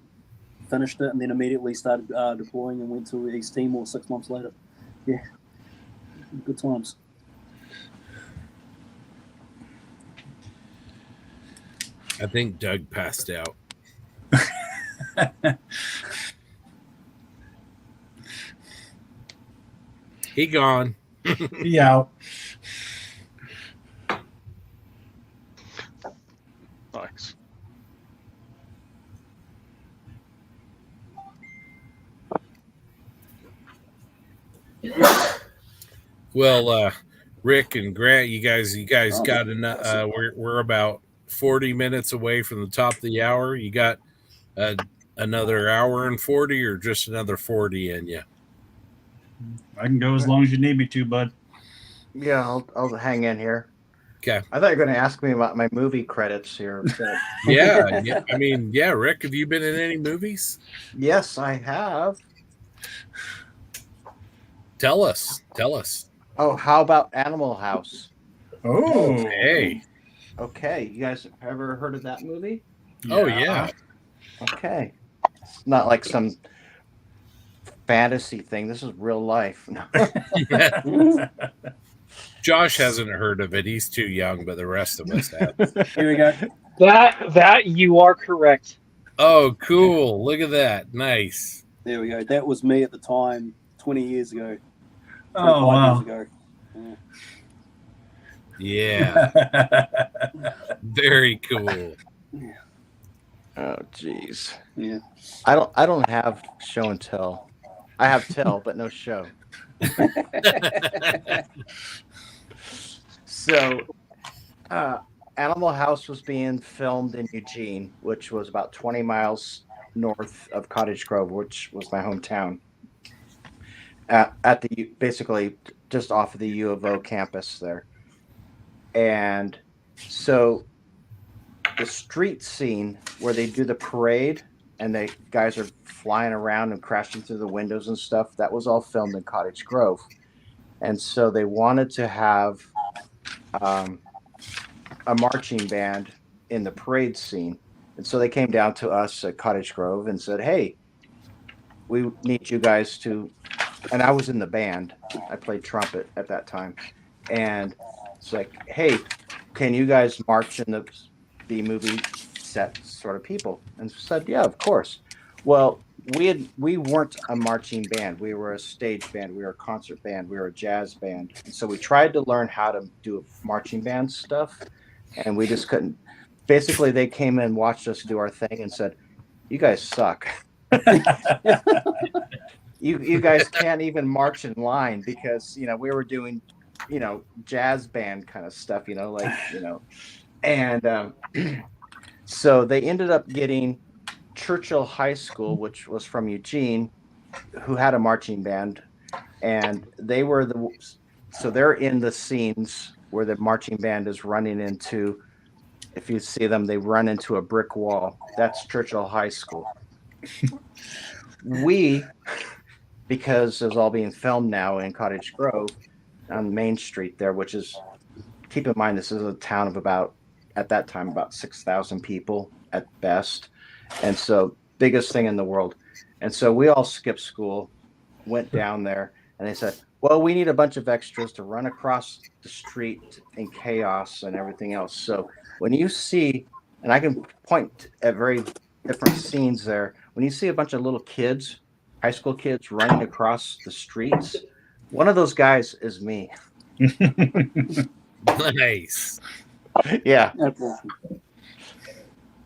and then immediately started deploying and went to East Timor 6 months later. Yeah, good times. I think Doug passed out. He gone. He out. Thanks. Well, Rick and Grant, you guys got enough. We're about 40 minutes away from the top of the hour. You got another hour and 40, or just another 40 in you? I can go as long as you need me to, bud. Yeah, I'll hang in here. Okay. I thought you were going to ask me about my movie credits here. But... yeah. I mean, yeah, Rick, have you been in any movies? Yes, I have. Tell us. Oh, how about Animal House? Oh, hey. Okay, you guys ever heard of that movie? Yeah. Oh, yeah. Okay. It's not like some fantasy thing. This is real life. Josh hasn't heard of it. He's too young, but the rest of us have. Here we go. That you are correct. Oh, cool. Look at that. Nice. There we go. That was me at the time, 20 years ago. Oh, wow. Years ago. Yeah. Very cool. Yeah. Oh, jeez. Yeah. I don't have show and tell. I have tell, but no show. So, Animal House was being filmed in Eugene, which was about 20 miles north of Cottage Grove, which was my hometown. At the basically just off of the U of O campus there. And so the street scene where they do the parade and the guys are flying around and crashing through the windows and stuff, that was all filmed in Cottage Grove. And so they wanted to have a marching band in the parade scene. And so they came down to us at Cottage Grove and said, hey, we need you guys to, and I was in the band. I played trumpet at that time. And it's like, hey, can you guys march in the B-movie set sort of people? And said, yeah, of course. Well, we weren't a marching band. We were a stage band. We were a concert band. We were a jazz band. And so we tried to learn how to do marching band stuff, and we just couldn't. Basically, they came in, watched us do our thing, and said, you guys suck. You guys can't even march in line because, we were doing, jazz band kind of stuff, and so they ended up getting Churchill High School, which was from Eugene, who had a marching band, and they're in the scenes where the marching band is running into, if you see them, they run into a brick wall. That's Churchill High School. Because it was all being filmed now in Cottage Grove on Main Street there, which is, keep in mind, this is a town of at that time, about 6,000 people at best. And so biggest thing in the world. And so we all skipped school, went down there, and they said, well, we need a bunch of extras to run across the street in chaos and everything else. So when you see, and I can point at very different scenes there, when you see a bunch of little kids, high school kids running across the streets, one of those guys is me. Nice. Yeah.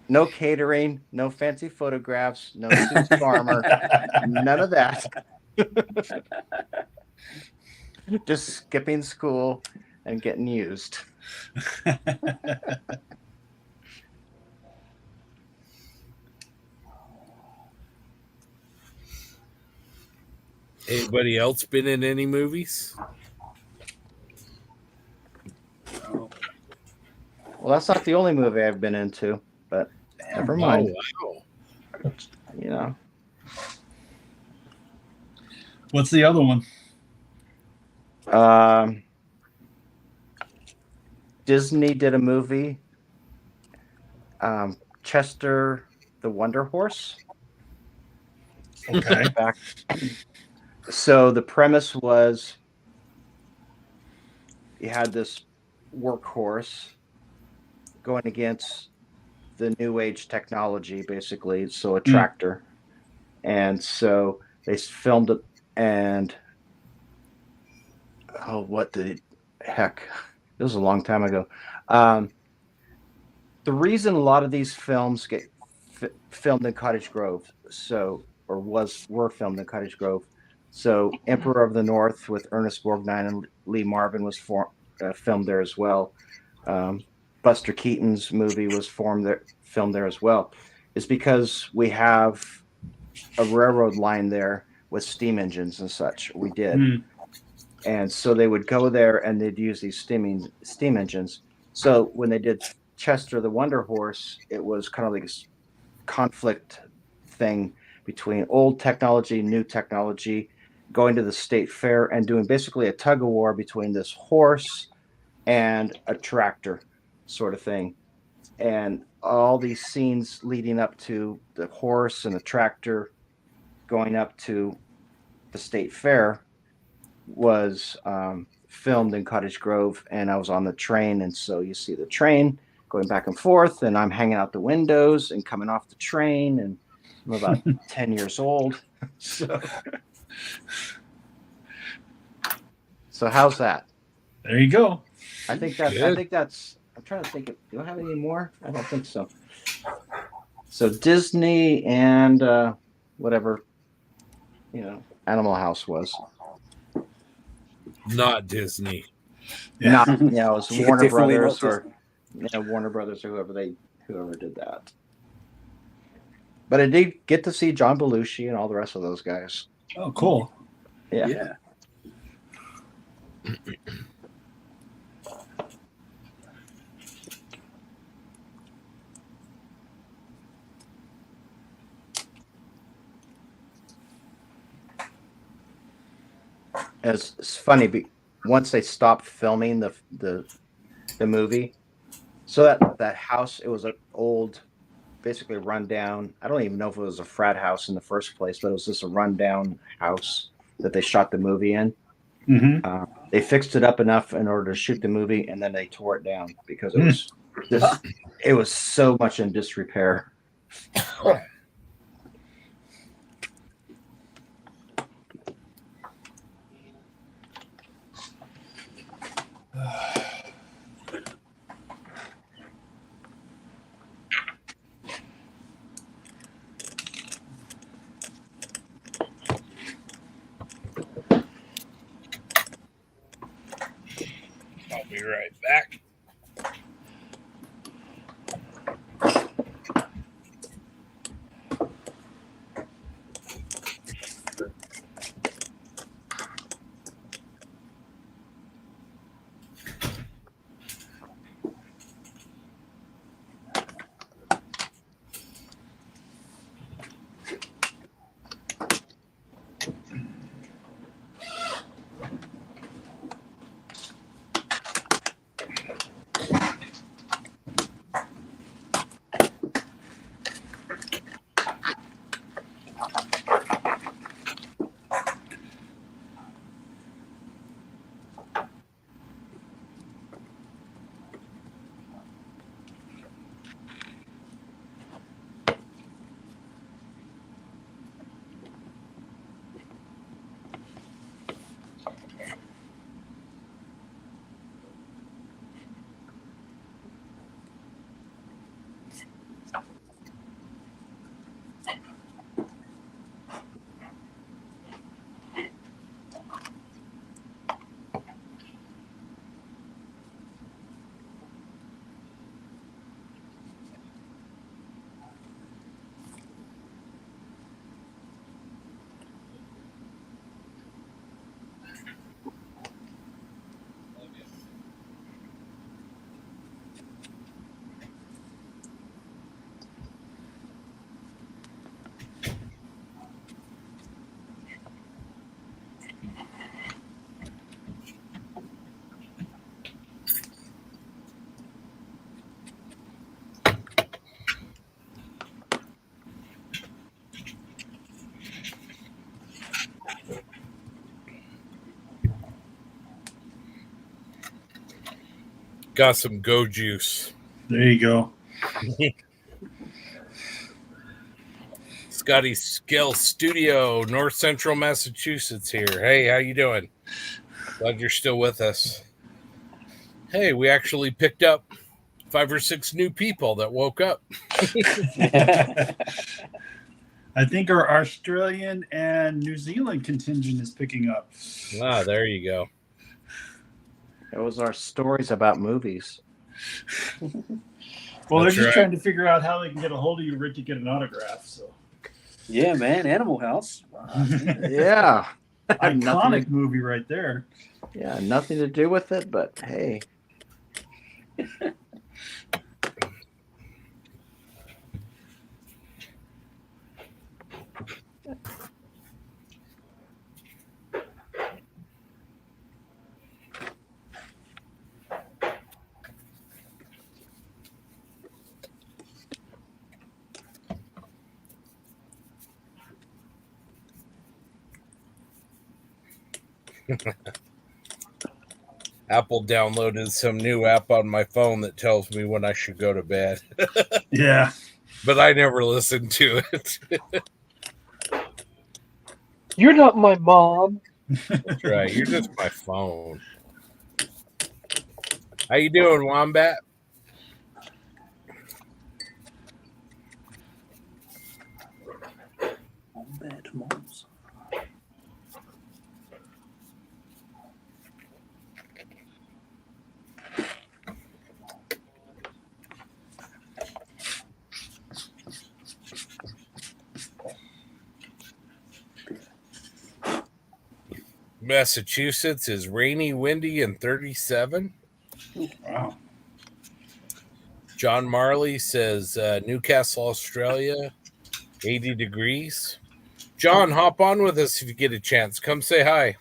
No catering, no fancy photographs, no suits of armor, none of that. Just skipping school and getting used. Anybody else been in any movies? Well, that's not the only movie I've been into, but never mind. Oh, wow. What's the other one? Disney did a movie, Chester the Wonder Horse. Okay. So the premise was you had this workhorse going against the new age technology, basically. So a tractor. And so they filmed it, and what the heck? It was a long time ago. The reason a lot of these films get filmed in Cottage Grove, were filmed in Cottage Grove. So Emperor of the North with Ernest Borgnine and Lee Marvin was filmed there as well. Buster Keaton's movie was filmed there as well. Is because we have a railroad line there with steam engines and such. We did. And so they would go there and they'd use these steam engines. So when they did Chester the Wonder Horse, it was kind of like a conflict thing between old technology, new technology, going to the state fair and doing basically a tug of war between this horse and a tractor sort of thing. And all these scenes leading up to the horse and the tractor going up to the state fair was filmed in Cottage Grove, and I was on the train. And so you see the train going back and forth, and I'm hanging out the windows and coming off the train, and I'm about 10 years old. So how's that? There you go. I think that's, I'm trying to think do I have any more? I don't think so. So Disney and whatever, Animal House was. Not Disney. Not, it was Yeah, Warner definitely Brothers not or Warner Brothers or whoever did that. But I did get to see John Belushi and all the rest of those guys. Oh, cool. Yeah. It's funny. Once they stopped filming the movie, so that house, it was an old, basically rundown. I don't even know if it was a frat house in the first place, but it was just a rundown house that they shot the movie in. Mm-hmm. They fixed it up enough in order to shoot the movie, and then they tore it down because it was it was so much in disrepair. I'll be right back. Got some go juice. There you go. Scotty Skill Studio, North Central Massachusetts here. Hey, how you doing? Glad you're still with us. Hey, we actually picked up 5 or 6 new people that woke up. I think our Australian and New Zealand contingent is picking up. Ah, there you go. It was our stories about movies. Well, they're just trying to figure out how they can get a hold of you, Rick, to get an autograph. So, yeah, man, Animal House. Wow. Yeah. Iconic movie right there. Yeah, nothing to do with it, but hey. Apple downloaded some new app on my phone that tells me when I should go to bed. Yeah. But I never listened to it. You're not my mom. That's right. You're just my phone. How you doing, Wombat? Wombat moms. Massachusetts is rainy, windy, and 37. Wow. John Marley says Newcastle, Australia, 80 degrees. John, hop on with us if you get a chance. Come say hi.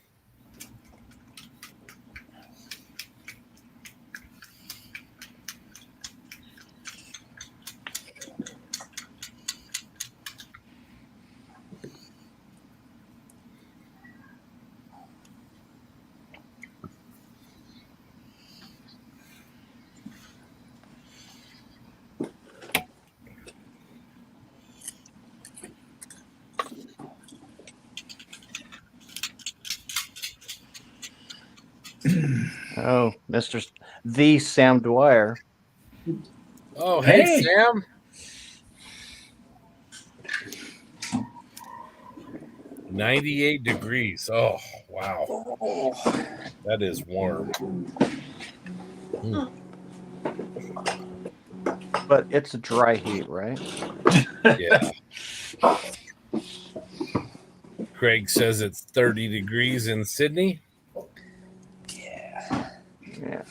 Oh, the Sam Dwyer. Oh, hey. Sam. $98 degrees. Oh, wow. That is warm. But it's a dry heat, right? Yeah. Craig says it's 30 degrees in Sydney. Yeah.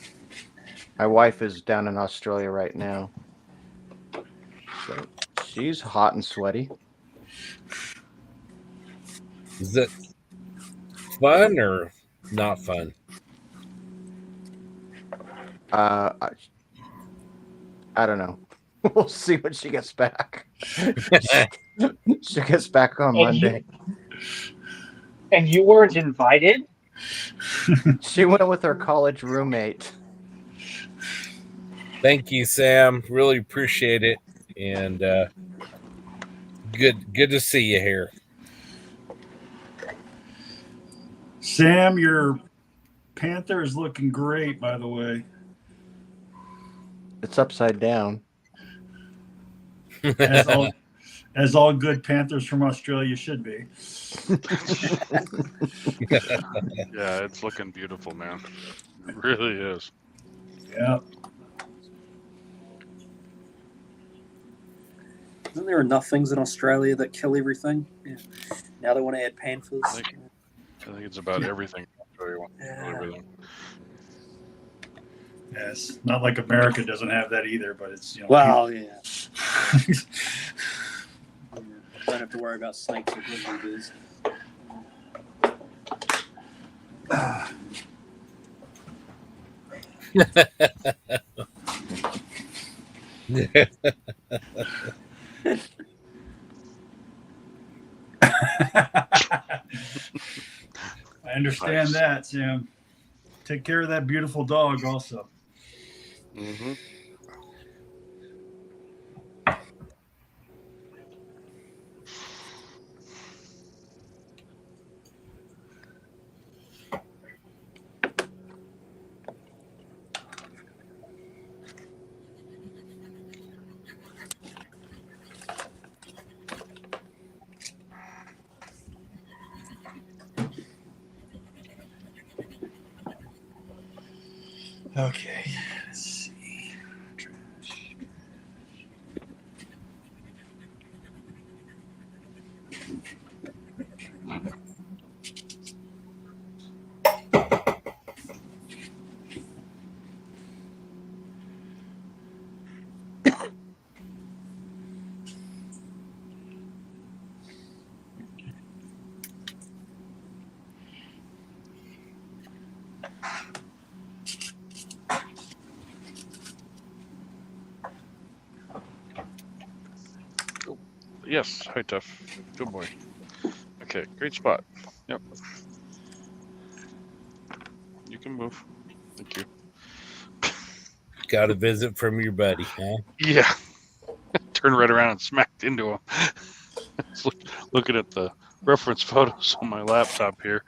My wife is down in Australia right now. So she's hot and sweaty. Is it fun or not fun? I don't know. We'll see when she gets back. She gets back on Monday. And you weren't invited? She went with her college roommate. Thank you, Sam. Really appreciate it. And good to see you here. Sam, your panther is looking great, by the way. It's upside down. As all good panthers from Australia should be. Yeah, it's looking beautiful, man. It really is. Yeah. Isn't there enough things in Australia that kill everything? Yeah. Now they want to add panthers. I think it's about everything. Everything. Yes, not like America doesn't have that either, but it's Well, yeah. Don't have to worry about snakes or grizzly bears. I understand that, Sam. Take care of that beautiful dog also. Mm-hmm. Okay, let's see. Yes, hi, Tuff. Good boy. Okay, great spot. Yep. You can move. Thank you. Got a visit from your buddy, huh? Yeah. Turned right around and smacked into him. Looking at the reference photos on my laptop here.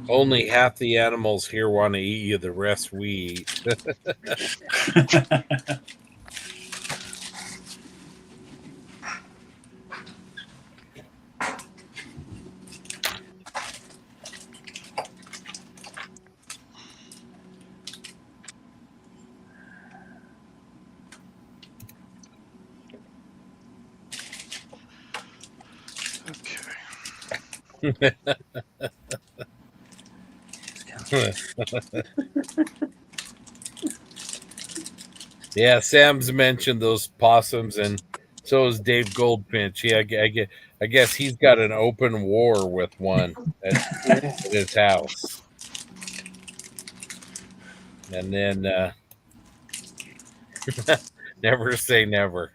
Only half the animals here want to eat you, the rest we eat. Yeah, Sam's mentioned those possums, and so is Dave Goldfinch. Yeah, I guess he's got an open war with one at his house. And then never say never.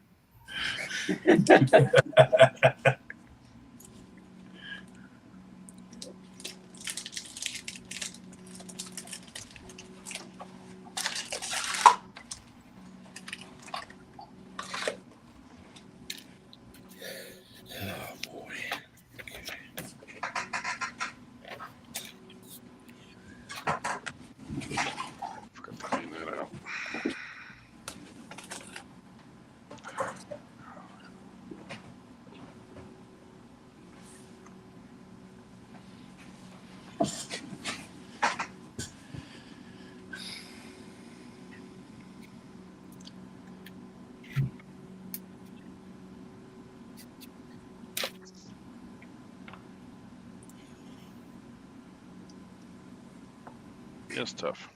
Yes, tough.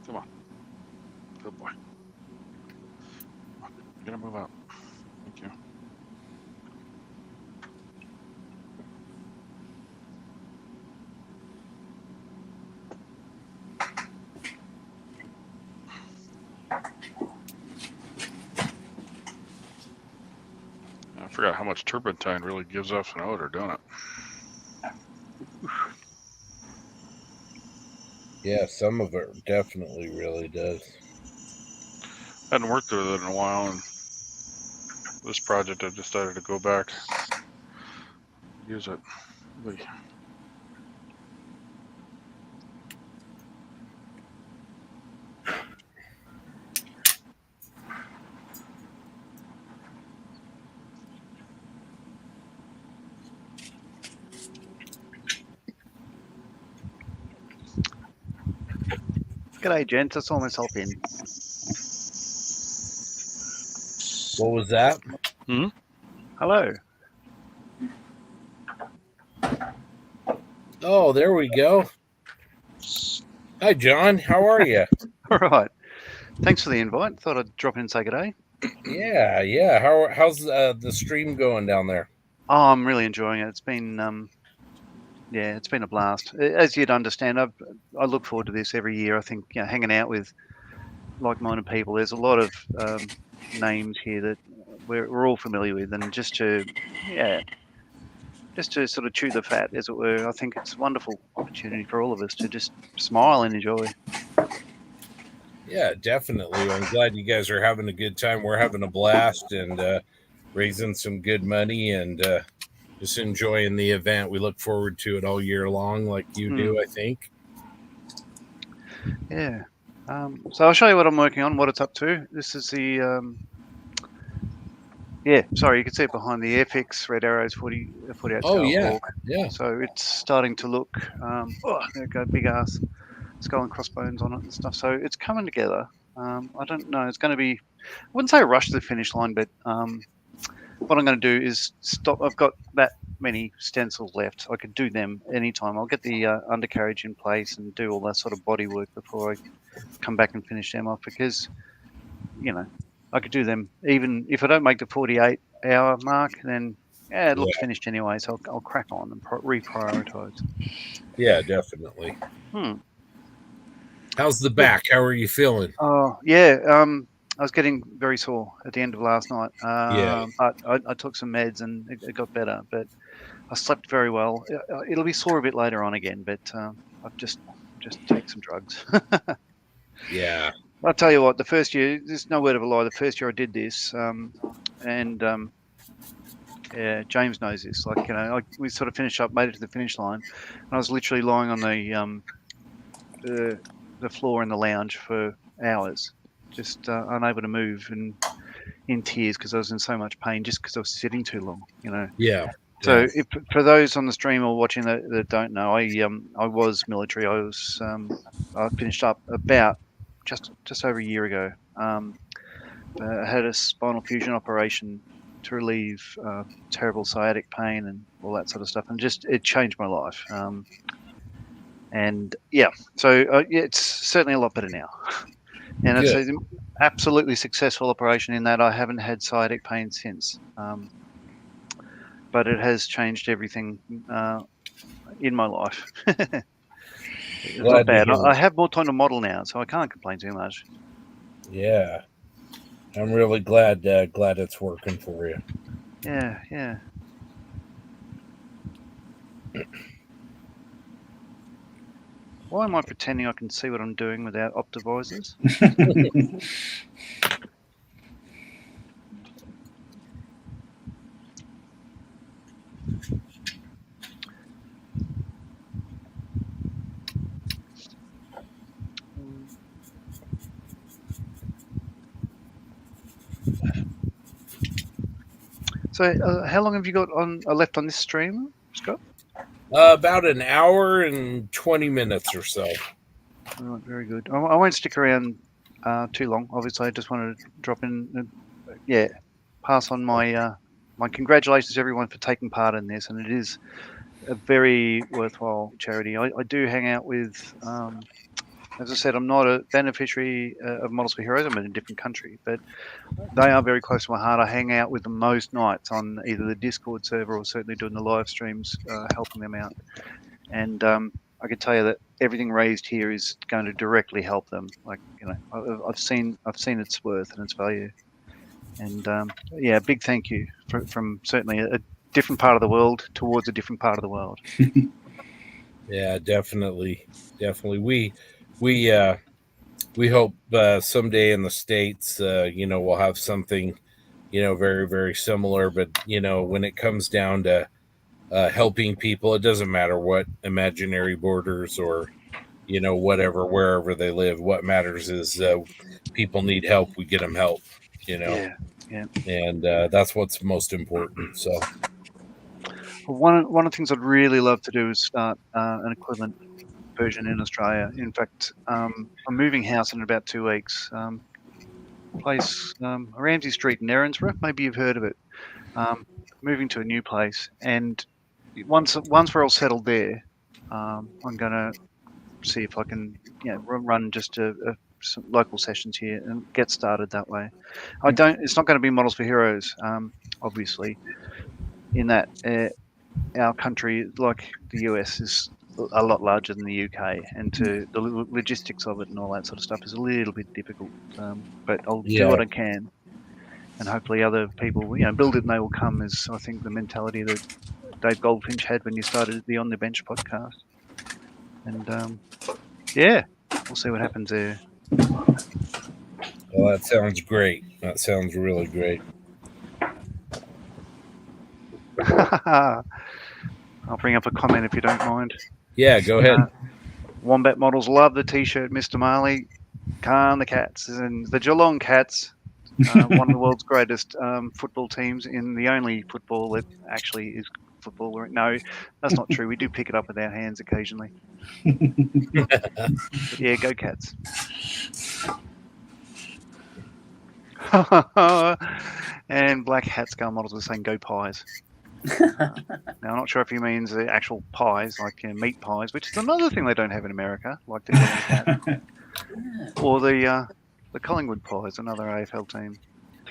Come on. Good boy. You're gonna move out. Thank you. I forgot how much turpentine really gives off an odor, don't it? Yeah, some of it definitely really does. Hadn't worked with it in a while, and this project I decided to go back, use it. Really. G'day, gents. I saw myself in. What was that? Hmm? Hello. Oh, there we go. Hi, John. How are you? All right. Thanks for the invite. Thought I'd drop in and say g'day. Yeah. How's the stream going down there? Oh, I'm really enjoying it. It's been, it's been a blast. As you'd understand, I look forward to this every year. I think hanging out with like-minded people. There's a lot of names here that we're all familiar with, and just to sort of chew the fat, as it were. I think it's a wonderful opportunity for all of us to just smile and enjoy. Yeah, definitely. I'm glad you guys are having a good time. We're having a blast and raising some good money and just enjoying the event. We look forward to it all year long, like you do, I think. Yeah. So I'll show you what I'm working on, what it's up to. This is the, sorry, you can see it behind the Airfix Red Arrows 48 Oh, scale yeah. hawk. Yeah. So it's starting to look, there it goes, big ass skull and crossbones on it and stuff. So it's coming together. I don't know. It's going to be, I wouldn't say a rush to the finish line, but what I'm going to do is stop. I've got that many stencils left. I could do them anytime. I'll get the undercarriage in place and do all that sort of body work before I come back and finish them off, because, I could do them even if I don't make the 48-hour mark, then it looks finished anyway, so I'll crack on and reprioritize. Yeah, definitely. Hmm. How's the back? How are you feeling? Oh, yeah. I was getting very sore at the end of last night. But I took some meds and it got better. But I slept very well. It'll be sore a bit later on again, but I've just take some drugs. Yeah. I'll tell you what, the first year, there's no word of a lie, the first year I did this, and Yeah, James knows this. Like, we sort of finished up, made it to the finish line, and I was literally lying on the floor in the lounge for hours, just unable to move and in tears because I was in so much pain just because I was sitting too long. Yeah. So, for those on the stream or watching that don't know, I was military. I finished up about just over a year ago. I had a spinal fusion operation to relieve terrible sciatic pain and all that sort of stuff, and it changed my life. And yeah, so it's certainly a lot better now. And it's an absolutely successful operation in that I haven't had sciatic pain since. But it has changed everything in my life. It's not bad. I have more time to model now, so I can't complain too much. Yeah, I'm really glad it's working for you. Yeah. Why am I pretending I can see what I'm doing without optivisors? So, how long have you got left on this stream, Scott? About an hour and 20 minutes or so. Right, very good. I won't stick around too long. Obviously, I just wanted to drop in, pass on my my congratulations to everyone for taking part in this, and it is a very worthwhile charity. I do hang out with, as I said, I'm not a beneficiary of Models for Heroes. I'm in a different country, but they are very close to my heart. I hang out with them most nights on either the Discord server or certainly doing the live streams, helping them out. And I can tell you that everything raised here is going to directly help them. Like, I've seen its worth and its value. And big thank you from certainly a different part of the world towards a different part of the world. Yeah, definitely. We hope someday in the States, we'll have something, very, very similar. But, when it comes down to helping people, it doesn't matter what imaginary borders or, wherever they live. What matters is people need help. We get them help, Yeah. And that's what's most important. So one of the things I'd really love to do is start an equivalent version in Australia. In fact, I'm moving house in about 2 weeks. Place Ramsey Street in Erinsborough. Maybe you've heard of it. Moving to a new place, and once we're all settled there, I'm going to see if I can run just some local sessions here and get started that way. It's not going to be Models for Heroes, obviously. In that our country, like the US, is a lot larger than the UK, and the logistics of it and all that sort of stuff is a little bit difficult. But I'll do what I can, and hopefully other people, build it and they will come. Is I think the mentality that Dave Goldfinch had when you started the On the Bench podcast, and we'll see what happens there. Well, that sounds great. That sounds really great. I'll bring up a comment if you don't mind. Yeah, go ahead. Wombat Models love the T-shirt, Mr. Marley. Calm the Cats and the Geelong Cats, one of the world's greatest football teams in the only football that actually is football. No, that's not true. We do pick it up with our hands occasionally. But yeah, go Cats. And Black Hat Skull Models are saying go Pies. Now, I'm not sure if he means the actual pies, like meat pies, which is another thing they don't have in America, like the cat. Or the Collingwood Pies, another AFL team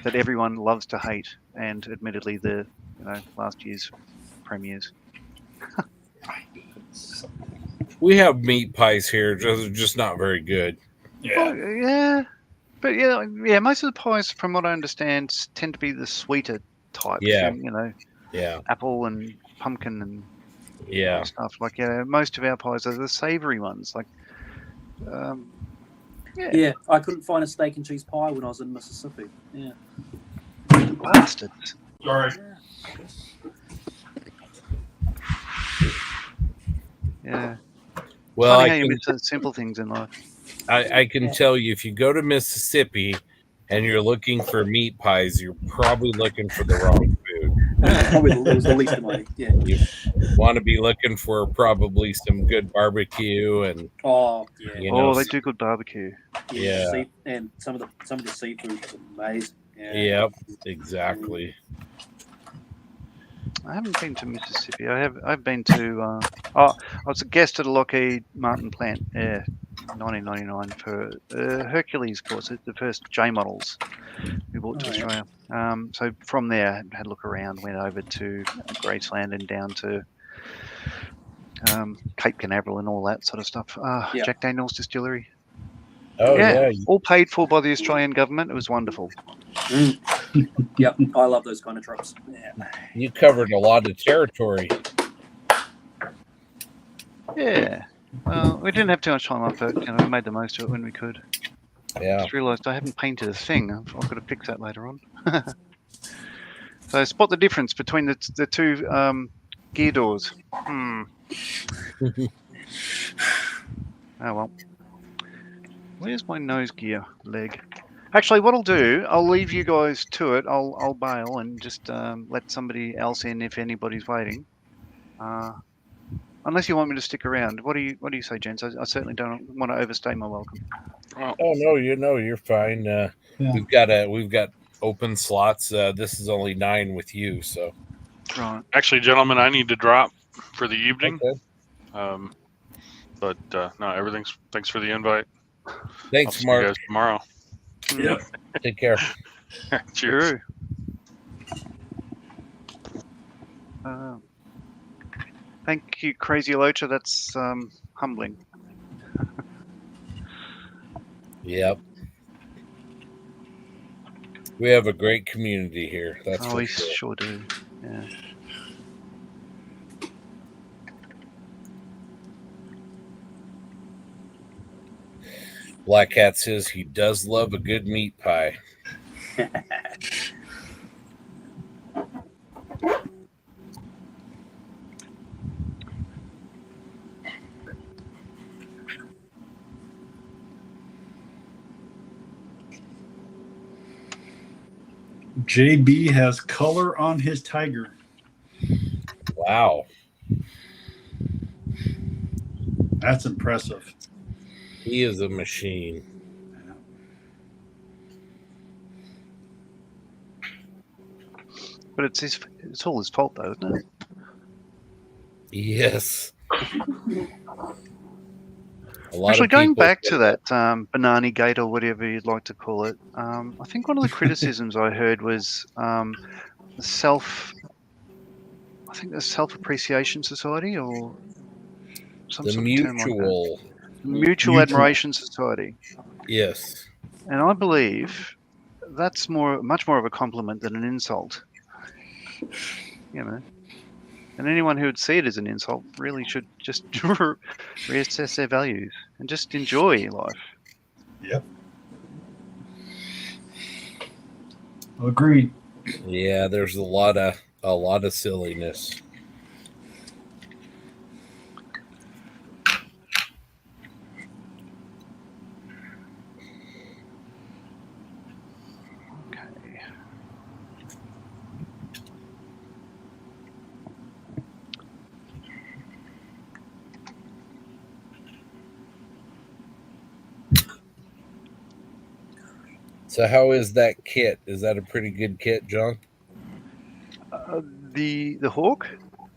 that everyone loves to hate, and admittedly the last year's premiers. We have meat pies here, just not very good. Well, but most of the pies, from what I understand, tend to be the sweeter types. Yeah. Apple and pumpkin and stuff. Like most of our pies are the savoury ones. Like, I couldn't find a steak and cheese pie when I was in Mississippi. Yeah, bastards. Sorry. Yeah. Well, Funny I how you can, miss those simple things in life. I can tell you, if you go to Mississippi and you're looking for meat pies, you're probably looking for the wrong food. Probably it was the least of my You want to be looking for probably some good barbecue and Oh yeah. you know, They do good barbecue. Yeah. And some of the seafood is amazing. Yeah. Yep, exactly. I haven't been to Mississippi. I've been to. I was a guest at a Lockheed Martin plant. Yeah, 1999 for Hercules course, the first J models we brought to Australia. So from there, had a look around, went over to Graceland and down to Cape Canaveral and all that sort of stuff. Jack Daniel's Distillery. Oh yeah. All paid for by the Australian government. It was wonderful. Yep, I love those kind of trips. Yeah. You covered a lot of territory. Yeah. Well, we didn't have too much time off, but we made the most of it when we could. Yeah. Just realised I haven't painted a thing. I've got to fix that later on. So spot the difference between the two gear doors. Oh well. Where's my nose gear leg? Actually, what I'll do, I'll leave you guys to it. I'll bail and just let somebody else in if anybody's waiting. Unless you want me to stick around. What do you say, gents? I certainly don't want to overstay my welcome. Oh no, you're fine. We've got open slots. This is only 9 with you, so. Right. Actually, gentlemen, I need to drop for the evening. Okay. But no, thanks for the invite. Thanks, I'll see Mark. you guys tomorrow. Yep. Take care. Cheers. Thank you, Crazy Locha. That's humbling. Yep. We have a great community here. That's we sure. sure do. Yeah. Black Hat says he does love a good meat pie. JB has color on his tiger. Wow. That's impressive. He is a machine. But it's all his fault, though, isn't it? Yes. Actually, going back to that Banani Gate or whatever you'd like to call it, I think one of the criticisms I heard was the Self-Appreciation Society or some the sort of term like that. Mutual Admiration Society. Yes. And I believe that's much more of a compliment than an insult. And anyone who would see it as an insult really should just reassess their values and just enjoy life. Yep. Agreed. Yeah, there's a lot of silliness. So how is that kit? Is that a pretty good kit, John? The Hawk?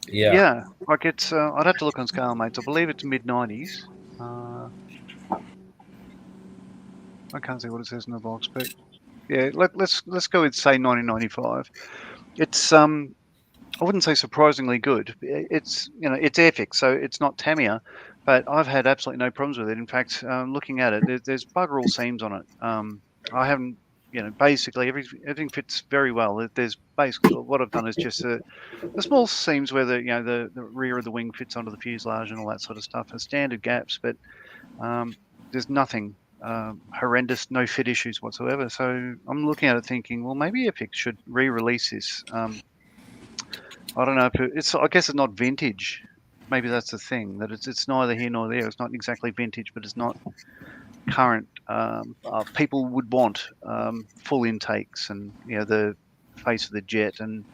Yeah. Yeah. Like it's I'd have to look on scale, mates. I believe it's mid-90s. I can't see what it says in the box, but yeah, let's go with say 1995. It's I wouldn't say surprisingly good. It's it's Airfix, so it's not Tamiya, but I've had absolutely no problems with it. In fact, looking at it, there's bugger all seams on it. I haven't, basically everything fits very well. There's basically what I've done is just the small seams where the rear of the wing fits onto the fuselage and all that sort of stuff are standard gaps, but there's nothing horrendous no fit issues whatsoever. So I'm looking at it thinking, well, maybe Epic should re-release this. I don't know if it's. I guess it's not vintage. Maybe that's the thing, that it's neither here nor there. It's not exactly vintage, but it's not current. People would want full intakes and the face of the jet and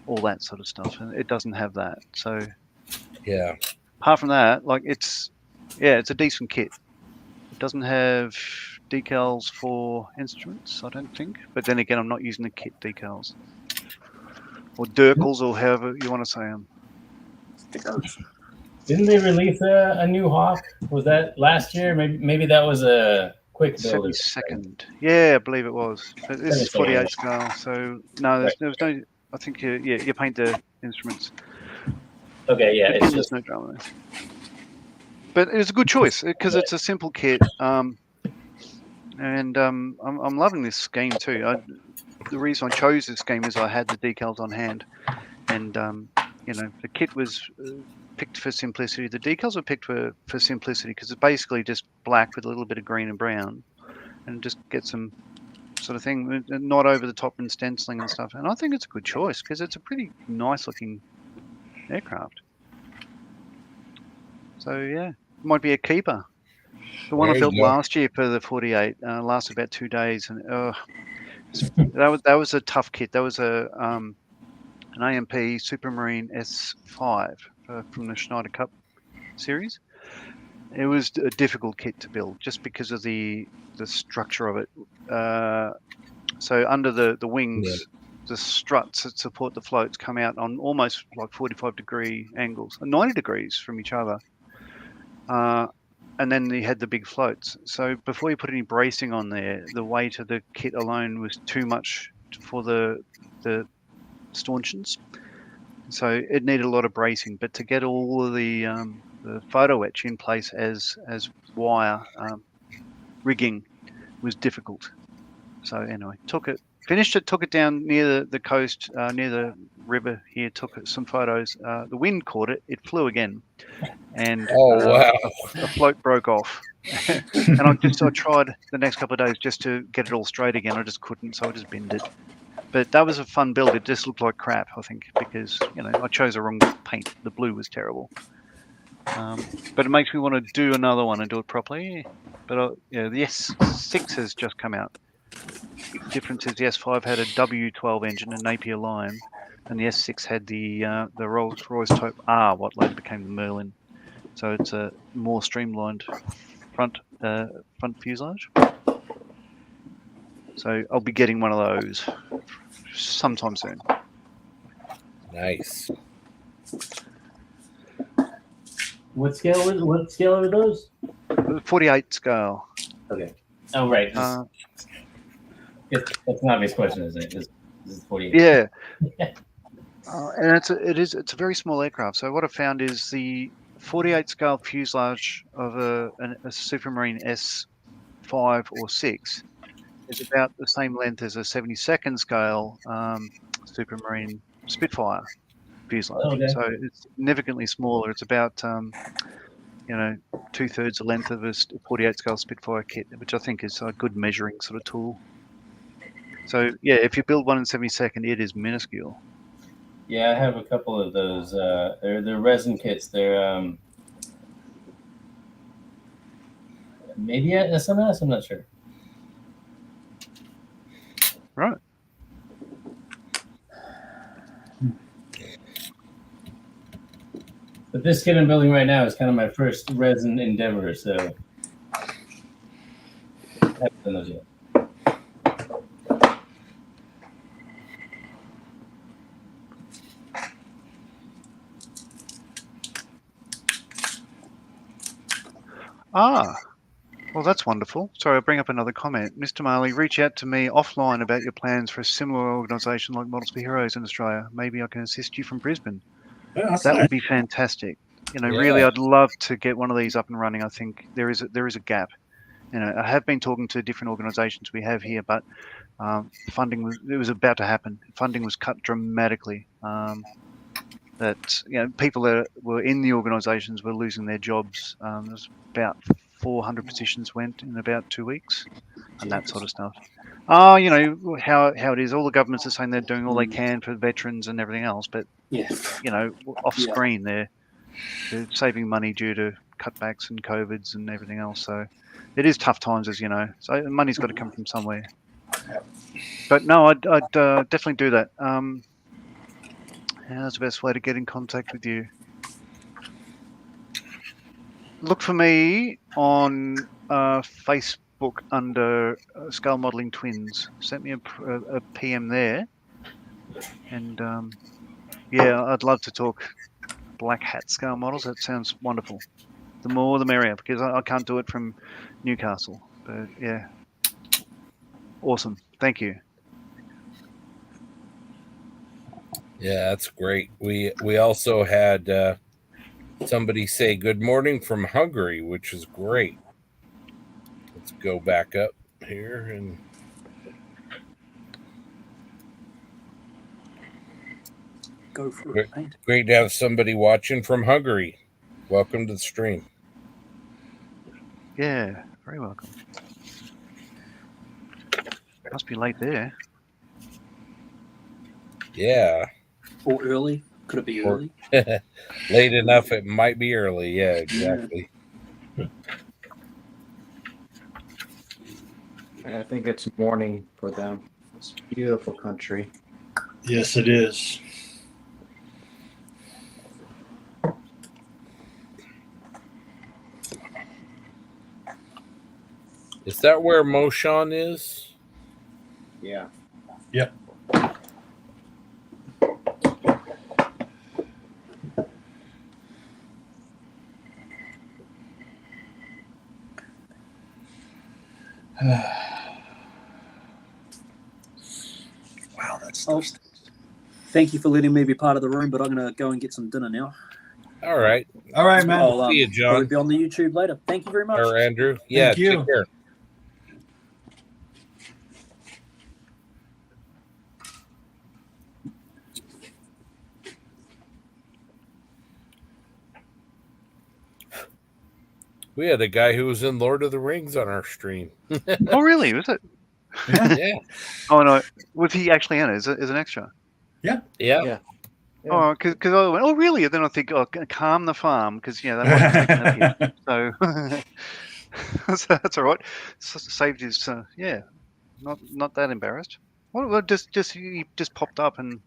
all that sort of stuff, and it doesn't have that. So yeah. Apart from that, like it's a decent kit. It doesn't have decals for instruments, I don't think. But then again, I'm not using the kit decals or Dirkles or however you want to say them. Didn't they release a new Hawk? Was that last year? Maybe that was a quick build. 72nd. Yeah, I believe it was. But this is 48 scale, so no, there was no. I think you paint the instruments. Okay, yeah, it's There's just no drama there. But it was a good choice because it's a simple kit, and I'm loving this scheme too. The reason I chose this scheme is I had the decals on hand, and the kit was picked for simplicity. The decals were picked for simplicity because it's basically just black with a little bit of green and brown, and just get some sort of thing, not over the top and stenciling and stuff. And I think it's a good choice because it's a pretty nice looking aircraft. So yeah, might be a keeper. The one I built last year for the 48 lasted about 2 days, and that was a tough kit. That was an AMP Supermarine S5 from the Schneider Cup series. It was a difficult kit to build just because of the structure of it. So under the wings, the struts that support the floats come out on almost like 45-degree angles, 90 degrees from each other. And then you had the big floats. So before you put any bracing on there, the weight of the kit alone was too much for the stanchions. So it needed a lot of bracing. But to get all of the photo etch in place as wire rigging was difficult. So anyway, finished it, took it down near the coast, near the river here, took some photos. The wind caught it, it flew again. And wow. a float broke off. And I tried the next couple of days just to get it all straight again. I just couldn't, so I just binned it. But that was a fun build. It just looked like crap, I think, because I chose the wrong paint. The blue was terrible. But it makes me want to do another one and do it properly. But the S6 has just come out. The difference is the S5 had a W12 engine, a Napier line, and the S6 had the Rolls-Royce Type R, what later became the Merlin. So it's a more streamlined front fuselage. So I'll be getting one of those sometime soon. Nice. What scale are those? 48 scale. Okay. Oh right. That's an obvious question, isn't it? This is 48. Yeah. And it's a very small aircraft. So what I found is the 48 scale fuselage of a Supermarine S5 or 6 is about the same length as a 72nd scale Supermarine Spitfire fuselage. Okay. So it's significantly smaller. It's about 2/3 the length of a 48 scale Spitfire kit, which I think is a good measuring sort of tool. So yeah, if you build one in 72nd, it is minuscule. Yeah, I have a couple of those. They're resin kits. They're maybe SMS. I'm not sure. Right. But this kit I'm building right now is kind of my first resin endeavor, so I haven't done those yet. Well, that's wonderful. Sorry, I'll bring up another comment. Mr. Marley, reach out to me offline about your plans for a similar organisation like Models for Heroes in Australia. Maybe I can assist you from Brisbane. Yeah, that would be fantastic. Really, I'd love to get one of these up and running. I think there is a gap. I have been talking to different organisations we have here, but funding was about to happen. Funding was cut dramatically. People that were in the organisations were losing their jobs. There's about 400 positions went in about 2 weeks, and that sort of stuff. Oh, you know how it is. All the governments are saying they're doing all they can for veterans and everything else, but Yeah. you know, off screen they're saving money due to cutbacks and COVIDs and everything else. So it is tough times, as you know. So money's got to come from somewhere. But no, I'd definitely do that. How's the best way to get in contact with you? Look for me on Facebook under Scale Modeling Twins. Send me a PM there, and yeah, I'd love to talk black hat scale models. That sounds wonderful. The more the merrier, because I can't do it from Newcastle. But yeah, awesome. Thank you. Yeah, that's great. We also had somebody say good morning from Hungary, which is great. Let's go back up here and go for it. Great to have somebody watching from Hungary. Welcome to the stream. Yeah, very welcome. Must be late there. Yeah. Or early. Could it be early? Late enough, it might be early. Yeah, exactly. I think it's morning for them. It's a beautiful country. Yes, it is. Is that where Moshan is? Yeah. Yep. Wow, that's thank you for letting me be part of the room, but I'm going to go and get some dinner now. All right. All right, man. I'll See you, John. probably be on the YouTube later. Thank you very much. Or Andrew. Yeah, Thank you. take care. We had a guy who was in Lord of the Rings on our stream. Oh, really? Was it? Yeah. Oh no, was he actually in it as an extra? Yeah. Yeah. Oh, because I went, oh really? And then I think, oh, calm the farm, because yeah, that might be taken up here. So that's all right. Saved his yeah, not that embarrassed. Well, he just popped up and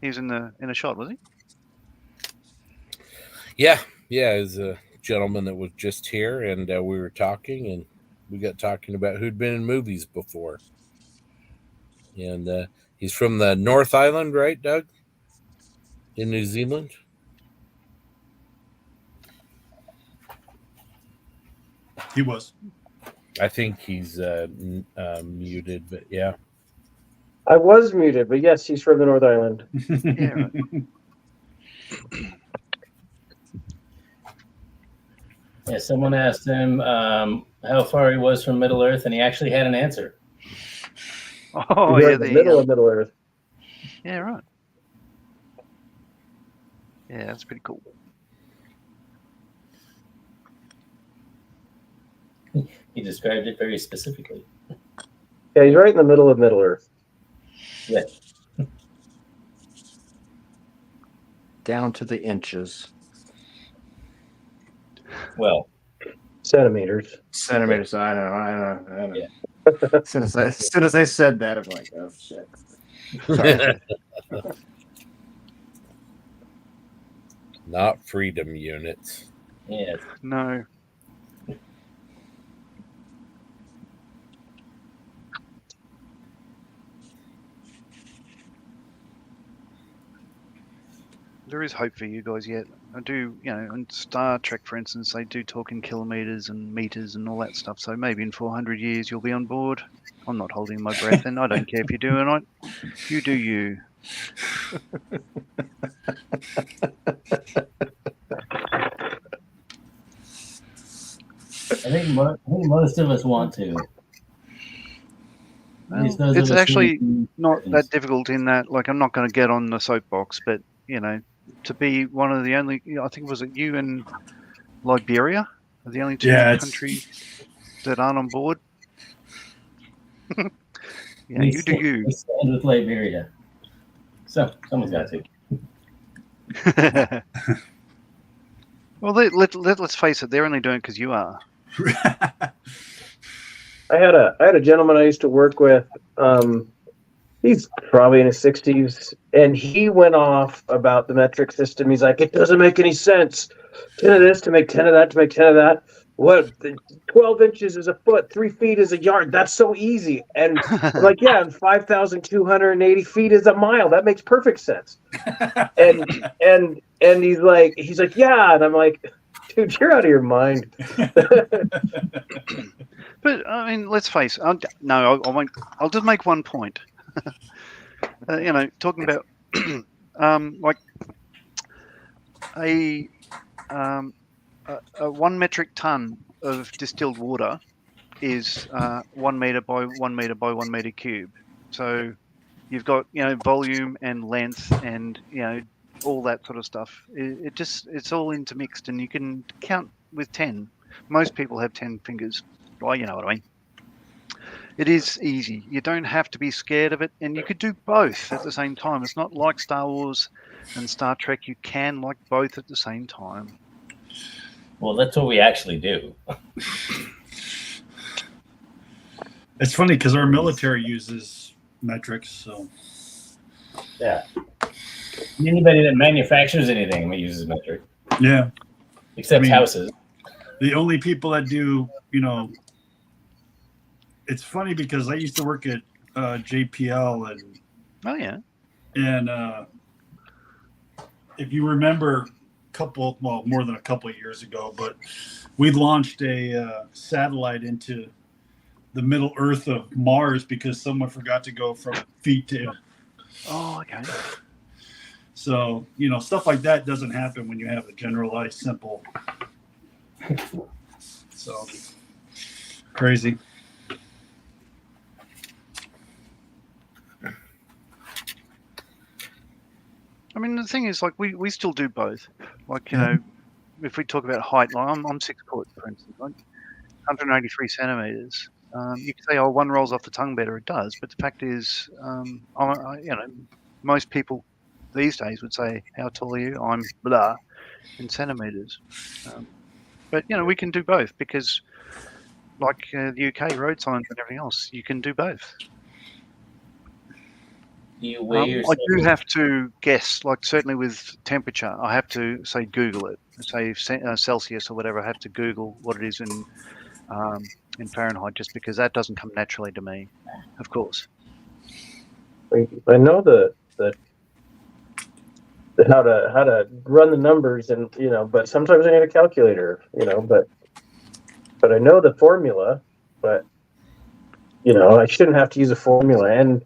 he was in a shot, was he? Yeah. Is a gentleman that was just here, and we were talking, and we got talking about who'd been in movies before. And he's from the North Island, right, Doug? In New Zealand? He was. I think he's muted, but yeah. I was muted, but yes, he's from the North Island. Yeah. Right. Yeah, someone asked him how far he was from Middle Earth, and he actually had an answer. Oh, You're yeah, in the middle of Middle Earth. Yeah, right. Yeah, that's pretty cool. He described it very specifically. Yeah, he's right in the middle of Middle Earth. Yeah. Down to the inches. Well, centimeters. Centimeters. I know. Yeah. As soon as I said that, I'm like, oh shit. Sorry. Not freedom units. Yeah. No. There is hope for you guys yet. I do, on Star Trek, for instance, they do talk in kilometers and meters and all that stuff. So maybe in 400 years you'll be on board. I'm not holding my breath, and I don't care if you do or not. You do you. I think most of us want to. Well, it's actually not that difficult in that, like, I'm not going to get on the soapbox, but, to be one of the only, I think, was it you in Liberia? Are the only two countries that aren't on board. Yeah, We you do stand- you. We stand with Liberia. So someone's got to. Well, let's face it, they're only doing it because you are. I had a gentleman I used to work with. He's probably in his 60s, and he went off about the metric system. He's like, it doesn't make any sense. 10 of this to make 10 of that to make 10 of that. What? 12 inches is a foot, 3 feet is a yard. That's so easy. And I'm like, yeah, and 5,280 feet is a mile. That makes perfect sense. And he's like, yeah. And I'm like, dude, you're out of your mind. But I mean, let's face it. I won't. I'll just make one point. Talking about like a 1 metric ton of distilled water is 1 meter by 1 meter by 1 meter cube. So you've got volume and length and all that sort of stuff. It's all intermixed, and you can count with 10. Most people have 10 fingers. Well, you know what I mean. It is easy. You don't have to be scared of it, and you could do both at the same time. It's not like Star Wars and Star Trek. You can like both at the same time. Well, that's what we actually do. It's funny because our military uses metrics, so Yeah. Anybody that manufactures anything uses metric. yeah. Except houses. The only people that do, it's funny because I used to work at JPL and oh yeah, and if you remember, more than a couple of years ago, but we launched a satellite into the Middle Earth of Mars because someone forgot to go from feet to. Oh, okay. So stuff like that doesn't happen when you have a generalized simple. So crazy. I mean, the thing is, like, we still do both. Like, if we talk about height, like I'm 6 foot, for instance, like 183 centimeters. You could say, oh, one rolls off the tongue better. It does, but the fact is, most people these days would say, how tall are you? I'm blah in centimeters. But we can do both because, like the UK road signs and everything else, you can do both. You weigh I do have to guess, like certainly with temperature, I have to say Google it. Say Celsius or whatever. I have to Google what it is in Fahrenheit, just because that doesn't come naturally to me. Of course. I know the how to run the numbers, and but sometimes I need a calculator, but I know the formula, but I shouldn't have to use a formula. And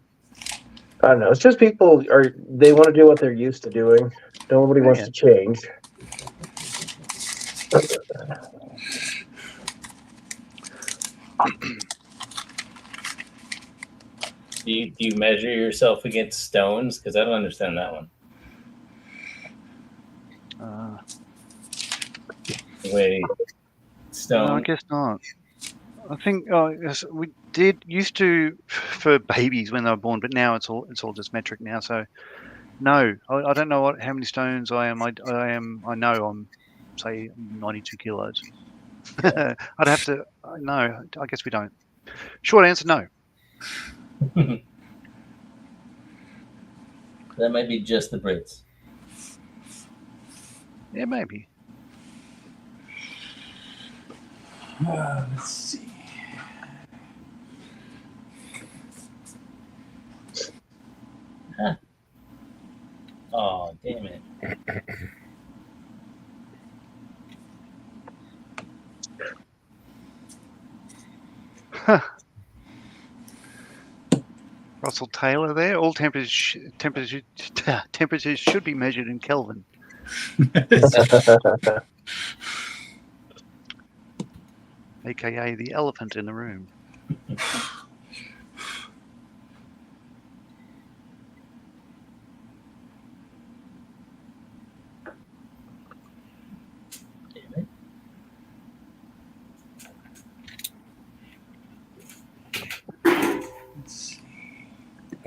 I don't know, it's just people they want to do what they're used to doing. Nobody wants to change. Do you measure yourself against stones? Because I don't understand that one. Wait, stone? No, I guess not. I think yes, we used to for babies when they were born, but now it's all just metric now. So no, I don't know how many stones I am. I know I'm say 92 kilos. I'd have to. No, I guess we don't. Short answer, no. That might be just the Brits. Yeah, maybe. Let's see. Huh. Oh, damn it. Russell Taylor there. All temperatures should be measured in Kelvin. AKA the elephant in the room.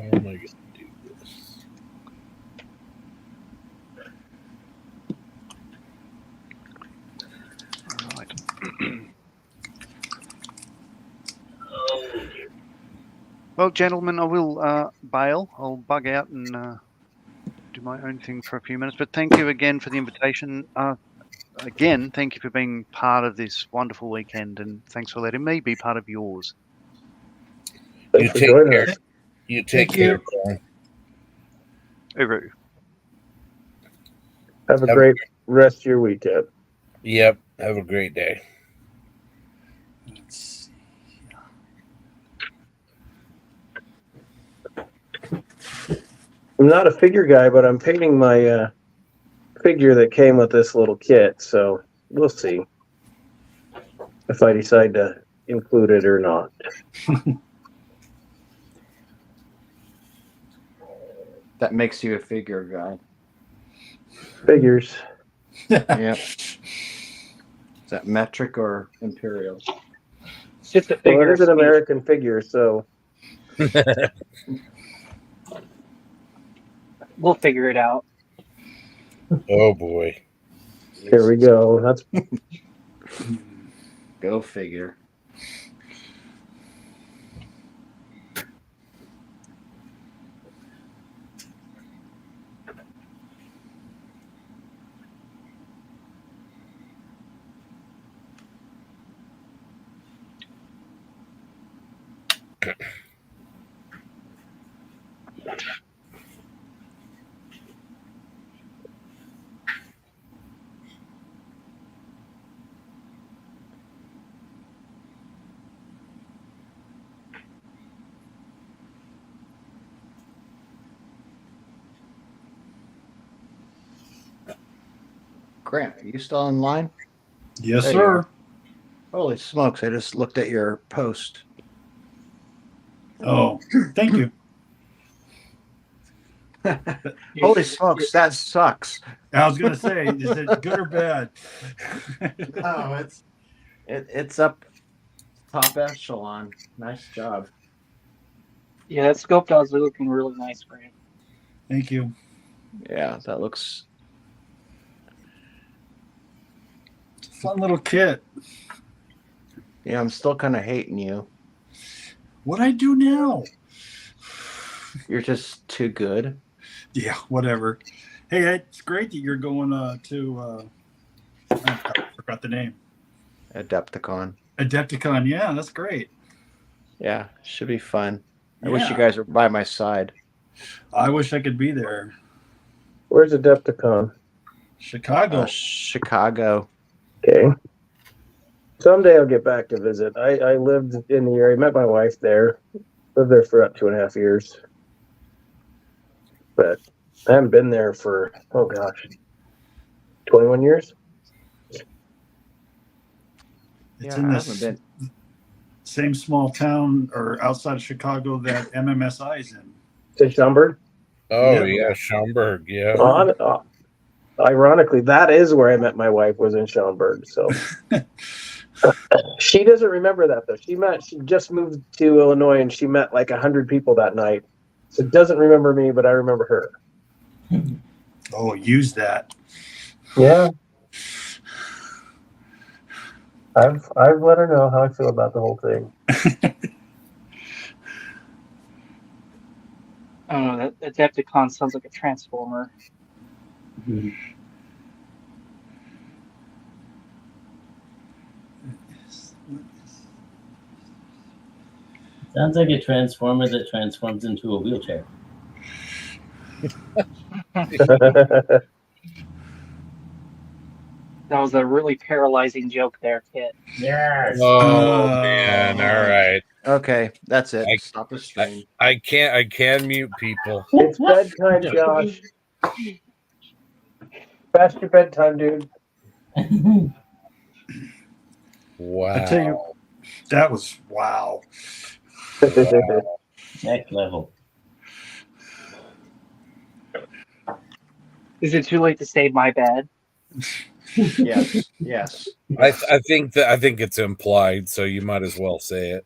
How am I going to do this? Right. Well, gentlemen, I will bail. I'll bug out and do my own thing for a few minutes. But thank you again for the invitation. Again, thank you for being part of this wonderful weekend, and thanks for letting me be part of yours. You take care. You take Thank you. care, Brian. Uru. Have a great rest of your weekend. Yep. Have a great day. I'm not a figure guy, but I'm painting my figure that came with this little kit, so we'll see if I decide to include it or not. That makes you a figure guy. Figures. Yep. Is that metric or imperial? It's just a Well, figure it of is an speech. American figure, so We'll figure it out. Oh boy. here we go. That's Go figure. Grant, are you still online? Yes, There you sir. are. Holy smokes, I just looked at your post. Oh, thank you. Holy smokes, that sucks. I was gonna say, is it good or bad? No, it's up top echelon. Nice job. Yeah, that scope dog's looking really nice, Grant. Thank you. Yeah, that looks Fun little kit. Yeah, I'm still kind of hating you. What I do now? You're just too good. Yeah, whatever. Hey, it's great that you're going to. I forgot the name. Adepticon. Adepticon. Yeah, that's great. Yeah, should be fun. I Yeah. wish you guys were by my side. I wish I could be there. where's Adepticon? Chicago. Chicago. Okay. Someday I'll get back to visit. I lived in the area, met my wife there, lived there for about 2.5 years. But I haven't been there for, 21 years? It's Yeah, in I this haven't same small town or outside of Chicago that MMSI is in. To Schaumburg? Oh yeah, Schaumburg. Yeah. Ironically, that is where I met my wife, was in Schaumburg. So she doesn't remember that though. She just moved to Illinois and she met like 100 people that night. So doesn't remember me, but I remember her. Oh, use that. Yeah. I've let her know how I feel about the whole thing. I don't know, that Adepticon sounds like a transformer. Sounds like a transformer that transforms into a wheelchair. That was a really paralyzing joke there, Kit. Yes. Oh man! All right. Okay, that's it. Stop the stream. I can mute people. It's bedtime, Josh. Past your bedtime, dude. Wow. I tell you, that was wow. Next level. Is it too late to save my bed? Yes, yes. I think it's implied, so you might as well say it.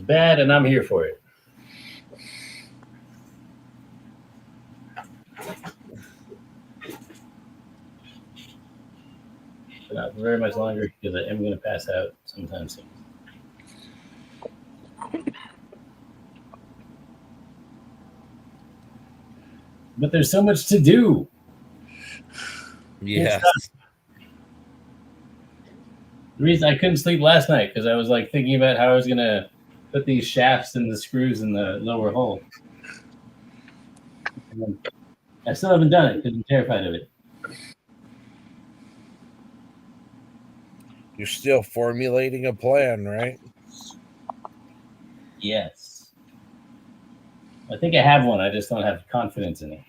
bad, and I'm here for it. But not for very much longer because I am going to pass out sometime soon. But there's so much to do. Yes. The reason I couldn't sleep last night because I was like thinking about how I was gonna put these shafts and the screws in the lower hole. And I still haven't done it because I'm terrified of it. You're still formulating a plan, right? Yes. I think I have one. I just don't have confidence in it.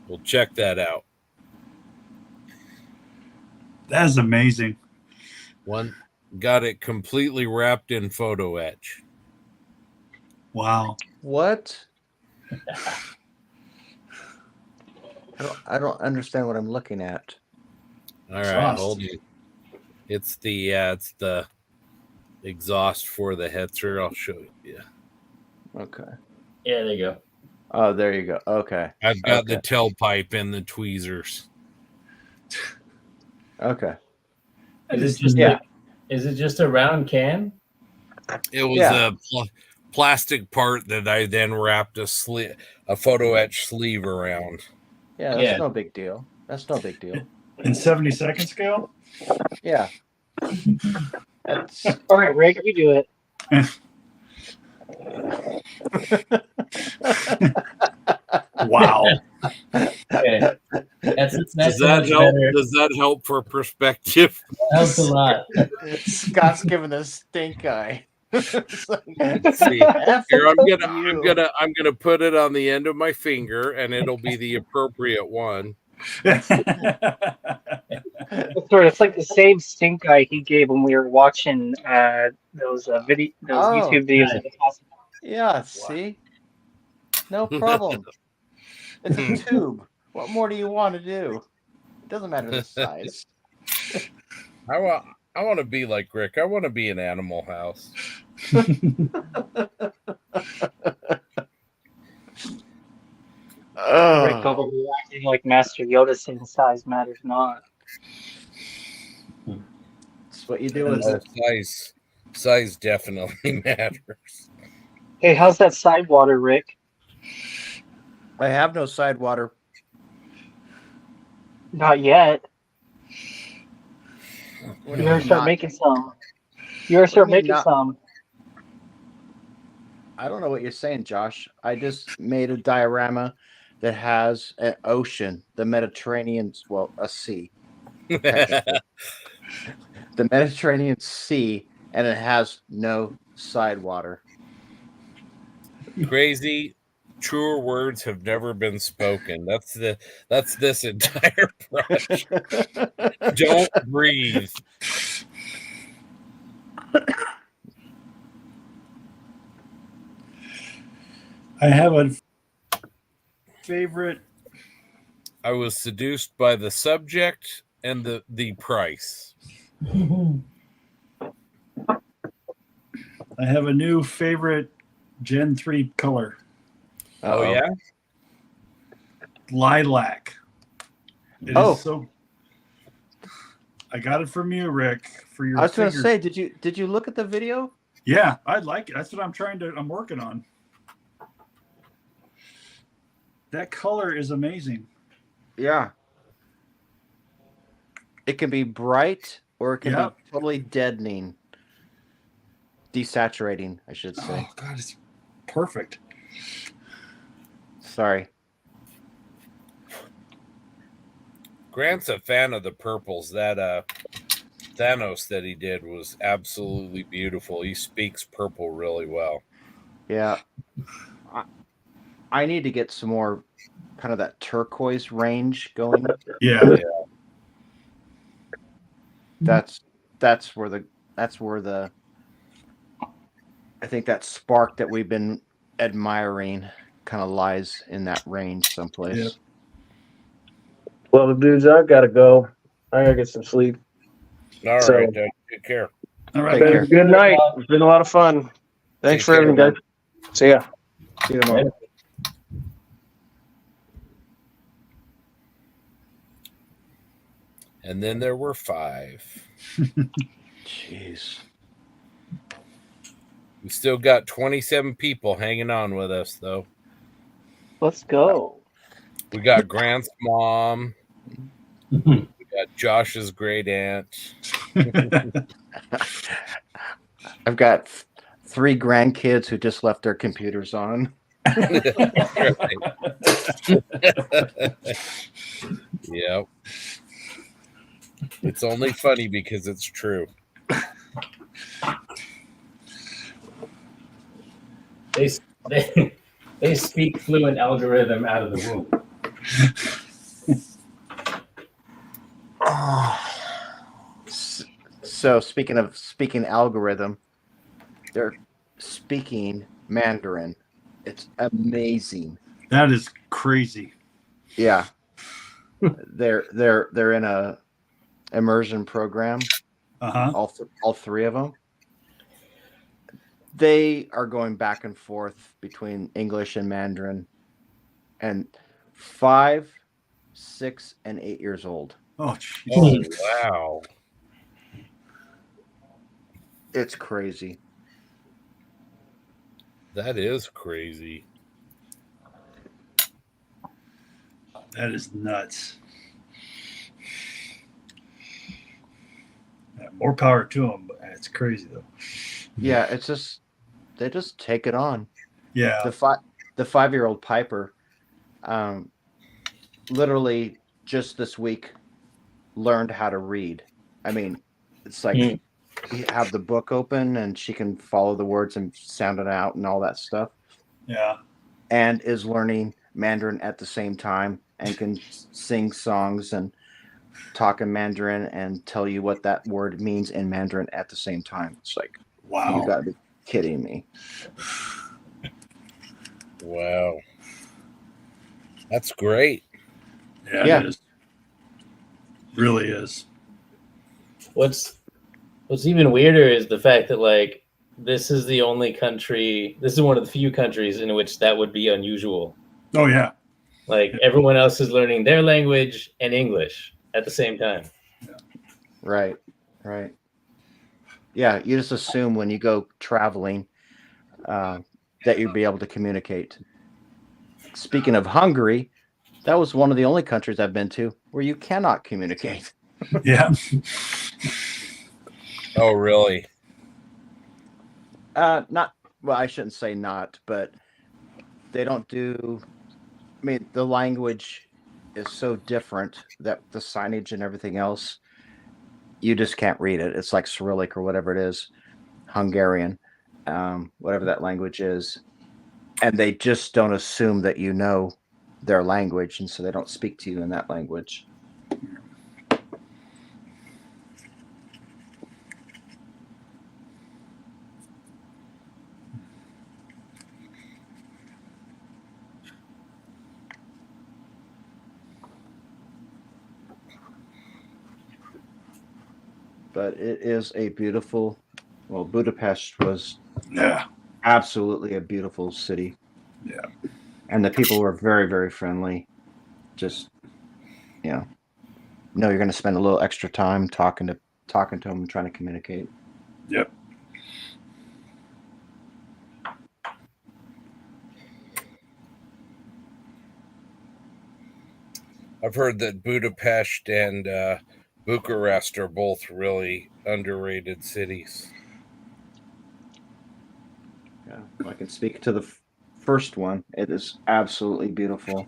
We'll check that out. That is amazing. One got it completely wrapped in photo etch. Wow. What? I don't understand what I'm looking at. All right, hold on. It's the exhaust for the Hetzer. I'll show you. Okay. Yeah, there you go. Oh, there you go. Okay. I've got the tailpipe and the tweezers. Okay. Is it just a round can? It was a plastic part that I then wrapped a photo etch sleeve around. Yeah, that's no big deal. That's no big deal. In 70-second scale? Yeah. All right, Rick, you do it. Wow. Okay. That's Does that help for perspective? That helps a lot. Scott's giving a stink eye. See, here I'm gonna put it on the end of my finger, and it'll be the appropriate one. It's like the same stink eye he gave when we were watching those YouTube videos. Nice. Yeah, see? No problem. It's a tube. What more do you want to do? It doesn't matter the size. I want to be like Rick. I want to be an Animal House. Rick over here acting like Master Yoda saying size matters not. That's what you do with it. Size definitely matters. Hey, how's that side water, Rick? I have no side water. Not yet. You're gonna start making some. You're gonna start making some. I don't know what you're saying, Josh. I just made a diorama that has an ocean, the Mediterranean, well, a sea. The Mediterranean Sea, and it has no side water. Crazy. Truer words have never been spoken. That's this entire project. Don't breathe. I have a favorite. I was seduced by the subject and the price. I have a new favorite Gen 3 color. Oh, yeah? Lilac. It Oh. is so. I got it from you, Rick, for your I was going to figure. say, did you look at the video? Yeah, I'd like it. That's what I'm working on. That color is amazing. Yeah. It can be bright or it can be totally deadening. Desaturating, I should say. Oh, God, it's perfect. Sorry. Grant's a fan of the purples. That Thanos that he did was absolutely beautiful. He speaks purple really well. Yeah. I need to get some more kind of that turquoise range going. Yeah. That's where the I think that spark that we've been admiring kind of lies in that range someplace. Yep. Well, the dudes, I've got to go. I gotta get some sleep. All So- right, Doug. Take care. All It's been a good night. It's been a lot of fun. Thanks for everything, guys. See ya. See you tomorrow. And then there were 5. Jeez. We still got 27 people hanging on with us, though. Let's go. We got Grant's mom. We got Josh's great aunt. I've got 3 grandkids who just left their computers on. Yep. It's only funny because it's true. They speak fluent algorithm out of the womb. So speaking algorithm, they're speaking Mandarin. It's amazing. That is crazy. Yeah. They're in a immersion program. Uh-huh. All 3 of them. They are going back and forth between English and Mandarin, and 5, 6, and 8 years old. Oh, Oh, wow. It's crazy. That is crazy. That is nuts. Yeah, more power to them, but it's crazy though. Yeah, it's just they just take it on. Yeah. The 5-year-old Piper, literally just this week learned how to read. I mean, it's like you have the book open and she can follow the words and sound it out and all that stuff. Yeah. And is learning Mandarin at the same time and can sing songs and talk in Mandarin and tell you what that word means in Mandarin at the same time. It's like, wow. You gotta be kidding me. Wow. That's great. Yeah. It is. Really is. What's even weirder is the fact that like this is the only country, this is one of the few countries in which that would be unusual. Oh yeah. Like everyone else is learning their language and English at the same time. Right. Yeah, you just assume when you go traveling that you'd be able to communicate. Speaking of Hungary, that was one of the only countries I've been to where you cannot communicate. Yeah. Oh, really? Not well, I shouldn't say not, but they don't do. I mean, the language is so different that the signage and everything else, you just can't read it. It's like Cyrillic or whatever it is, Hungarian, whatever that language is, and they just don't assume that you know their language, and so they don't speak to you in that language. But it is a beautiful, well, Budapest was absolutely a beautiful city. Yeah. And the people were very, very friendly. Just, know you're going to spend a little extra time talking to them and trying to communicate. Yep. I've heard that Budapest and Bucharest are both really underrated cities. Yeah, I can speak to the first one. It is absolutely beautiful.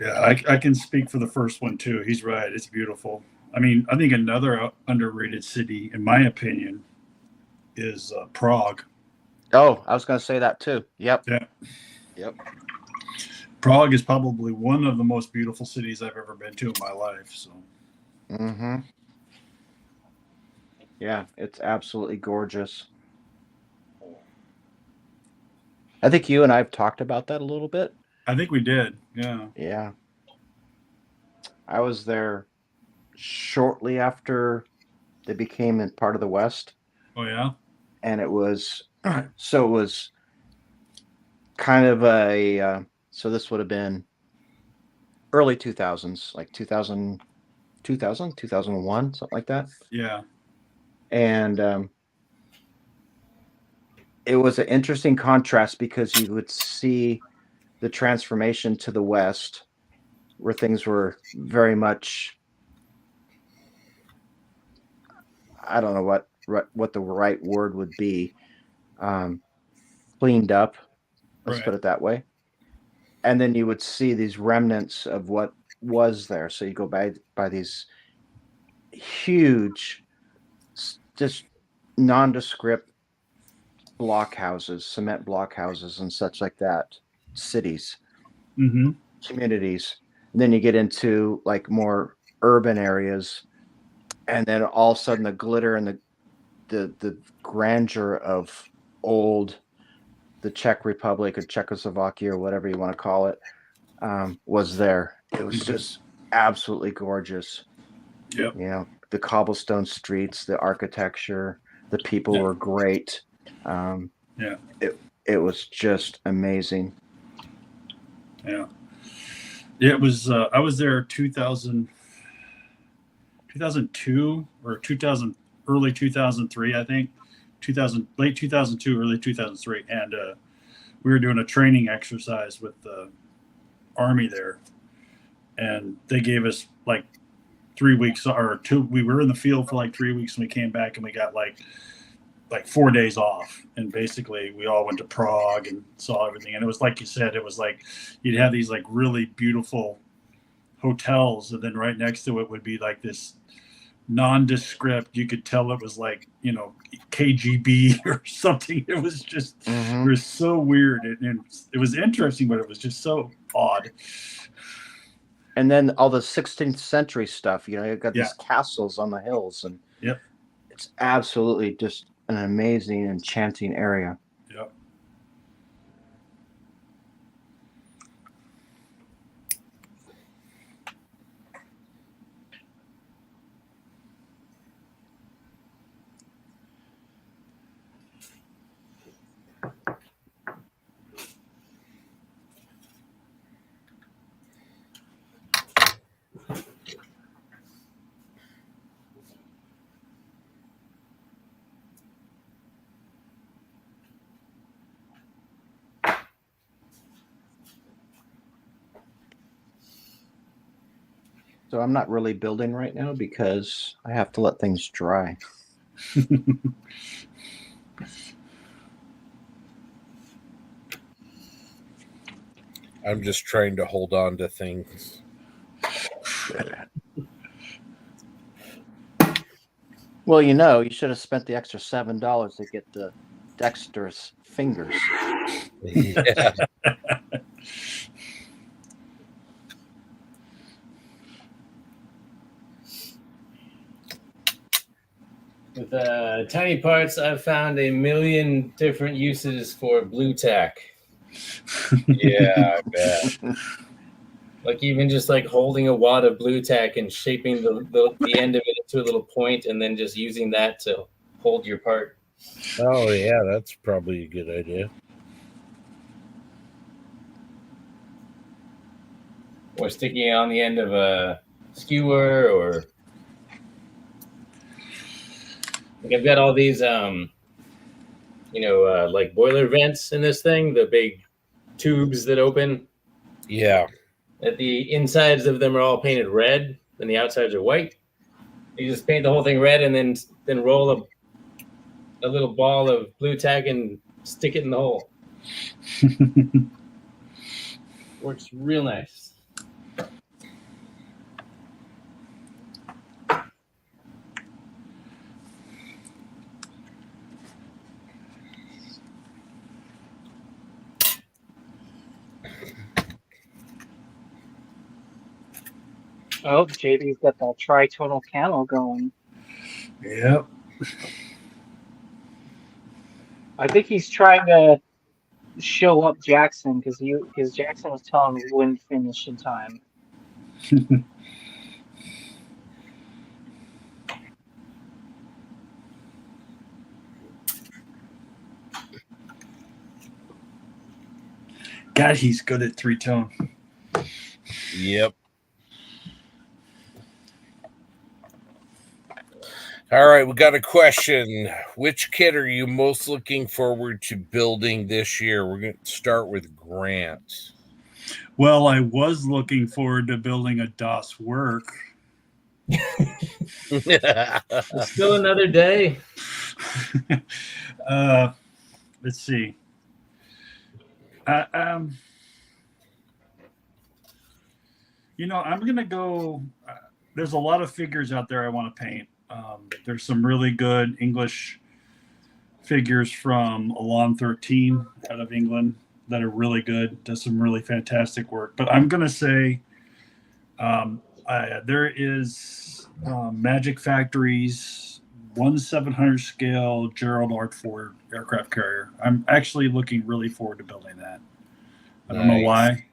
Yeah, I can speak for the first one too. He's right. It's beautiful. I mean, I think another underrated city, in my opinion, is Prague. Oh, I was going to say that too. Yep. Yeah. Yep. Prague is probably one of the most beautiful cities I've ever been to in my life. So. Mm-hmm. Yeah, it's absolutely gorgeous. I think you and I have talked about that a little bit. I think we did. Yeah. Yeah. I was there shortly after they became a part of the West. Oh yeah. And it was so it was kind of a so this would have been early 2000s, like 2000, 2001, something like that. Yeah. And it was an interesting contrast because you would see the transformation to the West, where things were very much, I don't know what the right word would be, cleaned up. Let's put it that way. And then you would see these remnants of what was there. So you go by these huge, just nondescript block houses, cement block houses and such like that, cities, communities. And then you get into like more urban areas, and then all of a sudden the glitter and the grandeur of the Czech Republic or Czechoslovakia or whatever you want to call it, was there. It was just absolutely gorgeous. Yep. You know, the cobblestone streets, the architecture, the people were great. Yeah. It was just amazing. Yeah. It was, I was there 2002 or 2000, early 2003, I think. Late 2002, early 2003. And we were doing a training exercise with the Army there. And they gave us like 3 weeks or two. We were in the field for like 3 weeks and we came back and we got like 4 days off. And basically we all went to Prague and saw everything. And it was like you said, it was like you'd have these like really beautiful hotels. And then right next to it would be like this nondescript, you could tell it was like, you know, KGB or something. It was just, it was so weird. And it was interesting, but it was just so odd. And then all the 16th century stuff, you know, you've got these castles on the hills, and it's absolutely just an amazing, enchanting area. Yep. So I'm not really building right now because I have to let things dry. I'm just trying to hold on to things. Well, you know, you should have spent the extra $7 to get the dexterous fingers. Yeah. With tiny parts, I've found a million different uses for blue tack. Yeah, I bet. Like even just like holding a wad of blue tack and shaping the end of it into a little point, and then just using that to hold your part. Oh yeah, that's probably a good idea. Or sticking it on the end of a skewer, or like I've got all these like boiler vents in this thing, the big tubes that open. Yeah. That the insides of them are all painted red and the outsides are white. You just paint the whole thing red and then roll a little ball of blue tack and stick it in the hole. Works real nice. Oh, JB's got that tritonal camo going. Yep. I think he's trying to show up Jackson because Jackson was telling me he wouldn't finish in time. God, he's good at three-tone. Yep. All right, we got a question. Which kit are you most looking forward to building this year? We're going to start with Grant. Well, I was looking forward to building a DOS work. It's still another day. Let's see. I'm going to go. There's a lot of figures out there I want to paint. There's some really good English figures from Alon 13 out of England that are really good. Does some really fantastic work. But I'm going to say there is Magic Factory's 1/700 scale Gerald Art Ford aircraft carrier. I'm actually looking really forward to building that. I don't know why,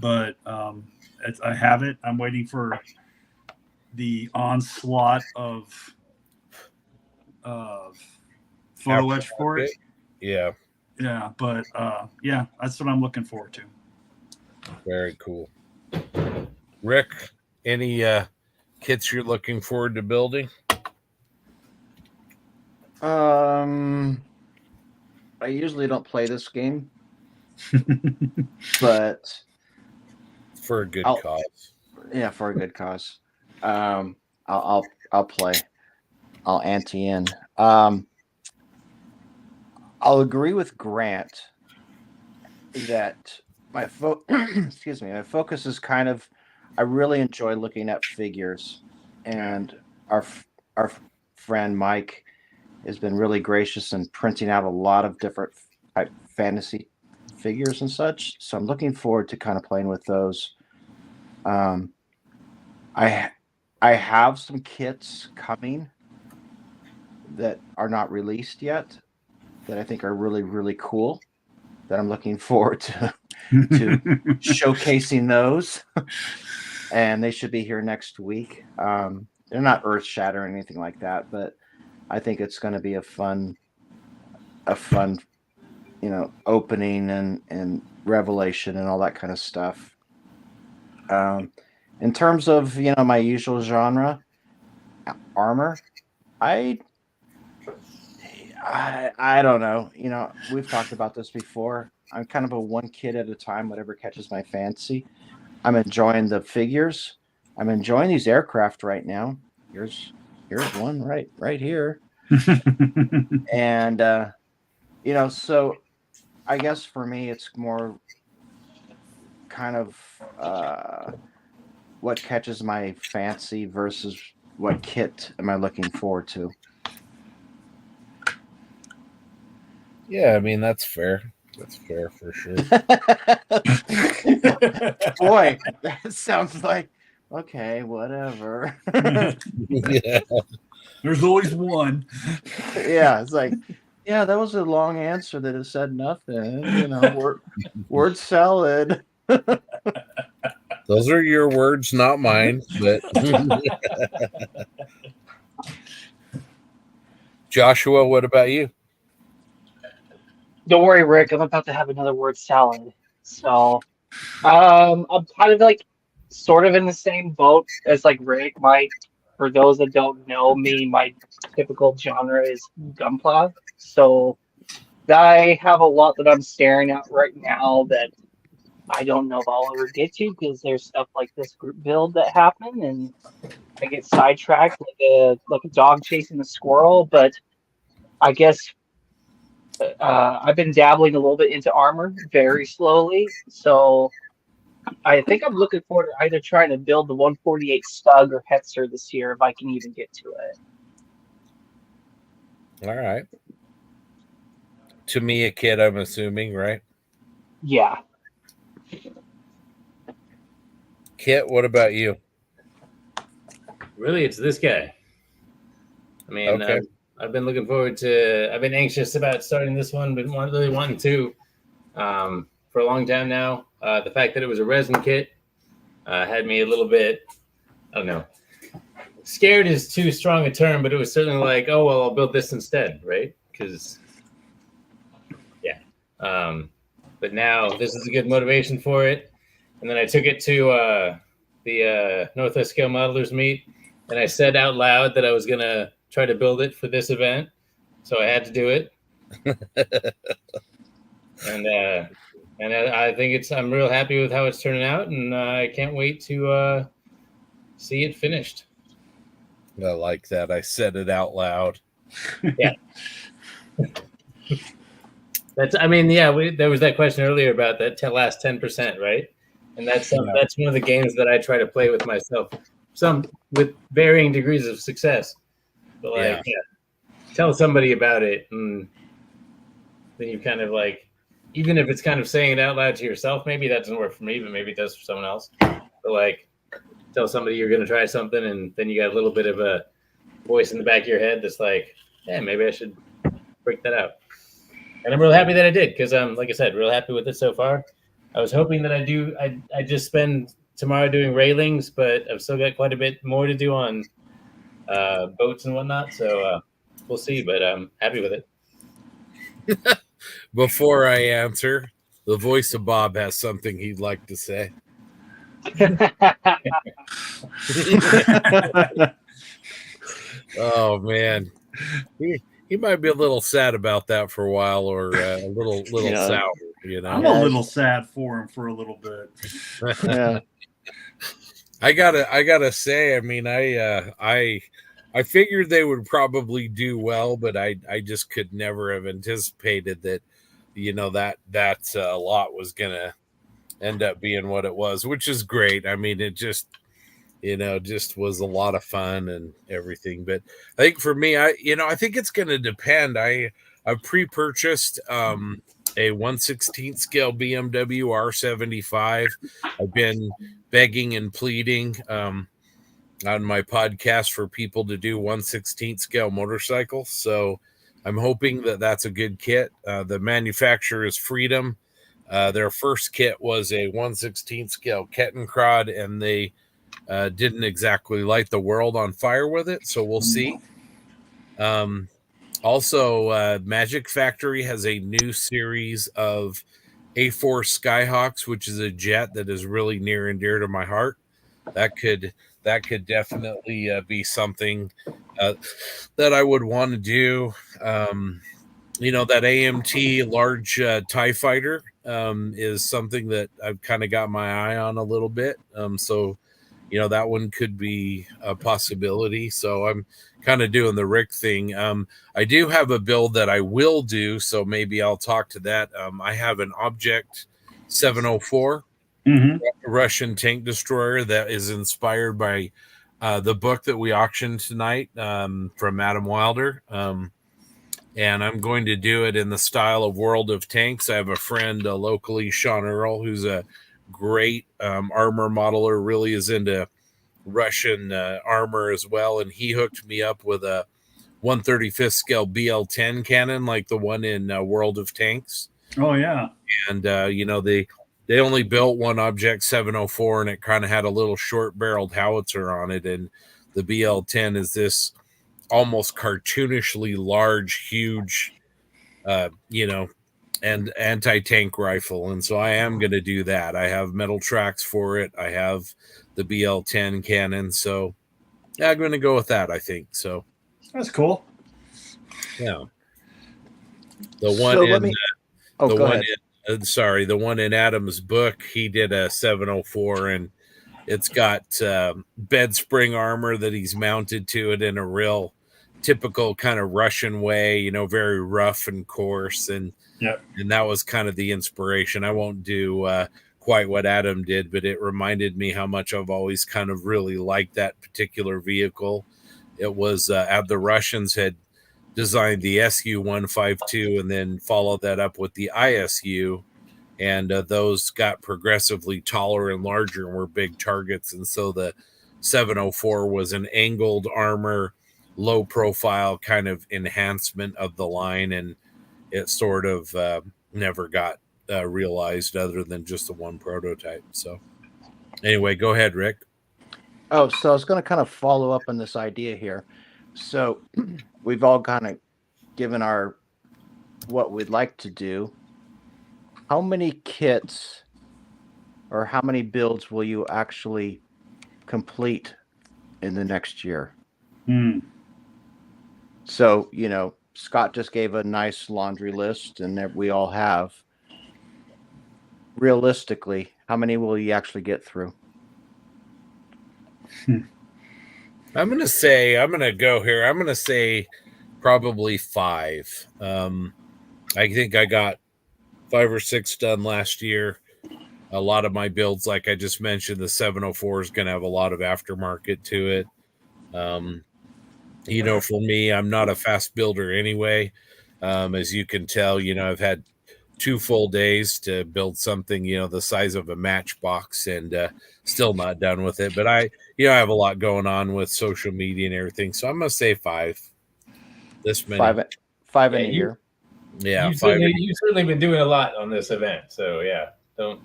but I have it. I'm waiting for the onslaught of photo etch for it. Yeah. Yeah, but that's what I'm looking forward to. Very cool. Rick, any kits you're looking forward to building? I usually don't play this game, but for a good cause. Yeah, for a good cause. I'll play. I'll ante in. I'll agree with Grant that my my focus is kind of. I really enjoy looking at figures, and our friend Mike has been really gracious in printing out a lot of different type fantasy figures and such. So I'm looking forward to kind of playing with those. I have some kits coming that are not released yet that I think are really, really cool that I'm looking forward to showcasing those. And they should be here next week. They're not earth shattering or anything like that, but I think it's going to be a fun, opening and revelation and all that kind of stuff. In terms of, my usual genre, armor, I don't know. We've talked about this before. I'm kind of a one kit at a time, whatever catches my fancy. I'm enjoying the figures. I'm enjoying these aircraft right now. Here's one right here. And so I guess for me it's more kind of what catches my fancy versus what kit am I looking forward to. Yeah, I mean that's fair. That's fair for sure. Boy, that sounds like okay, whatever. Yeah. There's always one. Yeah, it's like, yeah, that was a long answer that has said nothing. Word salad. Those are your words, not mine. But Joshua, what about you? Don't worry, Rick. I'm about to have another word salad. So, I'm kind of like, sort of in the same boat as like Rick. For those that don't know me, my typical genre is Gunpla. So, I have a lot that I'm staring at right now that I don't know if I'll ever get to because there's stuff like this group build that happened and I get sidetracked like a dog chasing a squirrel. But I guess. I've been dabbling a little bit into armor very slowly, so I think I'm looking forward to either trying to build the 148 Stug or Hetzer this year if I can even get to it. All right. To me, a kid, I'm assuming, right? Yeah. Kit, what about you? Really, it's this guy. I mean, okay. I've been looking forward to. I've been anxious about starting this one, but really wanting to. for a long time now. The fact that it was a resin kit had me a little bit, I don't know, scared is too strong a term, but it was certainly like, oh, well, I'll build this instead, right? Because, yeah. But now this is a good motivation for it. And then I took it to the Northwest Scale Modelers meet, and I said out loud that I was going to try to build it for this event. So I had to do it. And I think I'm real happy with how it's turning out, and I can't wait to see it finished. I like that. I said it out loud. Yeah. There was that question earlier about that last 10%, right? And that's one of the games that I try to play with myself, some with varying degrees of success. But tell somebody about it, and then you kind of like, even if it's kind of saying it out loud to yourself, maybe that doesn't work for me, but maybe it does for someone else. But like, tell somebody you're going to try something, and then you got a little bit of a voice in the back of your head that's like, yeah, maybe I should break that out. And I'm real happy that I did, because like I said, real happy with it so far. I was hoping that I just spend tomorrow doing railings, but I've still got quite a bit more to do on boats and whatnot. So we'll see, but I'm happy with it. Before I answer, the voice of Bob has something he'd like to say. Oh man, he might be a little sad about that for a while, or a little sour. You know, I'm a little sad for him for a little bit. Yeah. I gotta say, I mean, I figured they would probably do well, but I just could never have anticipated that, you know, that lot was gonna end up being what it was, which is great. I mean, it just, you know, just was a lot of fun and everything. But I think for me, I think it's gonna depend. I've pre-purchased a 1/16 scale BMW R75. I've been begging and pleading on my podcast for people to do 1/16 scale motorcycles. So I'm hoping that that's a good kit. The manufacturer is Freedom. Their first kit was a 1/16 scale Kettenkrad, and they didn't exactly light the world on fire with it. So we'll see. Also, Magic Factory has a new series of A4 Skyhawks, which is a jet that is really near and dear to my heart. That could definitely be something that I would want to do. You know, that AMT large TIE fighter is something that I've kind of got my eye on a little bit. So, you know, that one could be a possibility. So I'm kind of doing the Rick thing. I do have a build that I will do, so maybe I'll talk to that. I have an Object 704 Russian tank destroyer that is inspired by the book that we auctioned tonight from Adam Wilder. And I'm going to do it in the style of World of Tanks. I have a friend locally, Sean Earl, who's a great armor modeler, really is into Russian armor as well, and he hooked me up with a 1/35 scale BL-10 cannon like the one in World of Tanks. Oh yeah. And you know, they only built one Object 704, and it kind of had a little short barreled howitzer on it, and the BL-10 is this almost cartoonishly large, huge you know, and anti-tank rifle. And so I am going to do that. I have metal tracks for it. I have the BL-10 cannon. So yeah, I'm going to go with that, I think. So that's cool. Yeah. The one So the one in Adam's book, he did a 704, and it's got bed spring armor that he's mounted to it in a real typical kind of Russian way, you know, very rough and coarse. And that was kind of the inspiration. I won't do quite what Adam did, but it reminded me how much I've always kind of really liked that particular vehicle. It was the Russians had designed the SU-152 and then followed that up with the ISU, and those got progressively taller and larger and were big targets. And so the 704 was an angled armor, low profile kind of enhancement of the line, and it sort of never got realized other than just the one prototype. So anyway, go ahead, Rick. Oh, so I was going to kind of follow up on this idea here. So we've all kind of given our what we'd like to do. How many kits or how many builds will you actually complete in the next year? So, you know, Scott just gave a nice laundry list, and that we all have. Realistically, how many will you actually get through? I'm going to go here. I'm going to say probably 5. I think I got 5 or 6 done last year. A lot of my builds, like I just mentioned, the 704 is going to have a lot of aftermarket to it. You know, for me, I'm not a fast builder anyway. As you can tell, you know, I've had 2 full days to build something, you know, the size of a matchbox, and still not done with it. But I have a lot going on with social media and everything. So I'm going to say 5. This many. 5 in a year. Yeah. You've certainly been doing a lot on this event. So yeah, don't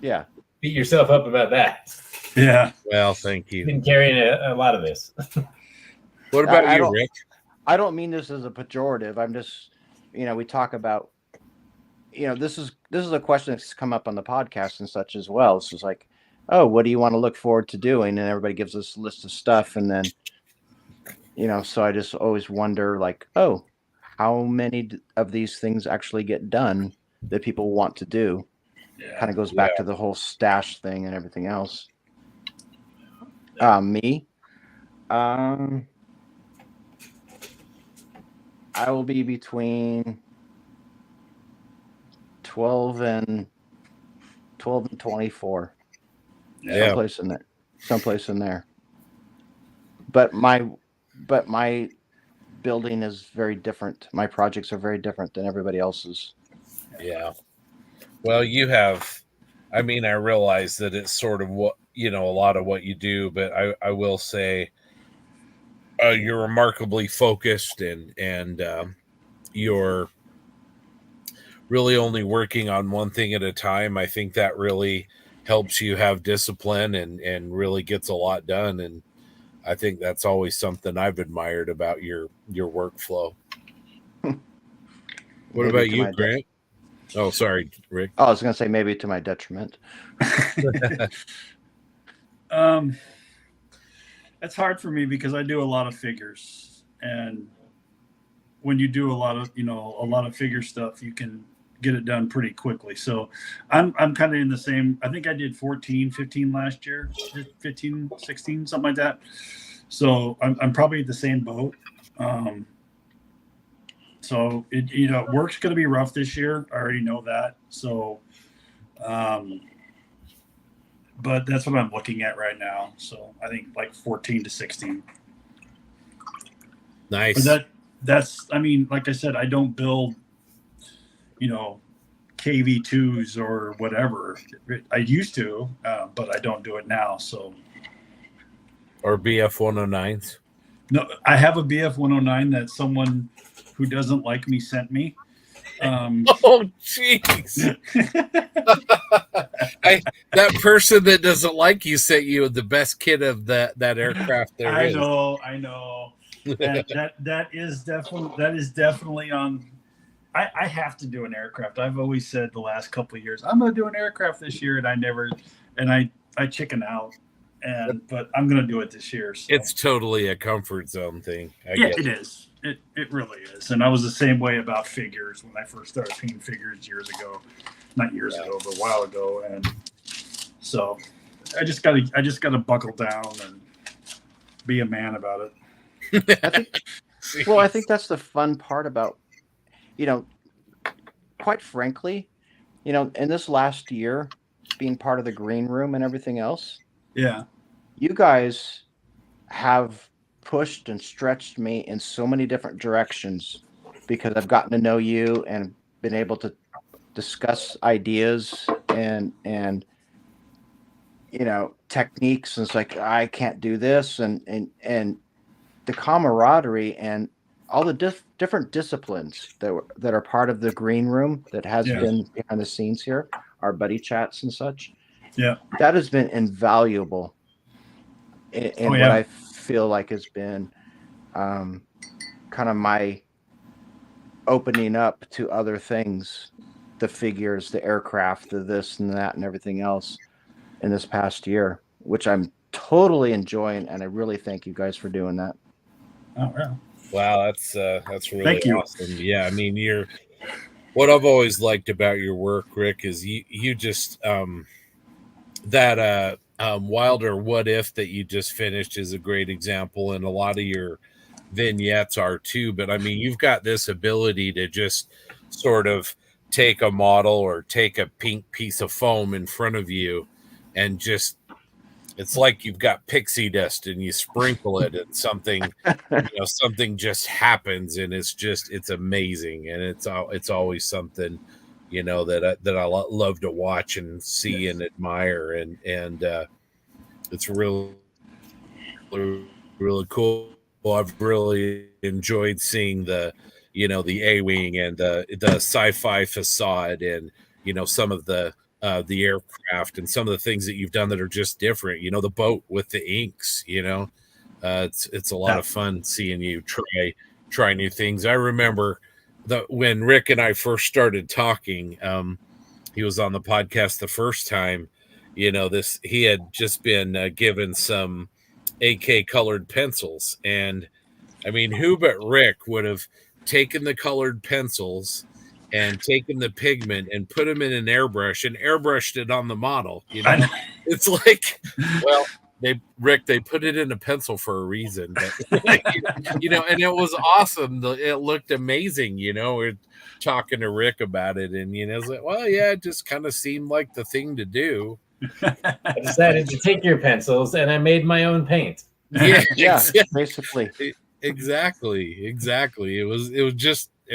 beat yourself up about that. Yeah. Well, thank you. You've been carrying a lot of this. What about you, Rick? I don't mean this as a pejorative. I'm just, you know, we talk about, you know, this is a question that's come up on the podcast and such as well. It's just like, oh, what do you want to look forward to doing? And everybody gives us a list of stuff, and then, you know, so I just always wonder, like, oh, how many of these things actually get done that people want to do? Kind of goes back to the whole stash thing and everything else. Me, I will be between 12 and 24. Yeah. Someplace in there. But my building is very different. My projects are very different than everybody else's. Yeah. Well, you have, I mean, I realize that it's sort of what, you know, a lot of what you do, but I will say you're remarkably focused, and you're really only working on one thing at a time. I think that really helps you have discipline and really gets a lot done. And I think that's always something I've admired about your workflow. What about you, Grant? Oh, sorry, Rick. Oh, I was going to say maybe to my detriment. It's hard for me because I do a lot of figures, and when you do a lot of figure stuff, you can get it done pretty quickly. So I'm kind of in the same. I think I did 14, 15 last year, 15, 16, something like that. So I'm probably the same boat. So work's going to be rough this year. I already know that. So, but that's what I'm looking at right now. So I think like 14 to 16. Nice. But that's, I mean, like I said, I don't build, KV2s or whatever. I used to, but I don't do it now. So. Or BF 109s. No, I have a BF 109 that someone who doesn't like me sent me. Oh, jeez. That person that doesn't like you sent you the best kit of that aircraft there is. I know. That is definitely on. I have to do an aircraft. I've always said the last couple of years, I'm going to do an aircraft this year, and I chicken out. But I'm going to do it this year. So. It's totally a comfort zone thing. It is. It really is. And I was the same way about figures when I first started painting figures years ago. Not years ago, but a while ago. And so I just gotta buckle down and be a man about it. I think that's the fun part about, quite frankly, in this last year, being part of the green room and everything else. Yeah. You guys have pushed and stretched me in so many different directions because I've gotten to know you and been able to discuss ideas and techniques. And it's like, I can't do this. And the camaraderie and all the different disciplines that are part of the green room that has been behind the scenes here our buddy chats and such. Yeah. That has been invaluable in what I feel like has been kind of my opening up to other things, the figures, the aircraft, the this and that and everything else in this past year, which I'm totally enjoying. And I really thank you guys for doing that. Oh, yeah. Wow, that's really Thank you. awesome. Yeah, I mean, what I've always liked about your work, Rick, is you just that Wilder What If that you just finished is a great example, and a lot of your vignettes are too. But I mean, you've got this ability to just sort of take a model or take a pink piece of foam in front of you and just, it's like you've got pixie dust and you sprinkle it and something, something just happens, and it's amazing. And it's always something, that I love to watch and see and admire. And it's really, really cool. Well, I've really enjoyed seeing the A-wing and the sci-fi facade and, some of the aircraft and some of the things that you've done that are just different, the boat with the inks, it's a lot of fun seeing you try new things. I remember when Rick and I first started talking, he was on the podcast the first time, he had just been given some AK colored pencils. And I mean, who but Rick would have taken the colored pencils and taken the pigment and put them in an airbrush and airbrushed it on the model. It's like, well, they put it in a pencil for a reason, but and it was awesome. It looked amazing. We're talking to Rick about it, and it's like, well, yeah, it just kind of seemed like the thing to do. I decided to take your pencils and I made my own paint. Yeah, basically. Exactly. It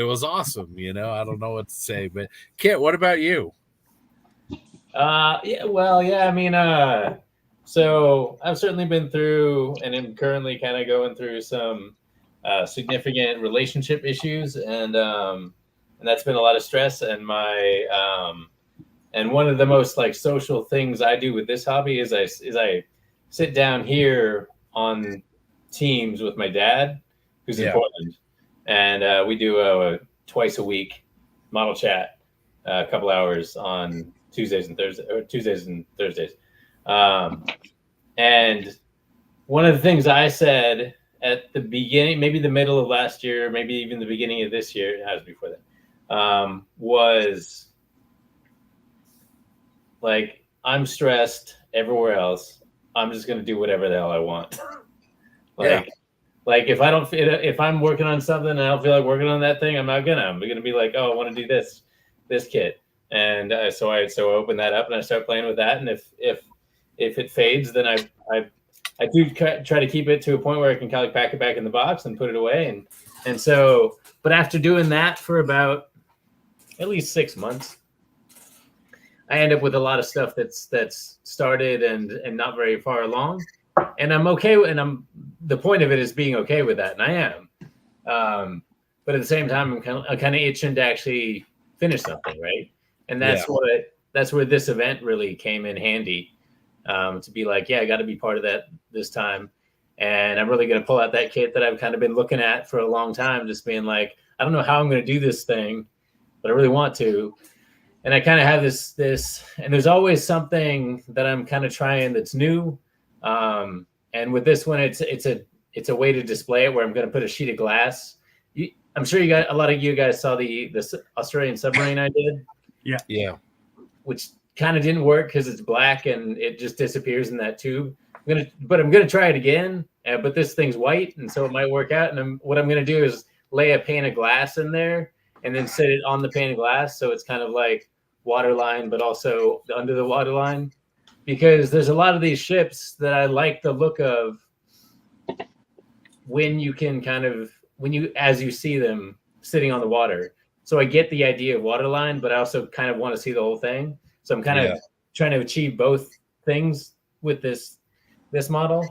was awesome. I don't know what to say, but Kit, what about you? So I've certainly been through and am currently kind of going through some significant relationship issues, and that's been a lot of stress. And and one of the most social things I do with this hobby is I sit down here on Teams with my dad, who's in Portland, and we do a twice a week model chat, a couple hours on Tuesdays and Thursdays. And one of the things I said at the beginning, maybe the middle of last year, maybe even the beginning of this year, it has before that, was I'm stressed everywhere else. I'm just going to do whatever the hell I want. If I'm working on something and I don't feel like working on that thing, I'm going to be like, oh, I want to do this kit. And so I open that up and I start playing with that. And if it fades, then I do try to keep it to a point where I can kind of pack it back in the box and put it away. And so, but after doing that for about at least 6 months, I end up with a lot of stuff that's started and not very far along. And I'm okay. And the point of it is being okay with that. And I am. But at the same time, I'm kind of itching to actually finish something. Right. And that's where this event really came in handy, to be like, I got to be part of that this time. And I'm really going to pull out that kit that I've kind of been looking at for a long time, just being like, I don't know how I'm going to do this thing, but I really want to. And I kind of have this, and there's always something that I'm kind of trying that's new. And with this one, it's a way to display it where I'm going to put a sheet of glass. I'm sure a lot of you guys saw the Australian submarine I did. Yeah. Which kind of didn't work because it's black and it just disappears in that tube. But I'm gonna try it again. But this thing's white, and so it might work out. And what I'm gonna do is lay a pane of glass in there and then sit it on the pane of glass, so it's kind of like waterline, but also under the waterline. Because there's a lot of these ships that I like the look of when you as you see them sitting on the water. So I get the idea of waterline, but I also kind of want to see the whole thing. So I'm kind of trying to achieve both things with this model.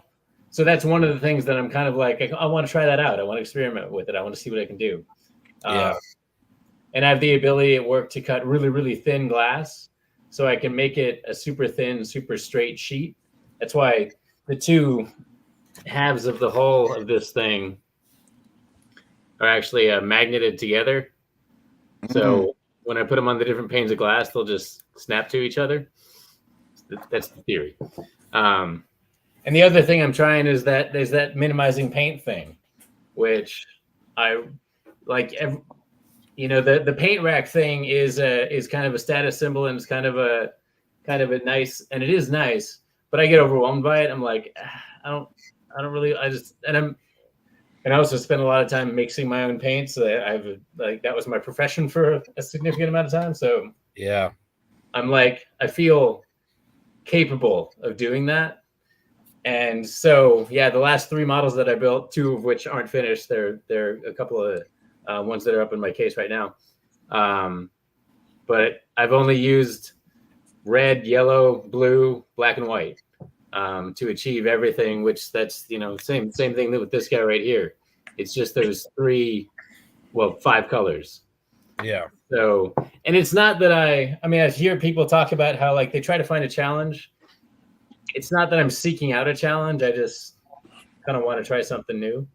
So that's one of the things that I'm kind of like, I want to try that out. I want to experiment with it. I want to see what I can do. And I have the ability at work to cut really, really thin glass. so I can make it a super thin, super straight sheet. That's why the two halves of the hull of this thing are actually magneted together. So when I put them on the different panes of glass, they'll just snap to each other. That's the theory. And the other thing I'm trying is that there's that minimizing paint thing, which I like. The paint rack thing is kind of a status symbol, and it's kind of a nice, and it is nice. But I get overwhelmed by it. I'm like, I don't really. And I also spend a lot of time mixing my own paints. That was my profession for a significant amount of time. So yeah, I'm like, I feel capable of doing that. And so, yeah, the last 3 models that I built, 2 of which aren't finished. They're a couple of ones that are up in my case right now. But I've only used red, yellow, blue, black, and white to achieve everything, which that's, same thing with this guy right here. It's just those 5 colors. Yeah. So, and it's not that I hear people talk about how like they try to find a challenge. It's not that I'm seeking out a challenge. I just kind of want to try something new.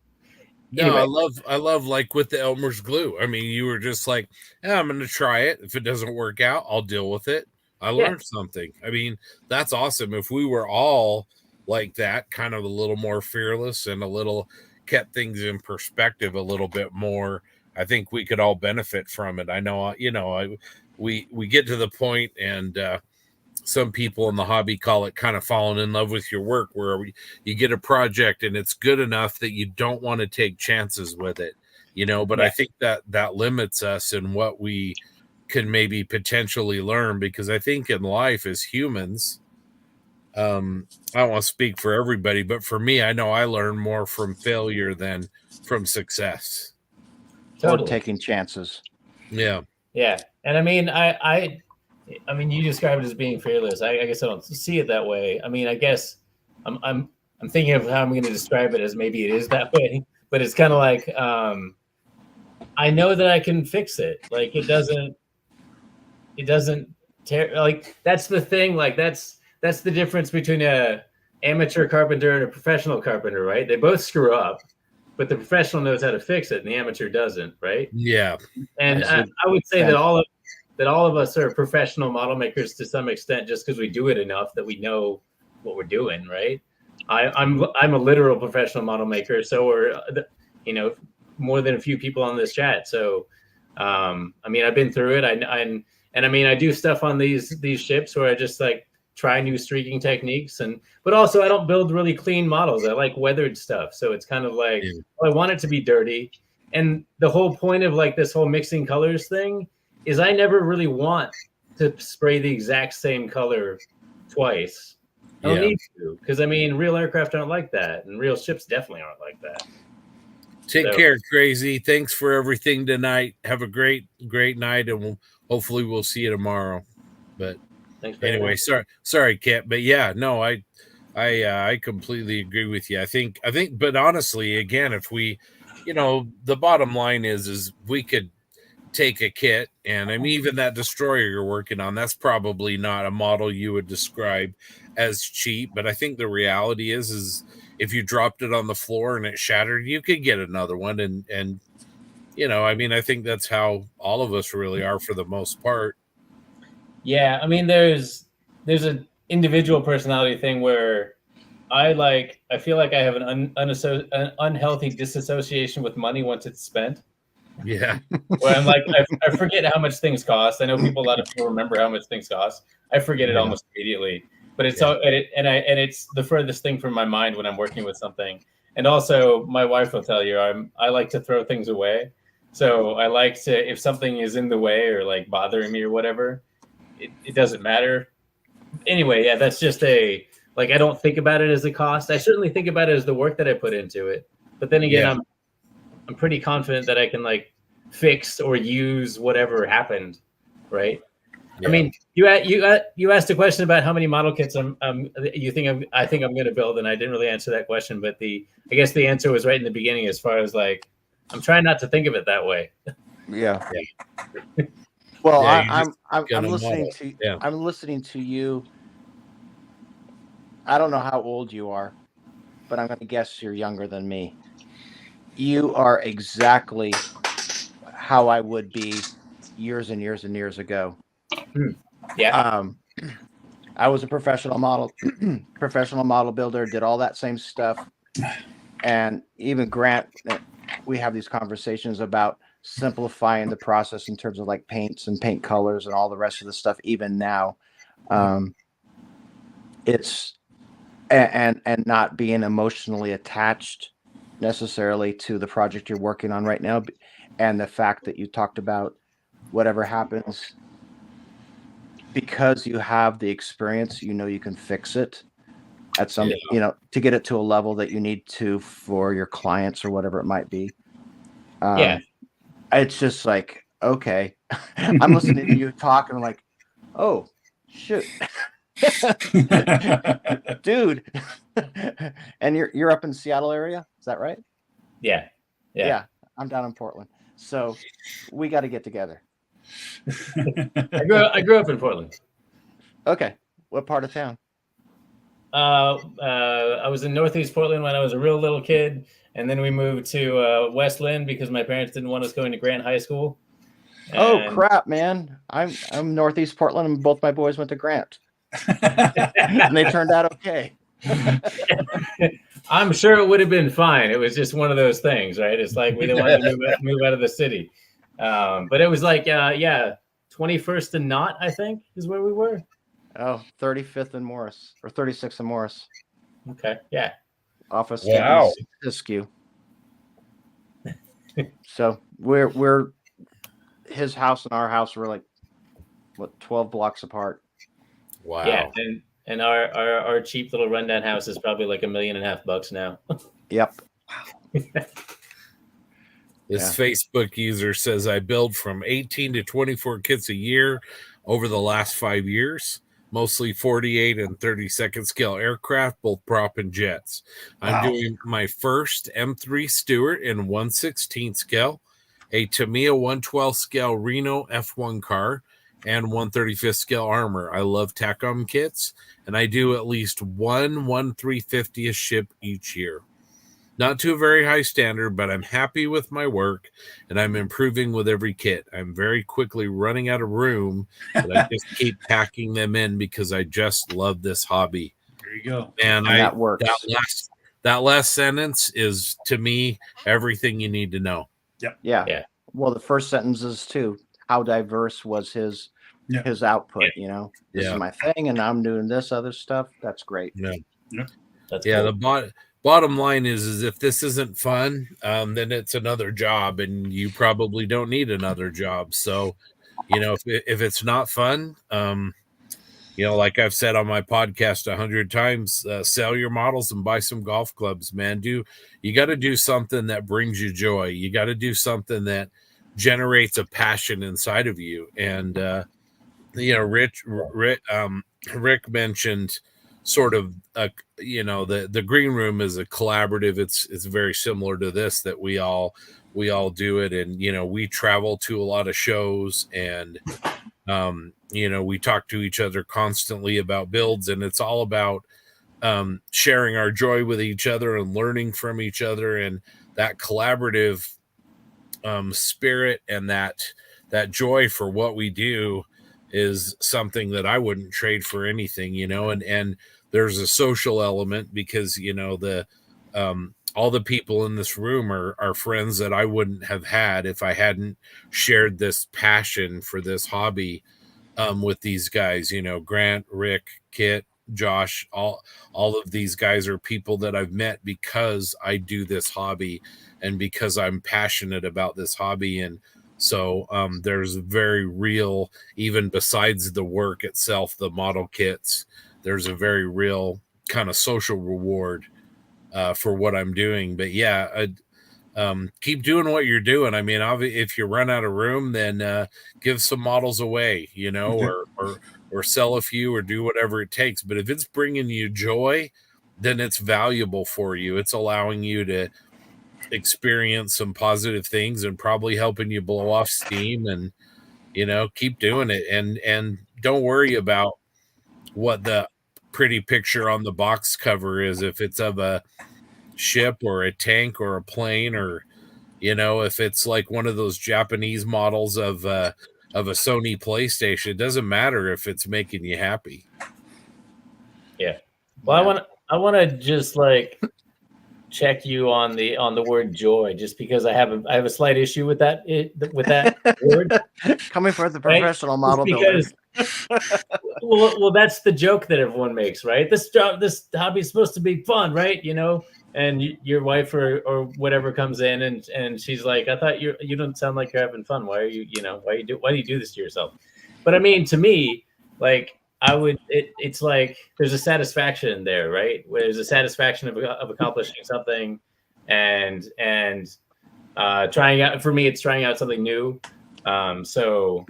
No, anyway. I love like with the Elmer's glue. I mean, you were just like, I'm going to try it. If it doesn't work out, I'll deal with it. I learned something. I mean, that's awesome. If we were all like that, kind of a little more fearless and a little kept things in perspective a little bit more, I think we could all benefit from it. I know, we get to the point, and some people in the hobby call it kind of falling in love with your work, where you get a project and it's good enough that you don't want to take chances with it, but I think that limits us in what we can maybe potentially learn, because I think in life as humans, I don't want to speak for everybody, but for me, I know I learn more from failure than from success. Totally. Or taking chances. Yeah. Yeah. And I mean, you describe it as being fearless. I guess I don't see it that way. I mean, I guess I'm thinking of how I'm going to describe it as maybe it is that way, but it's kind of like, I know that I can fix it. Like it doesn't tear, like that's the thing. Like that's the difference between a amateur carpenter and a professional carpenter, right? They both screw up, but the professional knows how to fix it and the amateur doesn't, right? Yeah. And I would say that all of us are professional model makers to some extent, just because we do it enough that we know what we're doing, right? I'm a literal professional model maker, so we're more than a few people on this chat. So I mean, I've been through it. I do stuff on these ships where I just like try new streaking techniques, but also I don't build really clean models. I like weathered stuff, so it's kind of like I want it to be dirty. And the whole point of like this whole mixing colors thing is I never really want to spray the exact same color twice. I don't need to, because I mean, real aircraft aren't like that, and real ships definitely aren't like that. Take care, Crazy. Thanks for everything tonight. Have a great night, and hopefully we'll see you tomorrow. But anyway, sorry, Kit. But yeah, no, I completely agree with you. I think, but honestly, again, if we, the bottom line is we could take a kit, and I mean, even that destroyer you're working on, that's probably not a model you would describe as cheap. But I think the reality is if you dropped it on the floor and it shattered, you could get another one. And I mean, I think that's how all of us really are for the most part. Yeah. I mean, there's an individual personality thing where I feel like I have an unhealthy disassociation with money once it's spent. Yeah. Where I'm like, I forget how much things cost. I know a lot of people remember how much things cost. I forget it almost immediately. But it's it's the furthest thing from my mind when I'm working with something. And also, my wife will tell you, I like to throw things away. So I like to, if something is in the way or like bothering me or whatever, it doesn't matter. Anyway, yeah, that's just I don't think about it as a cost. I certainly think about it as the work that I put into it. But then again, I'm pretty confident that I can like fix or use whatever happened, right? Yeah. I mean, you asked a question about how many model kits I think I'm going to build, and I didn't really answer that question. But I guess the answer was right in the beginning, as far as like I'm trying not to think of it that way. Yeah. Well, Yeah, I'm gonna listening model. to Yeah. I'm listening to you. I don't know how old you are, but I'm going to guess you're younger than me. You are exactly how I would be years and years and years ago. Yeah. I was a professional model builder, did all that same stuff. And even Grant, we have these conversations about simplifying the process in terms of like paints and paint colors and all the rest of the stuff. Even now, it's and not being emotionally attached necessarily to the project you're working on right now, and the fact that you talked about whatever happens, because you have the experience, you can fix it at some, to get it to a level that you need to for your clients or whatever it might be. It's just like, okay, I'm listening to you talk and I'm like, oh, shoot. Dude. And you're up in the Seattle area, is that right? Yeah. I'm down in Portland, so we got to get together. I grew up in Portland. Okay, what part of town? I was in Northeast Portland when I was a real little kid, and then we moved to West Lynn because my parents didn't want us going to Grant High School. Oh crap, man! I'm Northeast Portland, and both my boys went to Grant, and they turned out okay. I'm sure it would have been fine. It was just one of those things, right? It's like we didn't want to move out of the city, but it was like 21st and Knott, I think, is where we were. Oh, 35th and Morris, or 36th and Morris. Okay, yeah. Office. Wow. Askew. So we're his house and our house were like 12 blocks apart. Wow. Yeah, and our cheap little rundown house is probably like $1.5 million now. Yep. This Facebook user says I build from 18 to 24 kits a year over the last 5 years, mostly 48 and 32nd scale aircraft, both prop and jets. I'm doing my first M3 Stewart in 1/16 scale, a Tamiya 112 scale Reno F1 car, and 1/35th scale armor. I love TACOM kits, and I do at least one 1/350th ship each year. Not to a very high standard, but I'm happy with my work, and I'm improving with every kit. I'm very quickly running out of room, but I just keep packing them in because I just love this hobby. There you go. And that works. That last sentence is, to me, everything you need to know. Yep. Yeah. Well, the first sentence is too, how diverse was his output, This is my thing, and I'm doing this other stuff. That's great. That's cool. cool. The bottom line is if this isn't fun, then it's another job, and you probably don't need another job. So, if it's not fun, like I've said on my podcast 100 times, sell your models and buy some golf clubs, man. You got to do something that brings you joy. You got to do something that generates a passion inside of you. And, Rick mentioned sort of, the green room is a collaborative. It's very similar to this, that we all do it. And, we travel to a lot of shows, and, we talk to each other constantly about builds, and it's all about sharing our joy with each other and learning from each other, and that collaborative spirit and that joy for what we do is something that I wouldn't trade for anything, and there's a social element because, all the people in this room are friends that I wouldn't have had if I hadn't shared this passion for this hobby with these guys. Grant, Rick, Kit, Josh, all of these guys are people that I've met because I do this hobby and because I'm passionate about this hobby. And so there's very real, even besides the work itself, the model kits, there's a very real kind of social reward for what I'm doing. But yeah, keep doing what you're doing. I mean, if you run out of room, then give some models away, or sell a few, or do whatever it takes. But if it's bringing you joy, then it's valuable for you. It's allowing you to experience some positive things and probably helping you blow off steam. And keep doing it, and don't worry about what the pretty picture on the box cover is, if it's of a ship or a tank or a plane, or if it's like one of those Japanese models of a Sony PlayStation. It doesn't matter if it's making you happy. Yeah. Well, I want to just like check you on the word joy, just because I have a slight issue with that word. Coming from the professional model builder. Well, that's the joke that everyone makes, right? This hobby is supposed to be fun, right? And your wife or whatever comes in and she's like, I thought you don't sound like you're having fun. Why do you do this to yourself? But I mean, to me, like, it's like there's a satisfaction there, right? Where there's a satisfaction of accomplishing something and trying out. For me, it's trying out something new. So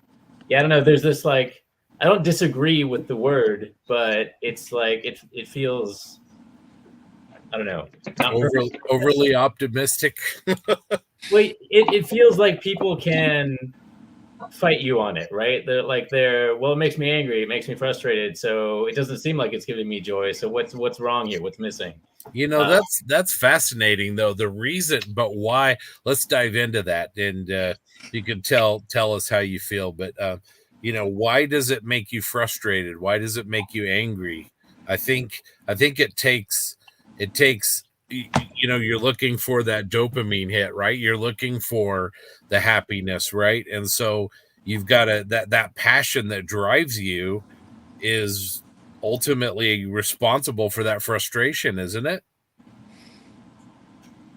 yeah, I don't know. There's this, like, I don't disagree with the word, but it's like it feels, I don't know, overly optimistic. Well, it feels like people can fight you on it, right? Well, it makes me angry, it makes me frustrated, so it doesn't seem like it's giving me joy. So what's wrong here? What's missing? That's fascinating, though. The reason, but why? Let's dive into that, and you can tell us how you feel. But why does it make you frustrated? Why does it make you angry? I think it takes you're looking for that dopamine hit, right? You're looking for the happiness, right? And so you've got that passion that drives you is ultimately responsible for that frustration, isn't it?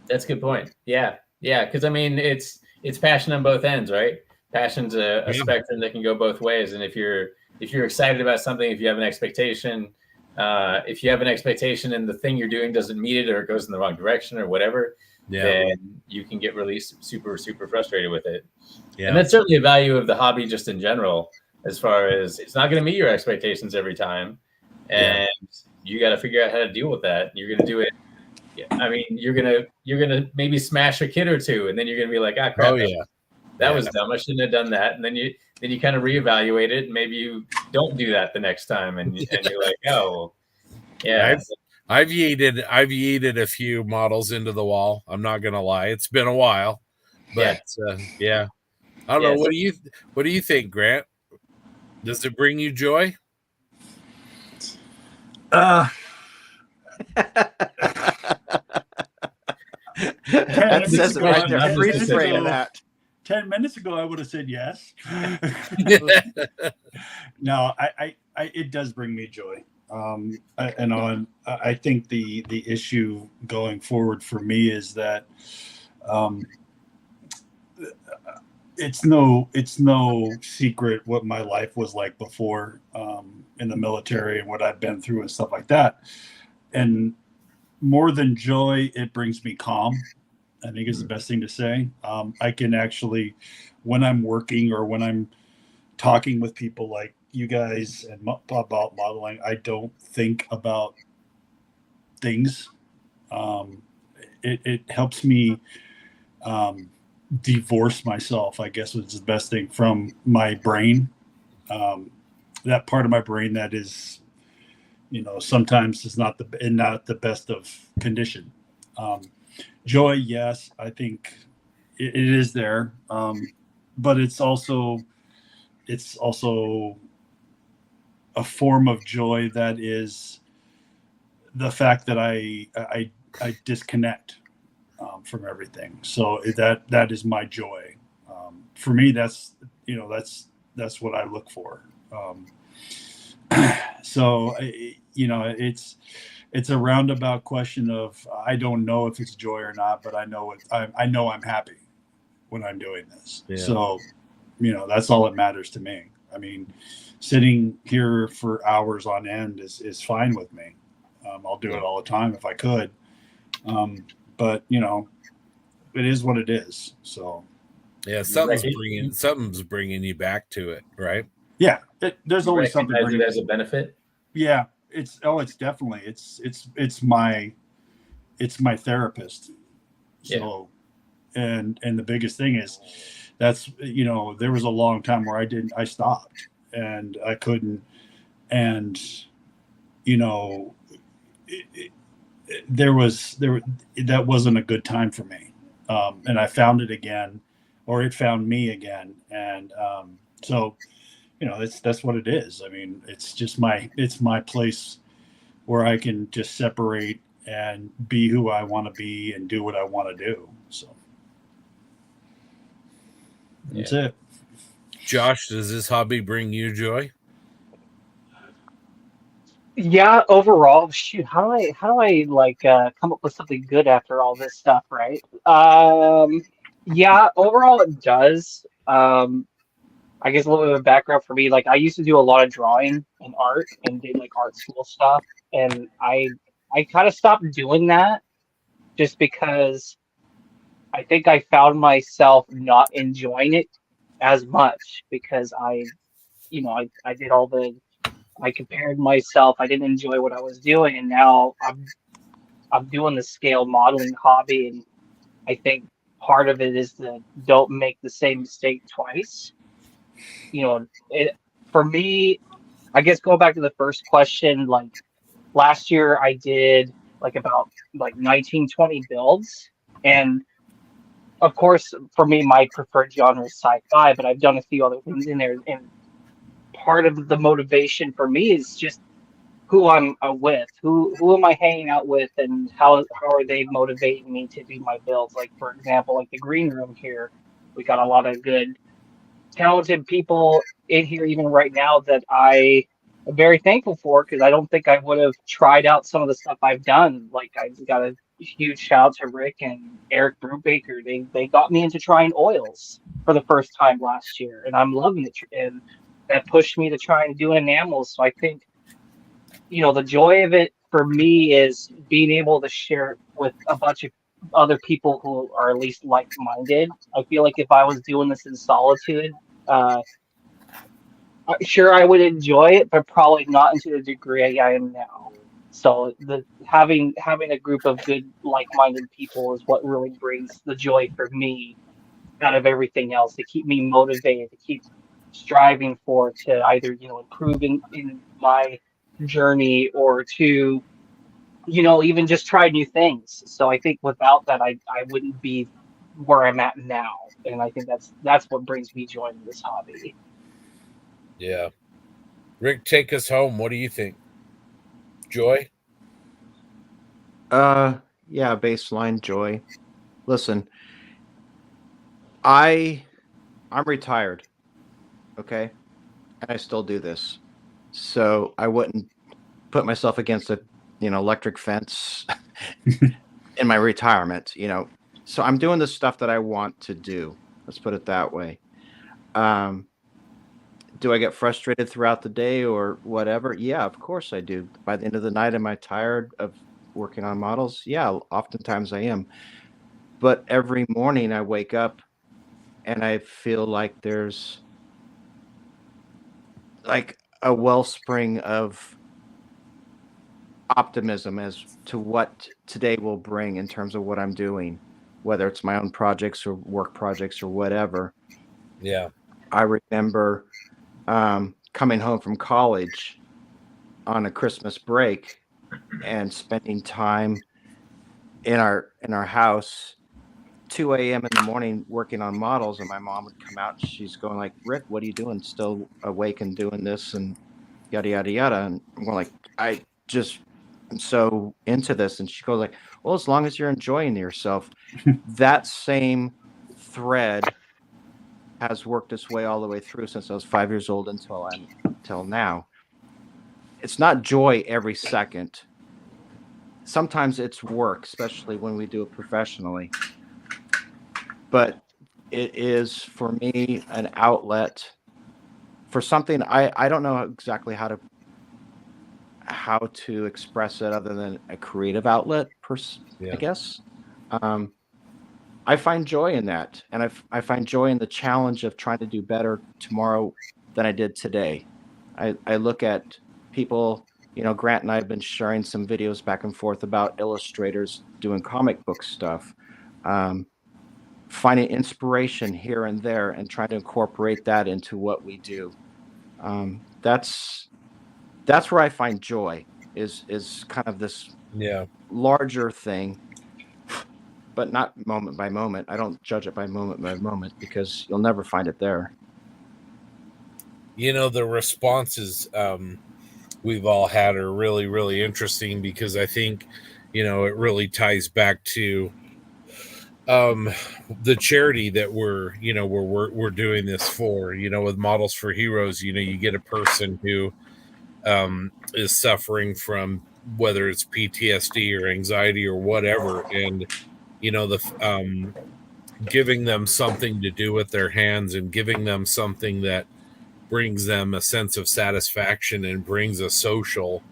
That's a good point. Yeah. Because I mean, it's passion on both ends, right? Passion's a spectrum that can go both ways. And if you're excited about something, if you have an expectation, and the thing you're doing doesn't meet it, or it goes in the wrong direction or whatever, then you can get really super, super frustrated with it. Yeah. And that's certainly a value of the hobby just in general, as far as it's not going to meet your expectations every time. And you got to figure out how to deal with that. You're going to do it. I mean, you're going to maybe smash a kid or two, and then you're going to be like, ah, crap. That was dumb. I shouldn't have done that. And then you kind of reevaluate it. And maybe you don't do that the next time. And you're like, oh, yeah. I've yeeted a few models into the wall. I'm not going to lie. It's been a while, but I don't know. What do you think, Grant? Does it bring you joy? That says it right there. Freeze frame of that. 10 minutes ago, I would have said yes. No, it does bring me joy. I think the issue going forward for me is that it's no secret what my life was like before in the military and what I've been through and stuff like that. And more than joy, it brings me calm. I think is the best thing to say. I can actually, when I'm working or when I'm talking with people like you guys and about modeling, I don't think about things. It helps me divorce myself, I guess, which is the best thing, from my brain. That part of my brain that is, sometimes is not the best of condition. Joy, yes, I think it is there, but it's also a form of joy that is the fact that I disconnect from everything. So that is my joy. For me, that's what I look for. So it's a roundabout question of, I don't know if it's joy or not, but I know I'm happy when I'm doing this. Yeah. So, that's all that matters to me. I mean, sitting here for hours on end is fine with me. I'll do it all the time if I could. But it is what it is. So yeah, something's bringing you back to it, right? Yeah. There's always something bringing it as a benefit. Yeah. It's definitely it's my therapist. So And the biggest thing is that's, you know, there was a long time where I stopped and I couldn't, and, you know, that wasn't a good time for me. And I found it again, or it found me again. And so, you know, that's what it is. I mean, it's my place where I can just separate and be who I want to be and do what I want to do. So that's it. Josh, does this hobby bring you joy? Yeah, overall, shoot, how do I like come up with something good after all this stuff, right? Yeah, overall it does. I guess a little bit of background for me, like I used to do a lot of drawing and art and did like art school stuff, and I kind of stopped doing that just because I think I found myself not enjoying it as much because I did all I compared myself. I didn't enjoy what I was doing, and now I'm doing the scale modeling hobby, and I think part of it is to don't make the same mistake twice. You know, for me, I guess going back to the first question, like last year I did like about like 19, 20 builds, and of course for me my preferred genre is sci-fi, but I've done a few other things in there, and part of the motivation for me is just who I'm with, who am I hanging out with, and how are they motivating me to do my builds. Like for example, like the green room here, we got a lot of good, talented people in here even right now that I am very thankful for, because I don't think I would have tried out some of the stuff I've done. Like I got a huge shout out to Rick and Eric Brubaker. They got me into trying oils for the first time last year, and I'm loving it. And that pushed me to try and do enamels. So I think, you know, the joy of it for me is being able to share it with a bunch of other people who are at least like-minded. I feel like if I was doing this in solitude, sure I would enjoy it, but probably not to the degree I am now. So having a group of good like-minded people is what really brings the joy for me out of everything else, to keep me motivated, to keep striving to either, you know, improve in my journey, or to, you know, even just try new things. So I think without that I wouldn't be where I'm at now, and I think that's what brings me joy in this hobby. Yeah. Rick, take us home. What do you think? Joy? Yeah, baseline joy. Listen, I'm retired, okay? And I still do this. So I wouldn't put myself against a, you know, electric fence in my retirement, you know. So I'm doing the stuff that I want to do. Let's put it that way. Do I get frustrated throughout the day or whatever? Yeah, of course I do. By the end of the night, am I tired of working on models? Yeah, oftentimes I am. But every morning I wake up and I feel like there's like a wellspring of optimism as to what today will bring in terms of what I'm doing, whether it's my own projects or work projects or whatever. Yeah. I remember coming home from college on a Christmas break and spending time in our house 2 a.m. in the morning working on models, and my mom would come out. She's going like, Rick, what are you doing? Still awake and doing this and yada yada yada. And I'm going like, I just am so into this. And she goes like, well, as long as you're enjoying yourself. That same thread has worked its way all the way through since I was 5 years old until now. It's not joy every second. Sometimes it's work, especially when we do it professionally. But it is, for me, an outlet for something I don't know exactly how to express it other than a creative outlet, I guess. I find joy in that, and I find joy in the challenge of trying to do better tomorrow than I did today. I look at people, you know, Grant and I have been sharing some videos back and forth about illustrators doing comic book stuff. finding inspiration here and there and trying to incorporate that into what we do. That's where I find joy, is kind of this larger thing, but not moment by moment. I don't judge it by moment because you'll never find it there. You know, the responses we've all had are really, really interesting, because I think, you know, it really ties back to the charity that we're doing this for. You know, with Models for Heroes, you know, you get a person who is suffering from, whether it's PTSD or anxiety or whatever, and you know, the giving them something to do with their hands and giving them something that brings them a sense of satisfaction and brings a social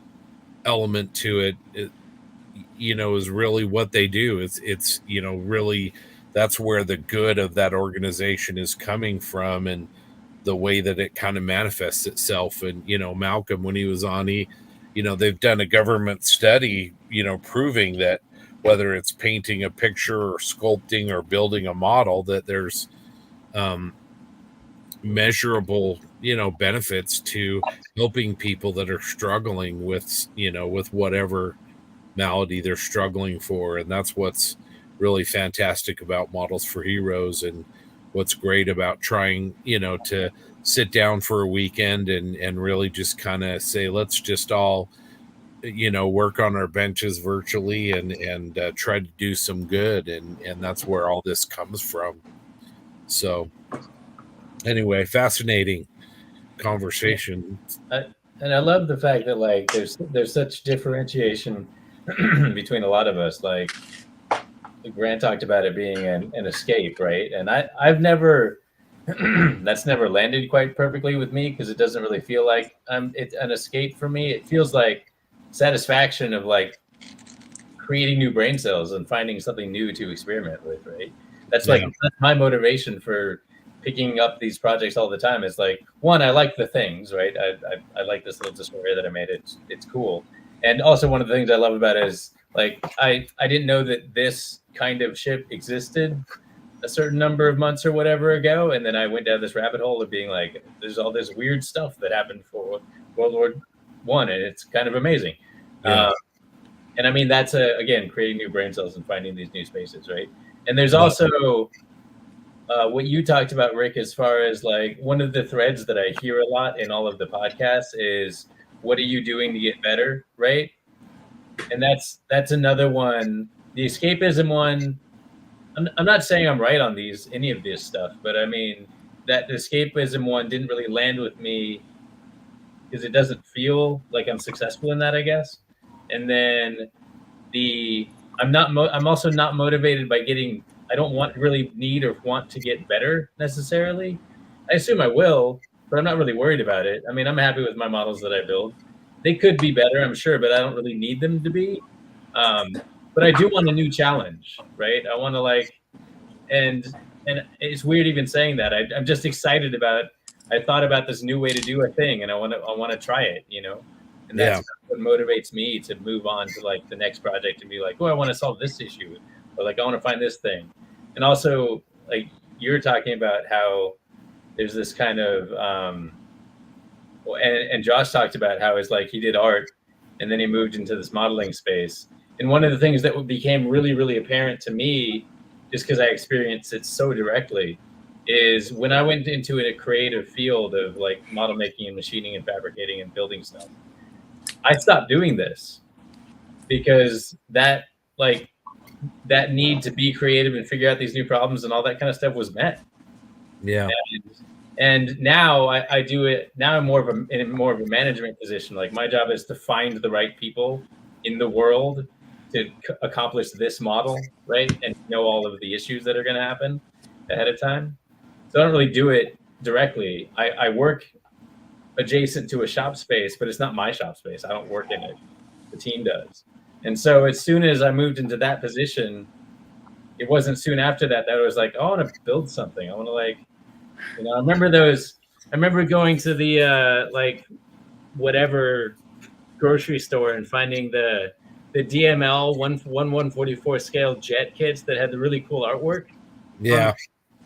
element to it, you know, is really what they do. It's you know, really, that's where the good of that organization is coming from, and the way that it kind of manifests itself. And, you know, Malcolm, when he was on, you know, they've done a government study, you know, proving that whether it's painting a picture or sculpting or building a model, that there's measurable, you know, benefits to helping people that are struggling with, you know, with whatever malady they're struggling for. And that's what's really fantastic about Models for Heroes, and what's great about trying, you know, to sit down for a weekend and really just kind of say, let's just all, you know, work on our benches virtually and try to do some good. And that's where all this comes from. So anyway, fascinating conversation. And I love the fact that, like, there's such differentiation between a lot of us. Like Grant talked about it being an escape, right? And I've never that's never landed quite perfectly with me, because it doesn't really feel like it's an escape for me. It feels like satisfaction of like creating new brain cells and finding something new to experiment with, right? That's like that's my motivation for picking up these projects all the time. It's like, one, I like the things, right? I like this little destroyer that I made. It's cool. And also one of the things I love about it is, like, I didn't know that this kind of ship existed a certain number of months or whatever ago. And then I went down this rabbit hole of being like, there's all this weird stuff that happened for World War I, and it's kind of amazing. Yeah. And I mean, that's again, creating new brain cells and finding these new spaces, right? And there's also what you talked about, Rick, as far as like one of the threads that I hear a lot in all of the podcasts is, what are you doing to get better, right? And that's another one. The escapism one, I'm not saying I'm right on any of this stuff, but I mean, that escapism one didn't really land with me because it doesn't feel like I'm successful in that, I guess. And then I'm also not motivated by I don't really need or want to get better necessarily. I assume I will, but I'm not really worried about it. I mean, I'm happy with my models that I build. They could be better, I'm sure, but I don't really need them to be. But I do want a new challenge, right? I want to and it's weird even saying that. I'm just excited about. I thought about this new way to do a thing, and I want to try it, you know. And that's what motivates me to move on to like the next project and be like, oh, I want to solve this issue, or like I want to find this thing. And also, like you're talking about how there's this kind of and Josh talked about how it's like he did art and then he moved into this modeling space. And one of the things that became really, really apparent to me, just because I experienced it so directly, is when I went into a creative field of like model making and machining and fabricating and building stuff, I stopped doing this because that need to be creative and figure out these new problems and all that kind of stuff was met. Yeah. And now I do it. Now I'm in more of a management position. Like my job is to find the right people in the world to accomplish this model, right? And know all of the issues that are going to happen ahead of time. So I don't really do it directly. I work adjacent to a shop space, but it's not my shop space. I don't work in it. The team does. And so as soon as I moved into that position, it wasn't soon after that I was like, oh, I want to build something. I want to I remember going to the whatever grocery store and finding the DML 1/144 scale jet kits that had the really cool artwork. Yeah.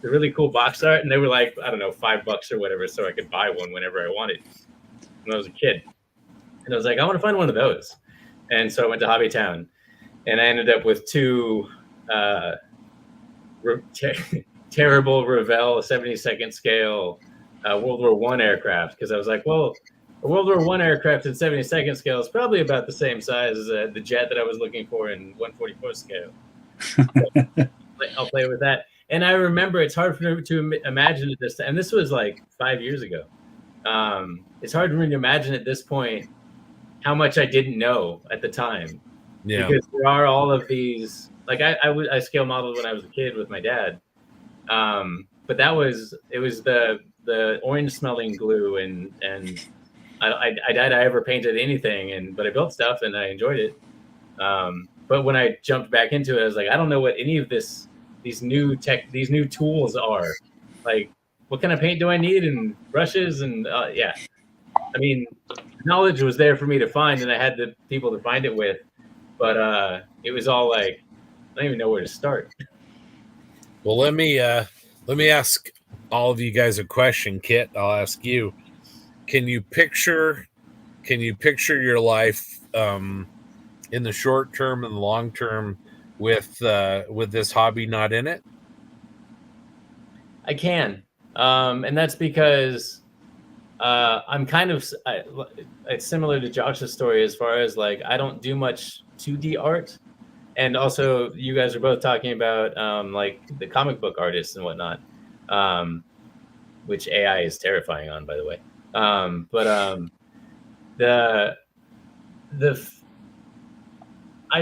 The really cool box art, and they were like, I don't know, $5 or whatever, so I could buy one whenever I wanted when I was a kid. And I was like, I want to find one of those. And so I went to Hobby Town, and I ended up with two terrible Revell 72nd scale World War I aircraft, because I was like, well, a World War I aircraft in 72nd scale is probably about the same size as the jet that I was looking for in 144 scale. I'll play with that. And I remember it's hard for me to imagine at this time, and this was like 5 years ago. It's hard for me to imagine at this point how much I didn't know at the time. Yeah. Because there are all of these, like I scale modeled when I was a kid with my dad. But it was the orange smelling glue, and I doubt I ever painted anything, but I built stuff and I enjoyed it. But when I jumped back into it, I was like, I don't know what any of these new tools are. Like, what kind of paint do I need, and brushes, and yeah. I mean, knowledge was there for me to find, and I had the people to find it with. But it was all like, I don't even know where to start. Well, let me ask all of you guys a question. Kit, I'll ask you. Can you picture your life in the short term and the long term with this hobby not in it? I can, and that's because I'm kind of. It's similar to Josh's story as far as like I don't do much 2D art, and also you guys are both talking about like the comic book artists and whatnot, which AI is terrifying on, by the way. I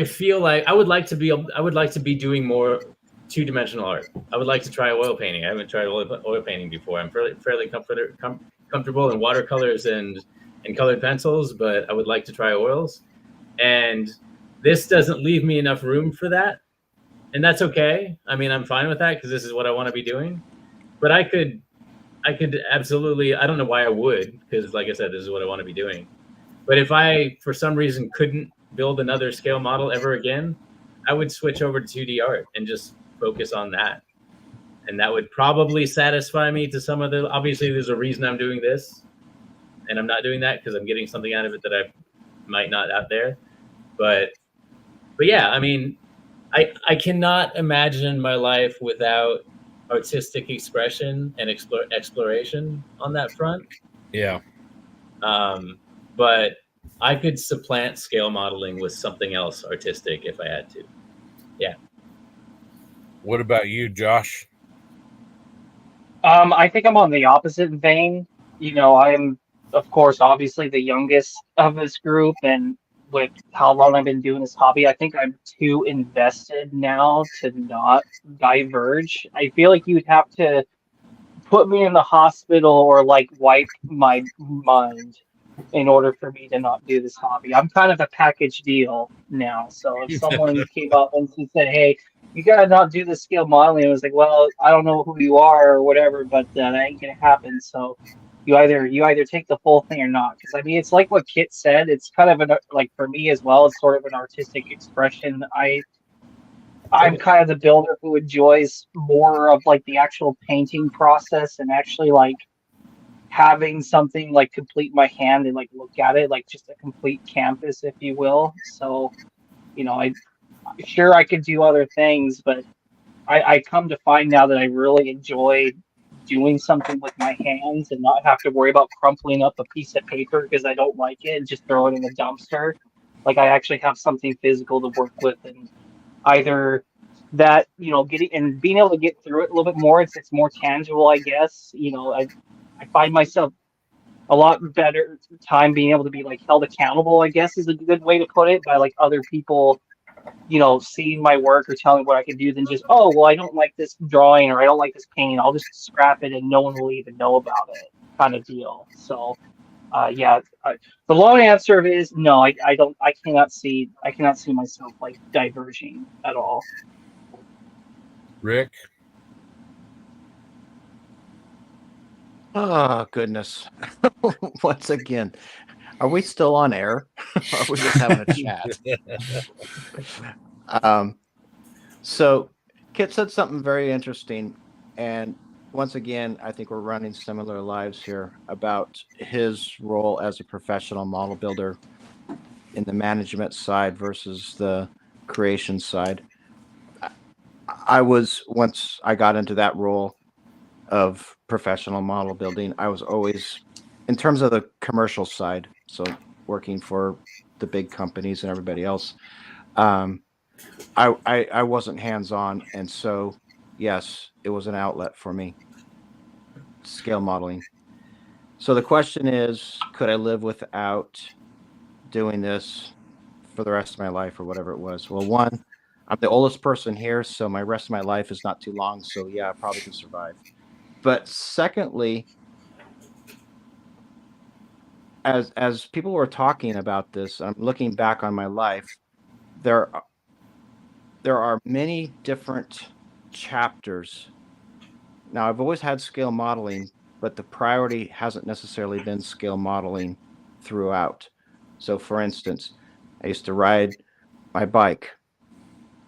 feel like I would like to be doing more two-dimensional art. I would like to try oil painting. I haven't tried oil painting before. I'm fairly comfortable in watercolors and colored pencils, but I would like to try oils. And this doesn't leave me enough room for that. And that's okay. I mean, I'm fine with that because this is what I want to be doing. But I could absolutely, I don't know why I would, because like I said, this is what I want to be doing. But if I, for some reason, couldn't build another scale model ever again, I would switch over to 2D art and just focus on that. And that would probably satisfy me to some of the, obviously there's a reason I'm doing this and I'm not doing that because I'm getting something out of it that I might not out there. But yeah, I mean, I cannot imagine my life without artistic expression and exploration on that front. Yeah. But I could supplant scale modeling with something else artistic if I had to. Yeah. What about you, Josh? I think I'm on the opposite vein. You know, I'm, of course, obviously the youngest of this group, and with how long I've been doing this hobby, I think I'm too invested now to not diverge. I feel like you'd have to put me in the hospital or like wipe my mind in order for me to not do this hobby. I'm kind of a package deal now. So if someone came up and said, hey, you gotta not do the scale modeling, I was like, well, I don't know who you are or whatever, but that ain't gonna happen. So you either take the full thing or not. Because I mean, it's like what Kit said. It's kind of like for me as well. It's sort of an artistic expression. I'm kind of the builder who enjoys more of like the actual painting process and actually like having something like complete my hand and like look at it like just a complete canvas, if you will. So, you know, I could do other things, but I come to find now that I really enjoy doing something with my hands and not have to worry about crumpling up a piece of paper because I don't like it and just throw it in the dumpster. Like I actually have something physical to work with, and either that, you know, being able to get through it a little bit more, it's more tangible, I guess. You know, I find myself a lot better time being able to be like held accountable, I guess is a good way to put it, by like other people, you know, seeing my work or telling me what I can do than just, oh, well, I don't like this drawing or I don't like this painting, I'll just scrap it and no one will even know about it kind of deal. So yeah, the long answer is no, I cannot see myself like diverging at all. Rick? Oh, goodness. Once again, are we still on air? Or are we just having a chat? So Kit said something very interesting, and once again, I think we're running similar lives here about his role as a professional model builder in the management side versus the creation side. I was, once I got into that role of professional model building, I was always, in terms of the commercial side, so working for the big companies and everybody else, I wasn't hands-on, and so yes, it was an outlet for me. Scale modeling. So the question is, could I live without doing this for the rest of my life or whatever it was? Well, one, I'm the oldest person here, so my rest of my life is not too long. So yeah, I probably can survive. But secondly, as people were talking about this, I'm looking back on my life. There are many different chapters. Now, I've always had scale modeling, but the priority hasn't necessarily been scale modeling throughout. So, for instance, I used to ride my bike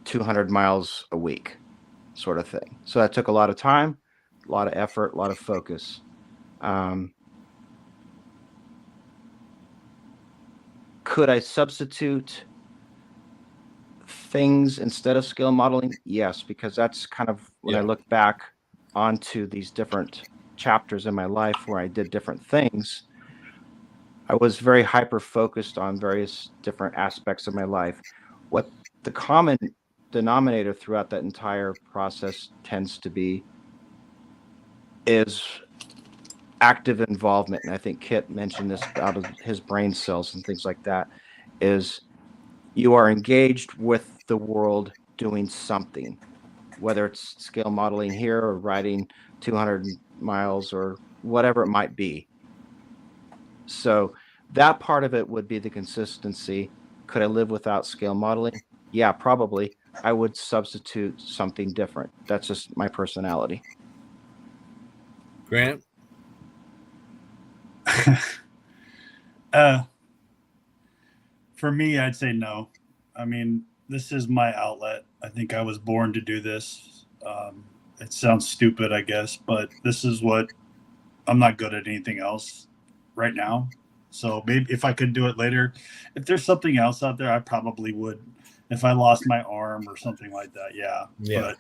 200 miles a week, sort of thing. So that took a lot of time, a lot of effort, a lot of focus. Could I substitute things instead of scale modeling? Yes, because that's kind of when I look back onto these different chapters in my life where I did different things, I was very hyper focused on various different aspects of my life. What the common denominator throughout that entire process tends to be is active involvement. And I think Kit mentioned this out of his brain cells and things like that, is you are engaged with the world doing something, whether it's scale modeling here or riding 200 miles or whatever it might be. So that part of it would be the consistency. Could I live without scale modeling? Yeah, probably. I would substitute something different. That's just my personality. Grant? For me, I'd say no. I mean, this is my outlet. I think I was born to do this. It sounds stupid, I guess, but this is what I'm not good at anything else right now. So maybe if I could do it later, if there's something else out there, I probably would. If I lost my arm or something like that, yeah. But,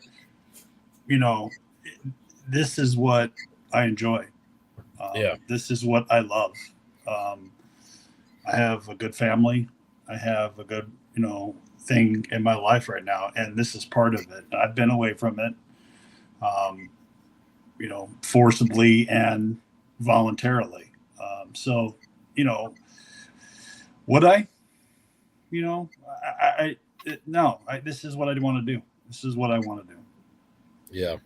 you know, this is what I enjoy. This is what I love. I have a good family. I have a good, you know, thing in my life right now, and this is part of it. I've been away from it, you know, forcibly and voluntarily. So, you know, would I? You know, no. This is what I want to do. This is what I want to do. Yeah.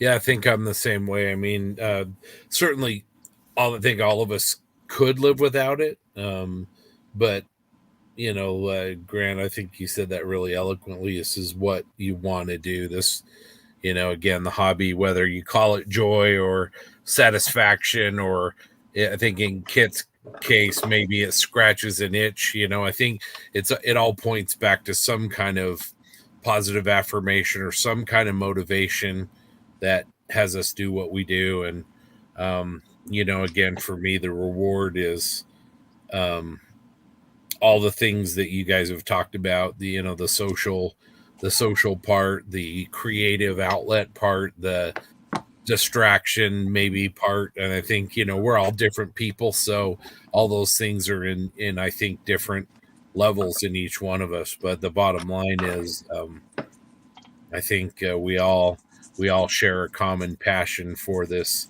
Yeah, I think I'm the same way. I mean, certainly, I think all of us could live without it. But, you know, Grant, I think you said that really eloquently. This is what you want to do. This, you know, again, the hobby, whether you call it joy or satisfaction, or I think in Kit's case, maybe it scratches an itch. You know, I think it all points back to some kind of positive affirmation or some kind of motivation that has us do what we do. And, you know, again, for me, the reward is all the things that you guys have talked about, the, you know, the social part, the creative outlet part, the distraction maybe part. And I think, you know, we're all different people. So all those things are in I think, different levels in each one of us. But the bottom line is, I think we all share a common passion for this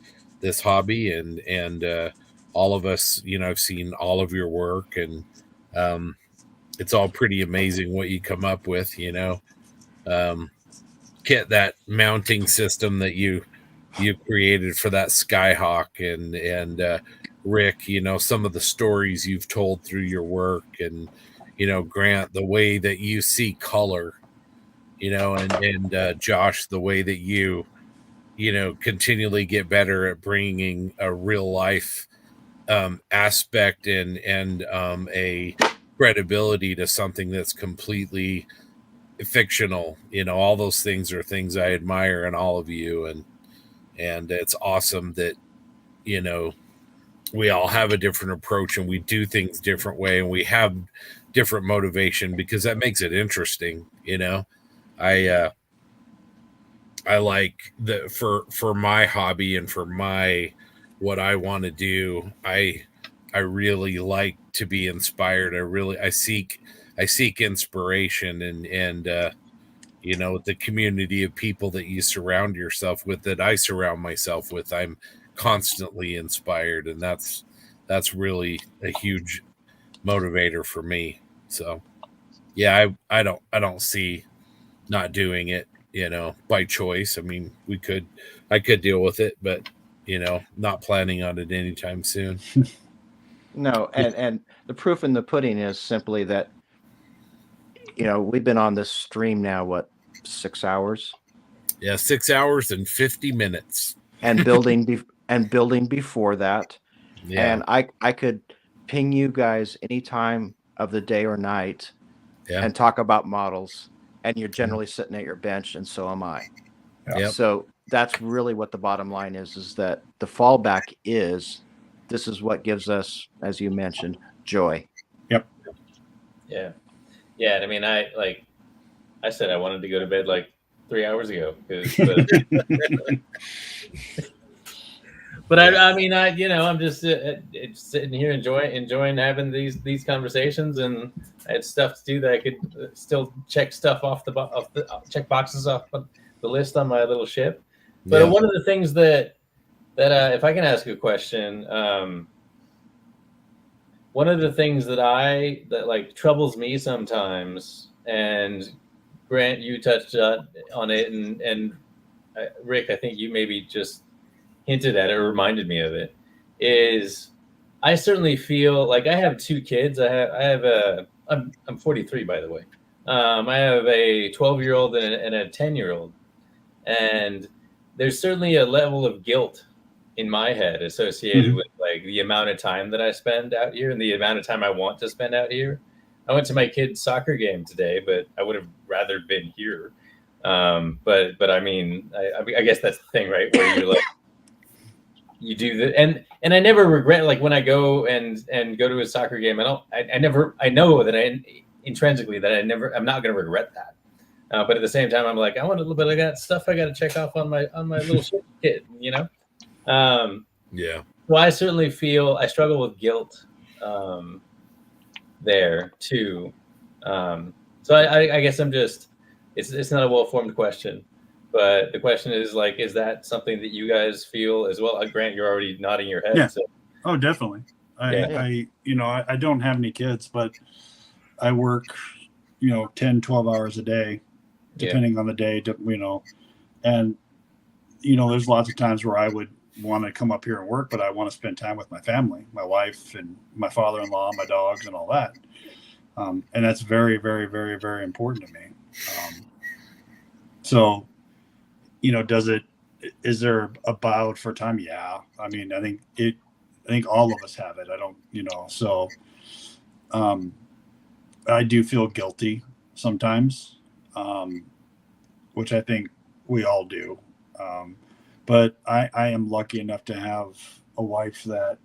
hobby, and all of us, you know, I've seen all of your work, and it's all pretty amazing what you come up with, you know. Kit, that mounting system that you created for that Skyhawk, and Rick, you know, some of the stories you've told through your work, and, you know, Grant, the way that you see color, you know, and Josh, the way that you know, continually get better at bringing a real life aspect and a credibility to something that's completely fictional. All those things are things I admire in all of you, and it's awesome that we all have a different approach and we do things different way and we have different motivation, because that makes it interesting. I like for my hobby and for what I want to do. I really like to be inspired. I seek inspiration and the community of people that you surround yourself with, that I surround myself with, I'm constantly inspired, and that's really a huge motivator for me. So yeah, I don't see not doing it, by choice. I mean, I could deal with it, but not planning on it anytime soon. No, and the proof in the pudding is simply that we've been on this stream now, what, 6 hours? Yeah, 6 hours and 50 minutes. And building before that. Yeah. And I could ping you guys any time of the day or night and talk about models, and you're generally sitting at your bench, and so am I. Yep. So that's really what the bottom line is that the fallback is, this is what gives us, as you mentioned, joy. Yep. Yeah. Yeah. And I mean, I said I wanted to go to bed like 3 hours ago. But I'm just sitting here enjoying having these conversations, and I had stuff to do that I could still check stuff check boxes off the list on my little ship. But one of the things that if I can ask a question, one of the things that troubles me sometimes, and Grant, you touched on it, and Rick, I think you maybe just hinted at it or reminded me of it, is I certainly feel like I have two kids. I'm 43, by the way. I have a 12-year-old and a 10-year-old, and there's certainly a level of guilt in my head associated with like the amount of time that I spend out here and the amount of time I want to spend out here. I went to my kid's soccer game today, but I would have rather been here. But I mean, I guess that's the thing, right? Where you're like, you do that, and I never regret, like when I go and go to a soccer game. I know that intrinsically that I'm not going to regret that. But at the same time, I'm like, I want a little bit of that stuff I got to check off on my little kid, Yeah. So I certainly feel I struggle with guilt there too. So I guess I'm just, it's not a well-formed question. But the question is, like, is that something that you guys feel as well? Grant, you're already nodding your head. Yeah. So. Oh, definitely. I don't have any kids, but I work, 10, 12 hours a day, depending on the day, and, there's lots of times where I would want to come up here and work, but I want to spend time with my family, my wife and my father-in-law, my dogs and all that. And that's very, very, very, very important to me. So, is there a buyout for time? Yeah. I mean, I think all of us have it. I don't, so, I do feel guilty sometimes, which I think we all do. But I am lucky enough to have a wife that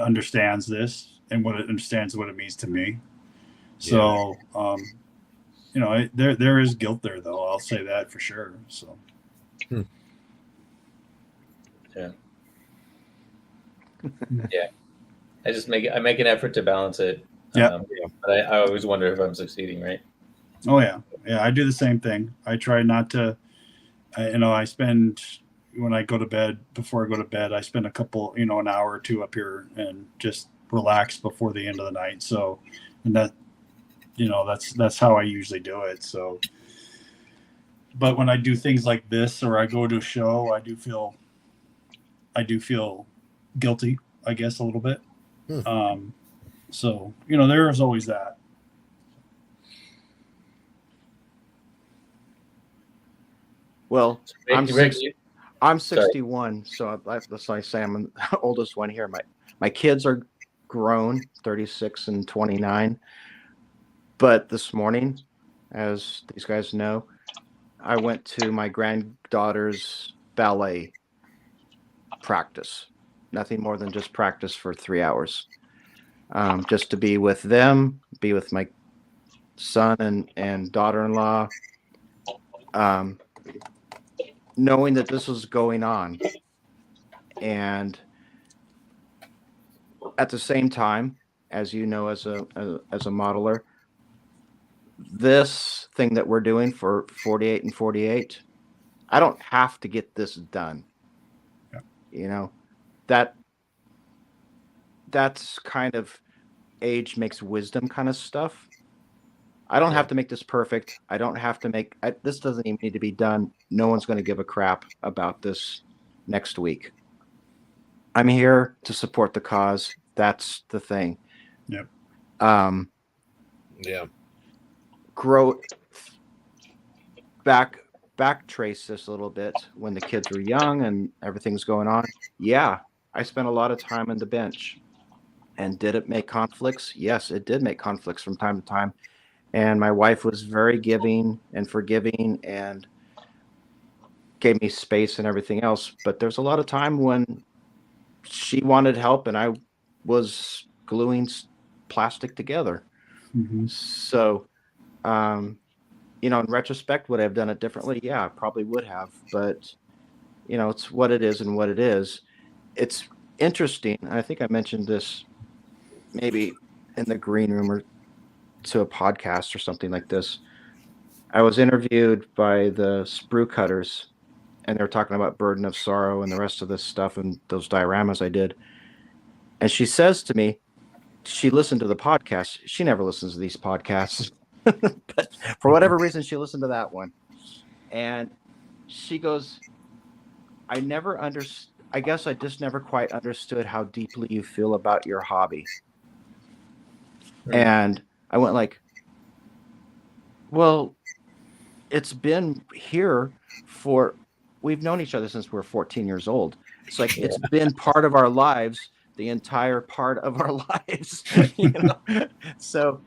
understands this and understands what it means to me. So, there is guilt there, though. I'll say that for sure. So. Yeah. Yeah. I make an effort to balance it. Yeah. But I always wonder if I'm succeeding, right? Oh yeah. Yeah. I do the same thing. I try not to, I spend, when I go to bed, before I go to bed, I spend a couple, an hour or two up here and just relax before the end of the night. So, and that, that's how I usually do it. So, but when I do things like this, or I go to a show, I do feel guilty, I guess, a little bit. So, there is always that. Well, I'm 61, so that's why I say I'm the oldest one here. My kids are grown, 36 and 29. But this morning, as these guys know. I went to my granddaughter's ballet practice. Nothing more than just practice for 3 hours. Just to be with them, be with my son and daughter-in-law, knowing that this was going on. And at the same time, as you know, as a modeler, this thing that we're doing for 48 and 48, I don't have to get this done. Yeah. You know, that's kind of age makes wisdom kind of stuff. I don't have to make this perfect. I don't have to make this doesn't even need to be done. No one's going to give a crap about this next week. I'm here to support the cause. That's the thing. Yep. Yeah. Grow back trace this a little bit when the kids were young and everything's going on. Yeah, I spent a lot of time on the bench. And did it make conflicts? Yes, it did make conflicts from time to time. And my wife was very giving and forgiving and gave me space and everything else. But there's a lot of time when she wanted help and I was gluing plastic together. Mm-hmm. So, you know, in retrospect, would I have done it differently? Yeah, I probably would have. But, you know, it's what it is and what it is. It's interesting. I think I mentioned this maybe in the green room or to a podcast or something like this. I was interviewed by the sprue cutters and they were talking about Burden of Sorrow and the rest of this stuff and those dioramas I did. And she says to me, she listened to the podcast. She never listens to these podcasts. But for whatever reason, she listened to that one. And she goes, I guess I just never quite understood how deeply you feel about your hobby. And I went like, well, it's been here we've known each other since we were 14 years old. It's like, it's been part of our lives, the entire part of our lives, you know? So,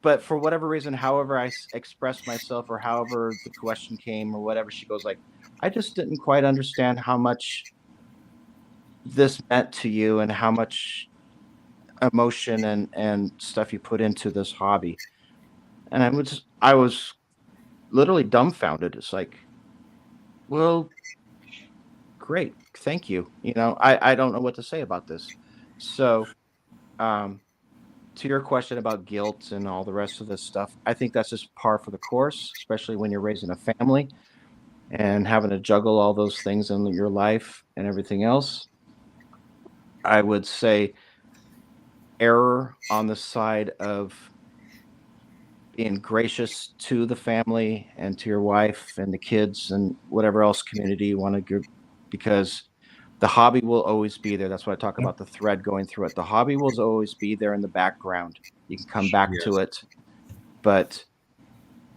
but for whatever reason, however I expressed myself or however the question came or whatever, she goes like, I just didn't quite understand how much this meant to you and how much emotion and stuff you put into this hobby. And I was literally dumbfounded. It's like, well, great, thank you. You know, I don't know what to say about this. So, to your question about guilt and all the rest of this stuff, I think that's just par for the course, especially when you're raising a family and having to juggle all those things in your life and everything else. I would say error on the side of being gracious to the family and to your wife and the kids and whatever else community you want to give, because the hobby will always be there. That's why I talk about the thread going through it. The hobby will always be there in the background. You can come back to it, but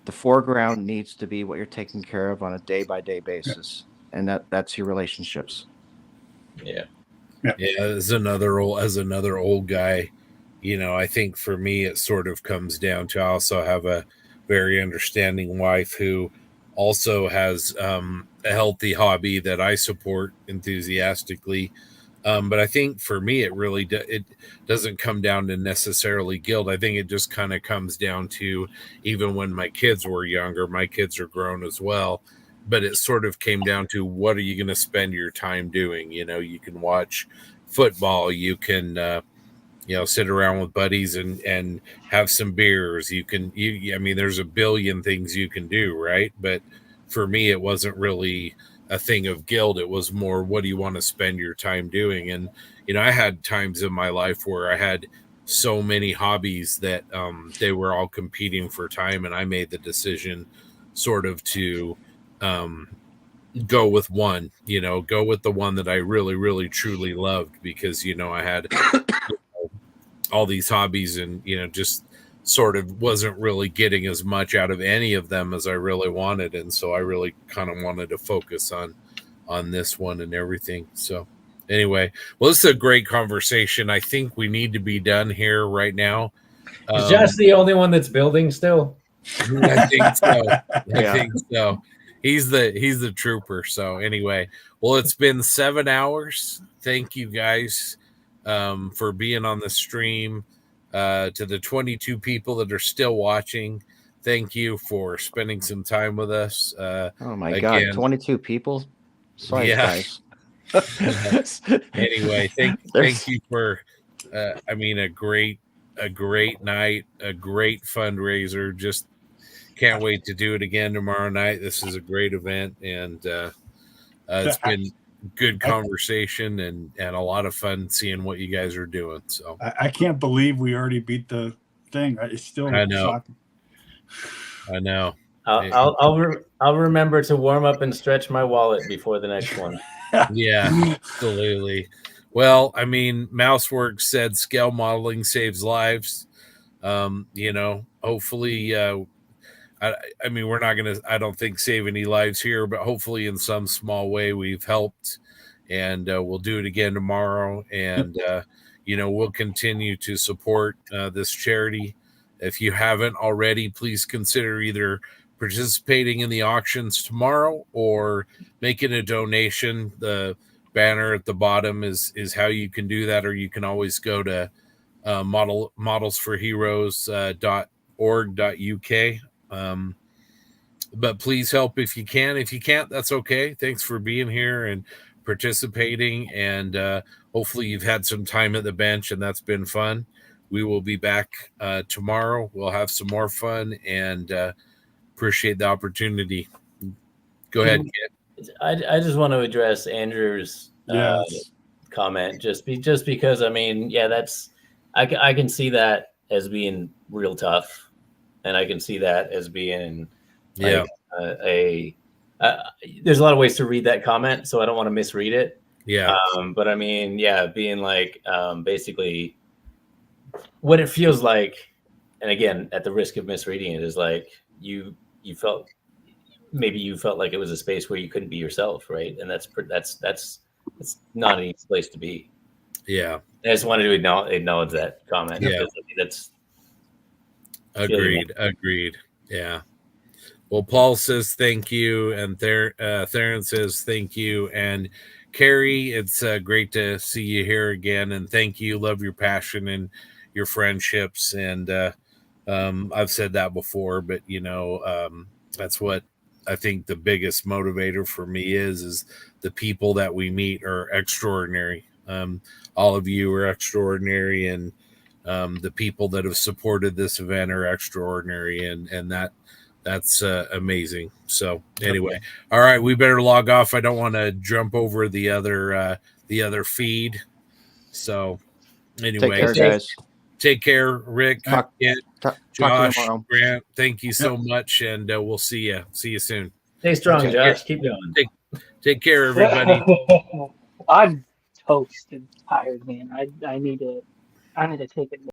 the foreground needs to be what you're taking care of on a day-by-day basis, and that's your relationships. Yeah, as another old guy, you know, I think for me it sort of comes down to I also have a very understanding wife who also has a healthy hobby that I support enthusiastically. But I think for me, it really it doesn't come down to necessarily guilt. I think it just kind of comes down to, even when my kids were younger, my kids are grown as well, but it sort of came down to, what are you going to spend your time doing? You know, you can watch football, you can, you know, sit around with buddies and have some beers. I mean, there's a billion things you can do, right? But for me, it wasn't really a thing of guilt. It was more, what do you want to spend your time doing? And, you know, I had times in my life where I had so many hobbies that they were all competing for time. And I made the decision sort of to go with one, you know, go with the one that I really, really, truly loved, because, you know, I had all these hobbies and, you know, just sort of wasn't really getting as much out of any of them as I really wanted. And so I really kind of wanted to focus on this one and everything. So anyway, well, this is a great conversation. I think we need to be done here right now. Is Josh the only one that's building still? I think so. I think so. He's the trooper. So anyway, well, it's been 7 hours. Thank you guys for being on the stream. To the 22 people that are still watching, thank you for spending some time with us. Oh my God, 22 people. Sorry, guys. Anyway, thank you for a great night, a great fundraiser. Just can't wait to do it again tomorrow night. This is a great event, and it's been good conversation and a lot of fun seeing what you guys are doing. So I can't believe we already beat the thing. It's still shocking. I know. I'll remember to warm up and stretch my wallet before the next one. Yeah, absolutely. Well, I mean, Mouseworks said scale modeling saves lives. Hopefully, I mean, we're not going to, I don't think, save any lives here, but hopefully in some small way we've helped, and we'll do it again tomorrow. And, we'll continue to support this charity. If you haven't already, please consider either participating in the auctions tomorrow or making a donation. The banner at the bottom is how you can do that, or you can always go to modelsforheroes.org.uk. But please help if you can. If you can't, that's okay. Thanks for being here and participating, and hopefully you've had some time at the bench and that's been fun. We will be back tomorrow. We'll have some more fun, and appreciate the opportunity. Go ahead, Kit. I just want to address Andrew's comment just because, I mean, that's I can see that as being real tough, and I can see that as being there's a lot of ways to read that comment, so I don't want to misread it. But I mean, being like basically what it feels like, and again, at the risk of misreading it, is like you felt like it was a space where you couldn't be yourself, right? And that's not an easy place to be. Yeah, I just wanted to acknowledge that comment. Yeah, that's agreed. Yeah. Well, Paul says thank you, and Theron says thank you, and Carrie, it's great to see you here again, and thank you. Love your passion and your friendships, and I've said that before, but that's what I think the biggest motivator for me is the people that we meet are extraordinary. All of you are extraordinary, and the people that have supported this event are extraordinary, and that's amazing. So anyway, all right, we better log off. I don't want to jump over the other feed. So anyway, take care, guys. Take care, Rick, Kit, Josh, Grant. Thank you so much, and we'll see you. See you soon. Stay strong, Josh. Keep going. Take care, everybody. I'm toast and tired, man. I need to take it.